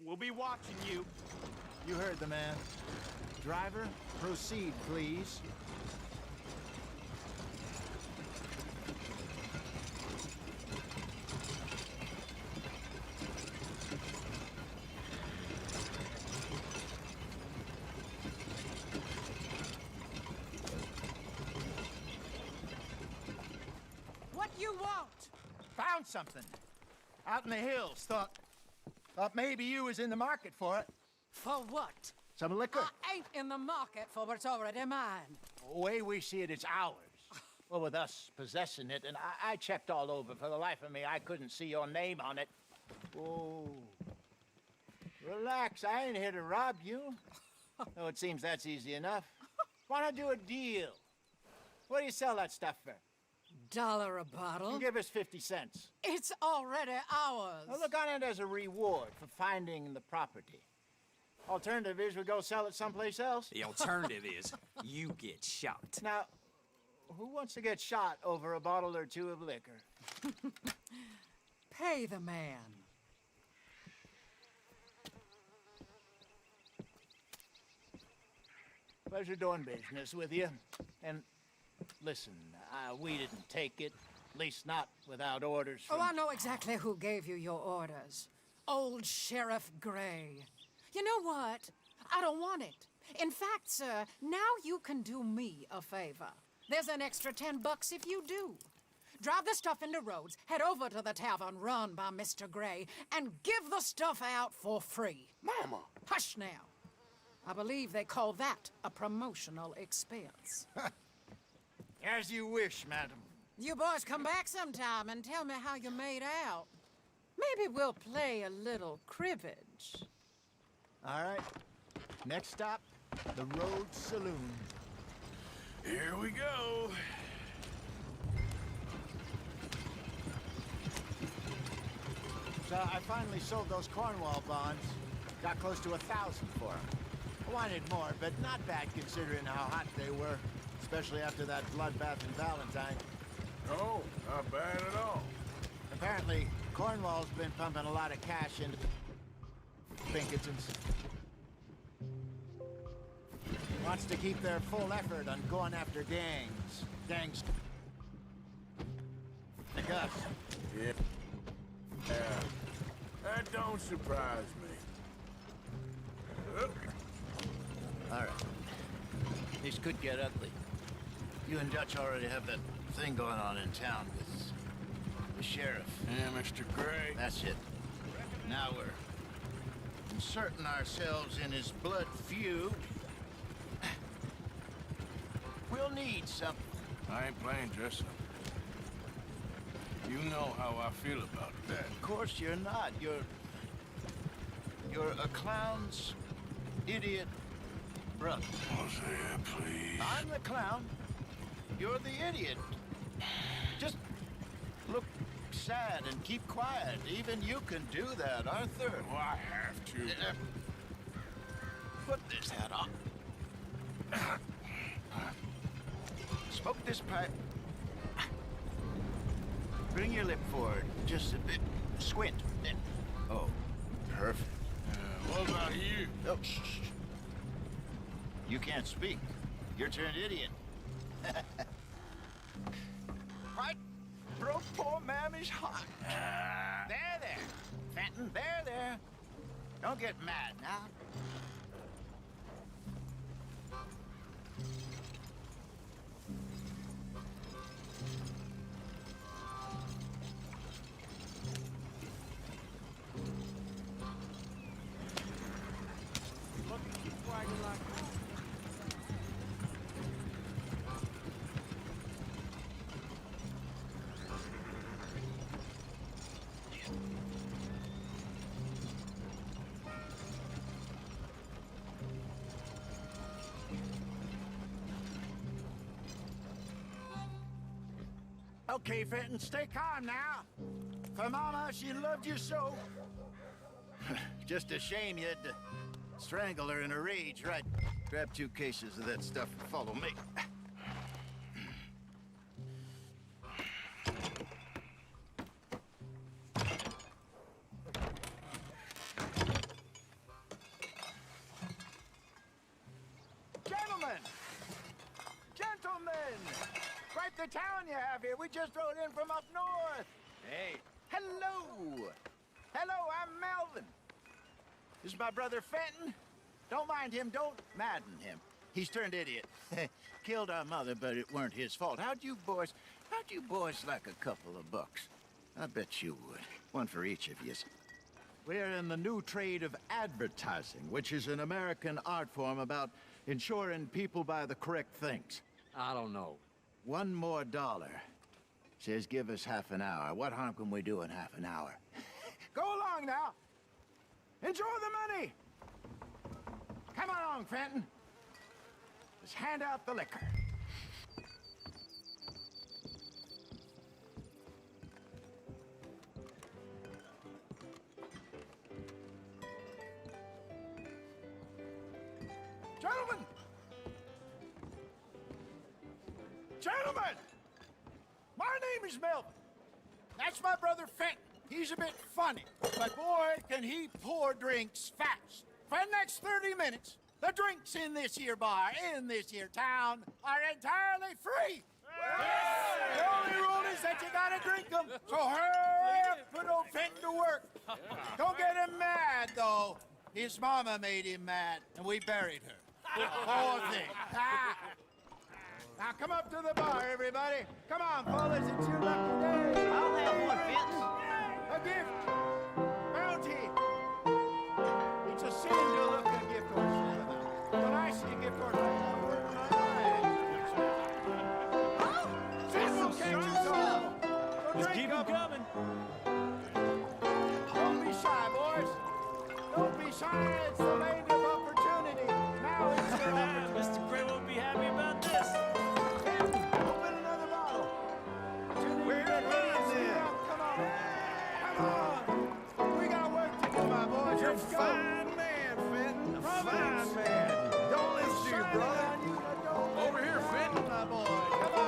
We'll be watching you. You heard the man. Driver, proceed, please. What you want? Found something. Out in the hills. Thought maybe you was in the market for it. For what? Some liquor. I ain't in the market for what's already mine. The way we see it, it's ours. Well, with us possessing it, and I checked all over. For the life of me, I couldn't see your name on it. Oh. Relax, I ain't here to rob you. Though it seems that's easy enough. Why not do a deal? What do you sell that stuff for? $1 a bottle? You give us 50 cents. It's already ours. Well, look on it as a reward for finding the property. Alternative is we go sell it someplace else. The alternative is you get shot. Now, who wants to get shot over a bottle or two of liquor? Pay the man. Pleasure doing business with you. And listen, we didn't take it. At least not without orders from... Oh, I know exactly who gave you your orders. Old Sheriff Gray. You know what? I don't want it. In fact, sir, now you can do me a favor. There's an extra $10 if you do. Drive the stuff into Rhodes, head over to the tavern run by Mr. Gray, and give the stuff out for free. Mama! Hush now. I believe they call that a promotional expense. As you wish, madam. You boys come back sometime and tell me how you made out. Maybe we'll play a little cribbage. All right. Next stop, the Rhodes Saloon. Here we go. So I finally sold those Cornwall bonds. Got close to 1,000 for them. I wanted more, but not bad considering how hot they were, especially after that bloodbath in Valentine. Oh, not bad at all. Apparently, Cornwall's been pumping a lot of cash into Pinkertons. Wants to keep their full effort on going after gangs. Like us. Yeah. That don't surprise me. All right. This could get ugly. You and Dutch already have that thing going on in town with the sheriff. Yeah, Mr. Gray. That's it. Now we're inserting ourselves in his blood feud. We'll need something. I ain't playing dress up. You know how I feel about it. Of course you're not. You're a clown's idiot brother. Hosea, please. I'm the clown. You're the idiot. Just look sad and keep quiet. Even you can do that, Arthur. Oh, I have to. Put this hat on. Smoke this pipe. Bring your lip forward just a bit. Squint. Oh, perfect. What about you? Oh, shh. You can't speak. You're turned idiot. Right? Broke poor Mammy's heart. There. Fenton, there. Don't get mad now. Okay, Fenton, stay calm now. For Mama, she loved you so. Just a shame you had to strangle her in a rage, right? Grab 2 cases of that stuff and follow me. Gentlemen! Gentlemen! Quite the town you have here. We just rode in from up north. Hey. Hello! Hello, I'm Melvin. This is my brother Fenton. Don't mind him, don't madden him. He's turned idiot. Killed our mother, but it weren't his fault. How'd you boys like a couple of bucks? I bet you would. One for each of yous. We're in the new trade of advertising, which is an American art form about ensuring people buy the correct things. I don't know. $1 more. Says give us half an hour. What harm can we do in half an hour? Go along now. Enjoy the money. Come along, Fenton. Let's hand out the liquor. Gentlemen! Gentlemen! My name is Melvin. That's my brother Fenton. He's a bit funny, but boy, can he pour drinks fast. For the next 30 minutes, the drinks in this here bar, in this here town, are entirely free. The only rule is that you gotta drink them. So hurry up, put old Fenton to work. Don't get him mad, though. His mama made him mad, and we buried her. Poor thing. Now come up to the bar, everybody. Come on, fellas, it's your lucky day. I'll have one, Fenton. A gift. Bounty. It's a sin to look a gift horse. When I see a gift horse, I work my eyes. Sin will catch us all. So Just drink keep 'em up. coming. Don't be shy, boys. Don't be shy. It's the land of opportunity. Now it's your opportunity. Mr. Gray won't be happy about this. Open another bottle. We're in then. Come on. Come on. We got work to do, my boys. You're a Let's go. fine man, Fenton. A fine man. Don't listen to your brother. Over here, Fenton. My boy. Come on.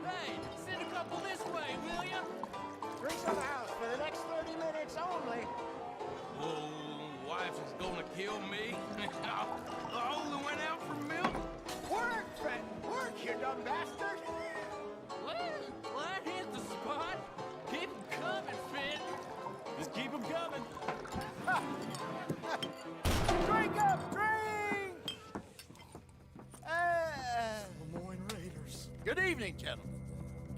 Hey, send a couple this way, will ya? Drinks on the house for the next 30 minutes only. Oh, wife is gonna kill me. I only went out for milk. Work, Fenton. Work, you dumb bastard. Well, that hit the spot. Keep 'em coming, Finn. Just keep 'em coming. Drink up, drink! Lemoyne Raiders. Good evening, gentlemen.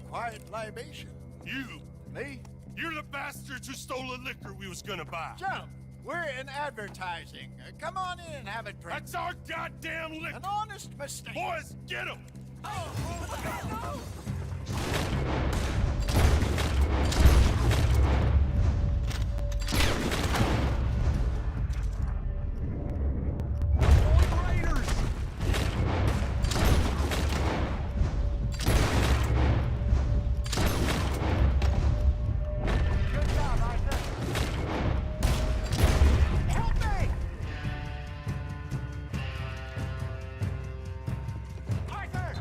Quiet libation. You. Me? You're the bastards who stole the liquor we was gonna buy. Gentlemen, we're in advertising. Come on in and have a drink. That's our goddamn liquor. An honest mistake. Boys, get him. Good job, Arthur. Help me! Arthur!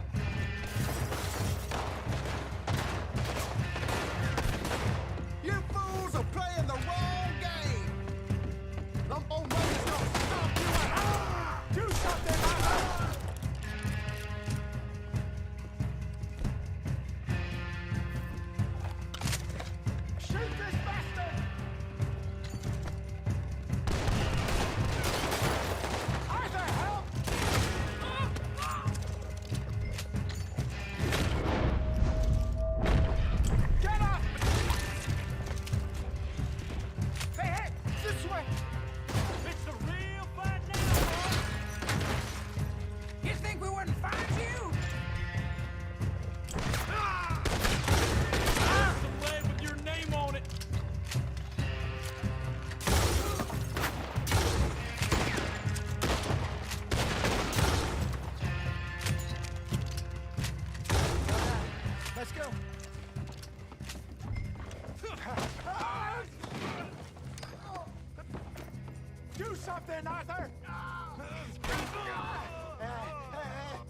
Do something, Arthur!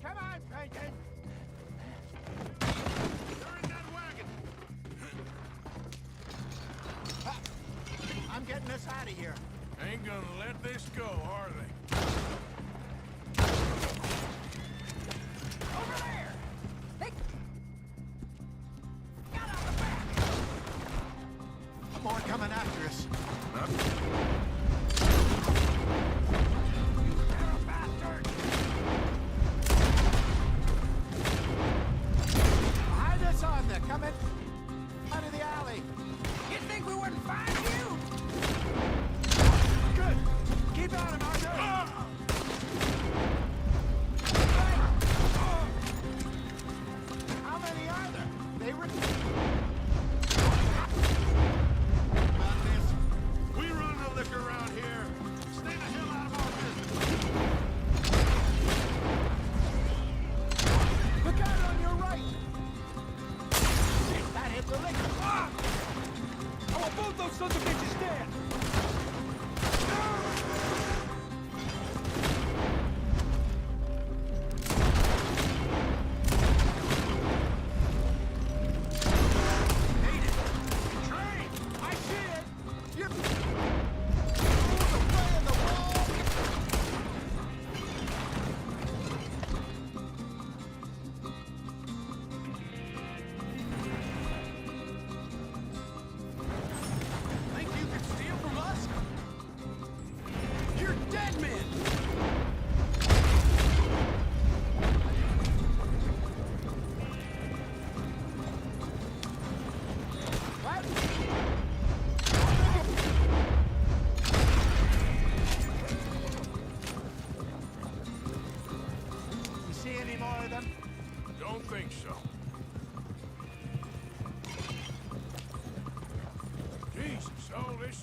Come on, Bacon! They're in that wagon. I'm getting us out of here. Ain't gonna let this go, are they? Over there! Hey! Get out the back! More coming after us. You're a bastard! Hide us on there, coming out of the alley. You think we wouldn't find you? Good. Keep on him, Arthur. How many are there? They were... About this. We run the liquor around here. Stay the hell out of our business. Look out on your right. Shit, that hit the liquor. Ah! I want both those sons of bitches dead.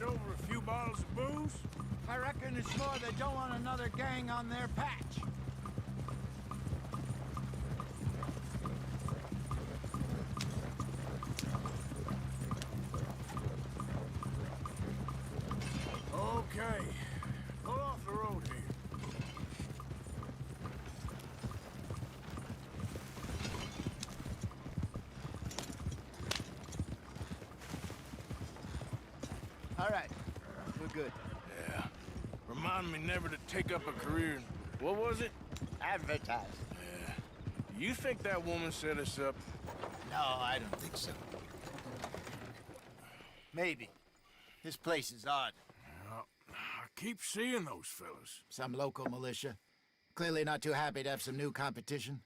Over a few bottles of booze? I reckon it's more they don't want another gang on their patch. Okay. Pull off the road here. All right. We're good. Yeah. Remind me never to take up a career in... What was it? Advertise. Yeah. You think that woman set us up? No, I don't think so. Maybe. This place is odd. Well, I keep seeing those fellas. Some local militia. Clearly not too happy to have some new competition.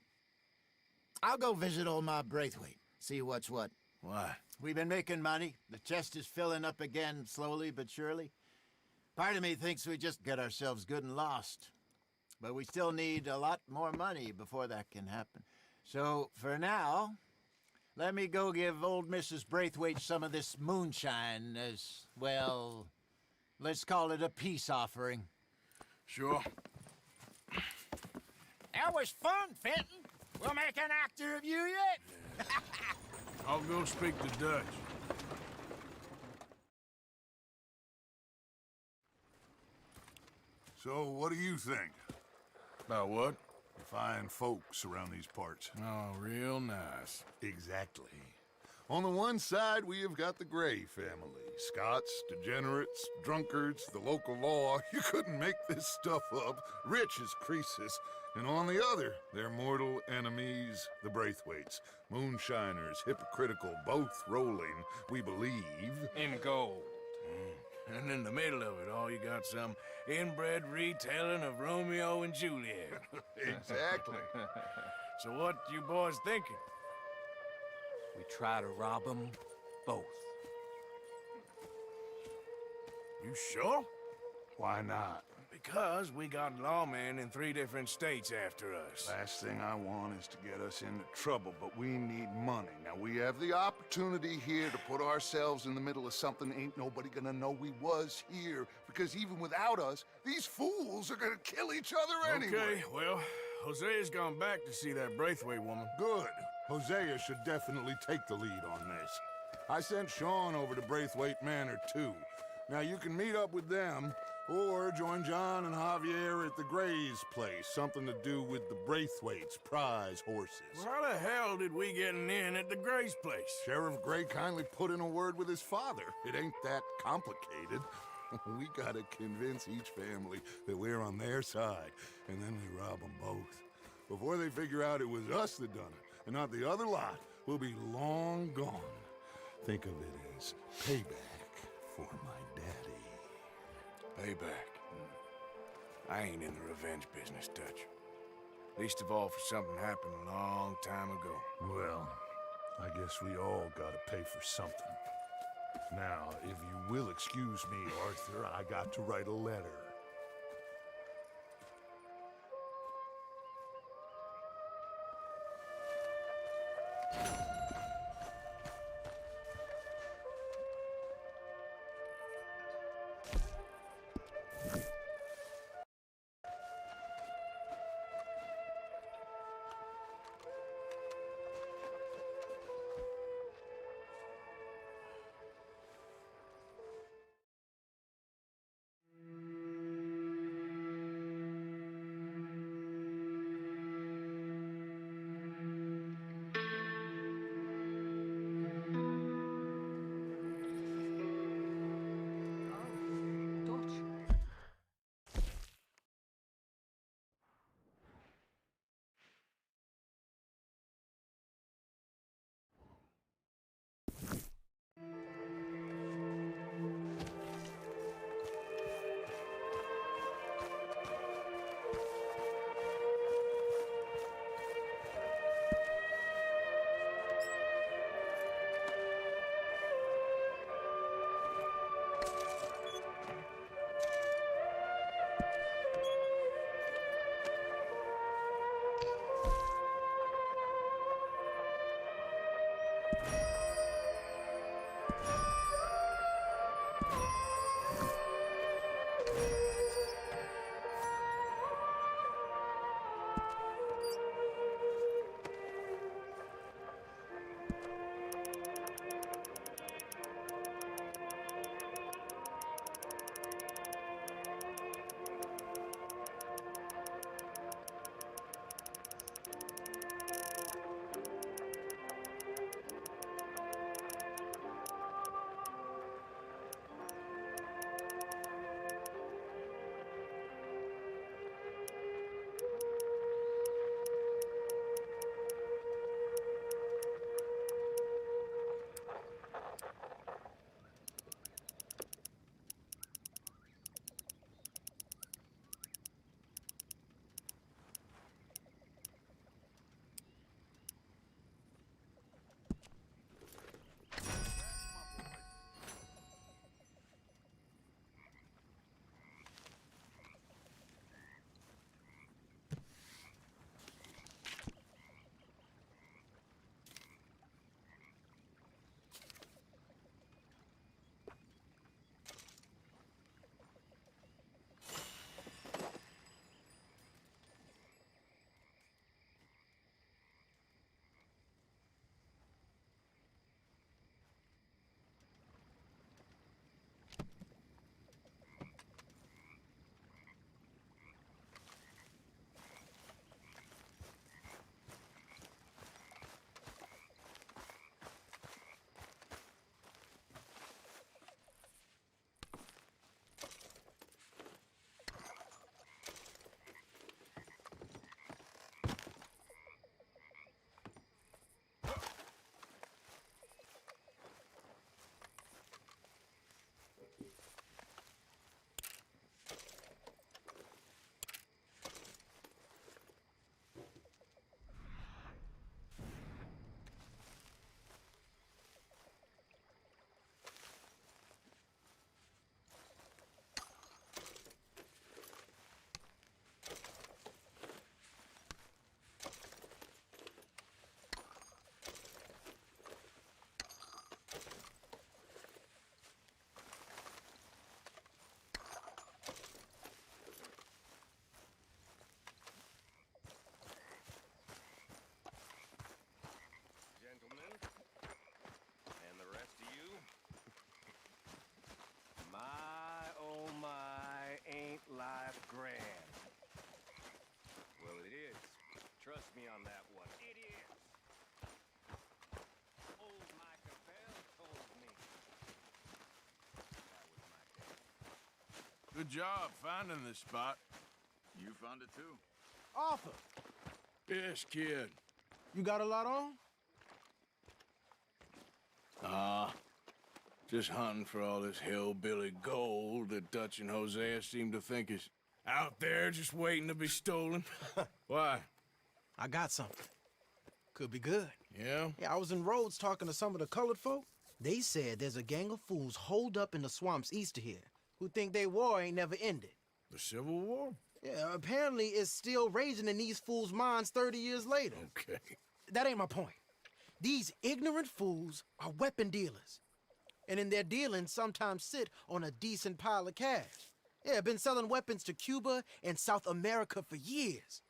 I'll go visit old Ma Braithwaite. See what's what. Why? We've been making money. The chest is filling up again, slowly but surely. Part of me thinks we just get ourselves good and lost. But we still need a lot more money before that can happen. So, for now, let me go give old Mrs. Braithwaite some of this moonshine as, well, let's call it a peace offering. Sure. That was fun, Fenton. We'll make an actor of you yet. I'll go speak to Dutch. So, what do you think? About what? The fine folks around these parts. Oh, real nice. Exactly. On the one side, we have got the Gray family. Scots, degenerates, drunkards, the local law. You couldn't make this stuff up. Rich as Croesus. And on the other, their mortal enemies, the Braithwaites. Moonshiners, hypocritical, both rolling, we believe... in gold. And in the middle of it all, you got some inbred retelling of Romeo and Juliet. Exactly. So what you boys thinking? We try to rob them both. You sure? Why not? Because we got lawmen in 3 different states after us. Last thing I want is to get us into trouble, but we need money. Now, we have the opportunity here to put ourselves in the middle of something ain't nobody gonna know we was here, because even without us, these fools are gonna kill each other anyway. Okay, well, Hosea's gone back to see that Braithwaite woman. Good. Hosea should definitely take the lead on this. I sent Sean over to Braithwaite Manor, too. Now, you can meet up with them, or join John and Javier at the Gray's place. Something to do with the Braithwaite's prize horses. Well, how the hell did we get an inn at the Gray's place? Sheriff Gray kindly put in a word with his father. It ain't that complicated. We gotta convince each family that we're on their side, and then we rob them both. Before they figure out it was us that done it, and not the other lot, we'll be long gone. Think of it as payback for my daddy. Payback. I ain't in the revenge business, Dutch. Least of all for something happened a long time ago. Well, I guess we all gotta pay for something. Now, if you will excuse me, Arthur, I got to write a letter. Good job finding this spot. You found it too. Arthur, Yes, kid. you got a lot on? Just hunting for all this hillbilly gold that Dutch and Hosea seem to think is out there just waiting to be stolen. Why? I got something. Could be good. Yeah? Yeah, I was in Rhodes talking to some of the colored folk. They said there's a gang of fools holed up in the swamps east of here who think their war ain't never ended. The Civil War? Yeah, apparently it's still raging in these fools' minds 30 years later. Okay. That ain't my point. These ignorant fools are weapon dealers. And in their dealing, sometimes sit on a decent pile of cash. Yeah, been selling weapons to Cuba and South America for years.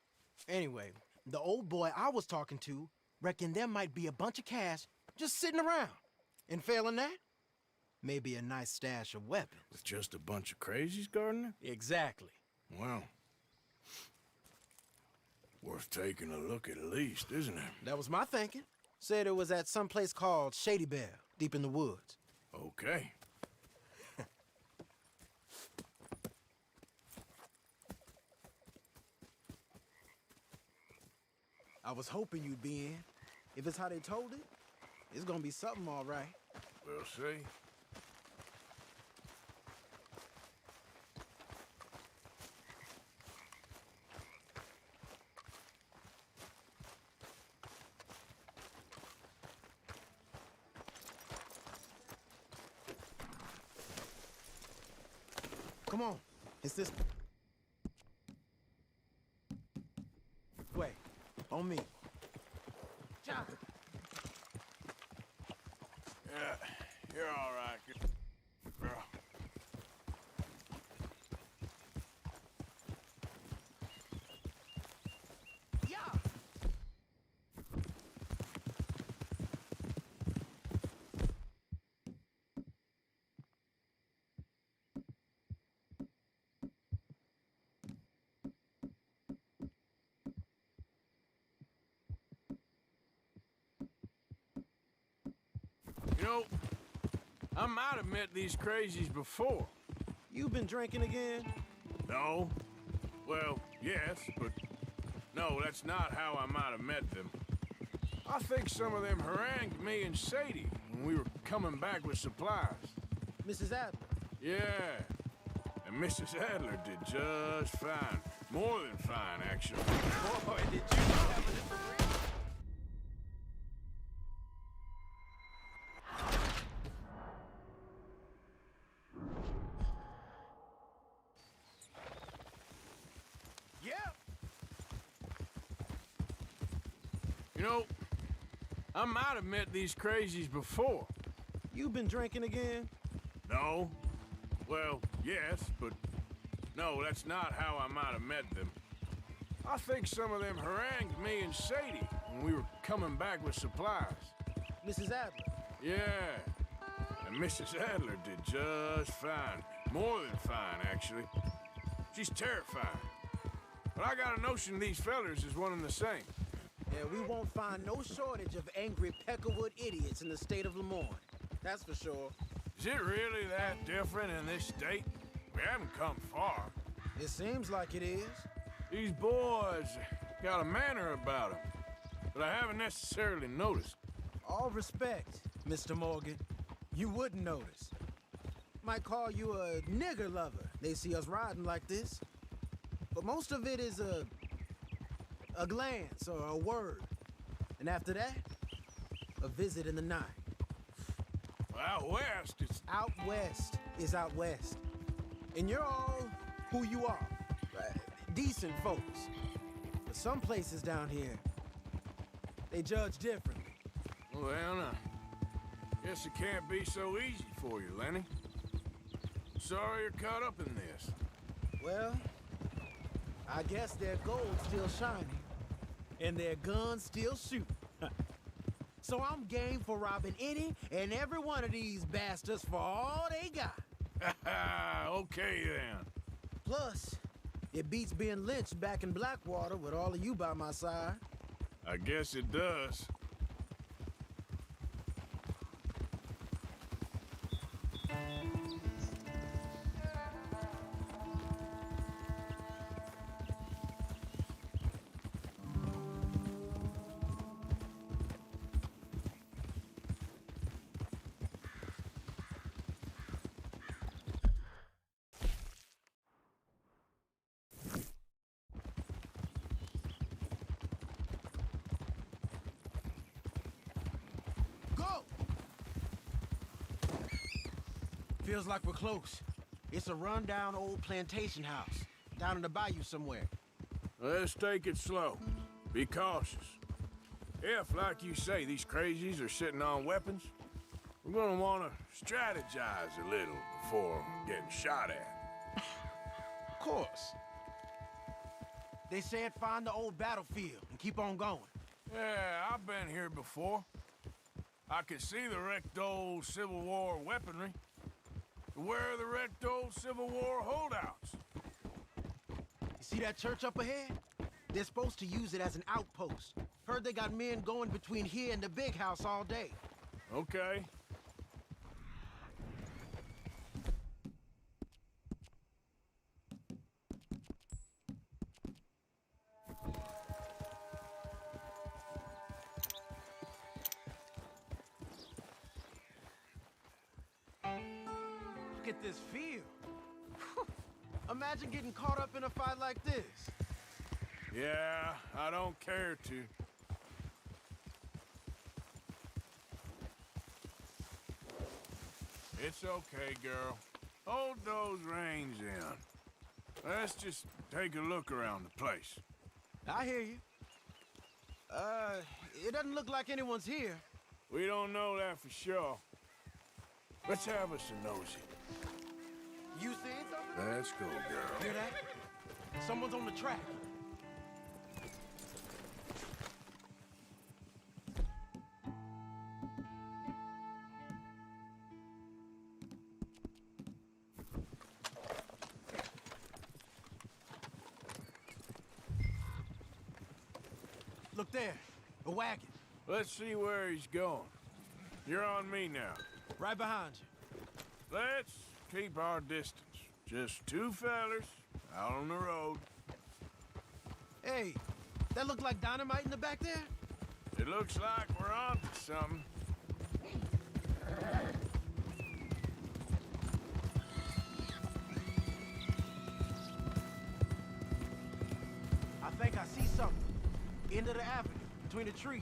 Anyway, the old boy I was talking to reckoned there might be a bunch of cash just sitting around. And failing that, maybe a nice stash of weapons. With just a bunch of crazies guarding it? Exactly. Well, worth taking a look at least, isn't it? That was my thinking. Said it was at some place called Shady Belle, deep in the woods. Okay. I was hoping you'd be in. If it's how they told it, it's gonna be something all right. We'll see. Come on. It's this... Wait. On me. Yeah, you're all right, girl. Yeah. You know, I might have met these crazies before. You been drinking again? No. Well, yes, but no, that's not how I might have met them. I think some of them harangued me and Sadie when we were coming back with supplies. Mrs. Adler? Yeah. And Mrs. Adler did just fine. More than fine, actually. Boy, did you have a different reason? You know, I might have met these crazies before. You been drinking again? No. Well, yes, but no, that's not how I might have met them. I think some of them harangued me and Sadie when we were coming back with supplies. Mrs. Adler? Yeah. And Mrs. Adler did just fine. More than fine, actually. She's terrifying. But I got a notion these fellers is one and the same. Yeah, we won't find no shortage of angry Peckerwood idiots in the state of Lemoyne. That's for sure. Is it really that different in this state? We haven't come far. It seems like it is. These boys got a manner about them, but I haven't necessarily noticed. All respect, Mr. Morgan. You wouldn't notice. Might call you a nigger lover. They see us riding like this. But most of it is a glance or a word. And after that, a visit in the night. Out west, it's... Out west is out west. And you're all who you are. Decent folks. But some places down here, they judge differently. Well, now, guess it can't be so easy for you, Lenny. Sorry you're caught up in this. Well, I guess their gold's still shining, and their guns still shoot. So I'm game for robbing any and every one of these bastards for all they got. Okay, then. Plus, it beats being lynched back in Blackwater with all of you by my side. I guess it does. Feels like we're close. It's a rundown old plantation house, down in the bayou somewhere. Let's take it slow. Be cautious. If, like you say, these crazies are sitting on weapons, we're gonna want to strategize a little before getting shot at. Of course. They said find the old battlefield and keep on going. Yeah, I've been here before. I can see the wrecked old Civil War weaponry. Where are the wrecked old Civil War holdouts? You see that church up ahead? They're supposed to use it as an outpost. Heard they got men going between here and the big house all day. Okay. Look at this field. Imagine getting caught up in a fight like this. Yeah, I don't care to. It's okay, girl. Hold those reins in. Let's just take a look around the place. I hear you. It doesn't look like anyone's here. We don't know that for sure. Let's have us a nosy. You seen something? Let's go, girl. Hear that? Someone's on the track. Look there, a wagon. Let's see where he's going. You're on me now. Right behind you. Let's keep our distance. Just two fellers out on the road. Hey, that look like dynamite in the back there? It looks like we're onto something. I think I see something. End of the avenue, between the trees.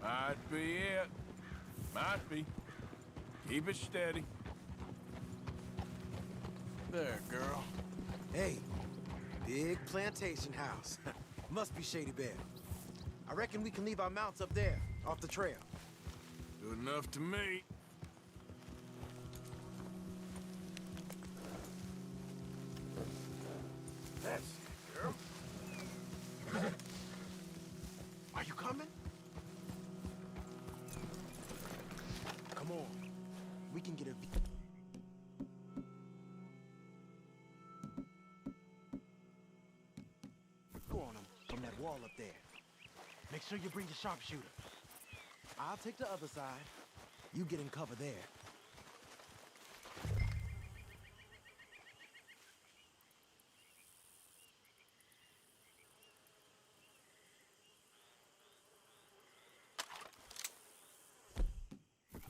Might be it. Might be. Keep it steady. There, girl. Hey, big plantation house. Must be Shady Bear. I reckon we can leave our mounts up there, off the trail. Good enough to me. That's it, girl. Are you coming? Come on. We can get a... Go on them from that wall up there. Make sure you bring your sharpshooter. I'll take the other side. You get in cover there.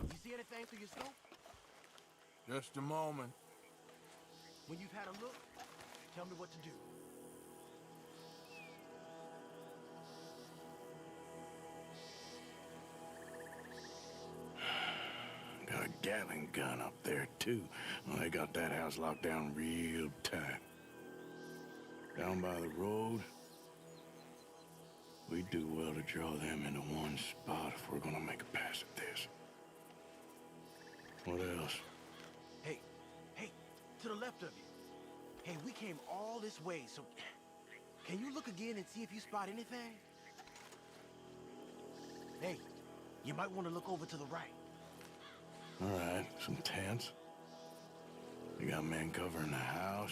You see anything through your scope? Just a moment. When you've had a look, tell me what to do. Got a Gatling gun up there, too. Well, they got that house locked down real tight. Down by the road, we do well to draw them into one spot if we're gonna make a pass at this. What else? Hey, to the left of you. Hey, we came all this way, so... Can you look again and see if you spot anything? Hey, you might want to look over to the right. All right, some tents. We got men covering the house.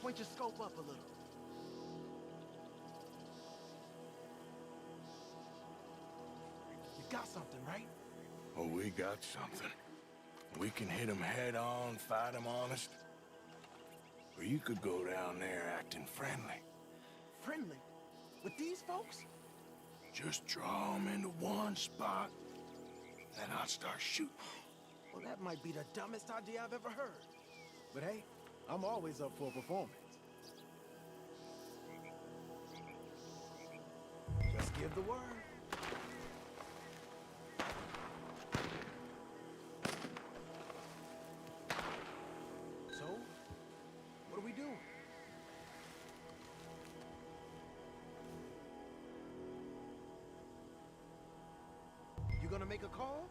Point your scope up a little. You got something, right? Oh, we got something. We can hit them head on, fight them honest. Or you could go down there acting friendly. Friendly? With these folks? Just draw them into one spot, then I'll start shooting. Well, that might be the dumbest idea I've ever heard. But hey, I'm always up for a performance. Just give the word. gonna make a call?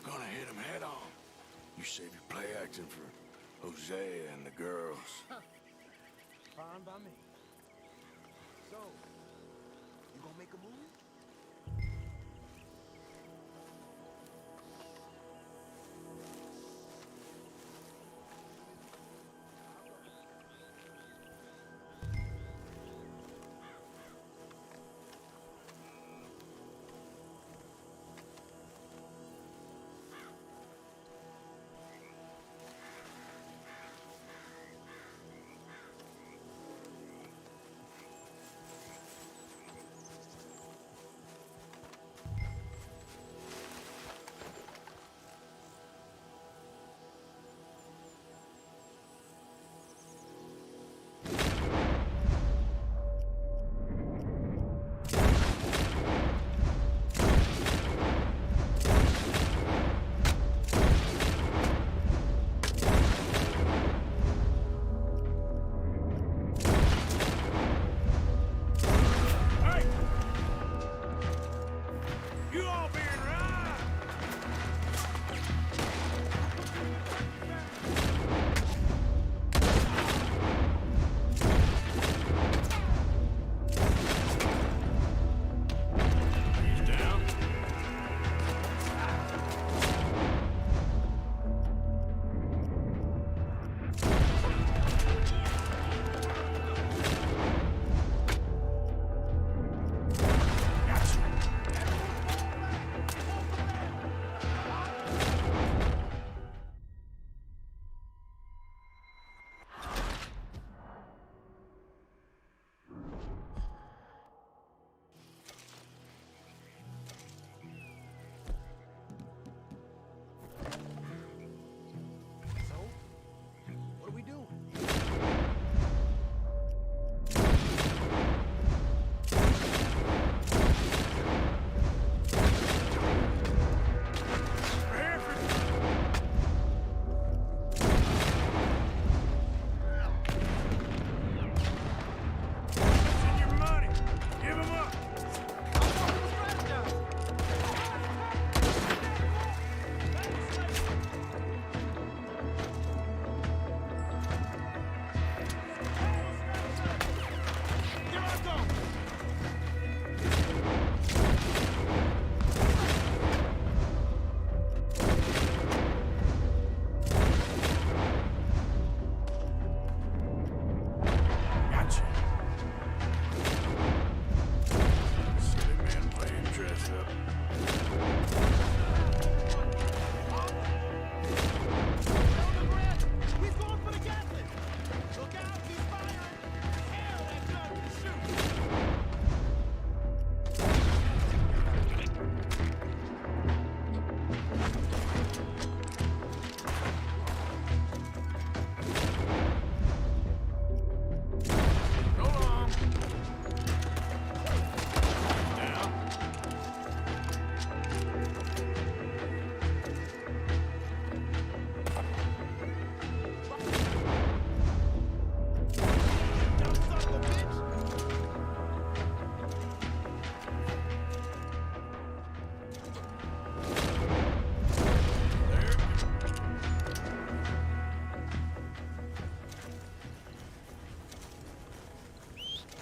Gonna hit him head on. You save your play acting for Hosea and the girls. Fine by me. So, you gonna make a move?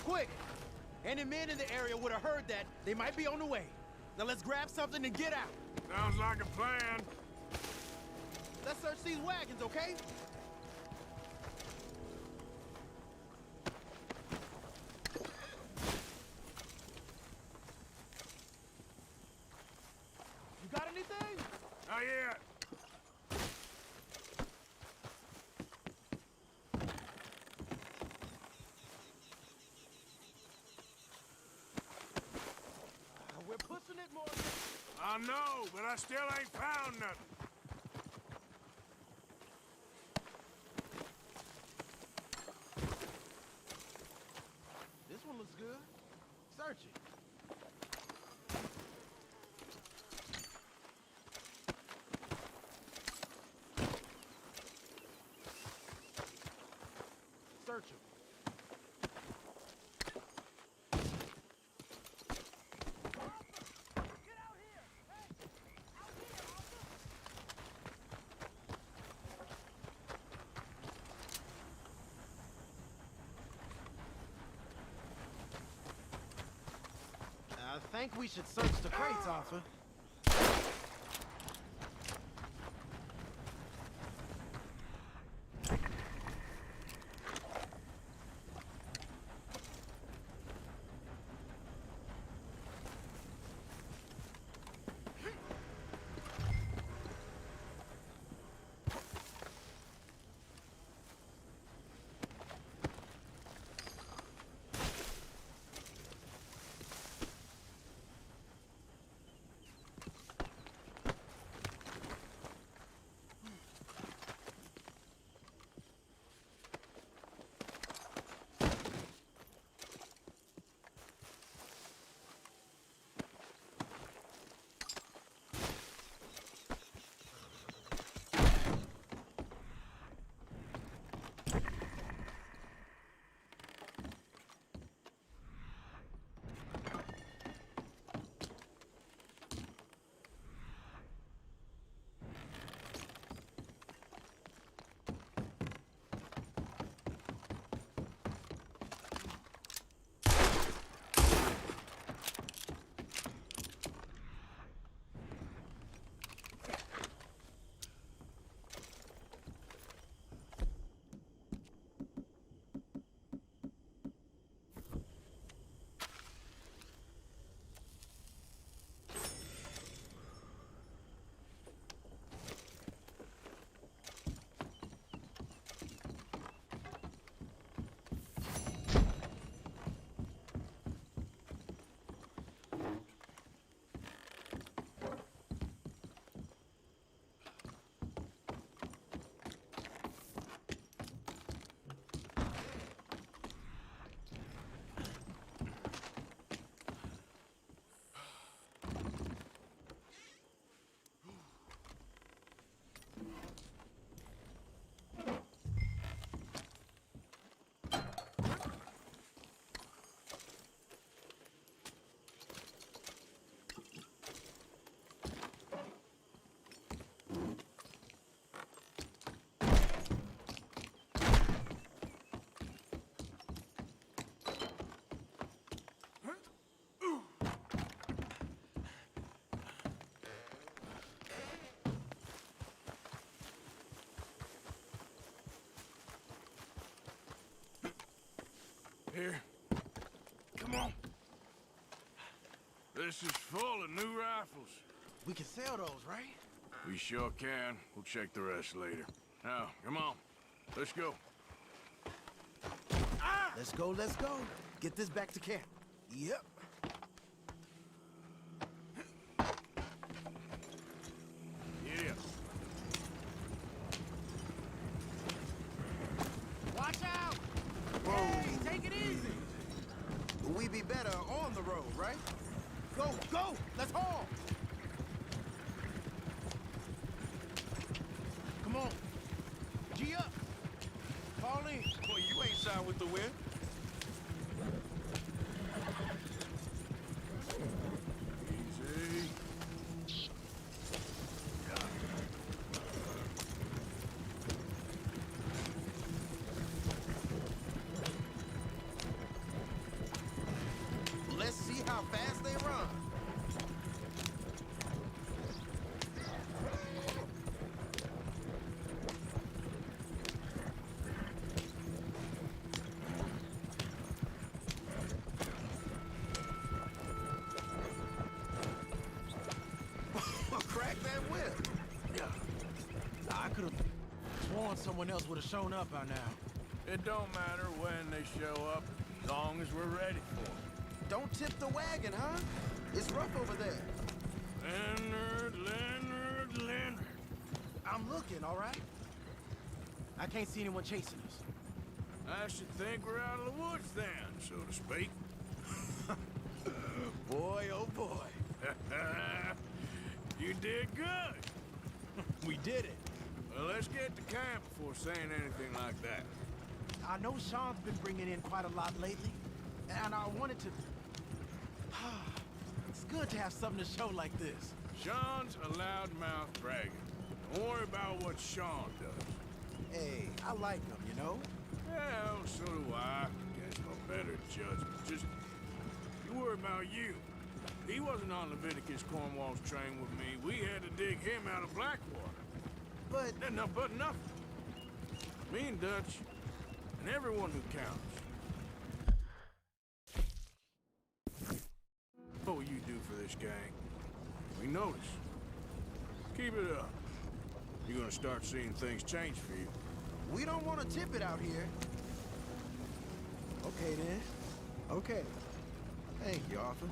quick! Any men in the area would have heard that. They might be on the way. Now let's grab something and get out. Sounds like a plan. Let's search these wagons, okay? You got anything? Not yet. We're pushing it more. I know, but I still ain't found nothing. This one looks good. Search it. Search him. I think we should search the crates, Arthur. Here. Come on. This is full of new rifles. We can sell those, right? We sure can. We'll check the rest later. Now, come on. Let's go. Let's go, let's go. Get this back to camp. Yep. Yeah. Watch out! Hey, take it easy. We be better on the road, right? Go, go! Let's haul! Come on. G up. Fall in. Boy, you ain't shy with the wind. Easy. everyone else would have shown up by now. It don't matter when they show up, as long as we're ready for them. Don't tip the wagon, huh? It's rough over there. Leonard. I'm looking, all right? I can't see anyone chasing us. I should think we're out of the woods then, so to speak. Boy, oh boy. You did good. We did it. Well, let's get to camp before saying anything like that. I know Sean's been bringing in quite a lot lately, and I wanted to... It's good to have something to show like this. Sean's a loudmouth dragon. Don't worry about what Sean does. Hey, I like him, you know? Well, so do I. Guess I'm a better judgment. Just, you worry about you. He wasn't on Leviticus Cornwall's train with me. We had to dig him out of Blackwater. But nothing. Me and Dutch, and everyone who counts. What will you do for this gang? We notice. Keep it up. You're gonna start seeing things change for you. We don't want to tip it out here. Okay, then. Okay. Thank you, Arthur.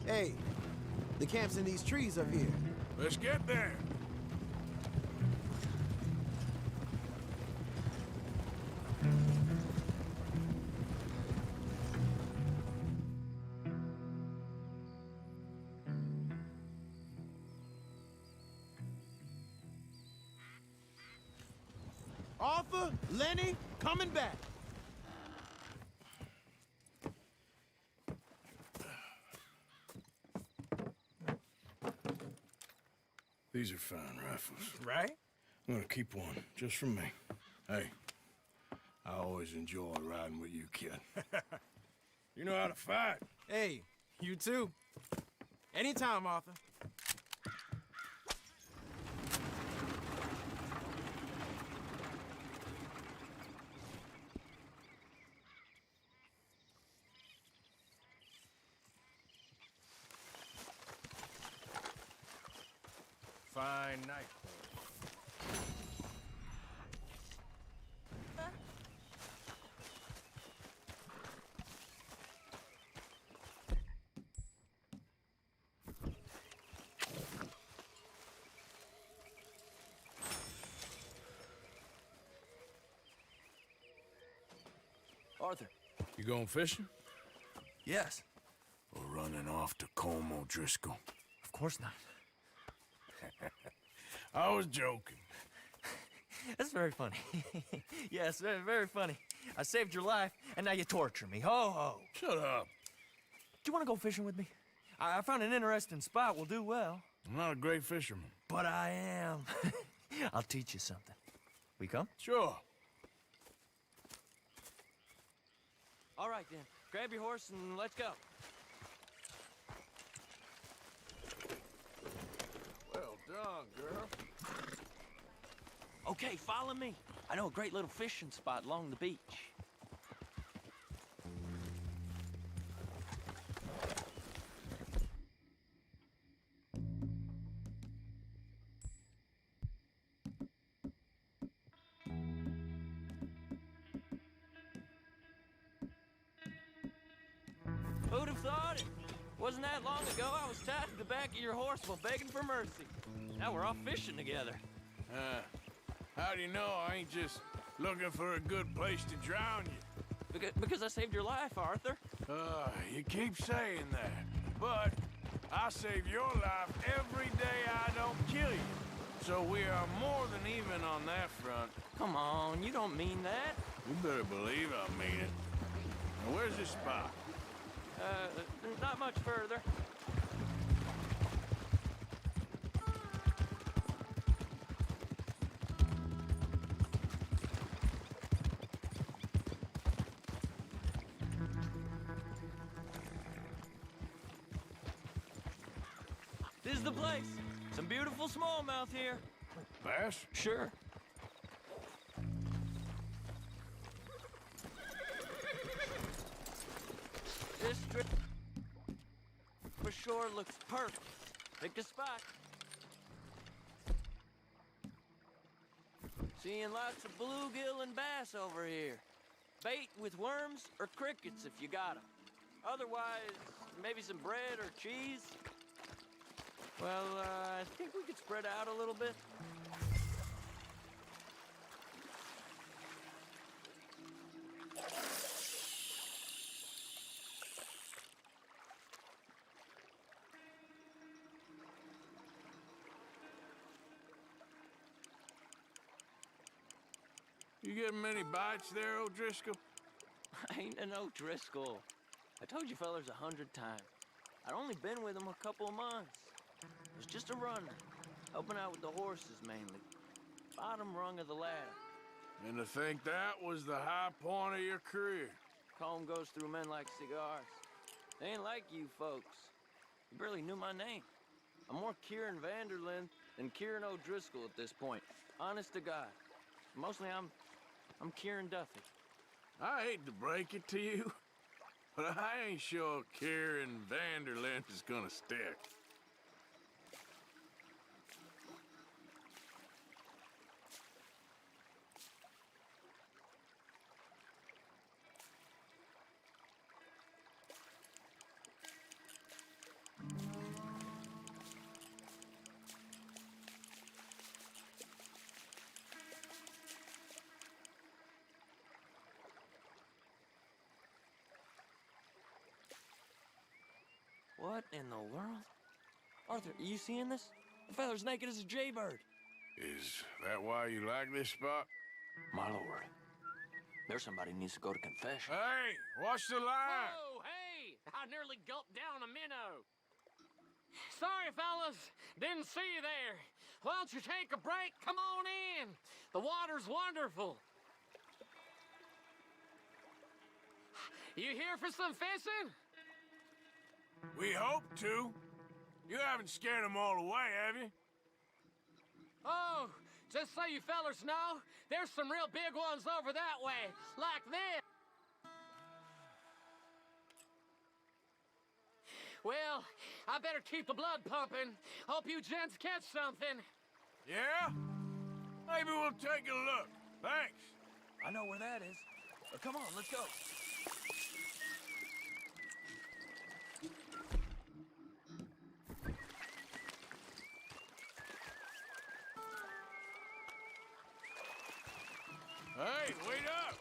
Hey, the camp's in these trees up here. Let's get there. Arthur, Lenny, coming back. These are fine rifles. Right? I'm gonna keep one, just for me. Hey, I always enjoy riding with you, kid. You know how to fight. Hey, you too. Anytime, Arthur. Fine night. Arthur. You going fishing? Yes. Or running off to Colm O'Driscoll? Of course not. I was joking. That's very funny. Yes, very, very funny. I saved your life, and now you torture me. Ho, ho. Shut up. Do you want to go fishing with me? I found an interesting spot. We'll do well. I'm not a great fisherman. But I am. I'll teach you something. We come? Sure. All right, then. Grab your horse and let's go. Well done, girl. Okay, follow me. I know a great little fishing spot along the beach. Who'd have thought it? Wasn't that long ago I was tied to the back of your horse while begging for mercy. Now we're off fishing together. How do you know I ain't just looking for a good place to drown you? Because I saved your life, Arthur. You keep saying that, but I save your life every day I don't kill you. So we are more than even on that front. Come on, you don't mean that. You better believe I mean it. Now, where's this spot? Not much further. This is the place. Some beautiful smallmouth here. Bass? Sure. This strip for sure looks perfect. Picked a spot. Seeing lots of bluegill and bass over here. Bait with worms or crickets if you got 'em. Otherwise, maybe some bread or cheese. Well, I think we could spread out a little bit. You getting many bites there, O'Driscoll? I ain't an O'Driscoll. I told you fellers 100 times. I'd only been with him a couple of months. It was just a runner, helping out with the horses mainly. Bottom rung of the ladder. And to think that was the high point of your career. Comb goes through men like cigars. They ain't like you folks. You barely knew my name. I'm more Kieran Vanderlyn than Kieran O'Driscoll at this point. Honest to God. Mostly I'm Kieran Duffy. I hate to break it to you, but I ain't sure Kieran Vanderlyn is gonna stick. What in the world? Arthur, are you seeing this? The feller's naked as a jaybird. Is that why you like this spot? My lord. There's somebody needs to go to confession. Hey, watch the line! Whoa, hey! I nearly gulped down a minnow. Sorry, fellas. Didn't see you there. Why don't you take a break? Come on in. The water's wonderful. You here for some fishing? We hope to. You haven't scared them all away, have you? Oh, just so you fellers know, there's some real big ones over that way, like this. Well, I better keep the blood pumping. Hope you gents catch something. Yeah? Maybe we'll take a look. Thanks. I know where that is. Come on, let's go. Hey, wait up!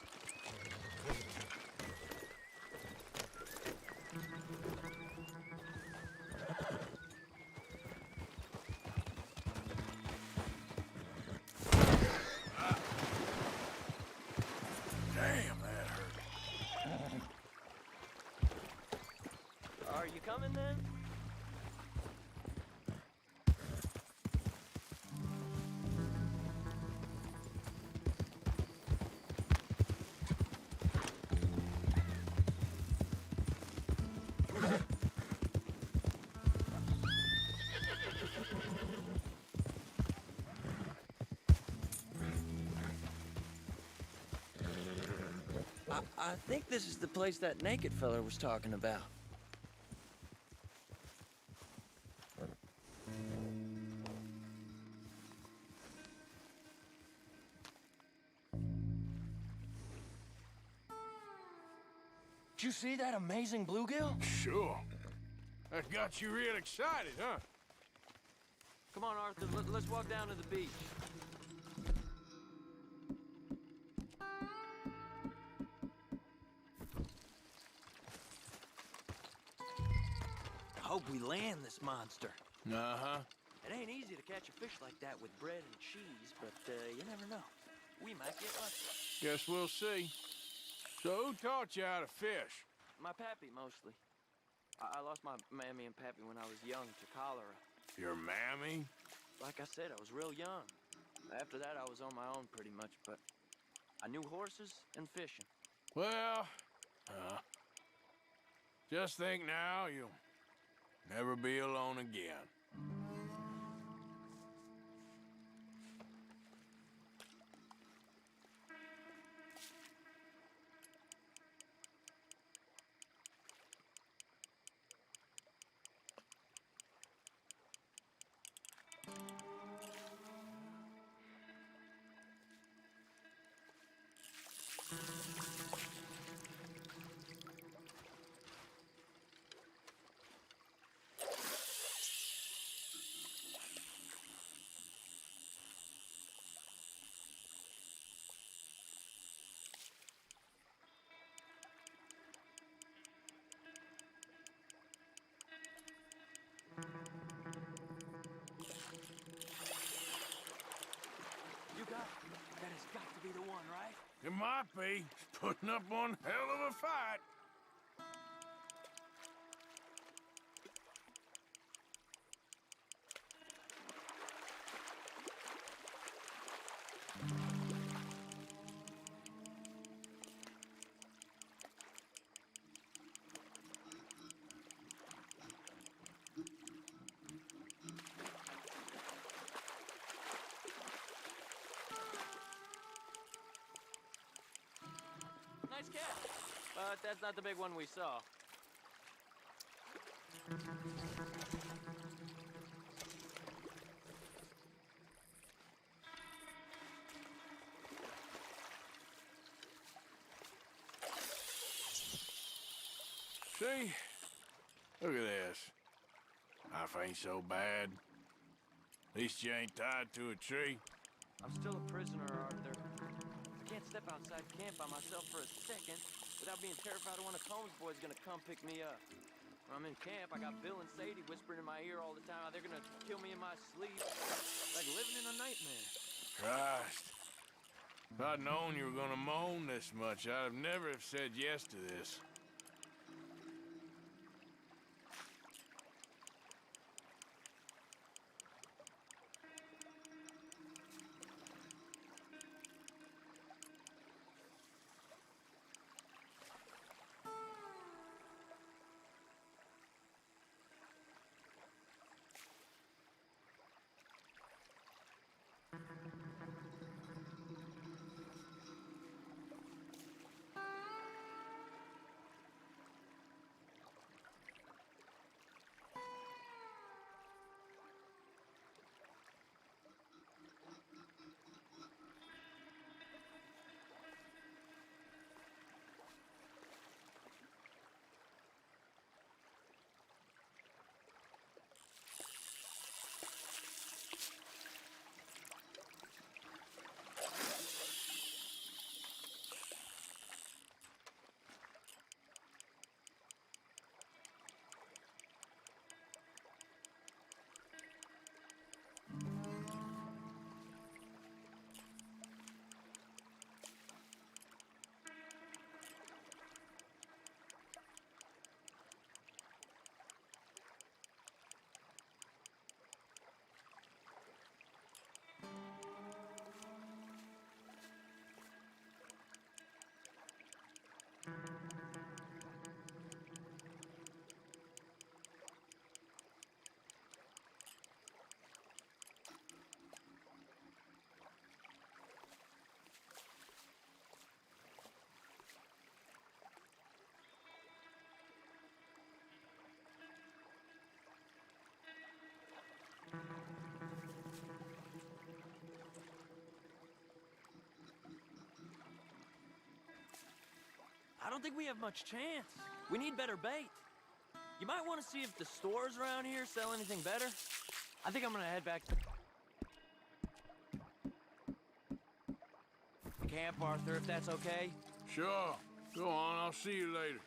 Damn, that hurt. Are you coming then? I think this is the place that naked fella was talking about. Did you see that amazing bluegill? Sure. That got you real excited, huh? Come on, Arthur, let's walk down to the beach. Hope we land this monster. Uh-huh. It ain't easy to catch a fish like that with bread and cheese, but you never know. We might get lucky. Guess we'll see. So who taught you how to fish? My pappy, mostly. I lost my mammy and pappy when I was young to cholera. Your mammy? Like I said, I was real young. After that, I was on my own pretty much, but I knew horses and fishing. Well, just think now you'll never be alone again. You got it. That has got to be the one, right? It might be. Putting up one hell of a fight. Nice catch. But that's not the big one we saw. See? Look at this. Life ain't so bad. At least you ain't tied to a tree. I'm still a prisoner, Arthur. I can't step outside camp by myself for a second without being terrified of one of Combs' boys gonna come pick me up. When I'm in camp, I got Bill and Sadie whispering in my ear all the time how they're gonna kill me in my sleep. Like living in a nightmare. Christ. If I'd known you were gonna moan this much, I'd have never have said yes to this. I don't think we have much chance. We need better bait. You might want to see if the stores around here sell anything better. I think I'm gonna head back to camp, Arthur, if that's okay. Sure. Go on, I'll see you later.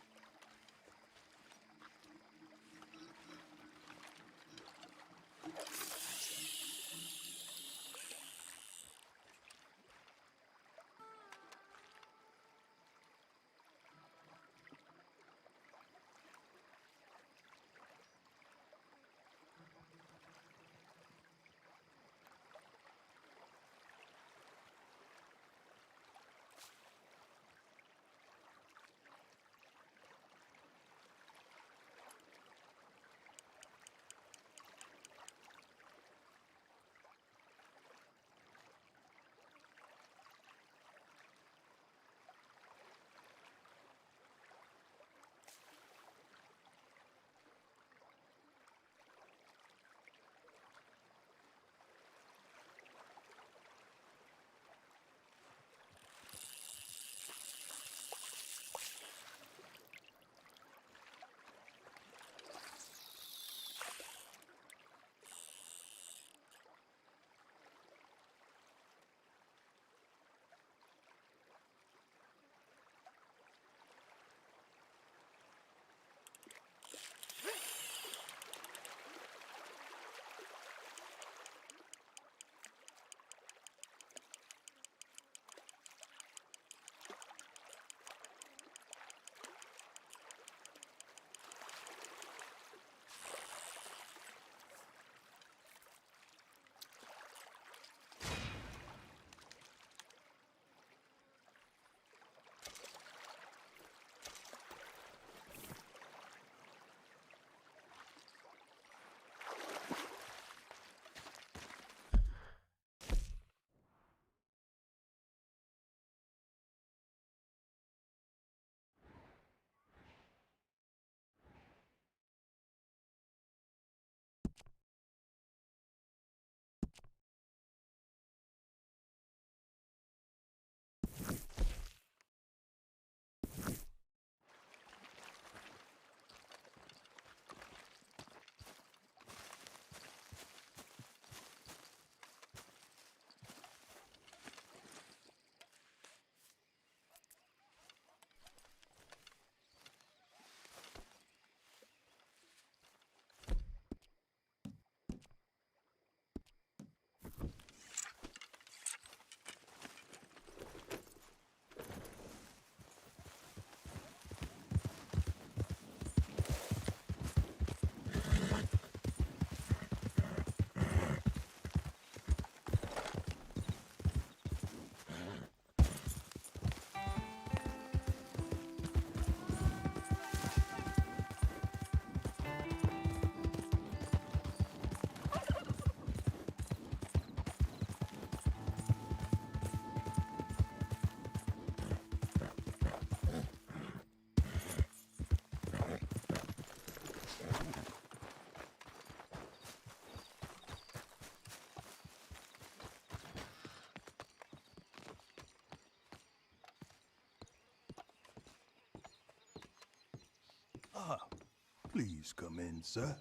Please come in, sir.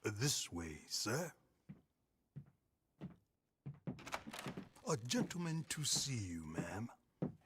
This way, sir. A gentleman to see you, ma'am.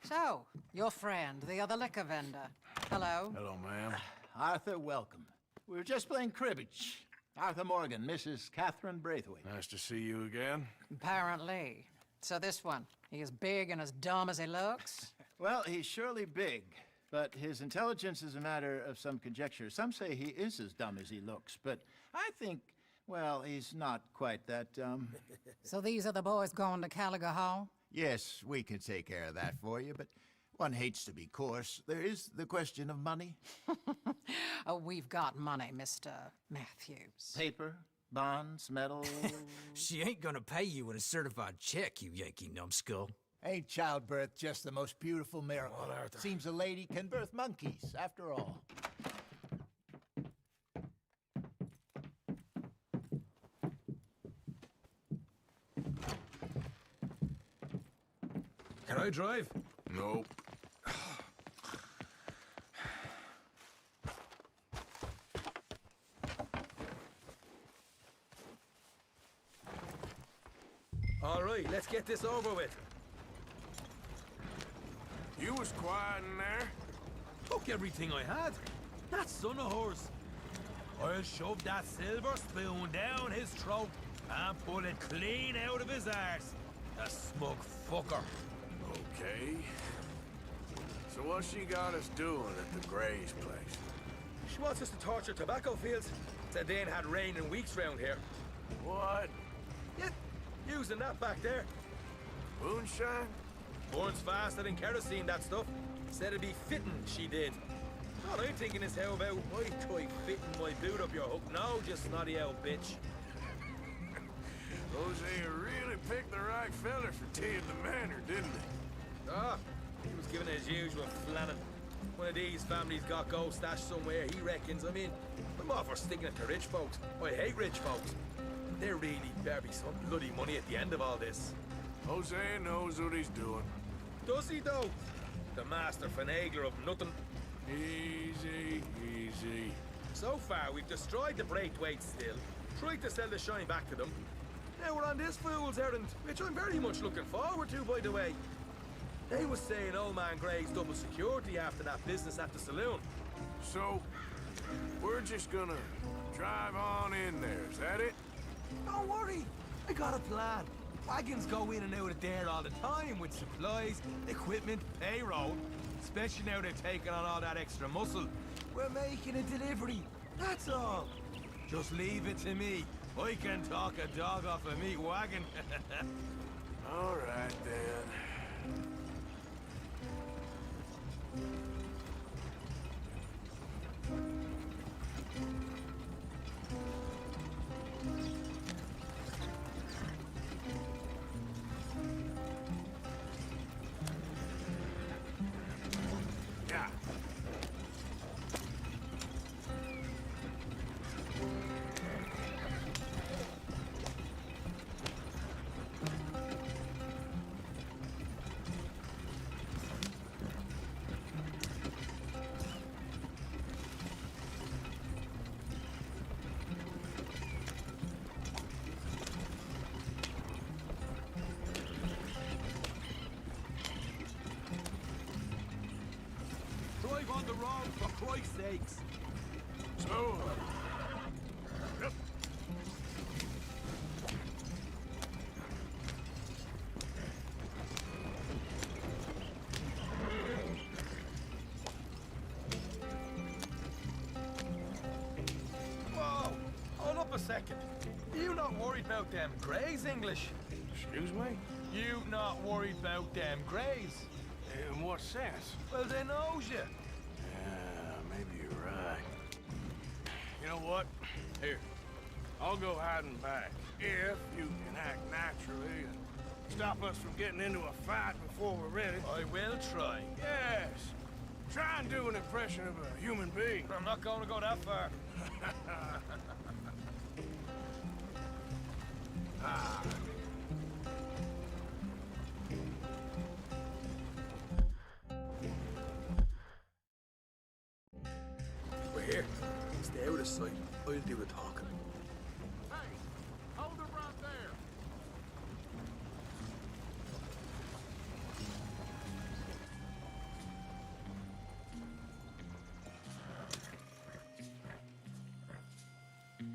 So, your friend, the other liquor vendor. Hello. Hello, ma'am. Arthur, welcome. We were just playing cribbage. Arthur Morgan, Mrs. Catherine Braithwaite. Nice to see you again. Apparently. So this one, he is big and as dumb as he looks? Well, he's surely big, but his intelligence is a matter of some conjecture. Some say he is as dumb as he looks, but I think, well, he's not quite that dumb. So these are the boys going to Caliga Hall? Yes, we can take care of that for you, but one hates to be coarse. There is the question of money. Oh, we've got money, Mr. Matthews. Paper, bonds, metal. She ain't gonna pay you with a certified check, you Yankee numbskull. Ain't childbirth just the most beautiful miracle? Come on, Arthur. Seems a lady can birth monkeys, after all. Can I drive? Nope. All right, let's get this over with. You was quiet in there. Took everything I had. That son of hers. I'll shove that silver spoon down his throat and pull it clean out of his arse. The smug fucker. Okay. So what she got us doing at the Gray's place? She wants us to torture tobacco fields. Said they ain't had rain in weeks round here. What? Yeah, using that back there. Moonshine? Burns faster than kerosene, that stuff. Said it'd be fitting, she did. All I'm thinking is how about I try fitting my boot up your hook now, just snotty old bitch. Hosea really picked the right fella for tea at the manor, didn't he? Ah, he was given his usual flannin'. One of these families got gold stashed somewhere, he reckons. I mean, I'm all for sticking it to rich folks. I hate rich folks. There really better be some bloody money at the end of all this. Hosea knows what he's doing. Does he, though? The master finagler of nothing. Easy, easy. So far, we've destroyed the Braithwaites still, tried to sell the shine back to them. Now we're on this fool's errand, which I'm very much looking forward to, by the way. They was saying old man Gray's double security after that business at the saloon. So, we're just gonna drive on in there, is that it? Don't worry, I got a plan. Wagons go in and out of there all the time with supplies, equipment, payroll. Especially now they're taking on all that extra muscle. We're making a delivery, that's all. Just leave it to me. I can talk a dog off a meat wagon. All right, then. Yeah. Drive on the road, for Christ's sakes. So, yep. Whoa, hold up a second. You not worried about them Greys, English? Excuse me? You not worried about them Greys? In what sense? Well, they knows you. Yeah, maybe you're right. You know what? Here, I'll go hiding back. If you can act naturally and stop us from getting into a fight before we're ready. I will try. Yes. Try and do an impression of a human being. I'm not going to go that far. Ah. Here, stay out of sight. I'll do the talking. Hey, hold it right there.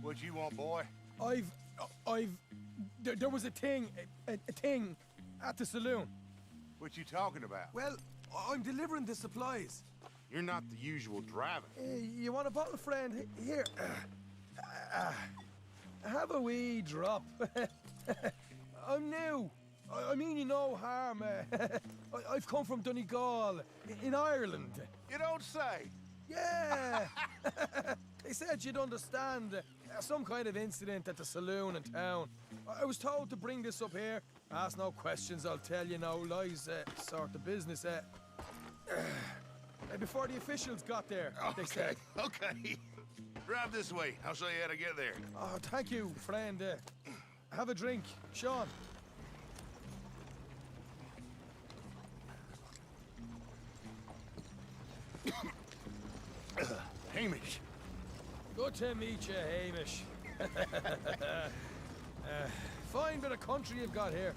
What you want, boy? There was a thing at the saloon. What you talking about? Well, I'm delivering the supplies. You're not the usual driver. You want a bottle, friend? Here. Have a wee drop. I'm new. I mean you no harm. I've come from Donegal, in Ireland. You don't say. Yeah. They said you'd understand. Some kind of incident at the saloon in town. I was told to bring this up here. Ask no questions, I'll tell you no lies. Sort of business. Before the officials got there, they said. Okay. Drive this way. I'll show you how to get there. Oh, thank you, friend. Have a drink, Sean. Hamish. Good to meet you, Hamish. Fine bit of country you've got here.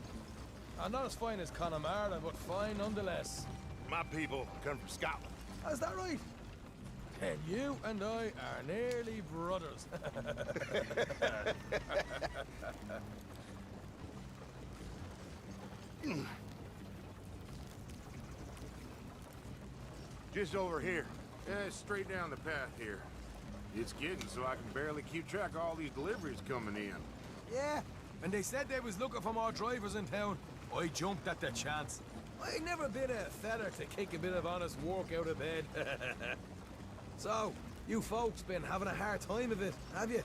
Not as fine as Connemara, but fine nonetheless. My people come from Scotland. Is that right? Then you and I are nearly brothers. Just over here. Straight down the path here. It's getting so I can barely keep track of all these deliveries coming in. Yeah, and they said they was looking for more drivers in town. I jumped at the chance. I never been a feather to kick a bit of honest work out of bed. So, you folks been having a hard time of it, have you?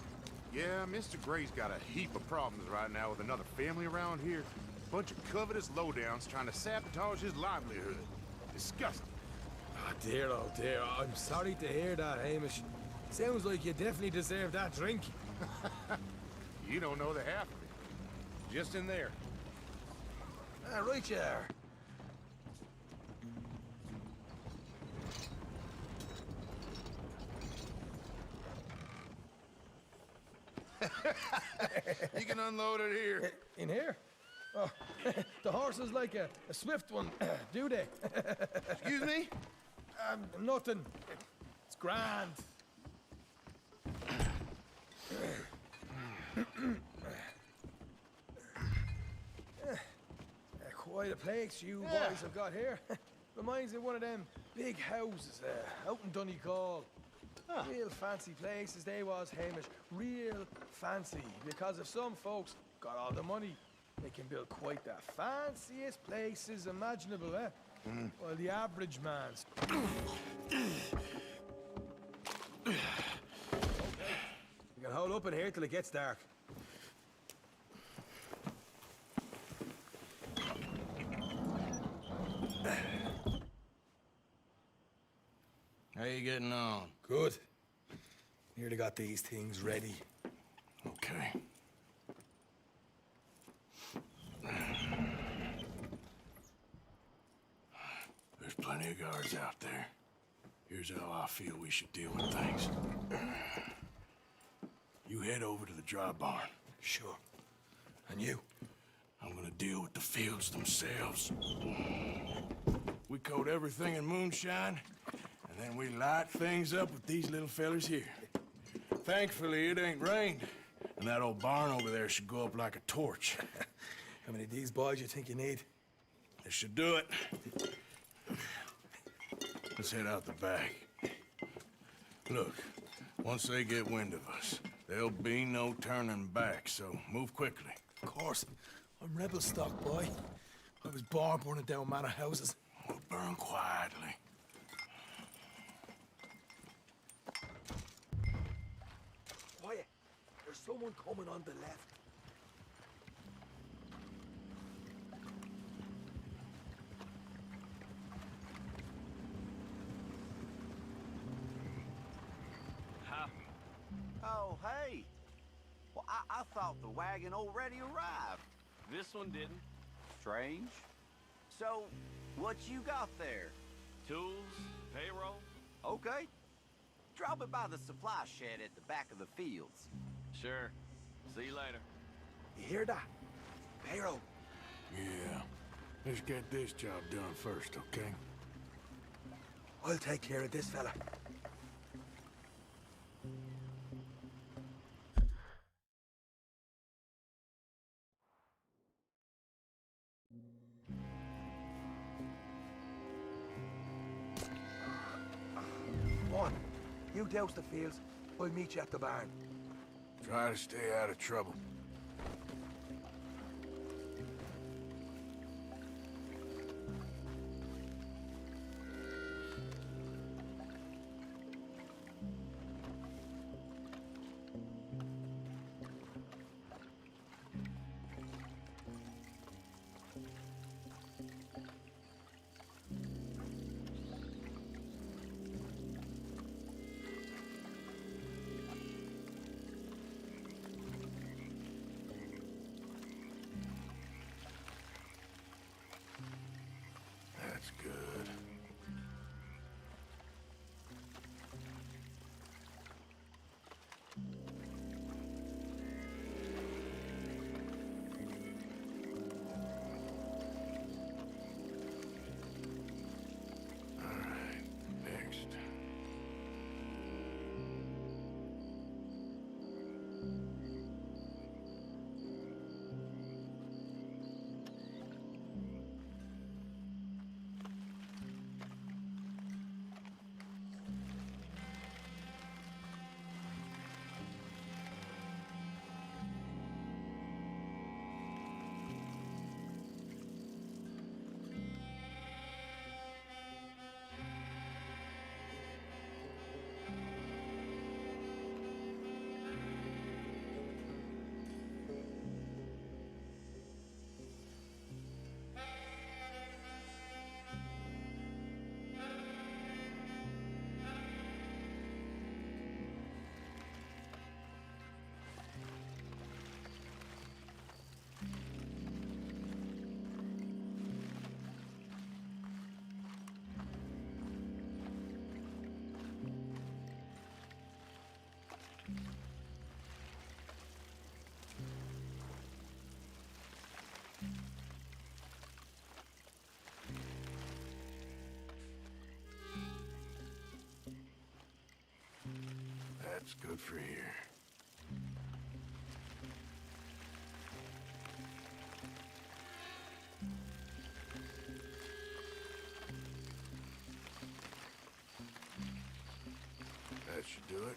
Yeah, Mr. Gray's got a heap of problems right now with another family around here. Bunch of covetous lowdowns trying to sabotage his livelihood. Disgusting. Oh dear, I'm sorry to hear that, Hamish. Sounds like you definitely deserve that drink. You don't know the half of it. Just in there. Right you are. You can unload it here. In here? Oh, the horses like a swift one, do they? Excuse me? Nothing. It's grand. Quite a place you boys have got here. Reminds me of one of them big houses out in Donegal. Real fancy places they was, Hamish. Real fancy. Because if some folks got all the money, they can build quite the fanciest places imaginable, While the average man's... Okay. You can hold up in here till it gets dark. How you getting on? Good. Nearly got these things ready. Okay. There's plenty of guards out there. Here's how I feel we should deal with things. You head over to the dry barn. Sure. And you? I'm gonna deal with the fields themselves. We coat everything in moonshine, and then we light things up with these little fellers here. Thankfully, it ain't rained, and that old barn over there should go up like a torch. How many of these boys you think you need? This should do it. Let's head out the back. Look, once they get wind of us, there'll be no turning back, so move quickly. Of course. I'm rebel stock, boy. I was born burning down manor houses. We'll burn quietly. Quiet. There's someone coming on the left. Oh, hey. Well, I thought the wagon already arrived. This one didn't. Strange. So, what you got there? Tools, payroll. Okay. Drop it by the supply shed at the back of the fields. Sure. See you later. You hear that? Payroll. Yeah. Let's get this job done first, okay? I'll take care of this fella. One, you douse the fields. I'll meet you at the barn. Try to stay out of trouble. That's good. All right, next. That's good for here. That should do it.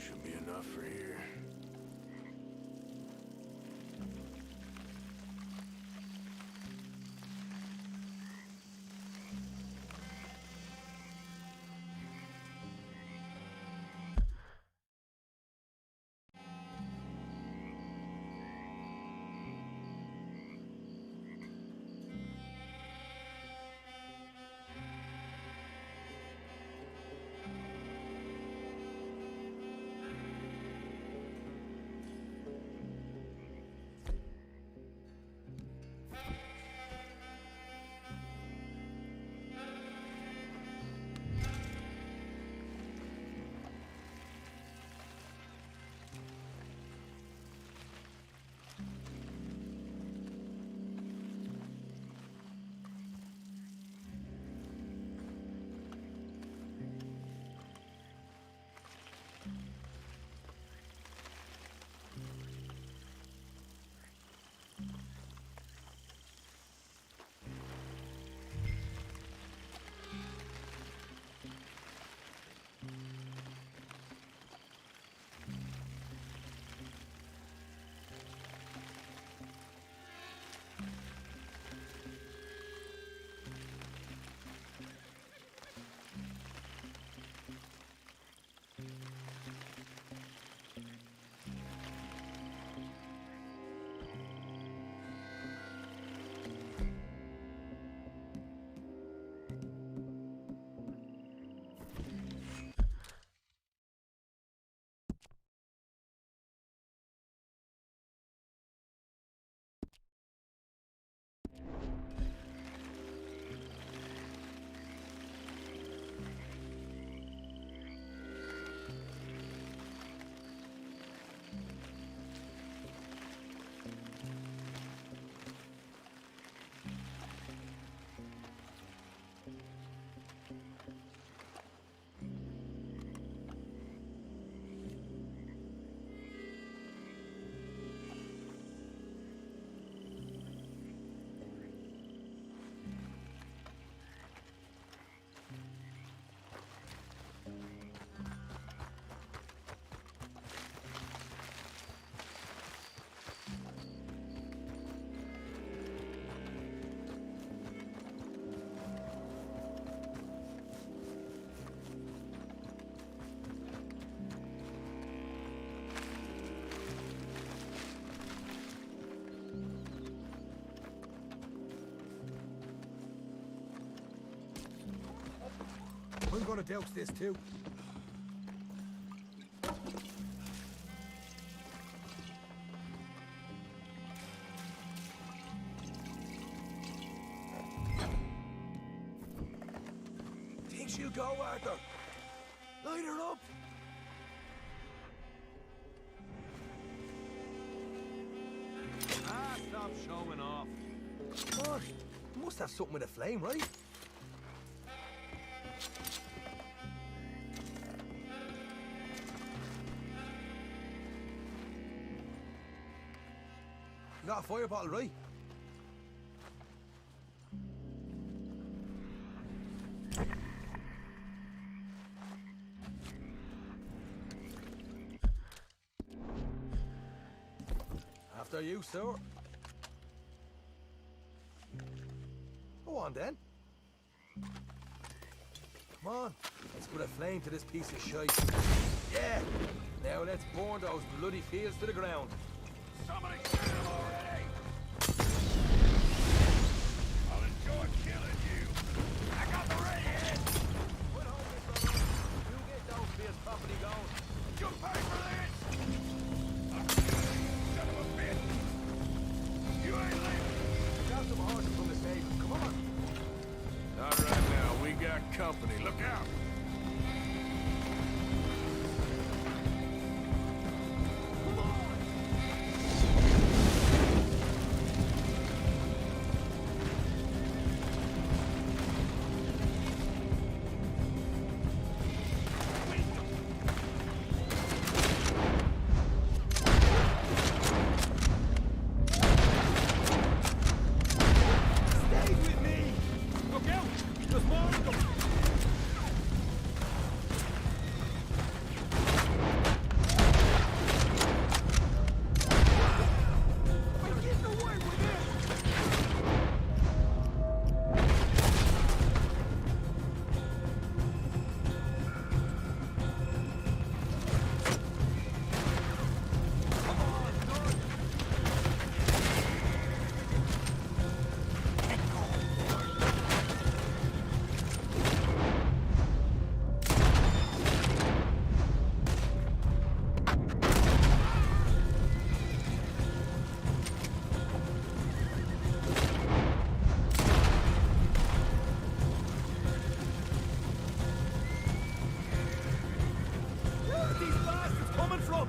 Should be enough for here. want to douse this too. Think she'll go, Arthur? Light her up. Ah, stop showing off. What? You must have something with a flame, right? You got a fire bottle, right? After you, sir. Go on, then. Come on, let's put a flame to this piece of shite. Yeah! Now let's burn those bloody fields to the ground. Somebody kill him already! I'll enjoy killing you. I got the redhead! Put home this one. You get those fields properly going. You pay for this! Son of a bitch! You ain't leaving! Grab some horses from the stable. Come on. Not right now. We got company. Look out! Stay with me. Look out. There's more of them. We're getting away with it. Where are these bastards coming from?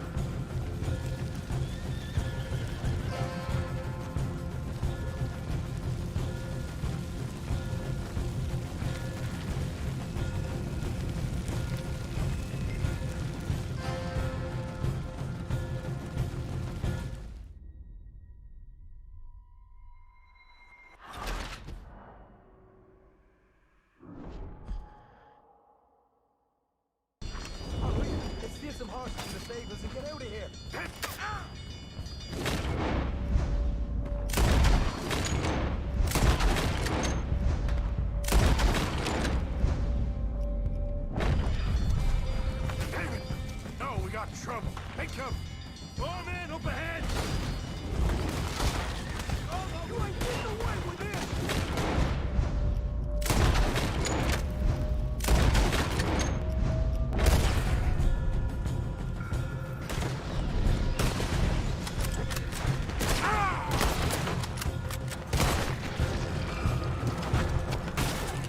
All right, let's steal some horses from the stables and get out of here. Damn it! No, we got trouble. Hey, come. More men up ahead! You ain't getting away with this.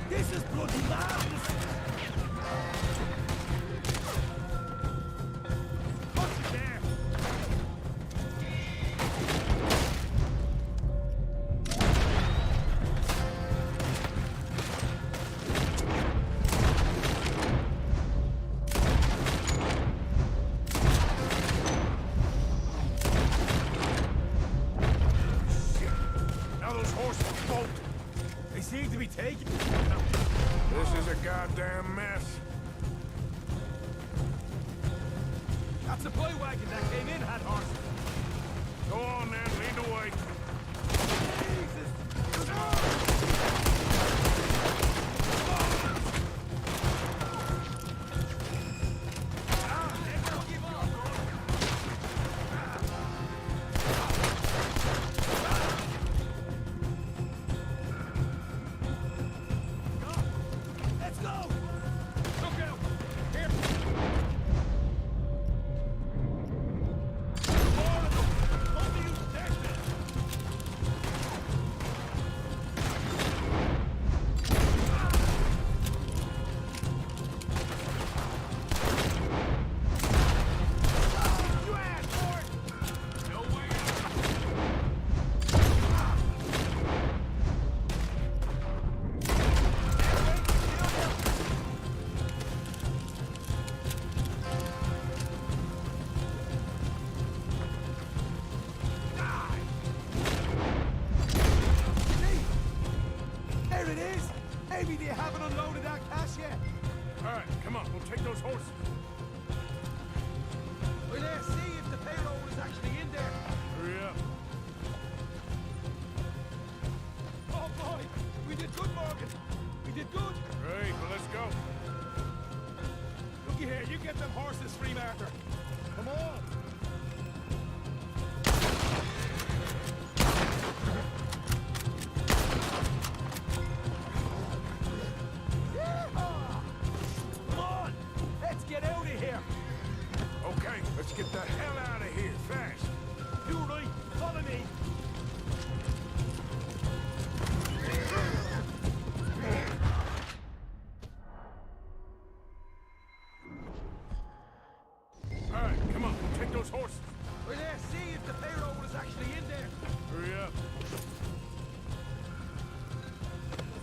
This is bloody madness. What's it there? Now those horses are bolted. They seem to be taking. This is a goddamn mess. That supply wagon that came in had horses. Go on then, lead the way. Let's go! Look horses. Well, let's see if the payroll is actually in there. Hurry up. Oh, boy. We did good, Morgan. We did good. Great, well, let's go. Looky here, you get them horses free, Martha. Come on. Come on, let's get out of here. Okay, let's get the hell out of here, fast. You right, follow me. All right, come on, take those horses. Well, let's see if the payroll is actually in there. Hurry up.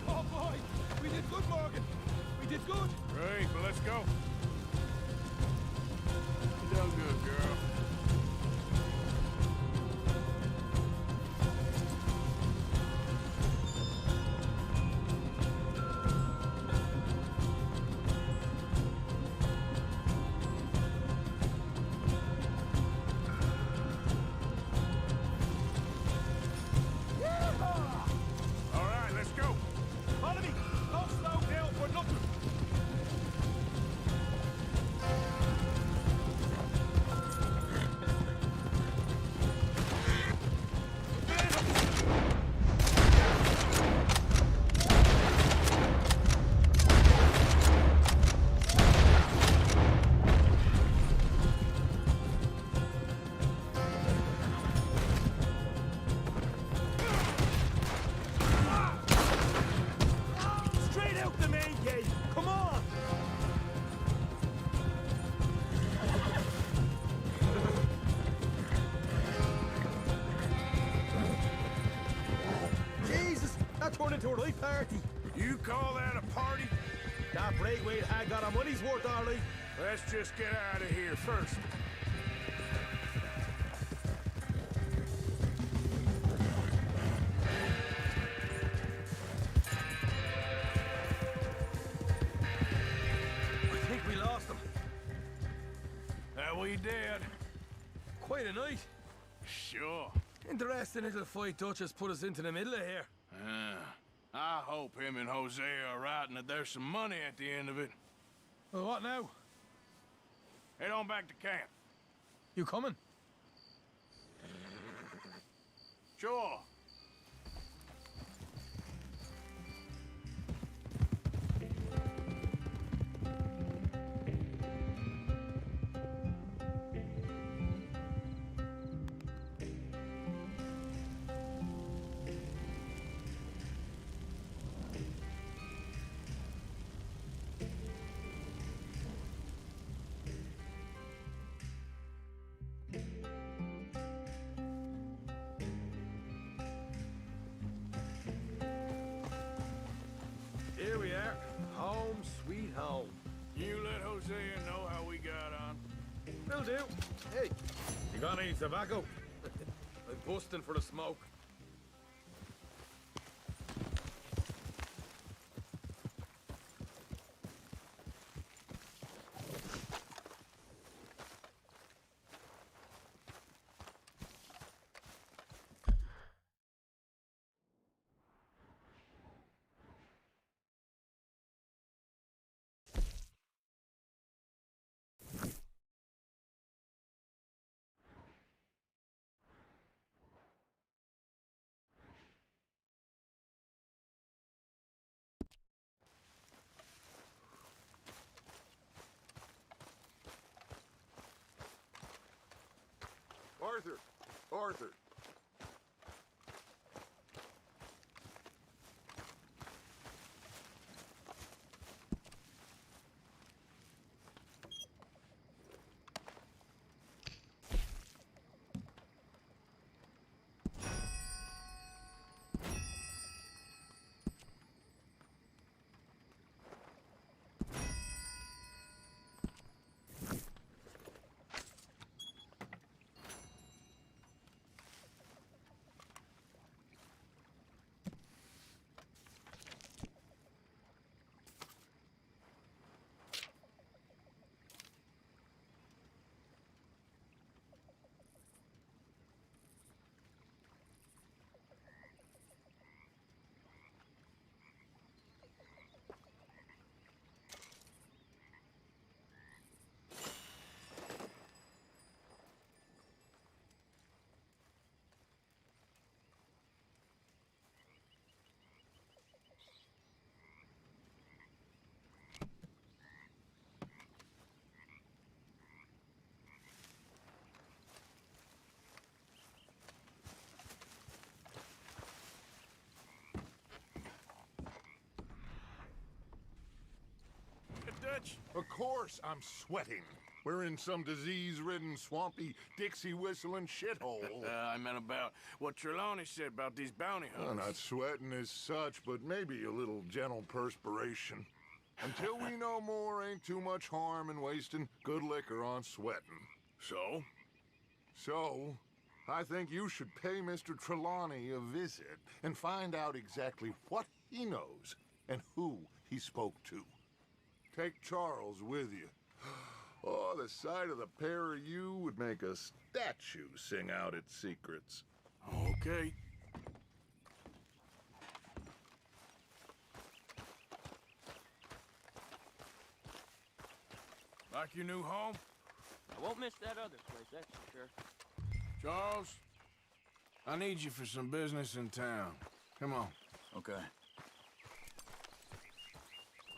Oh, boy, we did good, Morgan. We did good. Great, well, let's go. You done good, girl. All right, let's go. Follow me. Don't slow down for nothing. Straight out the main gate. Come on. Jesus, that turned into a right party. You call that a party? That Braithwaite had got our money's worth, all right. Let's just get out of here first. I think we lost them. That we did. Quite a night. Sure. Interesting little fight Dutch has put us into the middle of here. I hope him and Jose are right and that there's some money at the end of it. Well, what now? Head on back to camp. You coming? Sure. Here we are. Home sweet home. You let Hosea know how we got on. Will do. Hey, you got any tobacco? I'm busting for the smoke. Arthur! Arthur! Dutch? Of course I'm sweating. We're in some disease-ridden, swampy, Dixie-whistling shithole. I meant about what Trelawney said about these bounty Well, hunters. not sweating as such, but maybe a little gentle perspiration. Until we know more, ain't too much harm in wasting good liquor on sweating. So? So, I think you should pay Mr. Trelawney a visit and find out exactly what he knows and who he spoke to. Take Charles with you. Oh, the sight of the pair of you would make a statue sing out its secrets. Okay. Like your new home? I won't miss that other place, that's for sure. Charles, I need you for some business in town. Come on. Okay.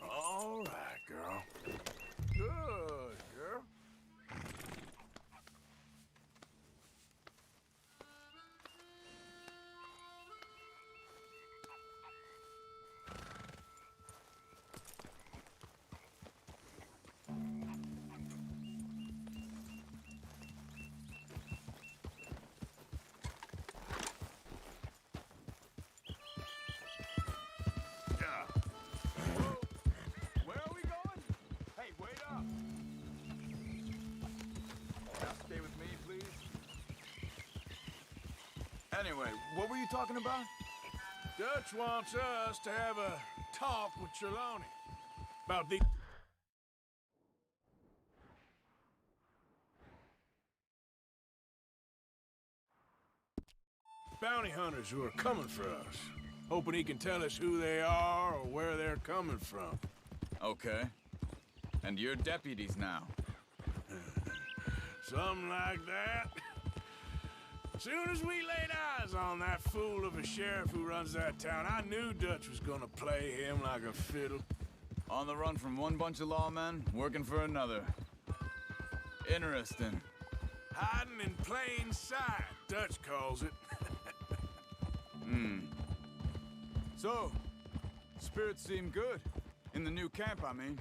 All right, girl. Good, girl. Where are we going? Hey, wait up! Now stay with me, please. Anyway, what were you talking about? Dutch wants us to have a talk with Trelawney about the bounty hunters who are coming for us. Hoping he can tell us who they are or where they're coming from. Okay. And you're deputies now. Something like that. Soon as we laid eyes on that fool of a sheriff who runs that town, I knew Dutch was gonna play him like a fiddle. On the run from one bunch of lawmen, working for another. Interesting. Hiding in plain sight, Dutch calls it. So, spirits seem good. In the new camp, I mean.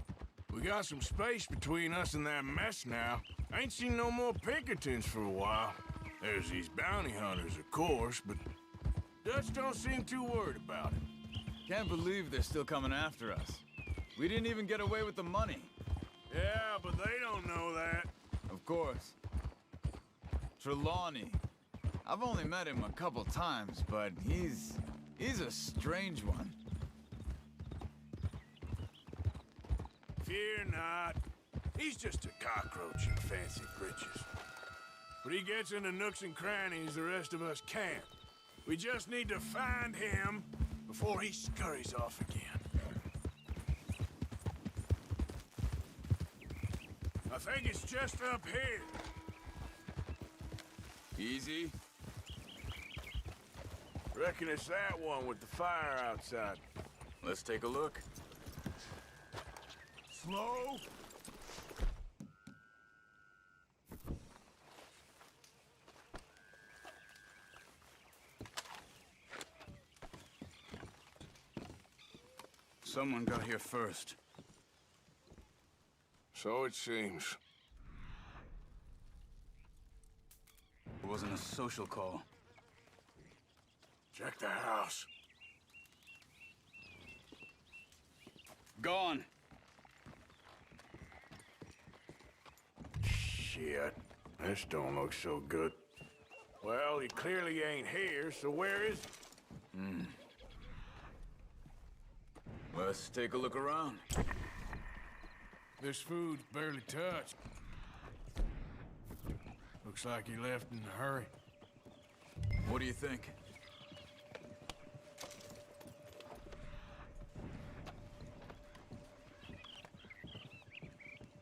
We got some space between us and that mess now. Ain't seen no more Pinkertons for a while. There's these bounty hunters, of course, but Dutch don't seem too worried about it. Can't believe they're still coming after us. We didn't even get away with the money. Yeah, but they don't know that. Of course. Trelawney. I've only met him a couple times, but he's a strange one. Fear not. He's just a cockroach in fancy breeches. But he gets into nooks and crannies the rest of us can't. We just need to find him before he scurries off again. I think it's just up here. Easy. Reckon it's that one with the fire outside. Let's take a look. Slow. Someone got here first. So it seems. It wasn't a social call. Check the house. Gone. Shit. This don't look so good. Well, he clearly ain't here, so where is he? Let's take a look around. This food's barely touched. Looks like he left in a hurry. What do you think?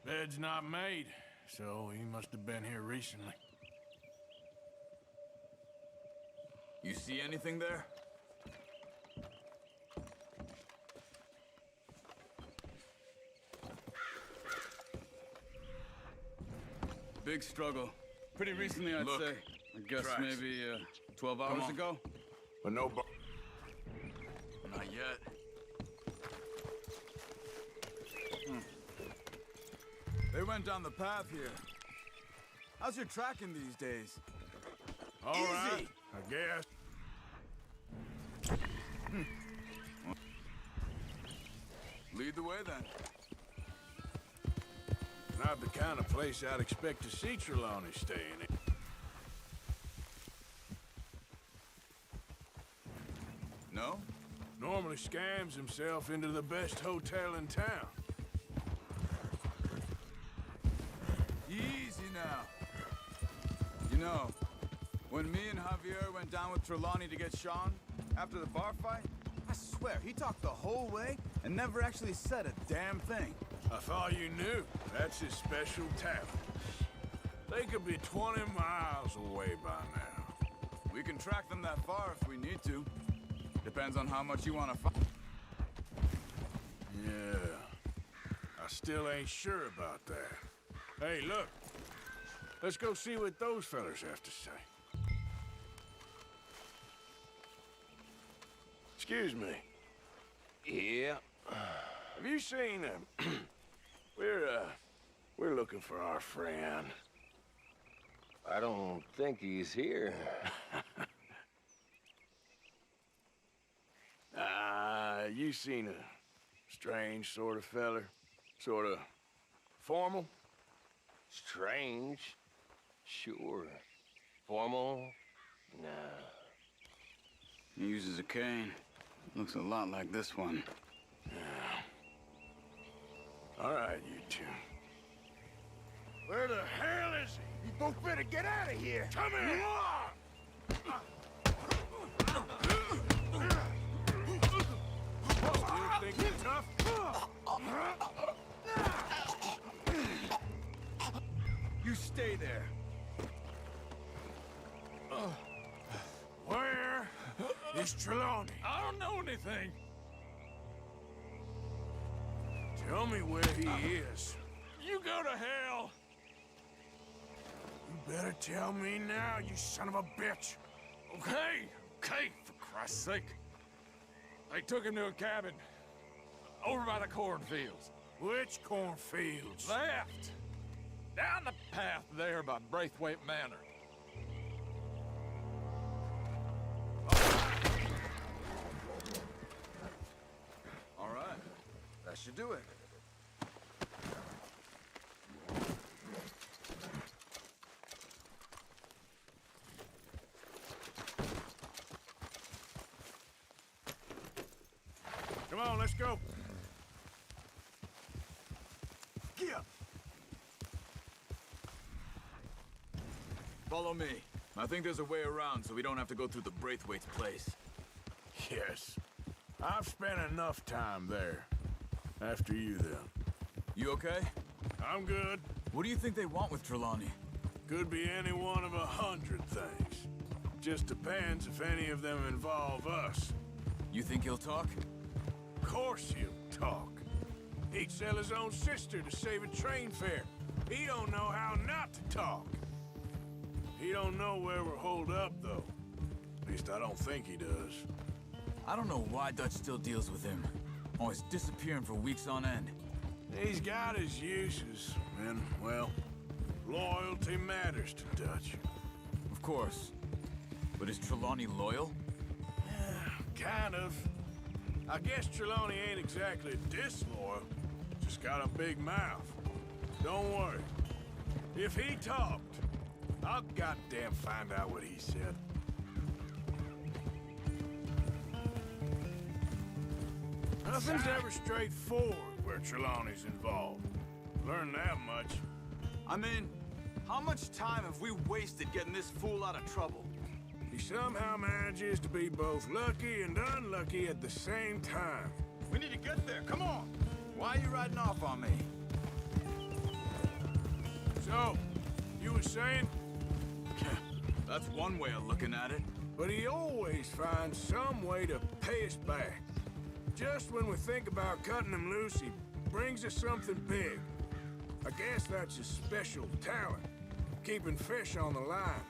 Bed's not made, so he must have been here recently. You see anything there? Big struggle. Pretty recently, I'd Look, say. I guess tracks. maybe 12 hours ago. But no Not yet. They went down the path here. How's your tracking these days? All right, I guess. Lead the way, then. Not the kind of place I'd expect to see Trelawney staying in. No? Normally scams himself into the best hotel in town. Easy now. You know, when me and Javier went down with Trelawney to get Sean, after the bar fight, I swear, he talked the whole way and never actually said a damn thing. I thought you knew. That's his special talent. They could be 20 miles away by now. We can track them that far if we need to. Depends on how much you want to find. Yeah. I still ain't sure about that. Hey, look. Let's go see what those fellas have to say. Excuse me. Yeah. Have you seen him? We're looking for our friend. I don't think he's here. You seen a strange sort of feller? Sort of formal? Strange? Sure. Formal? Nah. He uses a cane. Looks a lot like this one. Yeah. All right, you two. Where the hell is he? You both better get out of here. Come here! You think you're tough? You stay there. Where is Trelawney? I don't know anything. Tell me where he is. You go to hell. You better tell me now, you son of a bitch. Okay, for Christ's sake. They took him to a cabin over by the cornfields. Which cornfields? Left. Down the path there by Braithwaite Manor. All right. That should do it. Come on, let's go. Get up. Follow me. I think there's a way around so we don't have to go through the Braithwaite's place. Yes. I've spent enough time there. After you, then. You okay? I'm good. What do you think they want with Trelawney? Could be any one of 100 things. Just depends if any of them involve us. You think he'll talk? Of course he'll talk. He'd sell his own sister to save a train fare. He don't know how not to talk. He don't know where we're holed up, though. At least I don't think he does. I don't know why Dutch still deals with him. Always disappearing for weeks on end. He's got his uses, and, well, loyalty matters to Dutch. Of course. But is Trelawney loyal? Kind of. I guess Trelawney ain't exactly disloyal. Just got a big mouth. Don't worry. If he talked, I'll goddamn find out what he said. Nothing's ever straightforward where Trelawney's involved. Learn that much. I mean, how much time have we wasted getting this fool out of trouble? He somehow manages to be both lucky and unlucky at the same time. We need to get there, come on! Why are you riding off on me? So, you were saying? That's one way of looking at it. But he always finds some way to pay us back. Just when we think about cutting him loose, he brings us something big. I guess that's his special talent, keeping fish on the line.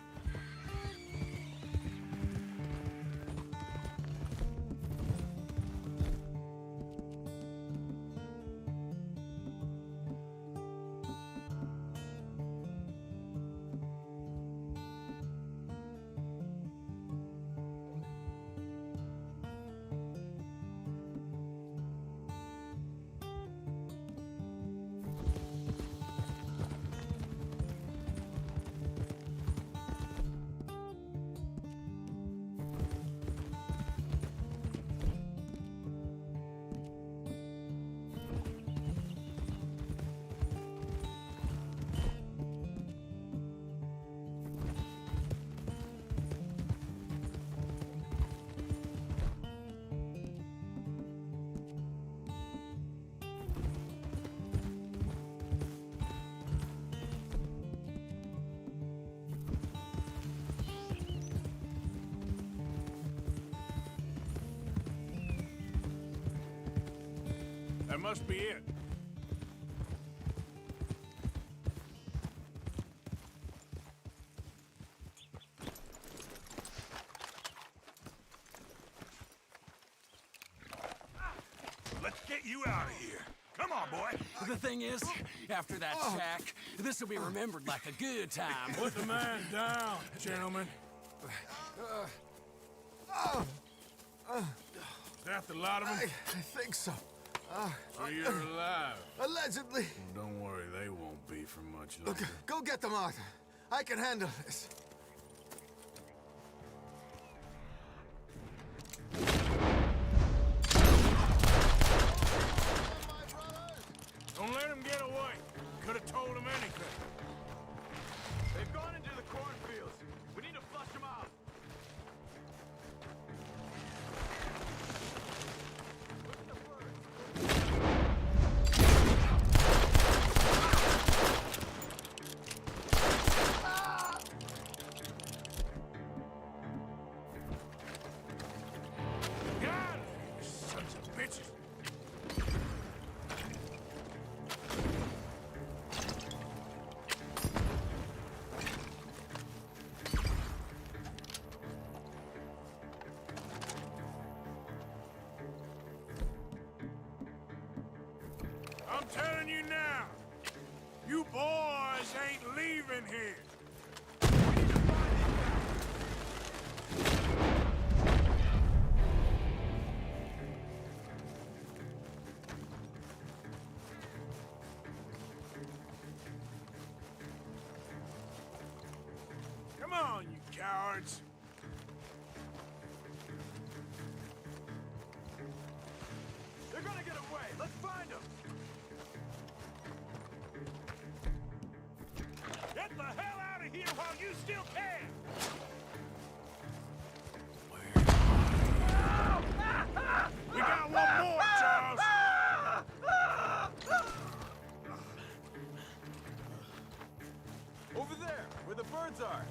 That must be it. Let's get you out of here. Come on, boy. The thing is, after that shack, this will be remembered like a good time. Put the man down, gentlemen. Is that the lot of them? I think so. So you're alive? Allegedly. Well, don't worry, they won't be for much longer. Look, go get them, Arthur. I can handle this. Don't let them get away. Could have told them anything. They've gone into the cornfields. We need to flush them out. God, you sons of bitches. I'm telling you now, you boys ain't leaving here. Come on, you cowards. They're gonna get away. Let's find them. Get the hell out of here while you still can! We got one more, Charles! Over there, where the birds are.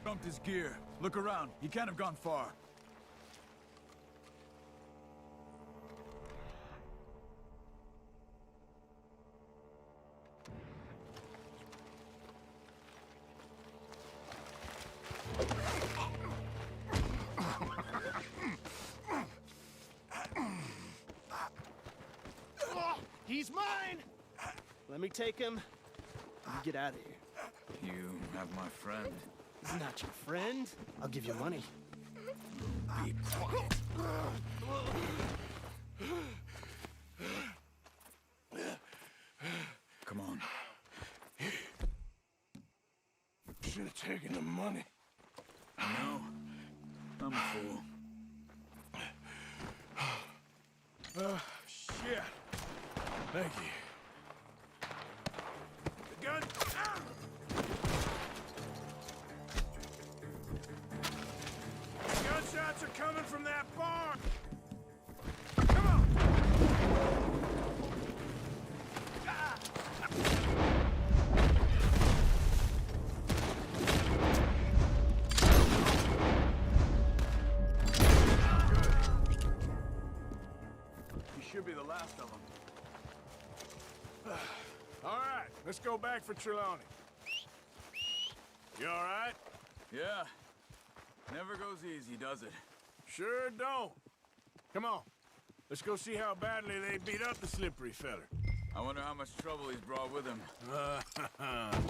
Dumped his gear. Look around. He can't have gone far. He's mine! Let me take him. You get out of here. You have my friend. He's not your friend. I'll give you money. Be quiet. Come on. Should have taken the money. No, I'm a fool. Shit. Thank you. The gun. Ah! Gunshots are coming from that barn. Come on. Ah! Let's go back for Trelawney. You all right? Yeah. Never goes easy, does it? Sure don't. Come on. Let's go see how badly they beat up the slippery feller. I wonder how much trouble he's brought with him.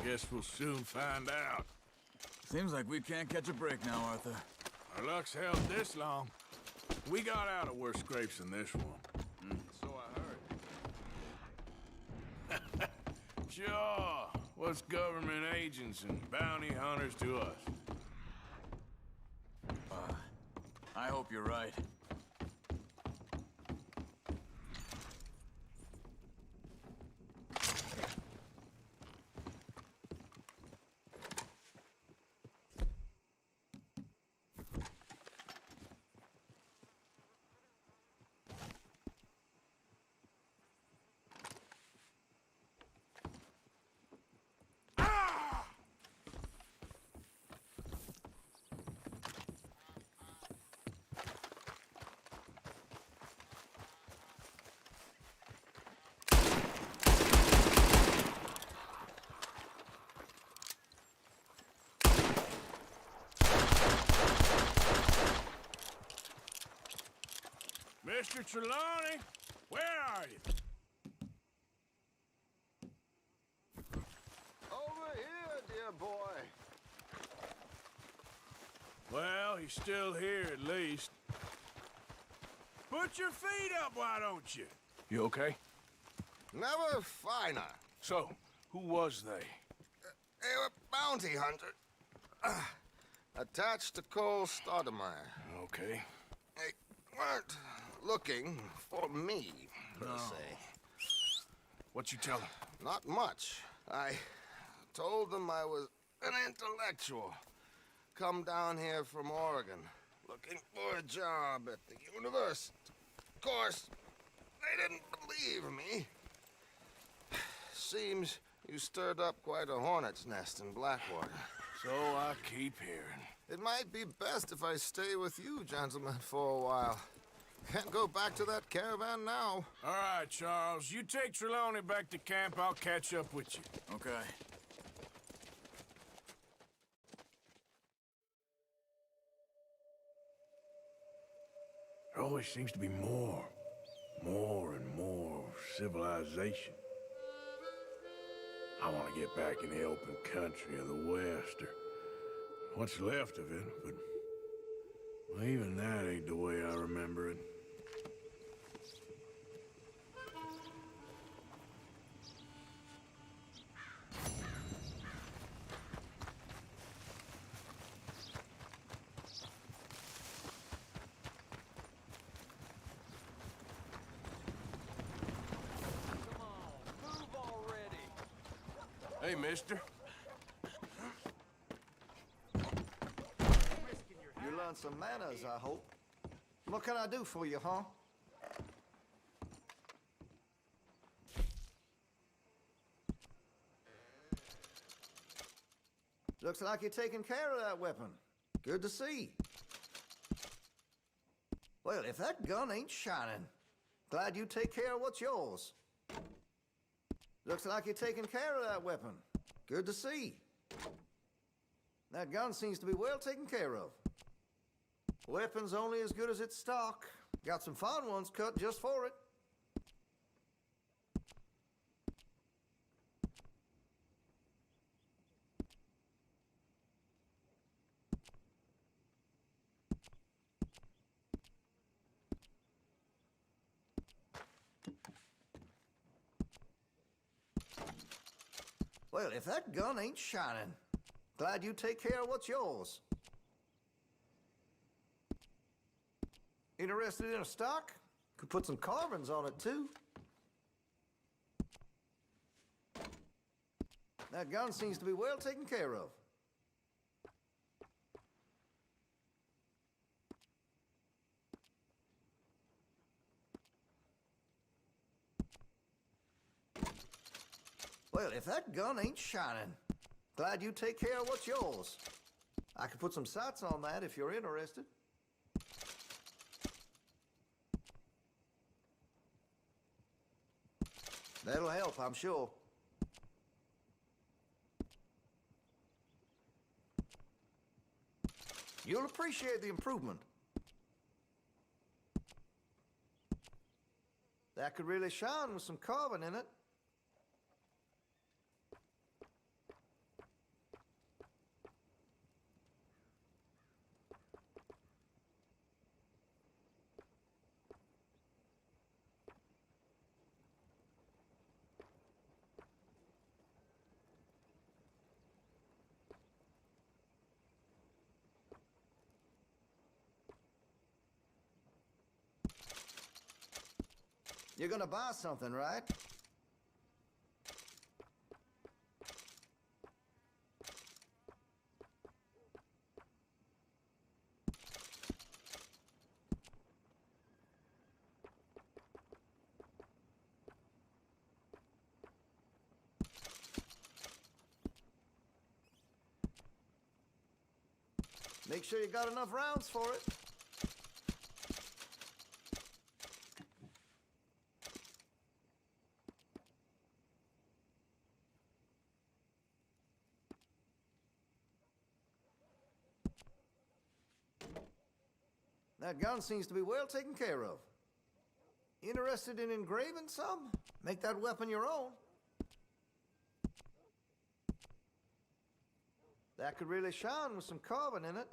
Guess we'll soon find out. Seems like we can't catch a break now, Arthur. Our luck's held this long. We got out of worse scrapes than this one. So I heard. Sure. What's government agents and bounty hunters to us? I hope you're right. Mr. Trelawney, where are you? Over here, dear boy. Well, he's still here at least. Put your feet up, why don't you? You okay? Never finer. So, who was they? They were bounty hunters. Attached to Cole Stoudemire. Okay. They weren't looking for me, per se. What you tell them? Not much. I told them I was an intellectual. Come down here from Oregon, looking for a job at the university. Of course, they didn't believe me. Seems you stirred up quite a hornet's nest in Blackwater. So I keep hearing. It might be best if I stay with you, gentlemen, for a while. Can't go back to that caravan now. All right, Charles. You take Trelawney back to camp. I'll catch up with you. Okay. There always seems to be more and more civilization. I want to get back in the open country of the West, or what's left of it, but well, even that ain't the way I remember it. Hey, mister. You learned some manners, I hope. What can I do for you, huh? Looks like you're taking care of that weapon. Good to see. Well, if that gun ain't shining, glad you take care of what's yours. Looks like you're taking care of that weapon. Good to see. That gun seems to be well taken care of. Weapon's only as good as its stock. Got some fine ones cut just for it. Well, if that gun ain't shining, glad you take care of what's yours. Interested in a stock? Could put some carbons on it, too. That gun seems to be well taken care of. Well, if that gun ain't shining, glad you take care of what's yours. I could put some sights on that if you're interested. That'll help, I'm sure. You'll appreciate the improvement. That could really shine with some carving in it. You're gonna buy something, right? Make sure you got enough rounds for it. That gun seems to be well taken care of. Interested in engraving some? Make that weapon your own. That could really shine with some carving in it.